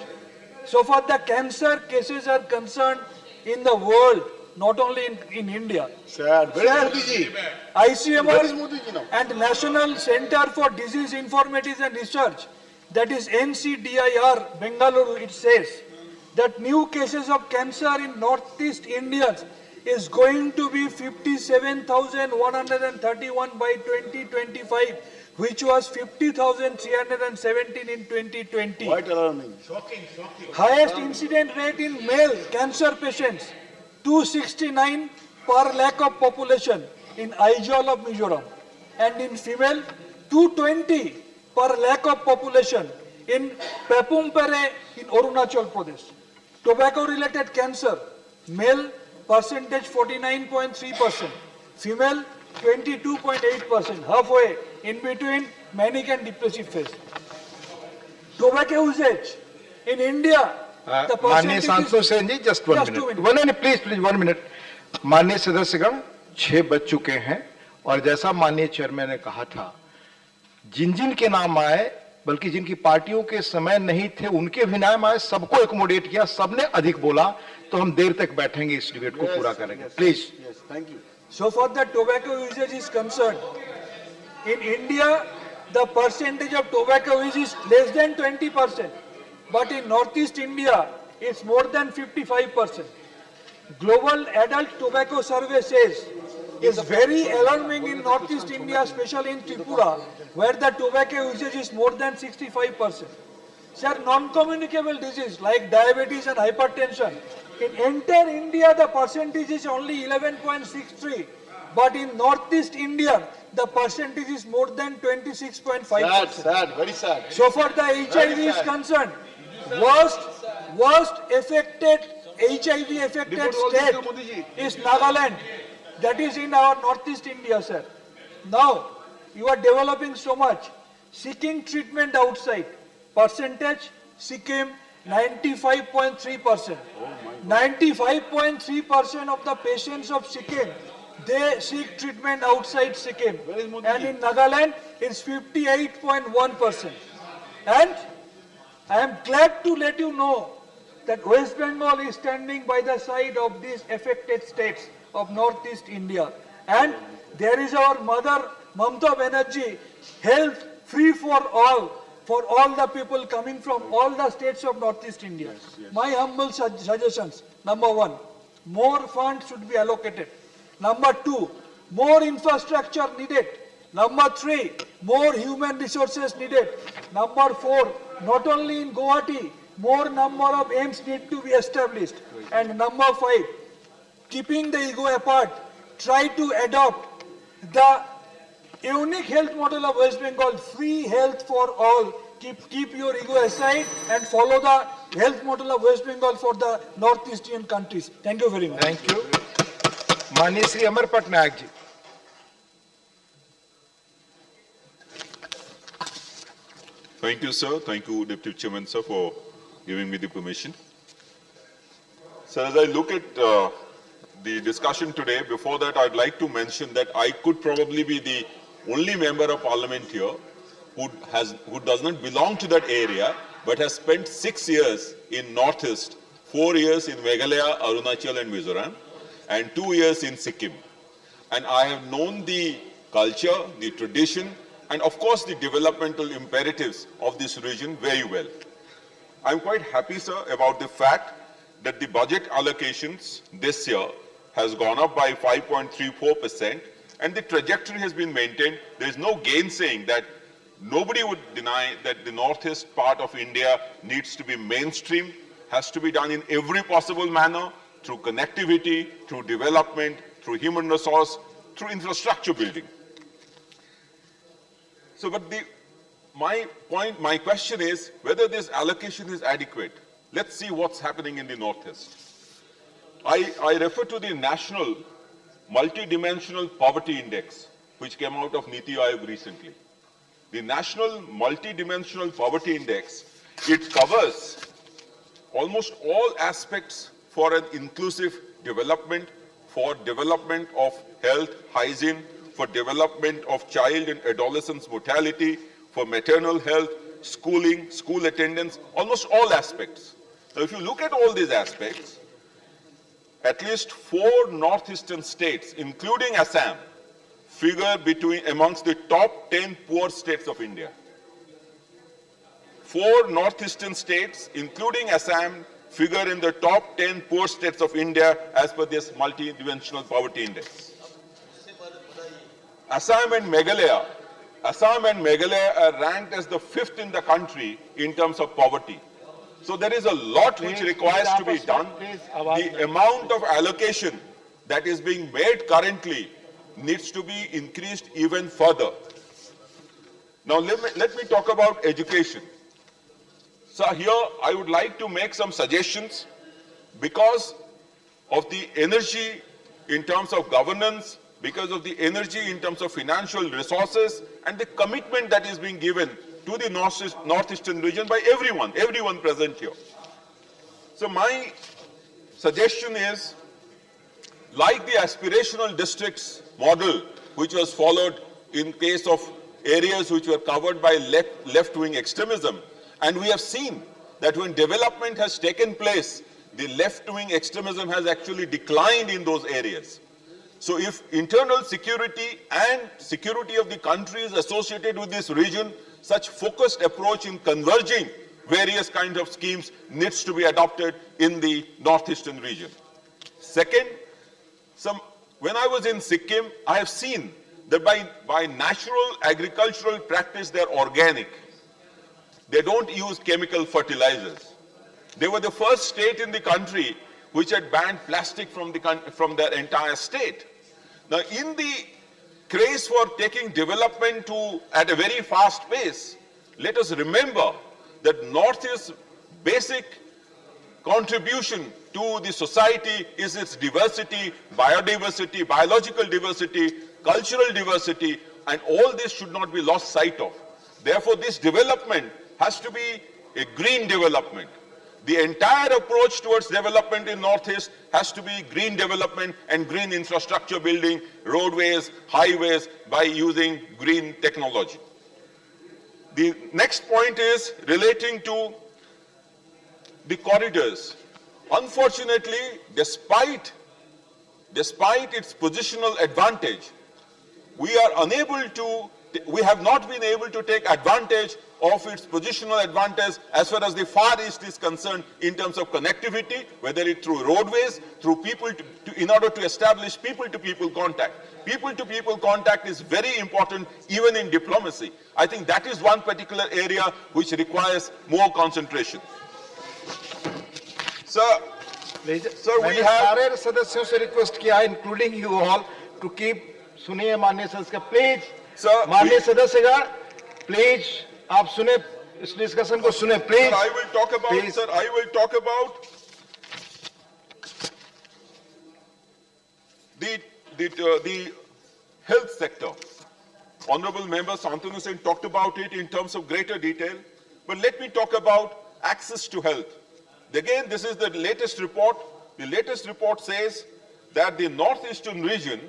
So far the cancer cases are concerned in the world, not only in India. Sad. Where Sir, is Modi ji? Where is ICMR Modi ji now? and National Center for Disease Informatics and Research, that is NCDIR, Bengaluru, it says that new cases of cancer in Northeast Indians is going to be 57,131 by 2025, which was 50,317 in 2020. Quite alarming. Highest incident rate in male cancer patients, 269 per lakh of population in Aizawl of Mizoram, and in female, 220 per lakh of population in Papumpere in Arunachal Pradesh. Tobacco-related cancer, male percentage 49.3%, female 22.8%, halfway in between manic and depressive phase. Tobacco usage in India, the माननीय percentage सांसद is Sen ji just 1 Just 2 minute. minutes. One please 1 minute. माननीय सदस्यगण 6 बज चुके हैं और जैसा माननीय चेयरमैन ने कहा था, जिन के नाम आए, बल्कि जिनकी पार्टियों के समय नहीं थे उनके भी नाम आए, सबको एकोमोडेट किया, सबने अधिक बोला, तो हम देर तक बैठेंगे, इस डिबेट को पूरा करेंगे. Please. Thank you. So far the tobacco usage is concerned, in India, the percentage of tobacco use is less than 20%, but in Northeast India, it's more than 55%. Global Adult Tobacco Survey says is very alarming in Northeast India, especially in Tripura, where the tobacco usage is more than 65%. Sir, non-communicable disease like diabetes and hypertension, in entire India the percentage is only 11.63, but in Northeast India the percentage is more than 26.5%. Sad, very sad. So far the HIV is concerned, worst affected HIV affected state is Nagaland. That is in our Northeast India, sir. Now, you are developing so much, seeking treatment outside. Percentage, Sikkim, 95.3%. 95.3% of the patients of Sikkim, they seek treatment outside Sikkim. And in Nagaland, it's 58.1%. And I am glad to let you know that West Bengal is standing by the side of these affected states of Northeast India. And there is our mother, Mamata Banerjee, health free for all the people coming from all the states of Northeast India. My humble suggestions, number 1, more funds should be allocated. Number 2, more infrastructure needed. Number 3, more human resources needed. Number 4, not only in Guwahati, more number of aims need to be established. And number 5, keeping the ego apart, try to adopt the unique health model of West Bengal, free health for all. Keep your ego aside and follow the health model of West Bengal for the Northeastern countries. Thank you very much. Thank you. माननीय Shri Amar Patnaik ji. Thank you, sir. Thank you, Deputy Chairman, sir, for giving me the permission. Sir, as I look at the discussion today, before that, I'd like to mention that I could probably be the only member of parliament here who does not belong to that area, but has spent 6 years in Northeast, 4 years in Meghalaya, Arunachal and Mizoram, and 2 years in Sikkim. And I have known the culture, the tradition, and of course the developmental imperatives of this region very well. I'm quite happy, sir, about the fact that the budget allocations this year has gone up by 5.34%, and the trajectory has been maintained. There is no gainsaying that Nobody would deny that the northeast part of India needs to be mainstream, has to be done in every possible manner, through connectivity, through development, through human resource, through infrastructure building. So, but my question is whether this allocation is adequate. Let's see what's happening in the northeast. I refer to the National Multidimensional Poverty Index, which came out of Niti Aayog recently. The National Multidimensional Poverty Index, it covers almost all aspects for an inclusive development, for development of health, hygiene, for development of child and adolescent mortality, for maternal health, schooling, school attendance, almost all aspects. Now, if you look at all these aspects, at least 4 northeastern states, including Assam, figure amongst the top 10 poor states of India. 4 northeastern states, including Assam, figure in the top 10 poor states of India as per this multidimensional poverty index. Assam and Meghalaya are ranked as the 5th in the country in terms of poverty. So there is a lot which requires to be done. The amount of allocation that is being made currently needs to be increased even further. Now let me talk about education. So here I would like to make some suggestions because of the energy in terms of governance, because of the energy in terms of financial resources and the commitment that is being given to the northeastern region by everyone present here. So my suggestion is, like the aspirational districts model which was followed in case of areas which were covered by left-wing extremism, and we have seen that when development has taken place, the left-wing extremism has actually declined in those areas. So if internal security and security of the country is associated with this region, such focused approach in converging various kinds of schemes needs to be adopted in the northeastern region. Second, when I was in Sikkim, I have seen that by natural agricultural practice, they're organic. They don't use chemical fertilizers. They were the first state in the country which had banned plastic from their entire state. Now, in the craze for taking development at a very fast pace, let us remember that Northeast's basic contribution to the society is its diversity, biodiversity, biological diversity, cultural diversity, and all this should not be lost sight of. Therefore, this development has to be a green development. The entire approach towards development in Northeast has to be green development and green infrastructure building, roadways, highways, by using green technology. The next point is relating to the corridors. Unfortunately, despite its positional advantage, we have not been able to take advantage of its positional advantage as far as the Far East is concerned in terms of connectivity, whether it through roadways, through people, in order to establish people-to-people contact. People-to-people contact is very important even in diplomacy. I think that is one particular area which requires more concentration. Sir, we have... सारे सदस्यों से request किया, including you all, to keep. सुनिए माननीय सदस्य, please माननीय सदस्यगण, please आप सुने इस डिस्कशन को सुने, please. I will talk about the health sector. Honorable Member Santanu Singh talked about it in terms of greater detail, but let me talk about access to health. Again, this is the latest report. The latest report says that the northeastern region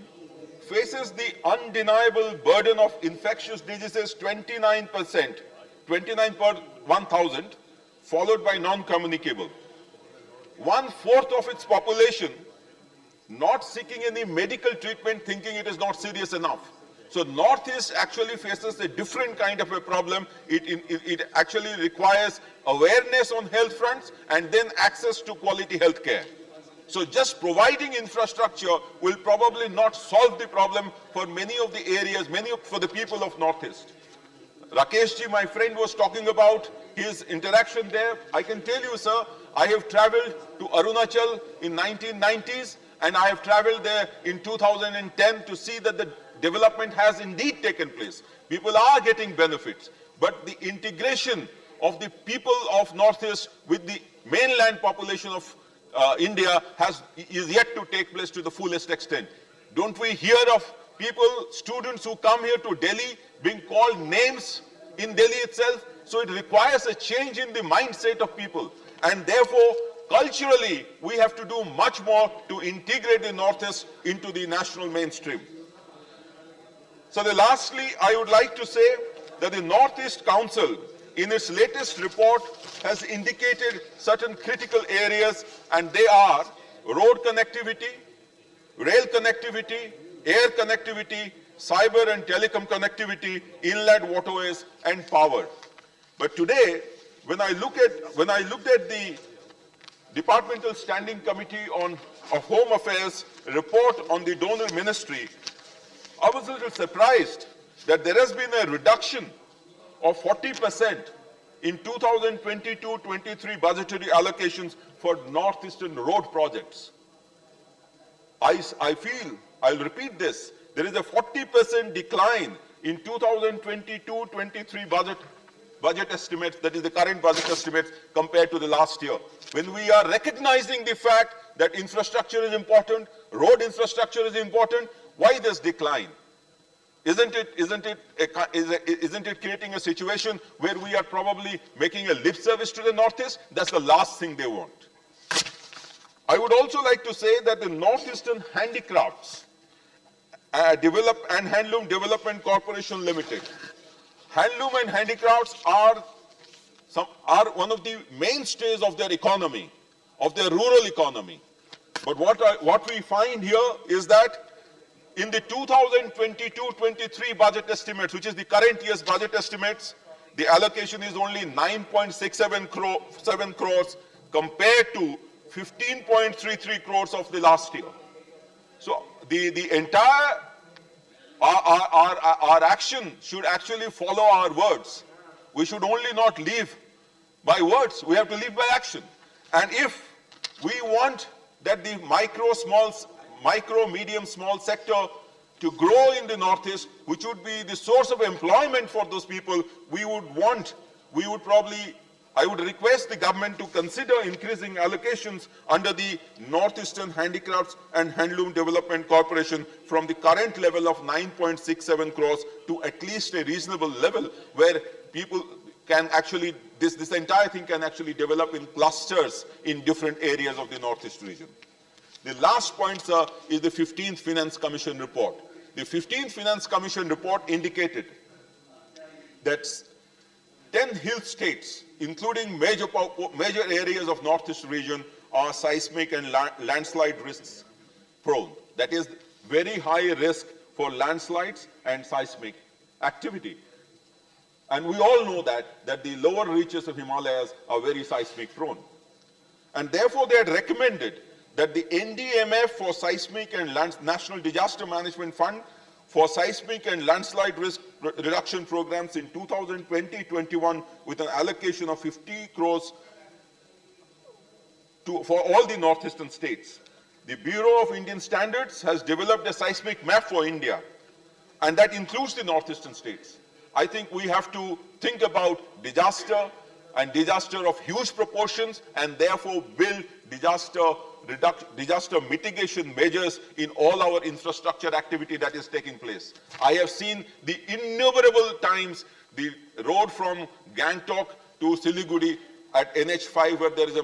faces the undeniable burden of infectious diseases, 29%, 29 per 1,000, followed by non-communicable. 1/4 of its population not seeking any medical treatment, thinking it is not serious enough. So Northeast actually faces a different kind of a problem. It actually requires awareness on health fronts and then access to quality health care. So just providing infrastructure will probably not solve the problem for many of the areas, for the people of Northeast. Rakesh ji, my friend, was talking about his interaction there. I can tell you, sir, I have traveled to Arunachal in 1990s and I have traveled there in 2010 to see that the development has indeed taken place. People are getting benefits, but the integration of the people of Northeast with the mainland population of India is yet to take place to the fullest extent. Don't we hear of people, students who come here to Delhi being called names in Delhi itself? So it requires a change in the mindset of people. And therefore, culturally, we have to do much more to integrate the Northeast into the national mainstream. So lastly, I would like to say that the Northeast Council, in its latest report, has indicated certain critical areas, and they are road connectivity, rail connectivity, air connectivity, cyber and telecom connectivity, inland waterways, and power. But today, when I looked at the Departmental Standing Committee of Home Affairs report on the donor ministry, I was a little surprised that there has been a reduction of 40% in 2022-23 budgetary allocations for northeastern road projects. I feel, I'll repeat this, there is a 40% decline in 2022-23 budget estimates, that is the current budget estimates, compared to the last year. When we are recognizing the fact that infrastructure is important, road infrastructure is important, why this decline? Isn't it creating a situation where we are probably making a lip service to the Northeast? That's the last thing they want. I would also like to say that the Northeastern Handicrafts and Handloom Development Corporation Limited. Handloom and handicrafts are one of the mainstays of their economy, of their rural economy. But what we find here is that in the 2022-23 budget estimates, which is the current year's budget estimates, the allocation is only 9.67 crores compared to 15.33 crores of the last year. So the entire our action should actually follow our words. We should only not live by words, we have to live by action. And if we want that the micro, medium, small sector to grow in the Northeast, which would be the source of employment for those people, I would request the government to consider increasing allocations under the Northeastern Handicrafts and Handloom Development Corporation from the current level of 9.67 crores to at least a reasonable level where people can actually, this entire thing can actually develop in clusters in different areas of the Northeast region. The last point, sir, is the 15th Finance Commission report. The 15th Finance Commission report indicated that 10 hill states, including major areas of Northeast region, are seismic and landslide risks prone. That is very high risk for landslides and seismic activity. And we all know that the lower reaches of Himalayas are very seismic prone. And therefore they had recommended that the NDMF for seismic and National Disaster Management Fund for seismic and landslide risk reduction programs in 2020-21 with an allocation of 50 crores for all the northeastern states. The Bureau of Indian Standards has developed a seismic map for India, and that includes the northeastern states. I think we have to think about disaster and disaster of huge proportions and therefore build disaster mitigation measures in all our infrastructure activity that is taking place. I have seen the innumerable times the road from Gangtok to Siliguri at NH5 where there is a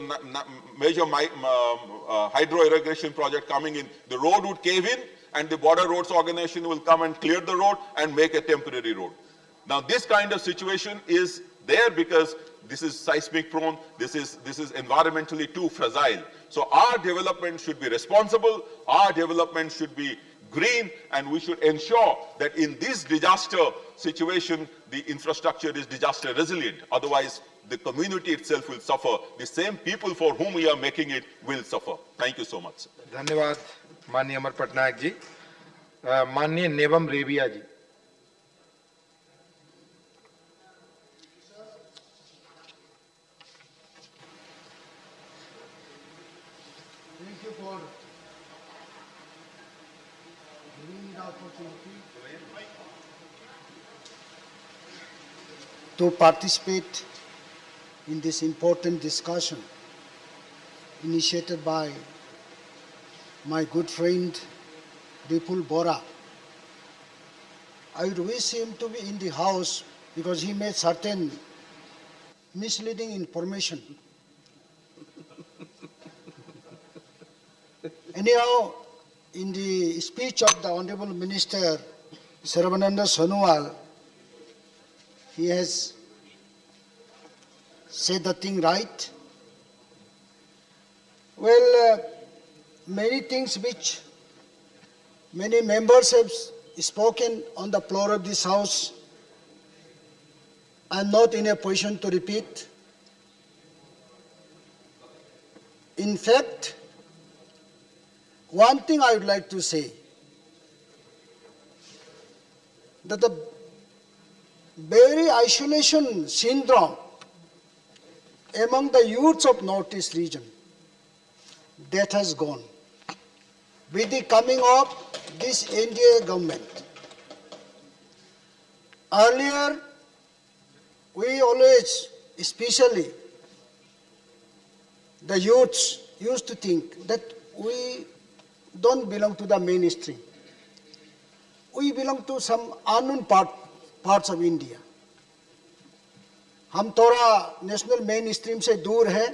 major hydro irrigation project coming in. The road would cave in and the Border Roads Organization will come and clear the road and make a temporary road. Now this kind of situation is there because this is seismic prone, this is environmentally too fragile. So our development should be responsible, our development should be green, and we should ensure that in this disaster situation, the infrastructure is disaster resilient. Otherwise, the community itself will suffer. The same people for whom we are making it will suffer. Thank you so much. धन्यवाद माननीय अमर पटनायक जी। माननीय नेवम रेबिया जी। to participate in this important discussion initiated by my good friend Vipul Bora. I would wish him to be in the house because he made certain misleading information. Anyhow, in the speech of the Honorable Minister Sarvananda Sonowal, he has said the thing right. Well, many things which many members have spoken on the floor of this House, I am not in a position to repeat. In fact, one thing I would like to say, that the very isolation syndrome among the youths of Northeast region, that has gone with the coming of this NDA government. Earlier, we always, especially the youths, used to think that we don't belong to the mainstream. We belong to some unknown parts of India. हम थोड़ा national main stream से दूर है,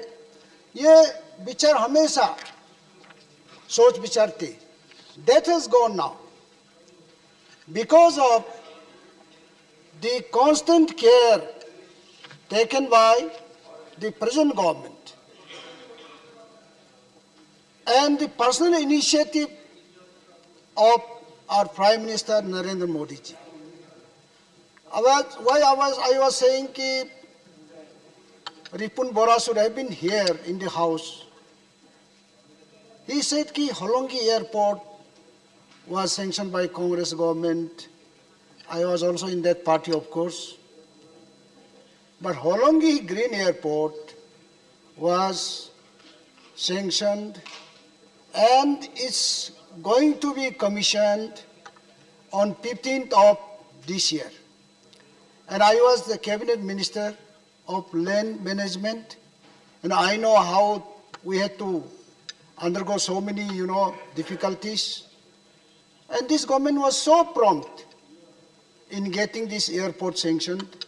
ये विचार हमेशा सोच विचार थे. That has gone now. Because of the constant care taken by the present government and the personal initiative of our Prime Minister Narendra Modi ji. I was saying that Ripun Bora should have been here in the house. He said that Holongi Airport was sanctioned by Congress government. I was also in that party, of course. But Holongi Green Airport was sanctioned and it's going to be commissioned on 15th of this year. And I was the cabinet minister of land management, and I know how we had to undergo so many, difficulties. And this government was so prompt in getting this airport sanctioned.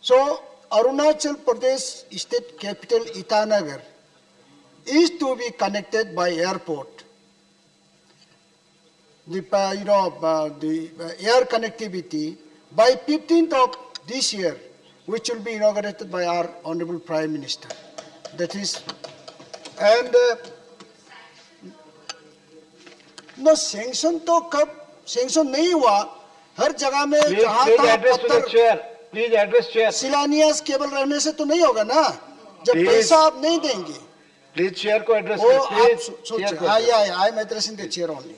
So Arunachal Pradesh state capital Itanagar is to be connected by airport. The air connectivity by 15th of this year, which will be inaugurated by our Honorable Prime Minister. That is, and no sanction to kab sanction nahi hua, har jagah mein jahan tahan patthar Please address chair. शिलान्यास केवल रहने से तो नहीं होगा ना, जब पैसा आप नहीं देंगे. Please chair को address वो करें. आप सोचिए. I am addressing the chair only.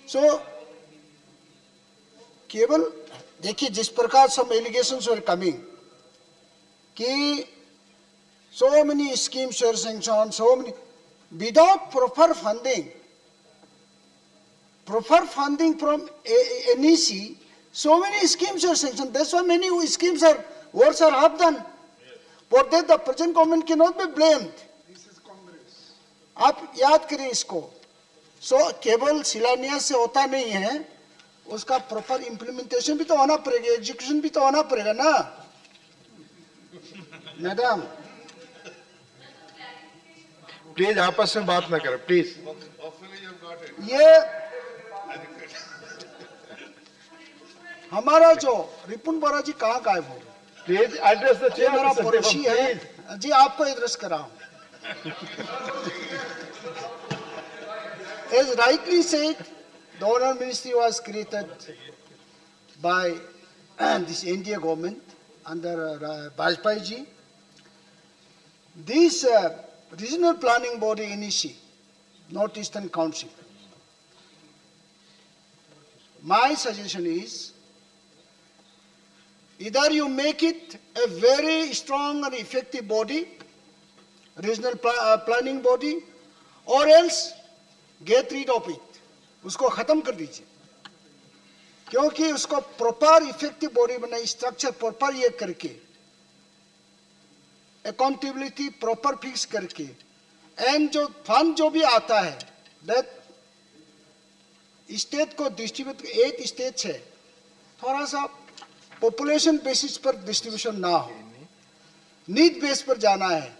So केवल देखिए जिस प्रकार some allegations were coming कि so many schemes were sanctioned, so many without proper funding from NEC, so many schemes are sanctioned. That's why many schemes works are half done. For that the present government cannot be blamed. This is Congress. आप याद करें इसको. So केवल शिलान्यास से होता नहीं है, उसका प्रॉपर इम्प्लीमेंटेशन भी तो होना पड़ेगा, एग्जीक्यूशन भी तो होना पड़ेगा ना. मैडम प्लीज आपस में बात ना करें, प्लीज. ये हमारा जो रिपुन बोरा जी कहाँ गायब हो? Please address the chair. मेरा पड़ोसी है जी, आपको एड्रेस कर रहा हूँ. As rightly said, the Honourable Ministry was created by this India government under Vajpayee ji. This regional planning body NEC, North Eastern Council. My suggestion is either you make it a very strong and effective body, regional planning body, or else get rid of it. उसको खत्म कर दीजिए, क्योंकि उसको proper effective body बनाई, structure proper ये करके, accountability proper fix करके, एंड जो फंड जो भी आता है दैट स्टेट को डिस्ट्रीब्यूट, 8 स्टेट्स है, थोड़ा सा पॉपुलेशन बेसिस पर डिस्ट्रीब्यूशन ना हो, नीड बेस पर जाना है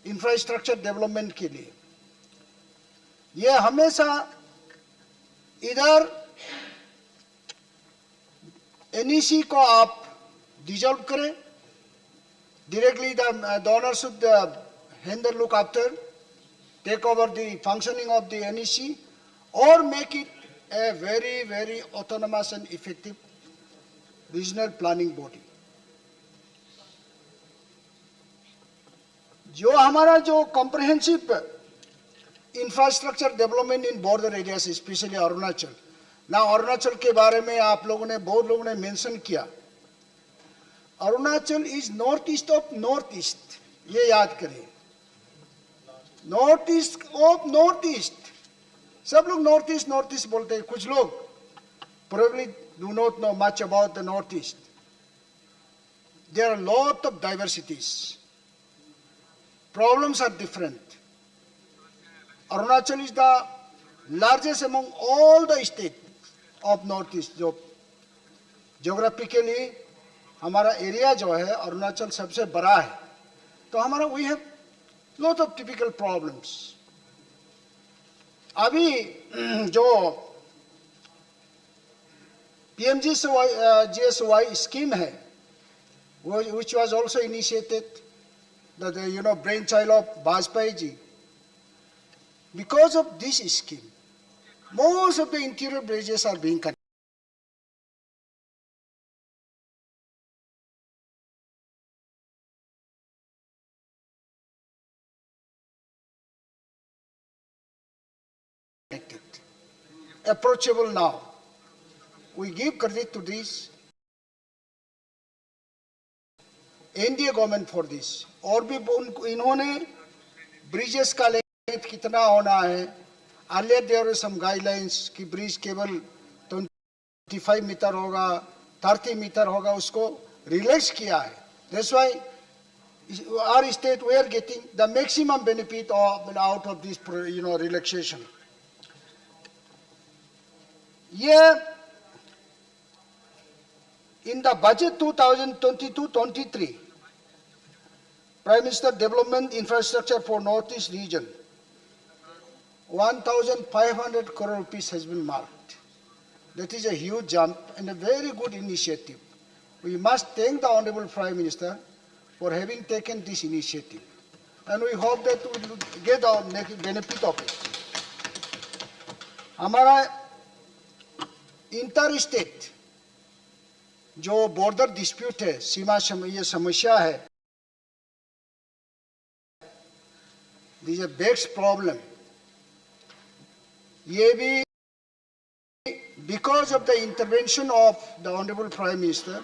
इंफ्रास्ट्रक्चर डेवलपमेंट के लिए। ये हमेशा इधर एनईसी को आप डिसॉल्व करें, directly the donor should handle, look after, take over the functioning of the NEC, or make it a very, very autonomous and effective regional planning body. जो हमारा जो comprehensive infrastructure development in border areas, especially Arunachal, ना अरुणाचल के बारे में आप लोगों ने, बहुत लोगों ने मेंशन किया, Arunachal is north east of north east, ये याद करिए, north east of north east. सब लोग नॉर्थ ईस्ट बोलते हैं, कुछ लोग probably do not know much about the northeast. There are a lot of diversities. Problems are different. Arunachal is the largest among all the states of northeast. जो geographically हमारा area जो है अरुणाचल सबसे बड़ा है, तो हमारा we have lot of typical problems. अभी जो PMGSY scheme है, which was also initiated, the brainchild of Vajpayee ji. Because of this scheme, most of the interior bridges are being connected. Approachable now. We give credit to this NDA government for this. और भी इन्होंने bridges का length कितना होना है, earlier there were some guidelines कि bridge केवल 25 metre होगा, 30 मीटर होगा, उसको रिलैक्स किया है. That's why our state we are getting the maximum benefit out of this relaxation. Yeah, in the budget 2022-23, Prime Minister Development Infrastructure for Northeast Region, 1,500 crore rupees has been marked. That is a huge jump and a very good initiative. We must thank the Honorable Prime Minister for having taken this initiative, and we hope that we will get our benefit of it. हमारा inter state जो border dispute है, सीमा ये समस्या है, this is a big problem. ये भी because of the intervention of the Honorable Prime Minister,